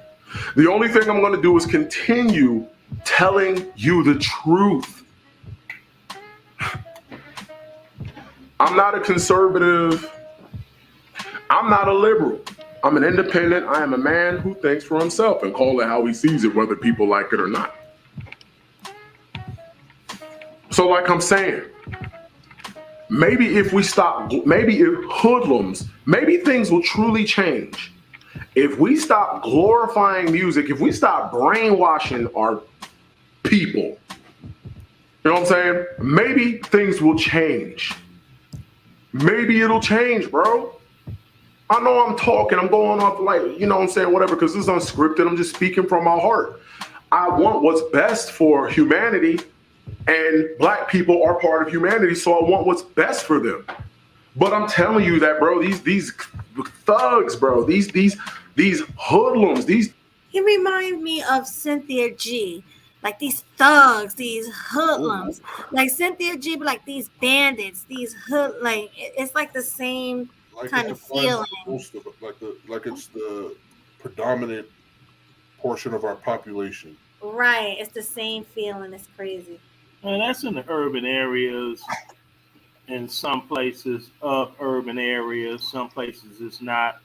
Speaker 13: The only thing I'm going to do is continue telling you the truth. I'm not a conservative. I'm not a liberal. I'm an independent. I am a man who thinks for himself and call it how he sees it, whether people like it or not. So like I'm saying, maybe if hoodlums, maybe things will truly change. If we stop glorifying music, if we stop brainwashing our people, you know what I'm saying? Maybe things will change. Maybe it'll change, bro. I know I'm talking, I'm going off like, you know what I'm saying, whatever, because this is unscripted. I'm just speaking from my heart. I want what's best for humanity, and black people are part of humanity, so I want what's best for them. But I'm telling you that, bro, these thugs, bro, these hoodlums,
Speaker 1: He reminds me of Cynthia G. Like these thugs, these hoodlums. Like Cynthia G, but like these bandits, these it's like the same kind of feeling.
Speaker 17: Most of it, like it's the predominant portion of our population.
Speaker 1: Right, it's the same feeling. It's crazy.
Speaker 4: And that's in the urban areas. In some places of urban areas, some places it's not.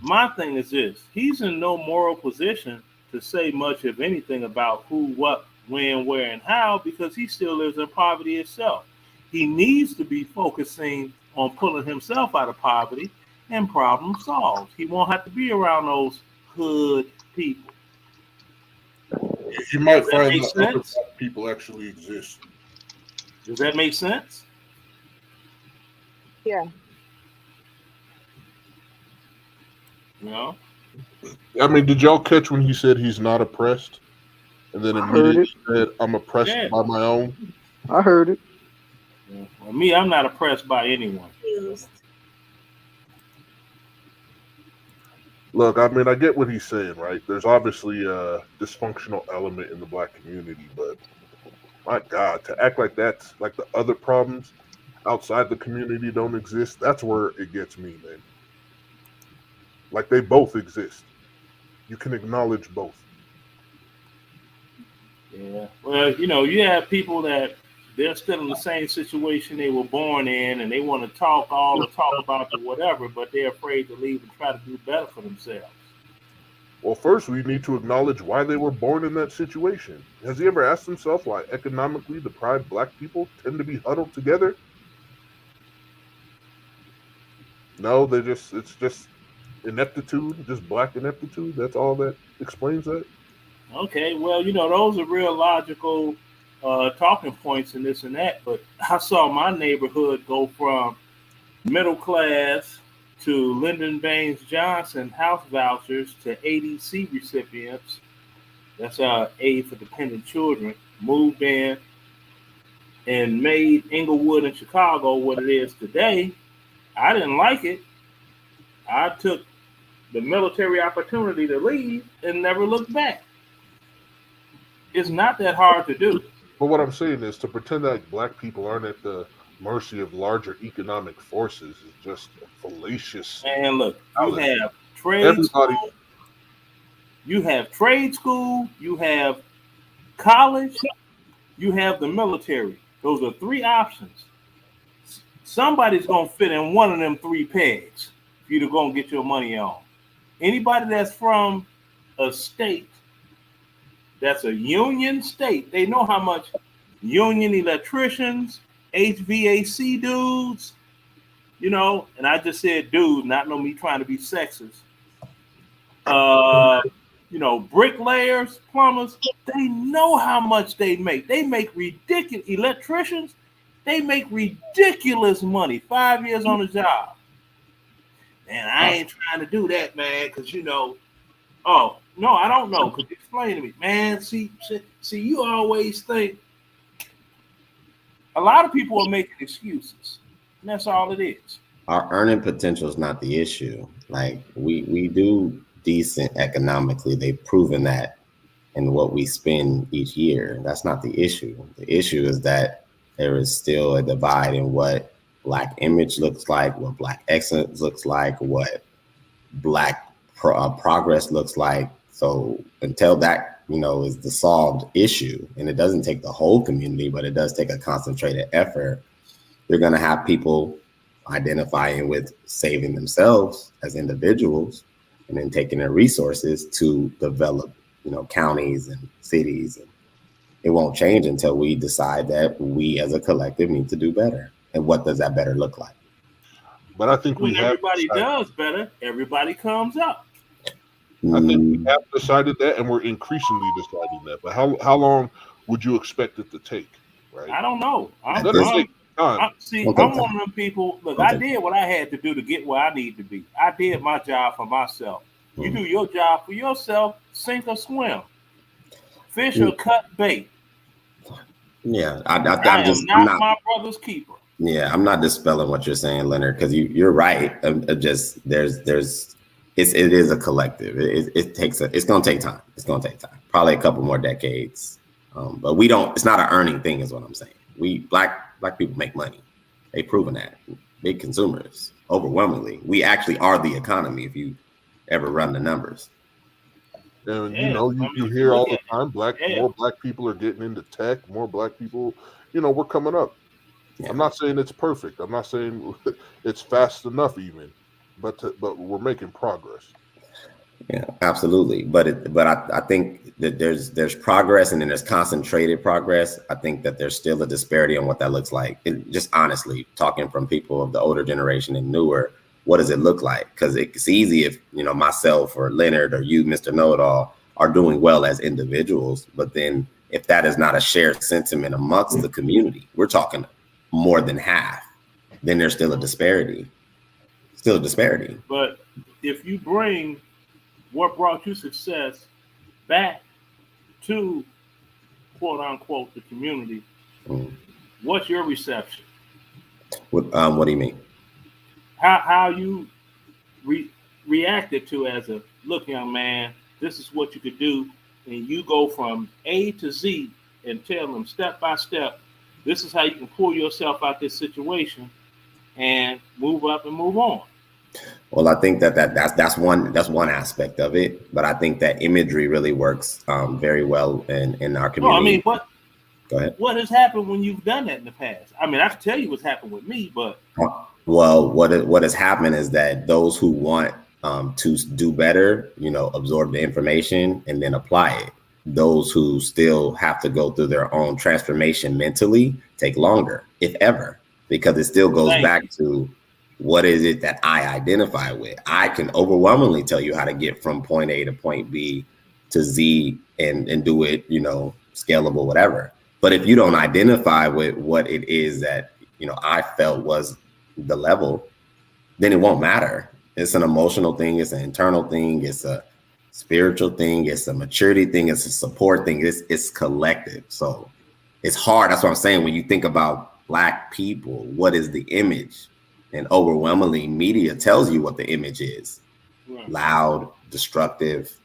Speaker 4: My thing is this: he's in no moral position to say much of anything about who, what, when, where, and how, because he still lives in poverty itself. He needs to be focusing on pulling himself out of poverty and problem solved. He won't have to be around those hood people.
Speaker 17: You might find that other people actually exist.
Speaker 4: Does that make sense?
Speaker 19: Yeah.
Speaker 4: No.
Speaker 17: I mean, did y'all catch when he said he's not oppressed? And then immediately said, I'm oppressed by my own?
Speaker 20: I heard it.
Speaker 4: Well, me, I'm not oppressed by anyone.
Speaker 17: Look, I mean, I get what he's saying, right? There's obviously a dysfunctional element in the black community, but my God, to act like that's like the other problems outside the community don't exist, that's where it gets me, man. Like they both exist. You can acknowledge both.
Speaker 4: Yeah. Well, you have people that they're still in the same situation they were born in, and they want to talk about the whatever, but they're afraid to leave and try to do better for themselves.
Speaker 17: Well, first we need to acknowledge why they were born in that situation. Has he ever asked himself why economically deprived black people tend to be huddled together? No, it's just ineptitude, just black ineptitude. That's all that explains that.
Speaker 4: Okay, well, those are real logical talking points and this and that, but I saw my neighborhood go from middle class to Lyndon Baines Johnson house vouchers to ADC recipients. That's aid for dependent children. Moved in and made Inglewood and Chicago what it is today. I didn't like it. I took the military opportunity to leave and never looked back. It's not that hard to do.
Speaker 17: But what I'm saying is to pretend that black people aren't at the mercy of larger economic forces is just a fallacious.
Speaker 4: And look, you have
Speaker 17: everybody.
Speaker 4: You have trade school, you have college, you have the military. Those are three options. Somebody's gonna fit in one of them three pegs for you to go and get your money on. Anybody that's from a state that's a union state, they know how much union electricians, HVAC dudes, and I just said dude, not me trying to be sexist. Bricklayers, plumbers, they know how much they make. They make ridiculous electricians, they make ridiculous money. 5 years on the job. Man, I ain't trying to do that, man, because oh, no, I don't know. Could you explain to me? Man, see, you always think a lot of people are making excuses. And that's all it is.
Speaker 7: Our earning potential is not the issue. Like we do decent economically. They've proven that in what we spend each year. That's not the issue. The issue is that there is still a divide in what Black image looks like, what Black excellence looks like, what Black progress looks like. So until that, is the solved issue, and it doesn't take the whole community, but it does take a concentrated effort, you're going to have people identifying with saving themselves as individuals and then taking their resources to develop, counties and cities. And it won't change until we decide that we as a collective need to do better. And what does that better look like?
Speaker 17: But I think
Speaker 4: when everybody does better, everybody comes up.
Speaker 17: I think we have decided that, and we're increasingly deciding that. But how long would you expect it to take? Right?
Speaker 4: I don't know. I'm one of them people. Look, I did what I had to do to get where I need to be. I did my job for myself. You do your job for yourself, sink or swim, fish or cut bait.
Speaker 7: Yeah,
Speaker 4: I'm not my brother's keeper.
Speaker 7: Yeah, I'm not dispelling what you're saying, Leonard, because you're right. It is a collective. It's gonna take time. It's gonna take time. Probably a couple more decades. But we don't. It's not an earning thing, is what I'm saying. We black people make money. They've proven that. Big consumers, overwhelmingly. We actually are the economy. If you ever run the numbers.
Speaker 17: And you hear all the time, more black people are getting into tech. More black people, we're coming up. Yeah. I'm not saying it's perfect. I'm not saying it's fast enough even, but we're making progress.
Speaker 7: Yeah, absolutely. But I think that there's progress, and then there's concentrated progress. I think that there's still a disparity on what that looks like. And just honestly, talking from people of the older generation and newer, what does it look like? Because it's easy if myself or Leonard or you, Mr. Know-It-All, are doing well as individuals, but then if that is not a shared sentiment amongst the community, we're talking more than half, then there's still a disparity.
Speaker 4: But if you bring what brought you success back to quote unquote the community, what's your reception?
Speaker 7: What do you mean?
Speaker 4: How you reacted to as a look, young man, this is what you could do, and you go from A to Z and tell them step by step, this is how you can pull yourself out this situation and move up and move on.
Speaker 7: Well, I think that's one aspect of it, but I think that imagery really works very well in our community.
Speaker 4: No, I mean,
Speaker 7: Go ahead.
Speaker 4: What has happened when you've done that in the past? I mean, I can tell you what's happened with me, but
Speaker 7: well, what has happened is that those who want to do better, absorb the information and then apply it. Those who still have to go through their own transformation mentally take longer, if ever, because it still goes back to what is it that I identify with. I can overwhelmingly tell you how to get from point A to point B to Z and do it, scalable, whatever. But if you don't identify with what it is that, I felt was the level, then it won't matter. It's an emotional thing. It's an internal thing. It's a spiritual thing. It's a maturity thing. It's a support thing. It's collective. So it's hard. That's what I'm saying. When you think about Black people, what is the image? And overwhelmingly, media tells you what the image is. Right. Loud, destructive,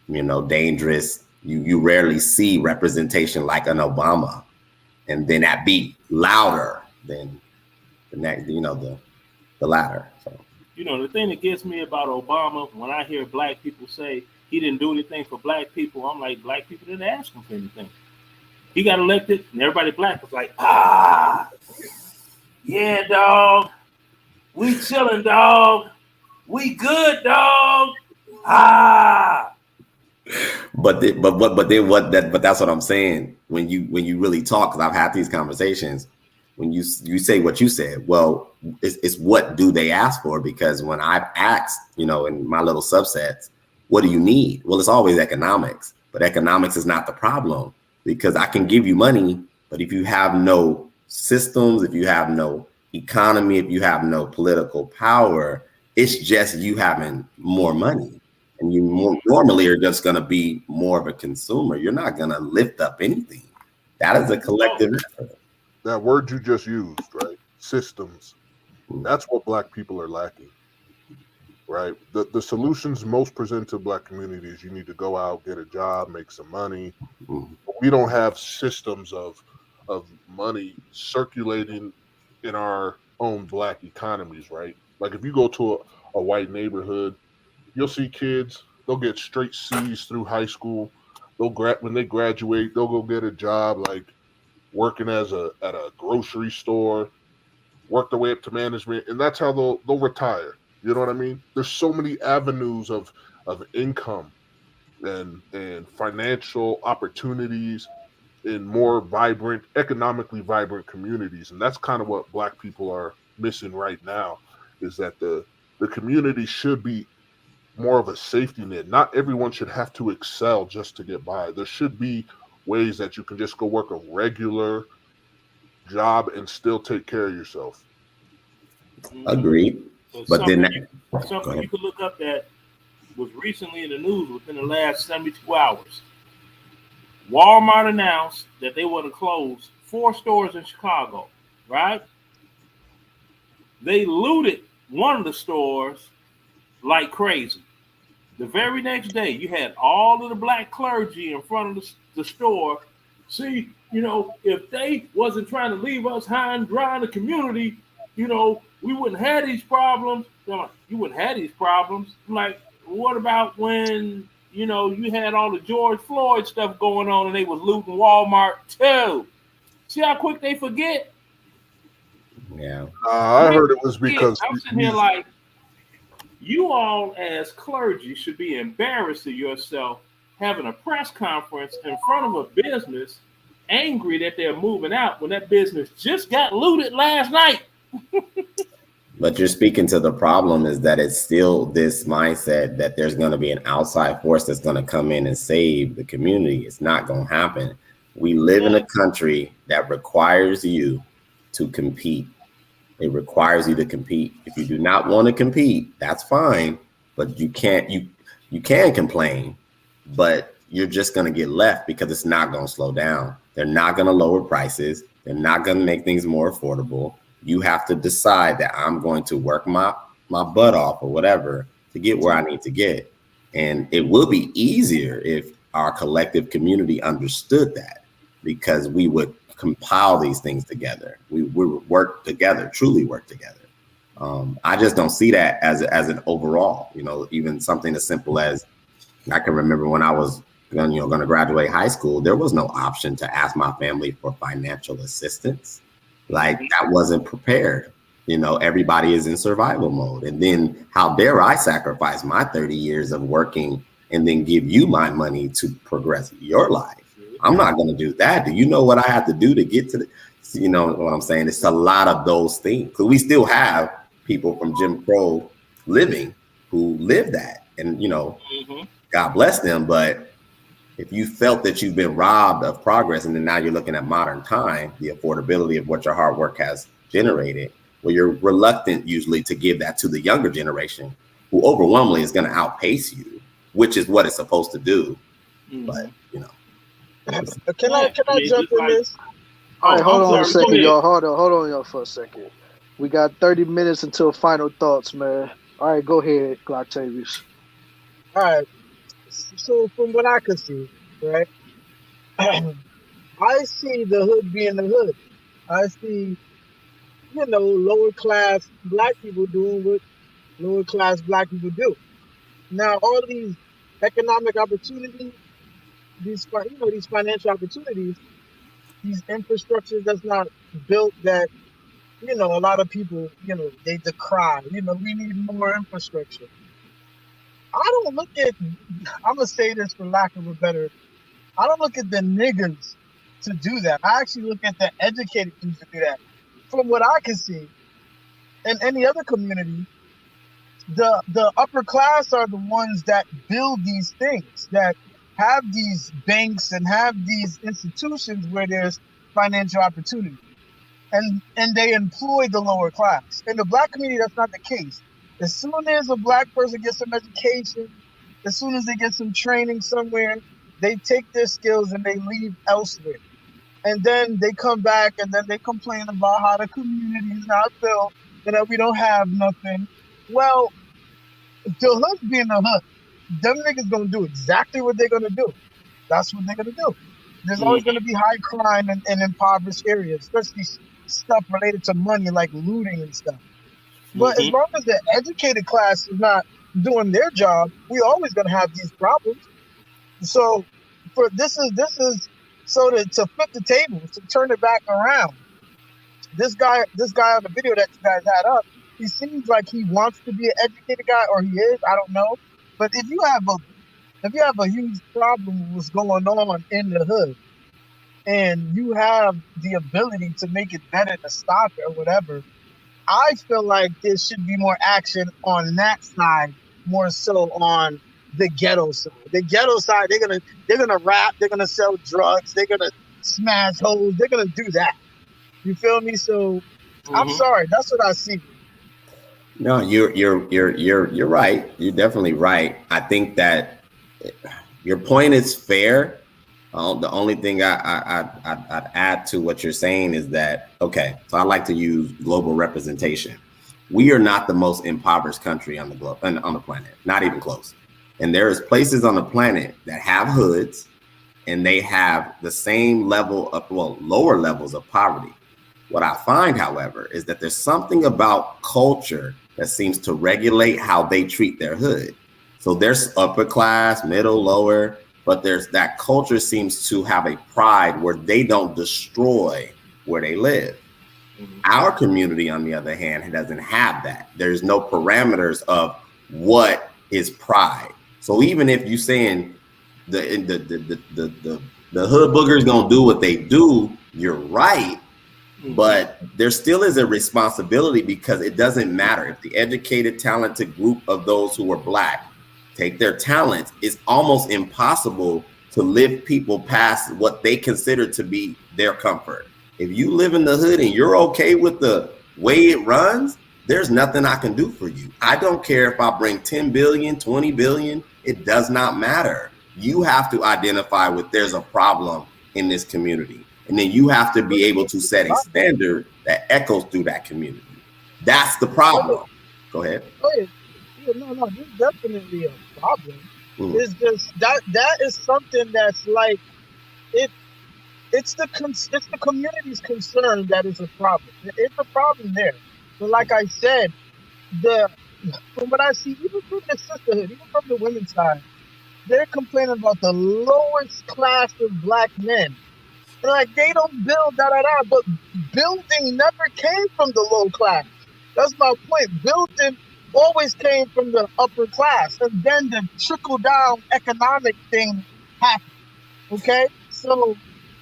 Speaker 7: dangerous. You rarely see representation like an Obama. And then that be louder than the next, the latter. So.
Speaker 4: The thing that gets me about Obama, when I hear Black people say he didn't do anything for Black people, I'm like, Black people didn't ask him for anything. He got elected, and everybody Black was like, yeah, dog. We chilling, dog. We good, dog.
Speaker 7: But that's what I'm saying. When you really talk, because I've had these conversations, when you say what you said, well, it's what do they ask for? Because when I've asked, in my little subsets, what do you need? Well, it's always economics, but economics is not the problem, because I can give you money, but if you have no systems, if you have no economy, if you have no political power, it's just you having more money. And you normally are just going to be more of a consumer. You're not going to lift up anything. That is a collective effort.
Speaker 17: That word you just used, right? Systems. That's what Black people are lacking, right? The solutions most present to Black communities, you need to go out, get a job, make some money. We don't have systems of money circulating in our own Black economies, right? Like if you go to a white neighborhood, you'll see kids, they'll get straight C's through high school. When they graduate, they'll go get a job like working at a grocery store, work their way up to management, and that's how they'll retire. You know what I mean? There's so many avenues of income and financial opportunities in more vibrant, economically vibrant communities. And that's kind of what Black people are missing right now, is that the community should be more of a safety net. Not everyone should have to excel just to get by. There should be ways that you can just go work a regular job and still take care of yourself.
Speaker 7: Agreed. But then
Speaker 4: something you could look up that was recently in the news within the last 72 hours. Walmart announced that they want to close 4 stores in Chicago, right? They looted one of the stores like crazy. The very next day, you had all of the Black clergy in front of the store. See, if they wasn't trying to leave us high and dry in the community, we wouldn't have these problems. You wouldn't have these problems. I'm like, what about when, you had all the George Floyd stuff going on and they was looting Walmart too? See how quick they forget?
Speaker 7: Yeah.
Speaker 17: I heard it was because
Speaker 4: I'm sitting here like, you all as clergy should be embarrassed of yourself having a press conference in front of a business angry that they're moving out when that business just got looted last night.
Speaker 7: But you're speaking to the problem is that it's still this mindset that there's going to be an outside force that's going to come in and save the community. It's not going to happen. We live in a country that requires you to compete. It requires you to compete. If you do not want to compete, that's fine, but you can complain, but you're just going to get left because it's not going to slow down. They're not going to lower prices. They're not going to make things more affordable. You have to decide that I'm going to work my butt off or whatever to get where I need to get. And it will be easier if our collective community understood that, because we would compile these things together. We would work together, truly work together. I just don't see that as an overall, even something as simple as, I can remember when I was going to graduate high school, there was no option to ask my family for financial assistance. Like, that wasn't prepared. Everybody is in survival mode. And then how dare I sacrifice my 30 years of working and then give you my money to progress your life? I'm not going to do that. Do you know what I have to do to get to the, you know what I'm saying? It's a lot of those things. Because we still have people from Jim Crow living who live that. And, God bless them. But if you felt that you've been robbed of progress, and then now you're looking at modern time, the affordability of what your hard work has generated, well, you're reluctant usually to give that to the younger generation, who overwhelmingly is going to outpace you, which is what it's supposed to do. But,
Speaker 12: Can I jump in this?
Speaker 20: All right, hold on a second, y'all. Hold on, y'all, for a second. We got 30 minutes until final thoughts, man. All right, go ahead, Octavius.
Speaker 12: All right. So from what I could see, right, I see the hood being the hood. I see, lower class black people doing what lower class black people do. Now, all these economic opportunities, these financial opportunities, these infrastructures that's not built, that a lot of people they decry. We need more infrastructure. I don't look at. I'm gonna say this for lack of a better. I don't look at the niggas to do that. I actually look at the educated dudes to do that. From what I can see, in any other community, the upper class are the ones that build these things, that have these banks and have these institutions where there's financial opportunity. And they employ the lower class. In the black community, that's not the case. As soon as a black person gets some education, as soon as they get some training somewhere, they take their skills and they leave elsewhere. And then they come back and then they complain about how the community is not built and that we don't have nothing. Well, the hood being the hood, them niggas gonna do exactly what they're gonna do. That's what they're gonna do. There's always gonna be high crime in impoverished areas, especially stuff related to money like looting and stuff. But as long as the educated class is not doing their job, we always gonna have these problems. So this is so to flip the tables, to turn it back around. This guy on the video that you guys had up, he seems like he wants to be an educated guy, or he is, I don't know. But if you have a huge problem with what's going on in the hood, and you have the ability to make it better, to stop it or whatever, I feel like there should be more action on that side, more so on the ghetto side. The ghetto side, they're gonna rap, they're gonna sell drugs, they're gonna smash hoes, they're gonna do that. You feel me? So I'm sorry, that's what I see.
Speaker 7: No, you're right. You're definitely right. I think that your point is fair. The only thing I'd add to what you're saying is that, okay, so I like to use global representation. We are not the most impoverished country on the globe, on the planet, not even close. And there is places on the planet that have hoods, and they have the same level of, lower levels of poverty. What I find, however, is that there's something about culture that seems to regulate how they treat their hood. So there's upper class, middle, lower, but there's that culture seems to have a pride where they don't destroy where they live. Our community, on the other hand, doesn't have that. There's no parameters of what is pride. So even if you're saying the hood booger's gonna do what they do, you're right. But there still is a responsibility, because it doesn't matter if the educated, talented group of those who are Black take their talents, it's almost impossible to lift people past what they consider to be their comfort. If you live in the hood and you're okay with the way it runs, there's nothing I can do for you. I don't care if I bring 10 billion, 20 billion, it does not matter. You have to identify with there's a problem in this community. And then you have to be able to set a standard that echoes through that community. That's the problem. Go ahead.
Speaker 12: Yeah, no, there's definitely a problem. It's just that is something that's like it's the community's concern that is a problem. It's a problem there. But like I said, the from what I see, even from the sisterhood, even from the women's side, they're complaining about the lowest class of black men. They're like they don't build but building never came from the low class. That's my point. Building always came from the upper class, and then the trickle down economic thing happened. Okay, so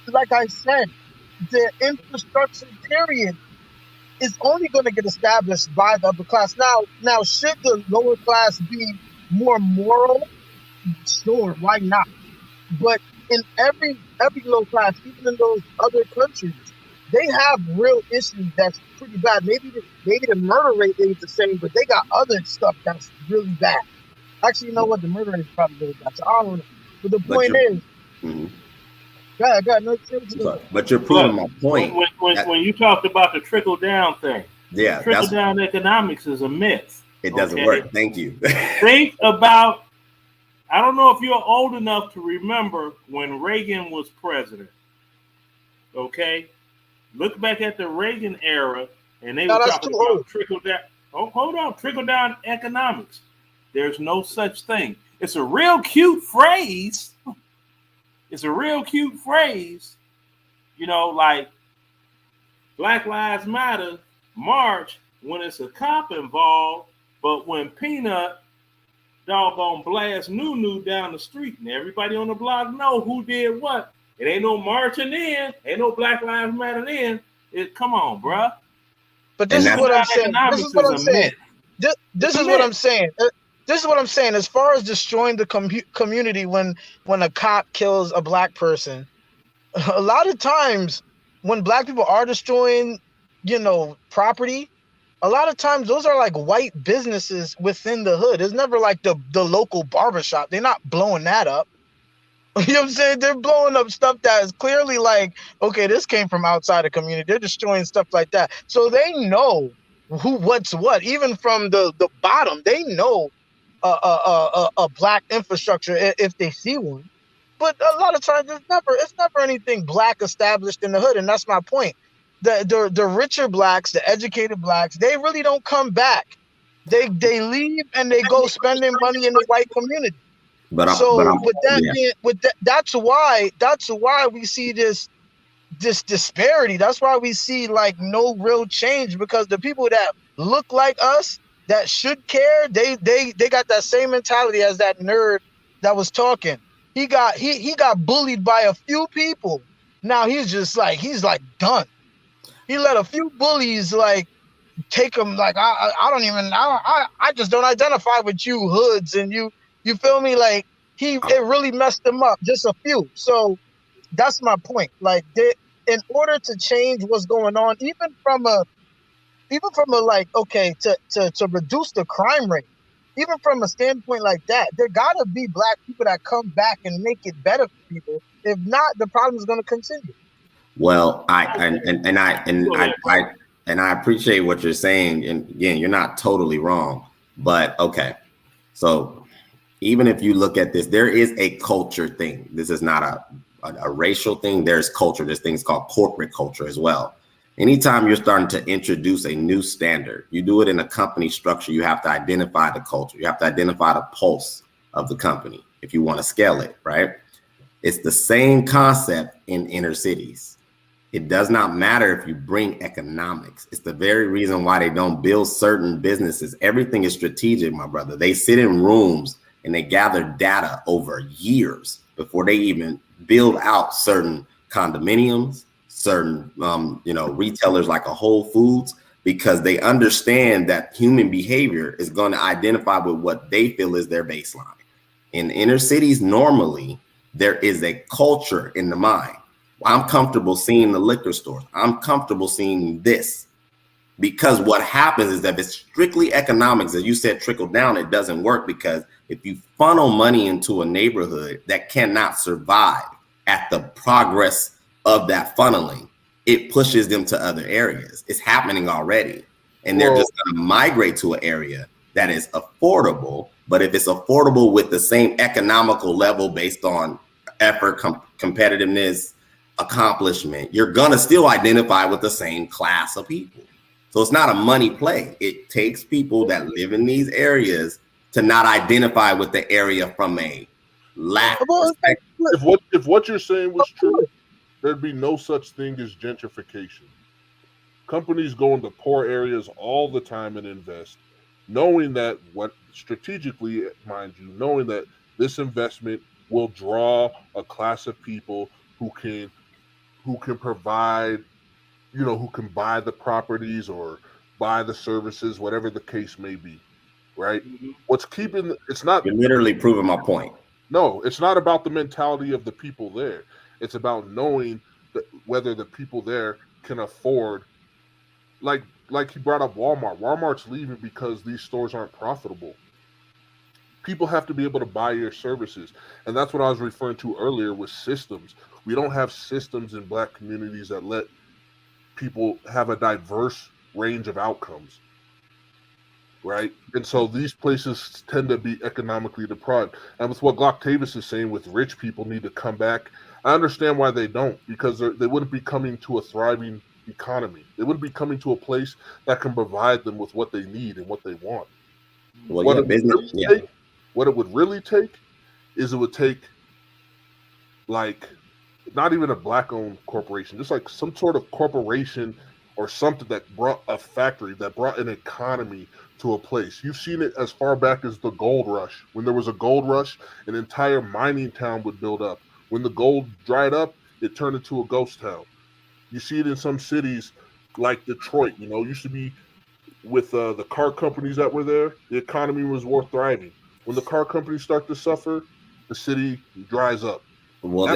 Speaker 12: like I said, the infrastructure period is only going to get established by the upper class. Now, should the lower class be more moral? Sure, why not? But in every low class, even in those other countries, they have real issues that's pretty bad. Maybe the murder rate ain't the same, but they got other stuff that's really bad. Actually, you know what? The murder rate is probably really bad. So I don't know. But the point is, go ahead. No,
Speaker 7: but you're proving my point.
Speaker 4: When you talked about the trickle down thing,
Speaker 7: yeah,
Speaker 4: trickle down economics is a myth.
Speaker 7: It doesn't work. Thank you.
Speaker 4: Think about. I don't know if you're old enough to remember when Reagan was president. Okay, look back at the Reagan era, and they were talking about trickle down. Oh, hold on, trickle down economics. There's no such thing. It's a real cute phrase. It's a real cute phrase. You know, like Black Lives Matter march when it's a cop involved, but when Peanut doggone blast Nunu down the street and everybody on the block know who did what. It ain't no marching in, ain't no Black Lives Matter in. Come on, bruh.
Speaker 12: But this is what I'm saying. This is what I'm saying. This is what I'm saying. This is what I'm saying. As far as destroying the community when a cop kills a black person, a lot of times when black people are destroying, property, a lot of times those are like white businesses within the hood. It's never like the local barbershop. They're not blowing that up. You know what I'm saying? They're blowing up stuff that is clearly like, okay, this came from outside the community. They're destroying stuff like that. So they know what's what. Even from the bottom, they know a black infrastructure if they see one. But a lot of times it's never anything black established in the hood, and that's my point. The richer blacks, the educated blacks, they really don't come back. They leave and they go spending money in the white community. That's why we see this disparity. That's why we see like no real change, because the people that look like us that should care, they got that same mentality as that nerd that was talking. He got bullied by a few people. Now he's done. He let a few bullies like take him like I just don't identify with you hoods, and you feel me, like it really messed him up, just a few. So that's my point. Like in order to change what's going on, even from a like, okay, to reduce the crime rate, even from a standpoint like that, there gotta be black people that come back and make it better for people. If not, the problem is gonna continue.
Speaker 7: Well, I appreciate what you're saying, and again, you're not totally wrong. But okay, so even if you look at this, there is a culture thing. This is not a racial thing. There's culture. There's things called corporate culture as well. Anytime you're starting to introduce a new standard, you do it in a company structure. You have to identify the culture. You have to identify the pulse of the company if you want to scale it, right? It's the same concept in inner cities. It does not matter if you bring economics. It's the very reason why they don't build certain businesses. Everything is strategic, my brother. They sit in rooms and they gather data over years before they even build out certain condominiums, certain retailers like a Whole Foods, because they understand that human behavior is going to identify with what they feel is their baseline. In inner cities, normally, there is a culture in the mind. I'm comfortable seeing the liquor stores. I'm comfortable seeing this, because what happens is that if it's strictly economics, as you said, trickle down, it doesn't work, because if you funnel money into a neighborhood that cannot survive at the progress of that funneling, it pushes them to other areas. It's happening already. And they're just going to migrate to an area that is affordable. But if it's affordable with the same economical level based on effort, competitiveness, accomplishment, you're gonna still identify with the same class of people. So it's not a money play. It takes people that live in these areas to not identify with the area from a lack perspective.
Speaker 17: If what you're saying was true, there'd be no such thing as gentrification. Companies go into poor areas all the time and invest, knowing that strategically, mind you, knowing that this investment will draw a class of people who can provide, who can buy the properties or buy the services, whatever the case may be, right? What's keeping it's not
Speaker 7: You're literally proving my point.
Speaker 17: No, it's not about the mentality of the people there. It's about knowing that whether the people there can afford, like he brought up Walmart. Walmart's leaving because these stores aren't profitable. People have to be able to buy your services. And that's what I was referring to earlier with systems. We don't have systems in Black communities that let people have a diverse range of outcomes, right? And so these places tend to be economically deprived. And with what Glocktavis is saying, with rich people need to come back, I understand why they don't, because they wouldn't be coming to a thriving economy. They wouldn't be coming to a place that can provide them with what they need and what they want.
Speaker 7: Well, what
Speaker 17: it would really take is it would take, like, not even a Black-owned corporation, just like some sort of corporation or something that brought a factory, that brought an economy to a place. You've seen it as far back as the gold rush. When there was a gold rush, an entire mining town would build up. When the gold dried up, it turned into a ghost town. You see it in some cities like Detroit, used to be with the car companies that were there, the economy was worth thriving. When the car companies start to suffer, the city dries up.
Speaker 7: Well,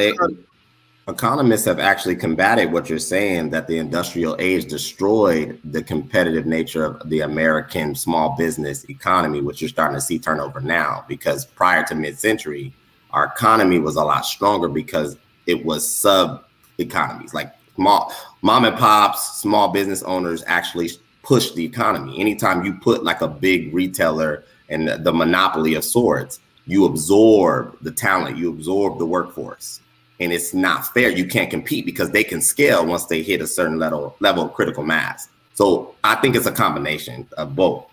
Speaker 7: economists have actually combated what you're saying, that the industrial age destroyed the competitive nature of the American small business economy, which you're starting to see turnover now, because prior to mid-century, our economy was a lot stronger because it was sub-economies, like mom and pops, small business owners actually push the economy. Anytime you put like a big retailer and the monopoly of sorts, you absorb the talent, you absorb the workforce. And it's not fair. You can't compete because they can scale once they hit a certain level of critical mass. So I think it's a combination of both.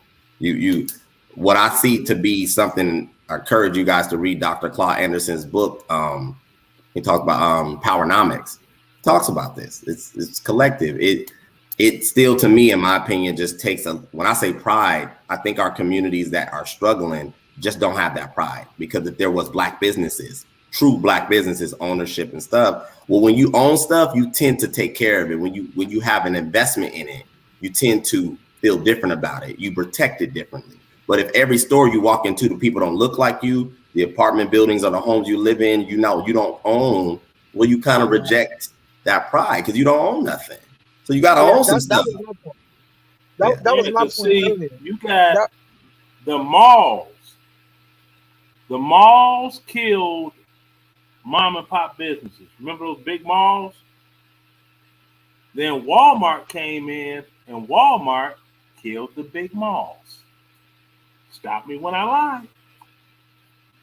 Speaker 7: What I see to be something, I encourage you guys to read Dr. Claude Anderson's book. He talks about Powernomics. Talks about this. It's collective. It still, to me, in my opinion, just takes when I say pride, I think our communities that are struggling just don't have that pride, because if there was Black businesses, true Black businesses, ownership and stuff, well, when you own stuff, you tend to take care of it. When you have an investment in it, you tend to feel different about it. You protect it differently. But if every store you walk into, the people don't look like you, the apartment buildings or the homes you live in, you don't own, well, you kind of reject that pride because you don't own nothing. So you got to own some stuff.
Speaker 12: That was my point earlier.
Speaker 4: You got the malls. The malls killed mom and pop businesses. Remember those big malls? Then Walmart came in and Walmart killed the big malls. Stop me when I lie.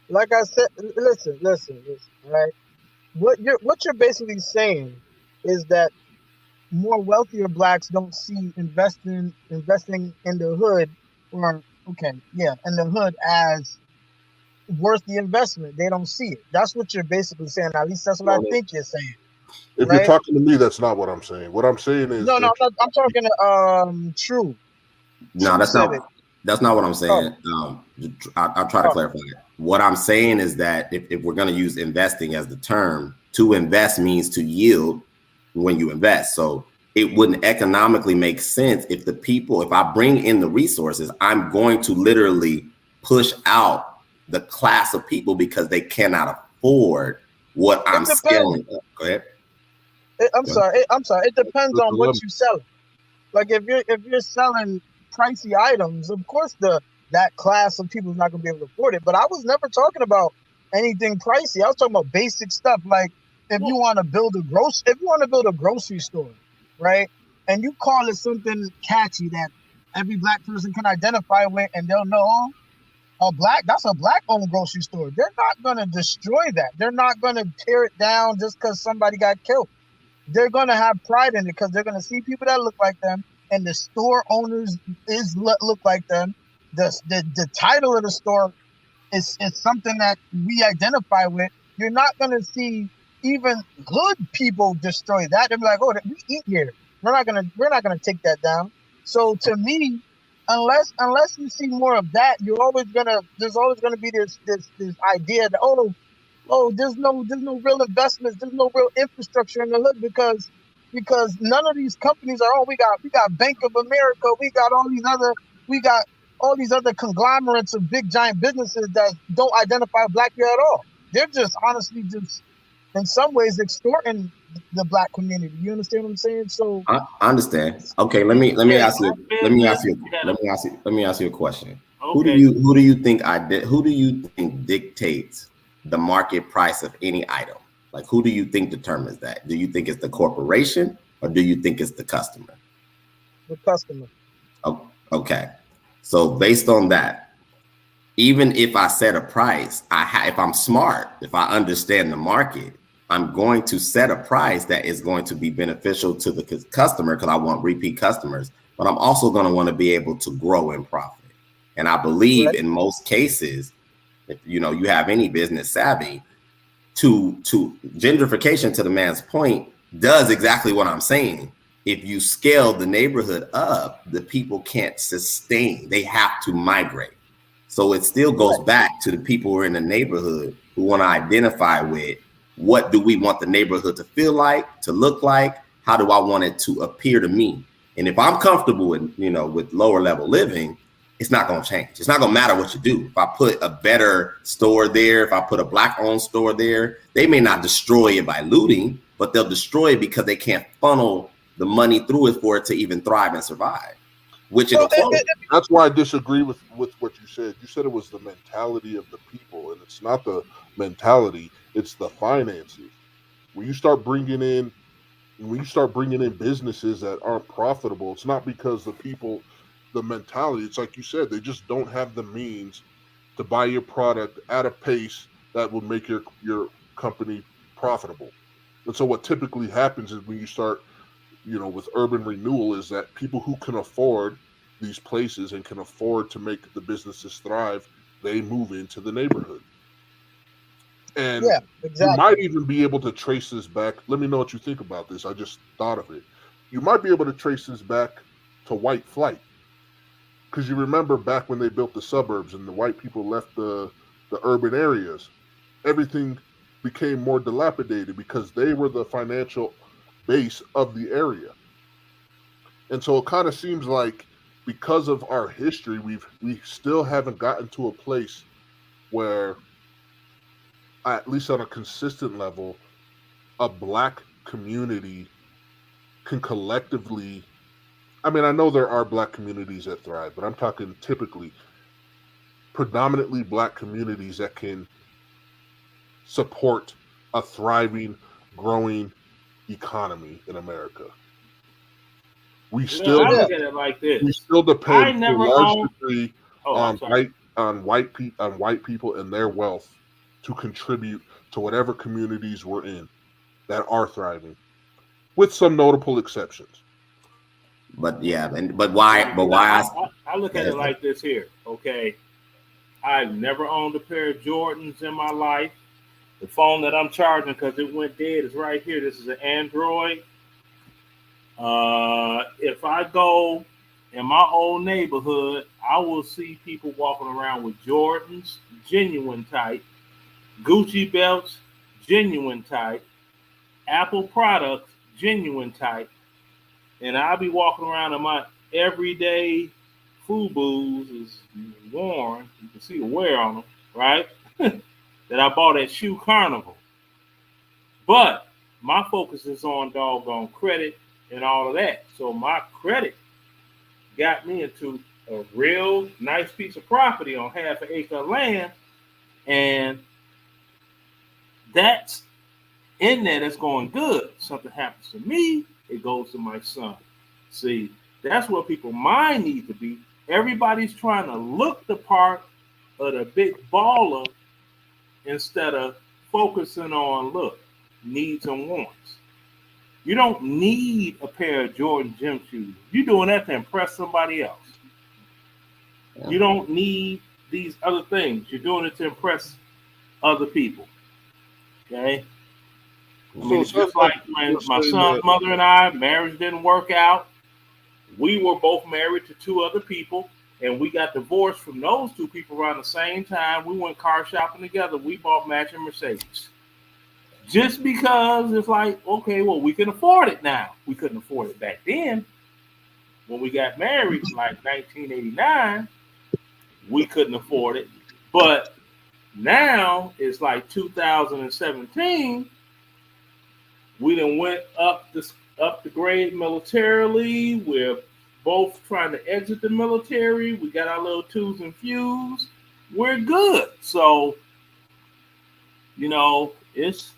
Speaker 12: Like I said, listen, right? What you're basically saying is that more wealthier Blacks don't see investing in the hood, in the hood as worth the investment. They don't see it. That's what you're basically saying. At least that's what I think you're saying.
Speaker 17: If you're talking to me, that's not what I'm saying. What I'm saying is
Speaker 12: I'm talking to True.
Speaker 7: No, that's not what I'm saying. I'll try to clarify it. What I'm saying is that if we're going to use investing as the term, to invest means to yield when you invest. So it wouldn't economically make sense if I bring in the resources, I'm going to literally push out the class of people because they cannot afford what I'm scaling up. Go ahead.
Speaker 12: I'm sorry. It depends on what you're selling. Like if you're selling pricey items, of course that class of people is not going to be able to afford it. But I was never talking about anything pricey. I was talking about basic stuff. Like if you want to build a grocery store, right? And you call it something catchy that
Speaker 21: every black person can identify with, and they'll know, that's a black-owned grocery store. They're not gonna destroy that. They're not gonna tear it down just because somebody got killed. They're gonna have pride in it because they're gonna see people that look like them, and the store owners look like them. The title of the store is something that we identify with. You're not gonna see even hood people destroy that. They'll be like, "Oh, we eat here. We're not gonna take that down." So to me, unless you see more of that, there's always gonna be this idea that there's no real investments, there's no real infrastructure in the hood because none of these companies are we got Bank of America, we got all these other conglomerates of big giant businesses that don't identify black people at all. They're just honestly just in some ways extorting the black community. You understand what I'm saying? So
Speaker 7: I understand. Okay, let me ask you a question.
Speaker 4: Okay.
Speaker 7: Who do you think dictates the market price of any item? Like, who do you think determines that? Do you think it's the corporation or do you think it's the customer?
Speaker 21: The customer.
Speaker 7: Oh, okay. So based on that, even if I set a price, if I'm smart, if I understand the market, I'm going to set a price that is going to be beneficial to the customer because I want repeat customers, but I'm also going to want to be able to grow in profit. And I believe in most cases, if you have any business savvy, to gentrification, to the man's point, does exactly what I'm saying. If you scale the neighborhood up, the people can't sustain. They have to migrate. So it still goes back to the people who are in the neighborhood who want to identify with what do we want the neighborhood to feel like, to look like, how do I want it to appear to me? And if I'm comfortable with, with lower level living, it's not going to change. It's not going to matter what you do. If I put a better store there, if I put a black owned store there, they may not destroy it by looting, but they'll destroy it because they can't funnel the money through it for it to even thrive and survive.
Speaker 17: That's why I disagree with what you said. You said it was the mentality of the people, and it's not the mentality, it's the finances. When you start bringing in businesses that aren't profitable, it's not because the mentality, it's like you said, they just don't have the means to buy your product at a pace that will make your company profitable. And so what typically happens is when you start with urban renewal is that people who can afford these places and can afford to make the businesses thrive, they move into the neighborhood. And you might even be able to trace this back. Let me know what you think about this. I just thought of it. You might be able to trace this back to white flight. Because you remember back when they built the suburbs and the white people left the urban areas, everything became more dilapidated because they were the financial base of the area. And so it kind of seems like because of our history, we still haven't gotten to a place where, at least on a consistent level, a black community can collectively, I mean, I know there are black communities that thrive, but I'm talking typically predominantly black communities that can support a thriving, growing economy in America. We still
Speaker 4: look at it like this.
Speaker 17: We still depend to a large degree on white people and their wealth to contribute to whatever communities we're in that are thriving, with some notable exceptions.
Speaker 7: But yeah, but why?
Speaker 4: I look at it like this here. Okay, I've never owned a pair of Jordans in my life. The phone that I'm charging because it went dead is right here. This is an Android. If I go in my old neighborhood, I will see people walking around with Jordans, genuine type, Gucci belts, genuine type, Apple products, genuine type, and I'll be walking around in my everyday FUBUs is worn. You can see the wear on them, right? That I bought at Shoe Carnival. But my focus is on doggone credit and all of that. So my credit got me into a real nice piece of property on half an acre of land. And that's in there, that's going good. Something happens to me, it goes to my son. See, That's what people's mind need to be. Everybody's trying to look the part of the big baller instead of focusing on look, needs and wants. You don't need a pair of Jordan gym shoes. You're doing that to impress somebody else.
Speaker 7: Yeah.
Speaker 4: You don't need these other things. You're doing it to impress other people. Okay? I mean, it's just like when my son's mother and I, marriage didn't work out. We were both married to two other people, and we got divorced from those two people around the same time. We went car shopping together. We bought matching Mercedes. Just because it's like, okay, well, we can afford it now. We couldn't afford it back then. When we got married in like 1989, we couldn't afford it. But now it's like 2017. We done went up the grade militarily. We're both trying to exit the military. We got our little twos and fews. We're good. So, it's.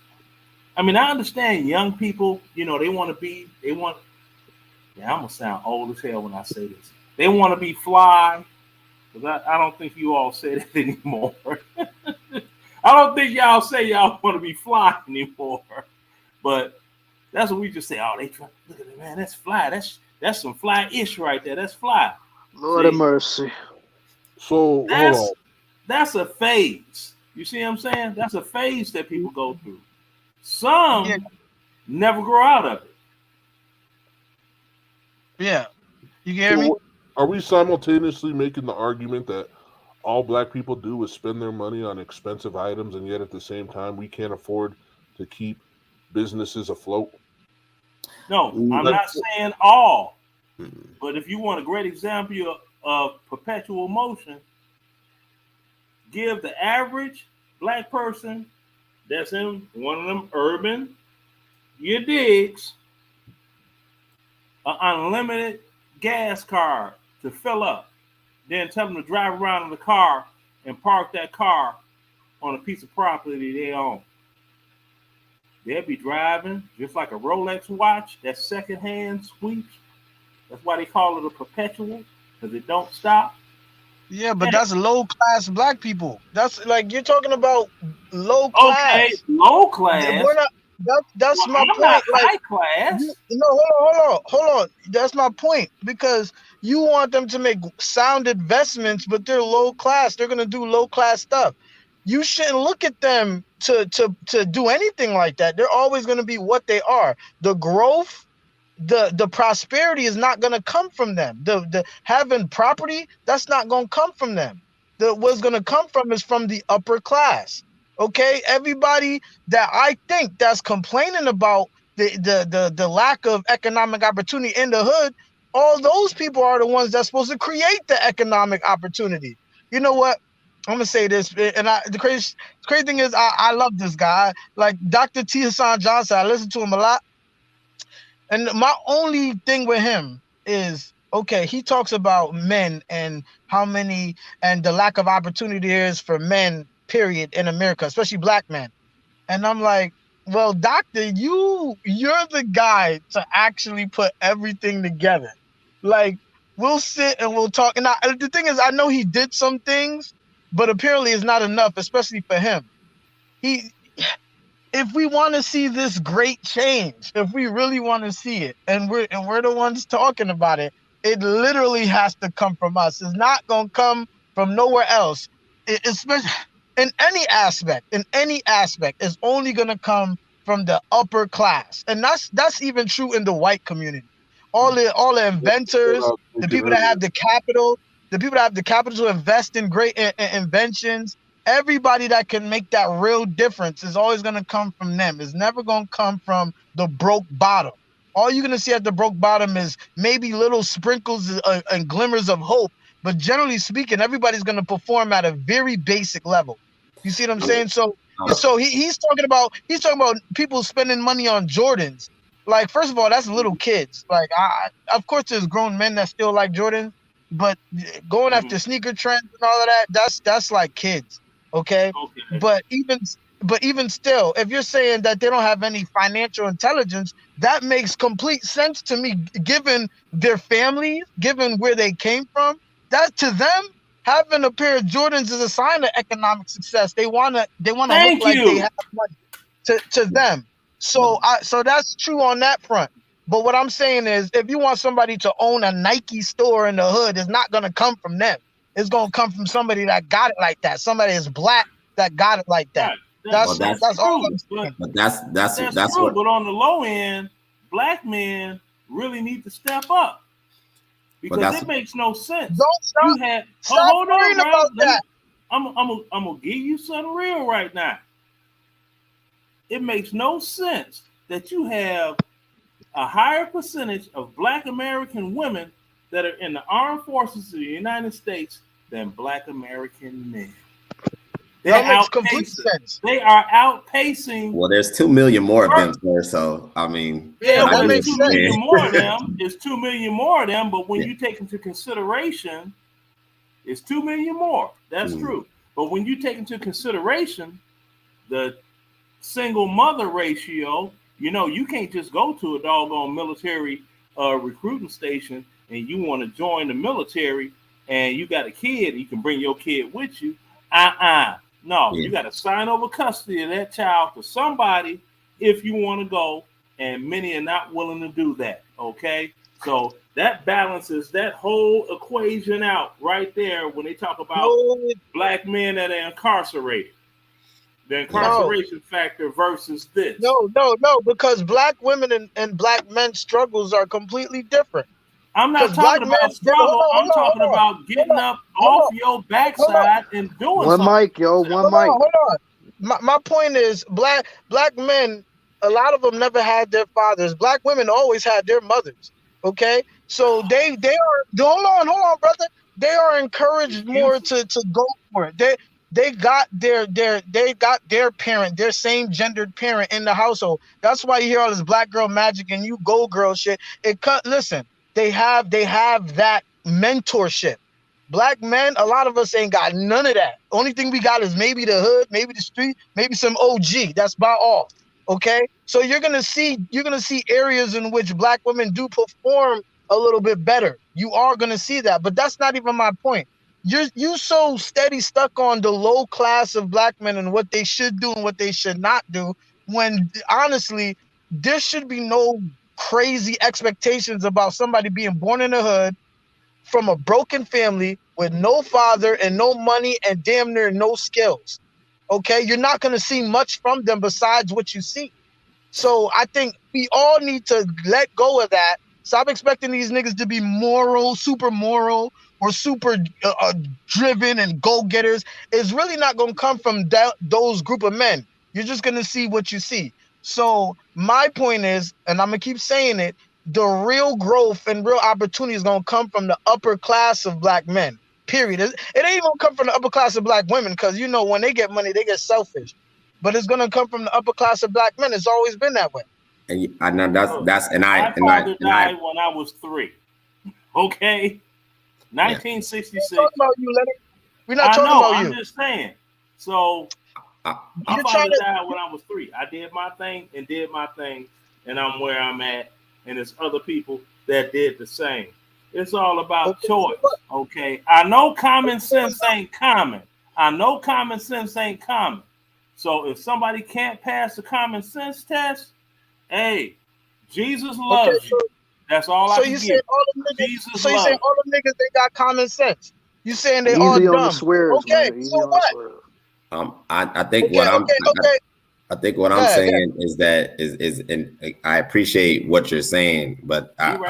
Speaker 4: I mean, I understand young people. They want to be. Yeah, I'm gonna sound old as hell when I say this. They want to be fly. Because I don't think you all say that anymore. I don't think y'all say y'all want to be fly anymore. But that's what we just say. Oh, they try. Look at it, man. That's fly. That's some fly-ish right there. That's fly.
Speaker 20: Lord have mercy.
Speaker 17: So
Speaker 4: that's a phase. You see what I'm saying? That's a phase that people go through. Some never grow out of it.
Speaker 21: Yeah. You hear me?
Speaker 17: Are we simultaneously making the argument that all black people do is spend their money on expensive items, and yet at the same time we can't afford to keep businesses afloat?
Speaker 4: No, I'm not saying all. But if you want a great example of perpetual motion, give the average black person that's in one of them urban digs an unlimited gas card to fill up. Then tell them to drive around in the car and park that car on a piece of property they own. They'll be driving just like a Rolex watch that secondhand sweeps. That's why they call it a perpetual, because it don't stop.
Speaker 21: Yeah, but that's low class black people. That's like you're talking about low class.
Speaker 4: Okay, low class.
Speaker 21: We're not. That's my point.
Speaker 4: Not
Speaker 21: like
Speaker 4: high class.
Speaker 21: Hold on. That's my point, because you want them to make sound investments, but they're low class. They're gonna do low class stuff. You shouldn't look at them to do anything like that. They're always gonna be what they are. The growth, the prosperity is not gonna come from them. The having property, that's not gonna come from them. What's gonna come from is from the upper class. Okay, everybody that I think that's complaining about the lack of economic opportunity in the hood, all those people are the ones that's supposed to create the economic opportunity. You know what? I'm gonna say this, and the crazy thing is, I love this guy, like Dr. T. Hassan Johnson. I listen to him a lot, and my only thing with him is, okay, he talks about men and how many and the lack of opportunity there is for men, period, in America, especially black men. And I'm like, well, doctor, you're the guy to actually put everything together. Like, we'll sit and we'll talk. And the thing is, I know he did some things, but apparently it's not enough, especially for him. If we want to see this great change, if we really want to see it, and we're the ones talking about it, it literally has to come from us. It's not gonna come from nowhere else. Especially in any aspect, it's only gonna come from the upper class, and that's even true in the white community. All the inventors, the people that have the capital, to invest in great inventions. Everybody that can make that real difference is always going to come from them. It's never going to come from the broke bottom. All you're going to see at the broke bottom is maybe little sprinkles and glimmers of hope. But generally speaking, everybody's going to perform at a very basic level. You see what I'm saying? So he's talking about people spending money on Jordans. Like, first of all, that's little kids. Like, of course, there's grown men that still like Jordans, but going after sneaker trends and all of that, that's like kids. Okay. But even still, if you're saying that they don't have any financial intelligence, that makes complete sense to me, given their families, given where they came from. That to them, having a pair of Jordans is a sign of economic success. They wanna look
Speaker 4: Thank
Speaker 21: like they
Speaker 4: you.
Speaker 21: have money to them. So so that's true on that front. But what I'm saying is, if you want somebody to own a Nike store in the hood, it's not gonna come from them. It's gonna come from somebody that got it like that. Somebody that's black that got it like that.
Speaker 4: Right.
Speaker 21: That's all
Speaker 4: true.
Speaker 21: I'm saying.
Speaker 7: But that's
Speaker 4: true.
Speaker 7: what.
Speaker 4: But on the low end, black men really need to step up because it makes no sense.
Speaker 21: Don't stop worrying about that.
Speaker 4: I'm gonna give you something real right now. It makes no sense that you have a higher percentage of black American women that are in the armed forces of the United States than black American men.
Speaker 21: That makes complete sense.
Speaker 4: They are outpacing.
Speaker 7: Well, there's 2 million more of them, sir. So I mean,
Speaker 4: yeah, well,
Speaker 21: makes
Speaker 4: 2 million more of them. It's 2 million more of them. But when you take into consideration, it's 2 million more. That's true. But when you take into consideration the single mother ratio, you can't just go to a doggone military recruiting station and you want to join the military and you got a kid, you can bring your kid with you. No, you got to sign over custody of that child to somebody if you want to go, and many are not willing to do that. Okay, so that balances that whole equation out right there when they talk about black men that are incarcerated. The incarceration factor versus this.
Speaker 21: No, because black women and black men's struggles are completely different.
Speaker 4: I'm not talking about struggle. I'm talking about getting up off your backside and doing something.
Speaker 20: One mic, yo. One mic.
Speaker 21: Hold on. My point is, black men, a lot of them never had their fathers. Black women always had their mothers. Okay, so they are. Hold on, brother. They are encouraged more to go for it. They got their parent, their same gendered parent in the household. That's why you hear all this black girl magic and you go girl shit. Listen, they have that mentorship. Black men, a lot of us ain't got none of that. Only thing we got is maybe the hood, maybe the street, maybe some OG. That's about all. Okay, so you're gonna see areas in which black women do perform a little bit better. You are gonna see that, but that's not even my point. You so steady stuck on the low class of black men and what they should do and what they should not do, when honestly there should be no crazy expectations about somebody being born in the hood from a broken family with no father and no money and damn near no skills. Okay, you're not going to see much from them besides what you see. So I think we all need to let go of that. Stop expecting these niggas to be moral, super moral, or super driven and go-getters. It's really not going to come from those group of men. You're just going to see what you see. So my point is, and I'm going to keep saying it, the real growth and real opportunity is going to come from the upper class of black men, period. It ain't even going to come from the upper class of black women, because, when they get money, they get selfish. But it's going to come from the upper class of black men. It's always been that way.
Speaker 7: And I know that's and
Speaker 4: my father died when I was 3. Okay, 1966.
Speaker 21: We're not talking about you, Leonard. We're not talking about you.
Speaker 4: I'm just saying. So my father died when I was 3. I did my thing, and I'm where I'm at. And there's other people that did the same. It's all about choice. Okay, I know common sense ain't common. So if somebody can't pass the common sense test, hey, Jesus loves you. That's all I can give.
Speaker 21: Saying all you saying all the niggas they got common sense? You saying they all
Speaker 20: Easy
Speaker 21: dumb?
Speaker 20: on the swears,
Speaker 21: okay,
Speaker 20: man. Easy
Speaker 21: so
Speaker 20: on
Speaker 21: what?
Speaker 20: the swears.
Speaker 7: I think I think what I'm saying is that and I appreciate what you're saying, but I'm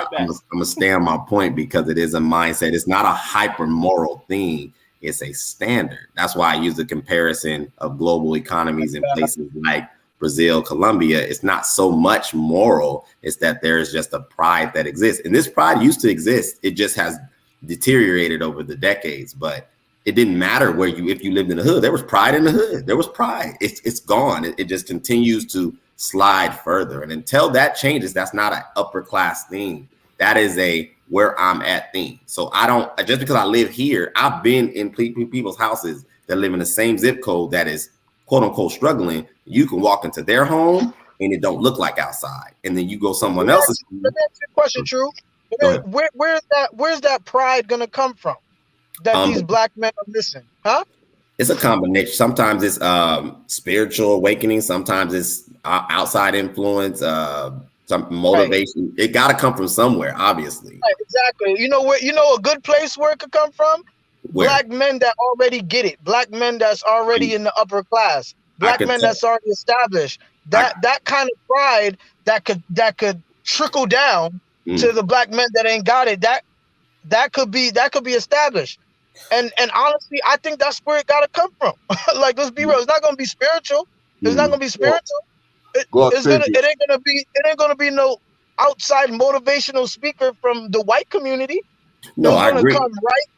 Speaker 7: gonna stay on my point because it is a mindset. It's not a hyper moral thing. It's a standard. That's why I use the comparison of global economies in places like Brazil, Colombia. It's not so much moral. It's that there's just a pride that exists. And this pride used to exist. It just has deteriorated over the decades. But it didn't matter if you lived in the hood. There was pride in the hood. There was pride. It's gone. It just continues to slide further. And until that changes, that's not an upper class thing. That is a where I'm at thing. So I don't, just because I live here, I've been in people's houses that live in the same zip code that is quote unquote struggling, you can walk into their home and it don't look like outside. And then you go someone else's.
Speaker 21: Let me ask you a question, True. Where's that pride gonna come from? That these black men are missing, huh?
Speaker 7: It's a combination. Sometimes it's spiritual awakening. Sometimes it's outside influence, some motivation. Right. It got to come from somewhere, obviously.
Speaker 21: Right, exactly. You know where? You know a good place where it could come from? Where? Black men that already get it. Black men that's already in the upper class. Black men that's already established. That kind of pride that could trickle down to the black men that ain't got it. That could be established. And honestly, I think that's where it gotta come from. Like, let's be real. It's not gonna be spiritual. It's not gonna be spiritual. It ain't gonna be no outside motivational speaker from the white community.
Speaker 7: No, I agree.
Speaker 21: Come right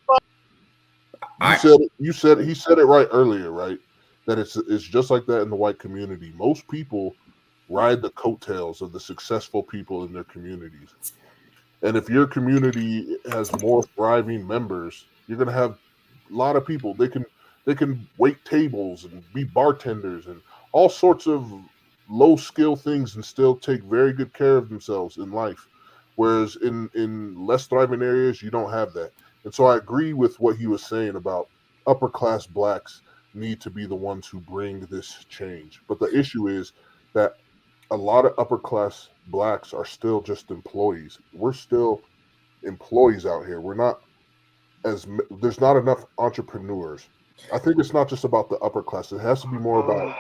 Speaker 17: from... he said it right earlier, right? That it's just like that in the white community. Most people ride the coattails of the successful people in their communities. And if your community has more thriving members, you're gonna have a lot of people. They can wait tables and be bartenders and all sorts of low skill things and still take very good care of themselves in life. Whereas in less thriving areas, you don't have that. And so I agree with what he was saying about upper class blacks need to be the ones who bring this change. But the issue is that a lot of upper class blacks are still just employees. We're still employees out here. There's not enough entrepreneurs. I think it's not just about the upper class. It has to be more about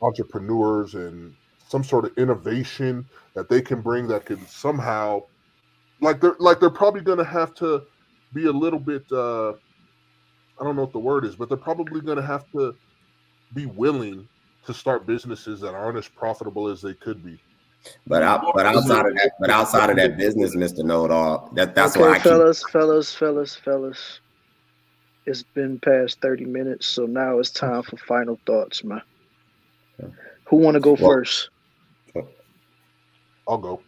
Speaker 17: entrepreneurs and some sort of innovation that they can bring that can somehow, like they're probably going to have to be a little bit, I don't know what the word is, but they're probably going to have to be willing to start businesses that aren't as profitable as they could be.
Speaker 7: But outside of that business, Mr. Know-It-All, that's
Speaker 20: okay,
Speaker 7: why
Speaker 20: fellas. It's been past 30 minutes, so now it's time for final thoughts, man. Who want to go first?
Speaker 17: I'll go.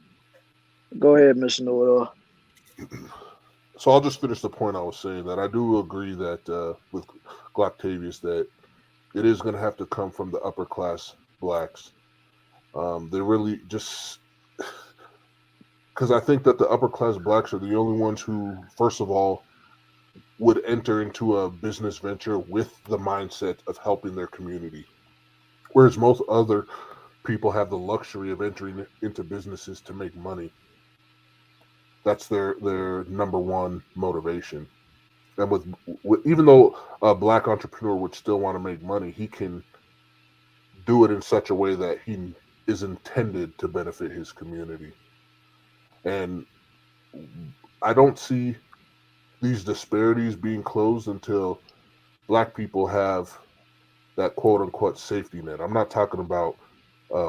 Speaker 20: Go ahead, Mr. Know-It-All.
Speaker 17: So I'll just finish the point I was saying, that I do agree that with Gloctavius that it is going to have to come from the upper class blacks. They really just, because I think that the upper class blacks are the only ones who, first of all, would enter into a business venture with the mindset of helping their community. Whereas most other people have the luxury of entering into businesses to make money. That's their number one motivation. And with even though a black entrepreneur would still want to make money, he can do it in such a way that he is intended to benefit his community. And I don't see these disparities being closed until black people have that quote unquote safety net. I'm not talking about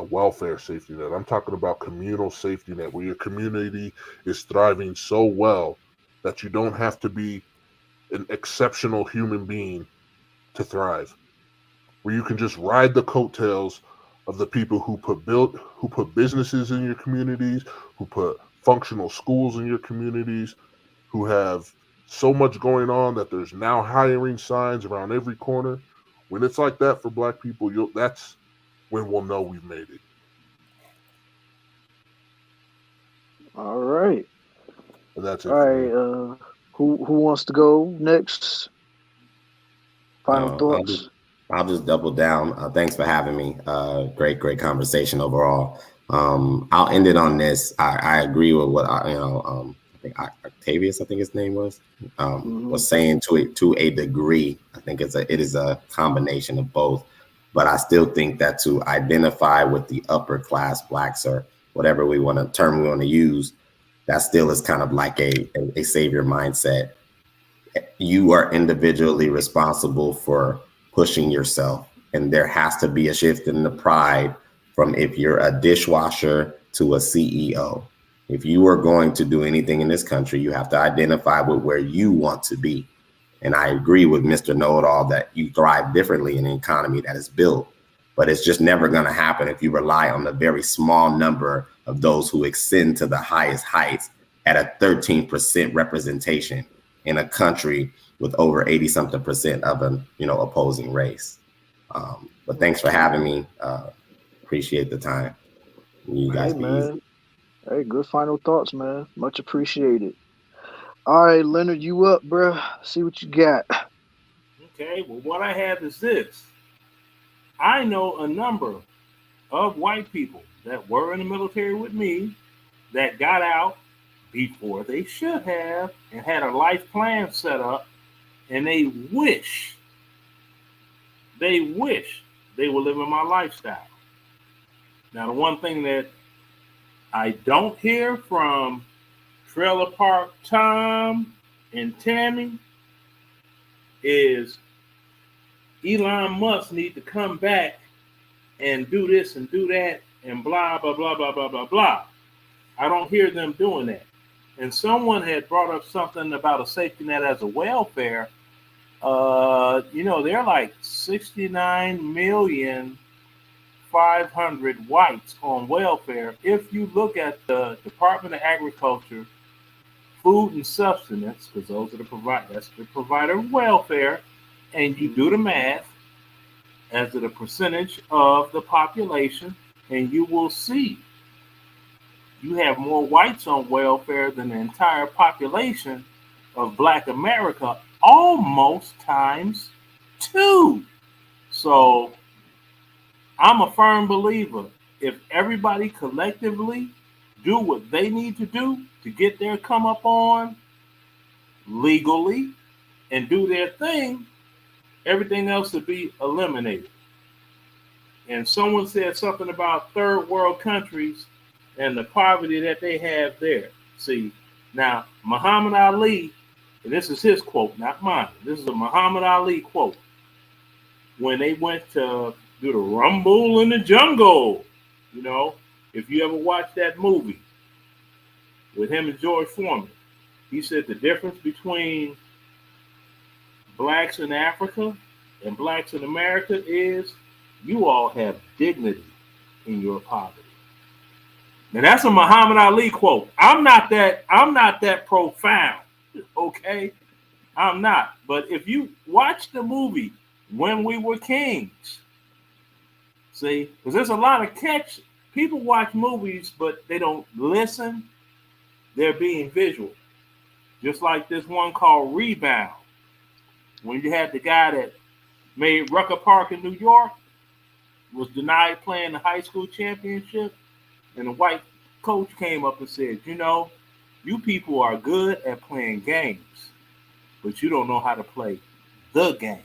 Speaker 17: welfare safety net. I'm talking about communal safety net, where your community is thriving so well that you don't have to be an exceptional human being to thrive, where you can just ride the coattails of the people who put businesses in your communities, who put functional schools in your communities, who have so much going on that there's now hiring signs around every corner. When it's like that for black people, that's when we'll know we've made it.
Speaker 20: All right.
Speaker 17: And that's it.
Speaker 20: All right. Who wants to go next? Final thoughts.
Speaker 7: I'll just double down. Thanks for having me. Great conversation overall. I'll end it on this. I agree with what I think Octavius, I think his name was saying to a degree. I think it is a combination of both. But I still think that to identify with the upper class blacks, or whatever term we want to use, that still is kind of like a savior mindset. You are individually responsible for pushing yourself, and there has to be a shift in the pride from if you're a dishwasher to a CEO. If you are going to do anything in this country, you have to identify with where you want to be. And I agree with Mr. Know-It-All that you thrive differently in an economy that is built, but it's just never going to happen if you rely on the very small number of those who ascend to the highest heights at a 13% representation in a country with over 80-something% of an opposing race. But thanks for having me. Appreciate the time. You guys
Speaker 20: Hey
Speaker 7: be easy.
Speaker 20: man. Hey, good final thoughts, man. Much appreciated. All right, Leonard, you up, bruh? See what you got.
Speaker 4: Okay, well, what I have is this. I know a number of white people that were in the military with me that got out before they should have and had a life plan set up, and they wish they were living my lifestyle. Now, the one thing that I don't hear from Trailer Park Tom and Tammy is Elon Musk need to come back and do this and do that and blah, blah, blah, blah, blah, blah, blah. I don't hear them doing that. And someone had brought up something about a safety net as a welfare. They're like 69,500,000 whites on welfare. If you look at the Department of Agriculture, Food and Sustenance, because those are that's the provider of welfare, and you do the math as to the percentage of the population, and you will see you have more whites on welfare than the entire population of Black America, almost times 2. So I'm a firm believer. If everybody collectively do what they need to do to get their come up on legally and do their thing, everything else would be eliminated. And someone said something about third world countries and the poverty that they have there. See, now Muhammad Ali, and this is his quote, not mine. This is a Muhammad Ali quote. When they went to do the Rumble in the Jungle, if you ever watched that movie with him and George Foreman, he said the difference between blacks in Africa and blacks in America is you all have dignity in your poverty. Now that's a Muhammad Ali quote. I'm not that profound, okay? I'm not. But if you watch the movie When We Were Kings, see, because there's a lot of catch. People watch movies, but they don't listen. They're being visual. Just like this one called Rebound. When you had the guy that made Rucker Park in New York, was denied playing the high school championship, and the white coach came up and said, you people are good at playing games, but you don't know how to play the game.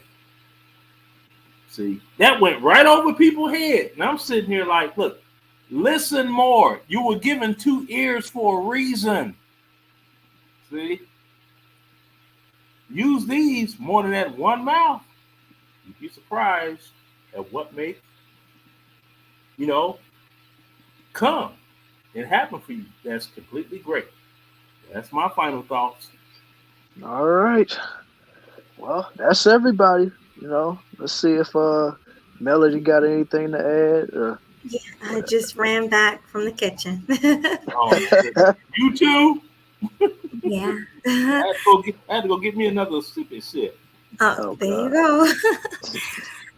Speaker 4: See, that went right over people's head. And I'm sitting here like, look, listen more. You were given 2 ears for a reason. See? Use these more than that one mouth. You'd be surprised at what may, come and happen for you. That's completely great. That's my final thoughts.
Speaker 20: All right. Well, that's everybody. Let's see if Melody got anything to add.
Speaker 1: Yeah, I just ran back from the kitchen.
Speaker 4: You too?
Speaker 1: Yeah.
Speaker 4: I had to go get me another sippy sip.
Speaker 1: Oh, there you go.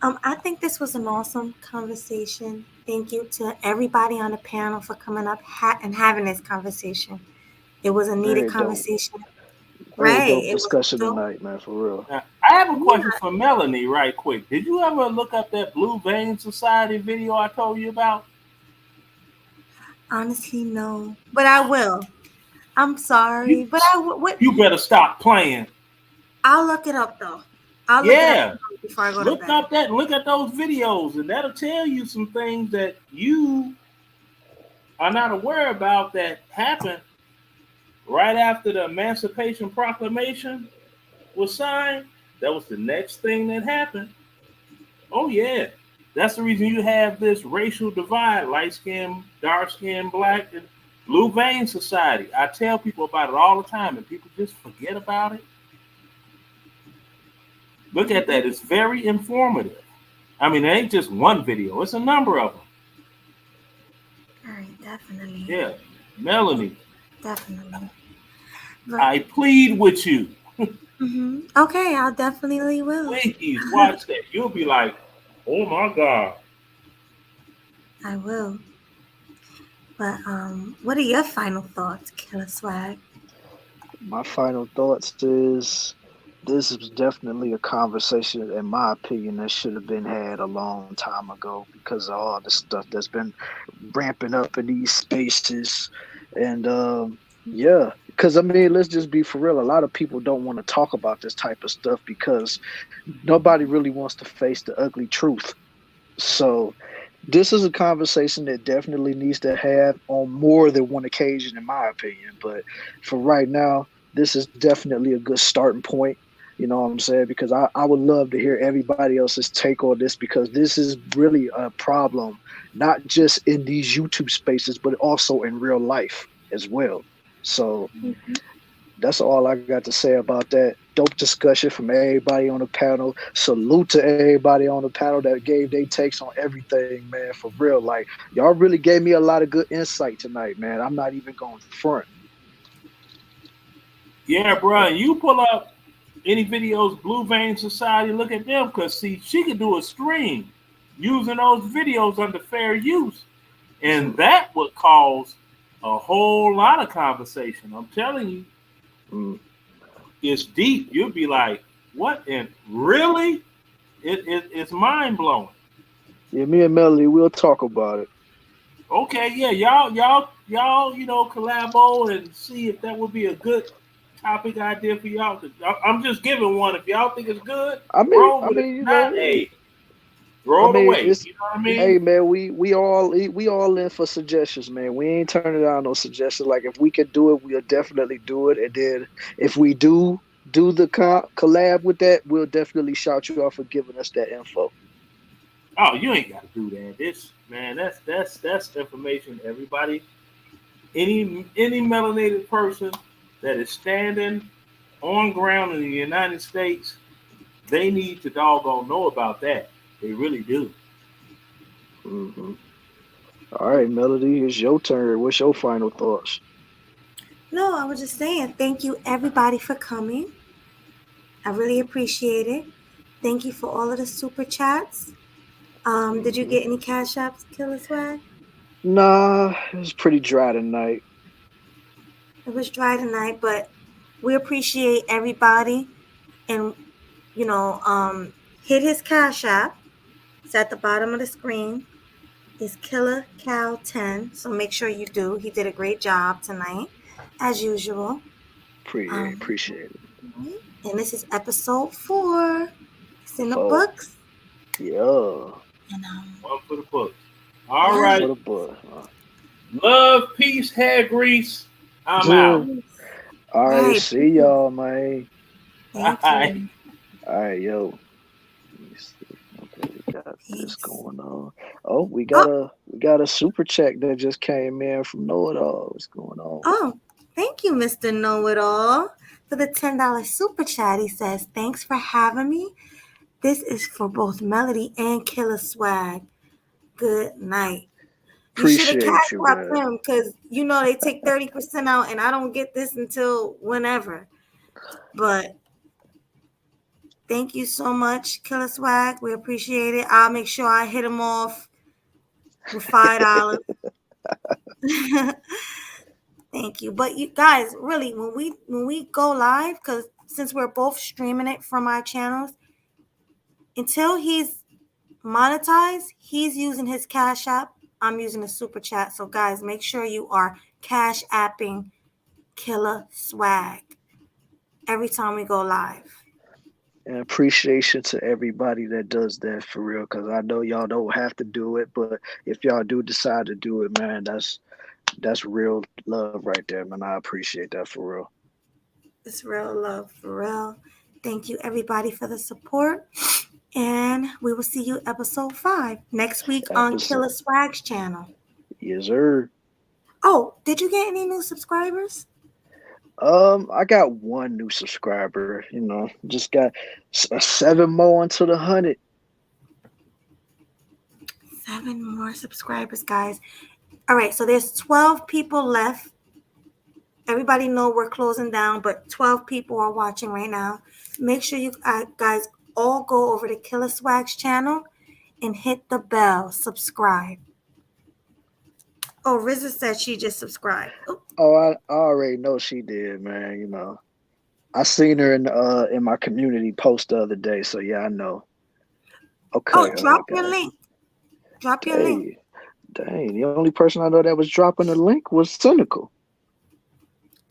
Speaker 1: I think this was an awesome conversation. Thank you to everybody on the panel for coming up and having this conversation. It was a needed conversation.
Speaker 20: Very dope discussion tonight, man, for real.
Speaker 4: Now, I have a question for Melanie right quick. Did you ever look up that Blue Vein Society video I told you about?
Speaker 1: Honestly, no. But I will. I'm sorry.
Speaker 4: You better stop playing.
Speaker 1: I'll look it up, though. I'll look it up before I go to bed.
Speaker 4: Look at those videos, and that'll tell you some things that you are not aware about that happened right after the Emancipation Proclamation was signed. That was the next thing that happened. Oh, yeah. That's the reason you have this racial divide, light skin, dark skin, black, and Blue Vein Society. I tell people about it all the time, and people just forget about it. Look at that. It's very informative. I mean, it ain't just one video. It's a number of them.
Speaker 1: All right, definitely.
Speaker 4: Yeah. Melanie.
Speaker 1: Definitely.
Speaker 4: I plead with you.
Speaker 1: Mm-hmm. Okay, I'll definitely will.
Speaker 4: Please watch that. You'll be like, Oh my God.
Speaker 1: I will. But what are your final thoughts, Killer Swag?
Speaker 20: My final thoughts is this is definitely a conversation, in my opinion, that should have been had a long time ago because of all the stuff that's been ramping up in these spaces. And yeah, because I mean, let's just be for real. A lot of people don't want to talk about this type of stuff because nobody really wants to face the ugly truth. So this is a conversation that definitely needs to have on more than one occasion, in my opinion. But for right now, this is definitely a good starting point. You know what I'm saying? Because I would love to hear everybody else's take on this because this is really a problem, not just in these YouTube spaces, but also in real life as well. So that's all I got to say about that. Dope discussion from everybody on the panel. Salute to everybody on the panel that gave their takes on everything, man. For real, like y'all really gave me a lot of good insight tonight, man. I'm not even going front.
Speaker 4: Yeah, bro. You pull up any videos, Blue Vein Society, look at them, because see, she could do a stream using those videos under fair use. And that would cause a whole lot of conversation. I'm telling you, it's deep. You'll be like, what? And really? It's mind blowing.
Speaker 20: Yeah, me and Melody, we'll talk about it.
Speaker 4: Okay, yeah, y'all, collabo and see if that would be a good topic idea for y'all. I'm just giving one. If y'all think it's good, roll
Speaker 20: I
Speaker 4: with it.
Speaker 20: mean,
Speaker 4: If
Speaker 20: you
Speaker 4: not,
Speaker 20: know,
Speaker 4: hey,
Speaker 20: I
Speaker 4: throw it
Speaker 20: mean,
Speaker 4: away.
Speaker 20: it's
Speaker 4: You know what I mean?
Speaker 20: hey man, we all in for suggestions, man. We ain't turning down no suggestions. Like if we could do it, we'll definitely do it. And then if we do the collab with that, we'll definitely shout you out for giving us that info.
Speaker 4: Oh, you ain't got to do that. This man, that's information. Everybody, any melanated person that is standing on ground in the United States, they need to doggone know about that. They really do.
Speaker 20: hmm All right, Melody, it's your turn. What's your final thoughts?
Speaker 1: No, I was just saying thank you everybody for coming. I really appreciate it. Thank you for all of the super chats. Did you
Speaker 20: hmm
Speaker 1: get any cash apps, Killer Swag?
Speaker 20: Nah, it was pretty dry tonight.
Speaker 1: It was dry tonight, but we appreciate everybody and hit his cash app. It's at the bottom of the screen. It's Killer Cal 10. So make sure you do. He did a great job tonight, as usual. Um,
Speaker 20: Appreciate it.
Speaker 1: and this is episode 4. It's in the
Speaker 20: Four.
Speaker 1: books.
Speaker 20: Yeah.
Speaker 1: And
Speaker 4: One for the books. All
Speaker 20: One
Speaker 1: yeah.
Speaker 20: for
Speaker 4: right.
Speaker 20: the book.
Speaker 4: Love, peace, hair grease. I'm out.
Speaker 20: All right,
Speaker 1: Right.
Speaker 20: see y'all, man.
Speaker 1: Thank
Speaker 4: Bye.
Speaker 1: you.
Speaker 20: All right, yo. Let me see. Okay, we got this
Speaker 1: Peace.
Speaker 20: going on. Oh,
Speaker 1: Oh,
Speaker 20: we got a super check that just came in from Know It All. What's going on?
Speaker 1: oh, thank you, Mr. Know It All, for the $10 super chat. He says, thanks for having me. This is for both Melody and Killer Swag. Good night. You should have cash
Speaker 20: Appreciate you,
Speaker 1: swapped
Speaker 20: man.
Speaker 1: him because they take 30% out and I don't get this until whenever. But thank you so much, Killer Swag. We appreciate it. I'll make sure I hit him off with $5. Thank you. But you guys, really, when we go live, because since we're both streaming it from our channels, until he's monetized, he's using his Cash App. I'm using a super chat. So guys, make sure you are cash apping Killer Swag every time we go live.
Speaker 20: And appreciation to everybody that does that for real, because I know y'all don't have to do it, but if y'all do decide to do it, man, that's real love right there, man. I appreciate that for real.
Speaker 1: It's real love for real. Thank you everybody for the support. And we will see you episode 5 next week on
Speaker 20: Episode.
Speaker 1: Killer Swag's channel.
Speaker 20: Yes, sir.
Speaker 1: Oh, did you get any new subscribers?
Speaker 20: I got one new subscriber. Just got 7 more into the 100.
Speaker 1: 7 more subscribers, guys. All right, so there's 12 people left. Everybody know we're closing down, but 12 people are watching right now. Make sure you guys all go over to Killer Swag's channel and hit the bell. Subscribe. Oh, Rizza said she just subscribed. Oh,
Speaker 20: Oh, I already know she did, man. You know, I seen her in my community post the other day, so yeah, I know. Okay,
Speaker 1: drop your
Speaker 20: okay.
Speaker 1: link. Drop your link.
Speaker 20: Dang, the only person I know that was dropping the link was Cynical.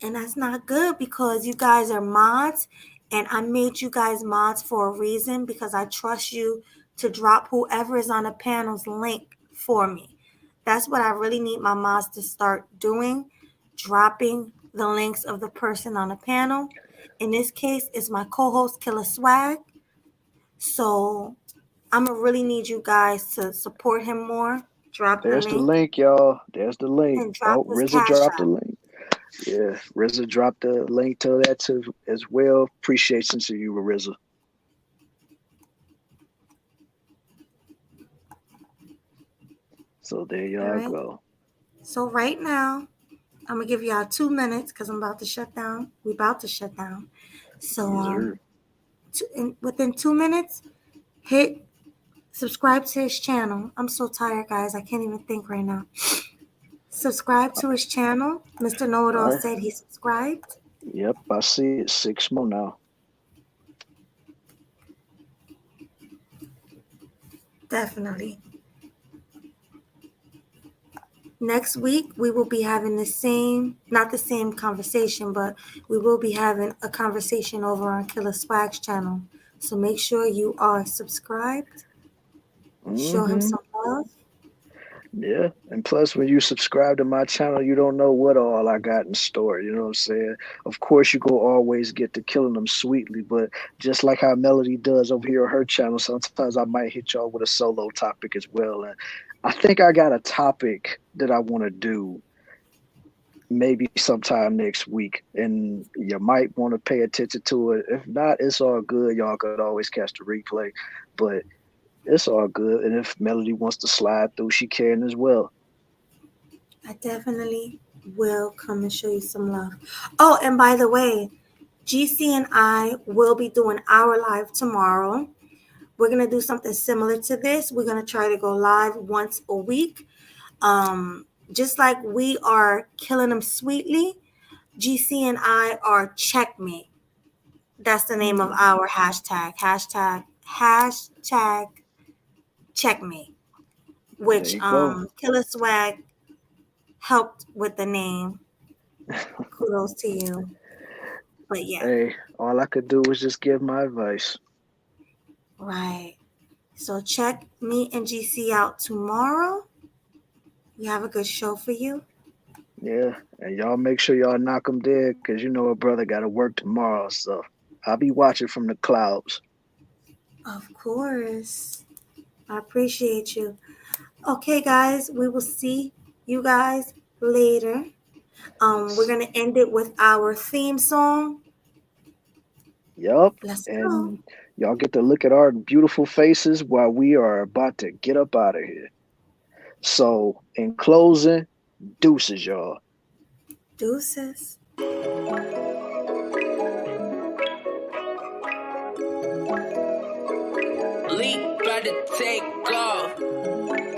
Speaker 1: And that's not good because you guys are mods, and I made you guys mods for a reason because I trust you to drop whoever is on the panel's link for me. That's what I really need my mods to start doing, dropping the links of the person on the panel. In this case, it's my co-host Killer Swag. So I'm gonna really need you guys to support him more. Drop the
Speaker 20: There's the
Speaker 1: link
Speaker 20: link, y'all. There's the link.
Speaker 1: and drop
Speaker 20: Oh,
Speaker 1: his
Speaker 20: RZA
Speaker 1: cash
Speaker 20: dropped the
Speaker 1: app.
Speaker 20: link. Yeah, RZA dropped the link to that too as well. Appreciations to you, RZA. So there
Speaker 1: All
Speaker 20: y'all
Speaker 1: right.
Speaker 20: go.
Speaker 1: So right now, I'm gonna give y'all 2 minutes because I'm about to shut down. We about to shut down. So
Speaker 20: Yes, sir.
Speaker 1: within 2 minutes, hit subscribe to his channel. I'm so tired, guys. I can't even think right now. Subscribe to his channel. Mr. Know-It-All
Speaker 20: All right.
Speaker 1: said he subscribed.
Speaker 20: Yep, I see it. 6 more now.
Speaker 1: Definitely. Next week, we will be having not the same conversation, but we will be having a conversation over on Killer Swag's channel. So make sure you are subscribed. Show him
Speaker 20: Mm-hmm.
Speaker 1: some love.
Speaker 20: Yeah, and plus, when you subscribe to my channel, you don't know what all I got in store. You know what I'm saying? Of course, you go always get to Killing Them Sweetly, but just like how Melody does over here on her channel, sometimes I might hit y'all with a solo topic as well. And I think I got a topic that I want to do maybe sometime next week, and you might want to pay attention to it. If not, it's all good. Y'all could always catch the replay, but it's all good. And if Melody wants to slide through, she can as well.
Speaker 1: I definitely will come and show you some love. Oh, and by the way, GC and I will be doing our live tomorrow. We're going to do something similar to this. We're going to try to go live once a week. Just like we are Killing Them Sweetly, GC and I are Checkmate. That's the name of our hashtag. Hashtag Checkmate. Which
Speaker 20: There you go.
Speaker 1: Killer Swag helped with the name. Kudos to you. But yeah.
Speaker 20: Hey, all I could do was just give my advice.
Speaker 1: Right. So check me and GC out tomorrow. We have a good show for you.
Speaker 20: Yeah, and y'all make sure y'all knock them dead, because you know a brother got to work tomorrow. So I'll be watching from the clouds.
Speaker 1: Of course. I appreciate you. Okay, guys, we will see you guys later. We're gonna end it with our theme song.
Speaker 20: Yup.
Speaker 1: Let's go.
Speaker 20: And y'all get to look at our beautiful faces while we are about to get up out of here. So, in closing, deuces, y'all.
Speaker 1: Deuces.
Speaker 5: Leak, gotta take off.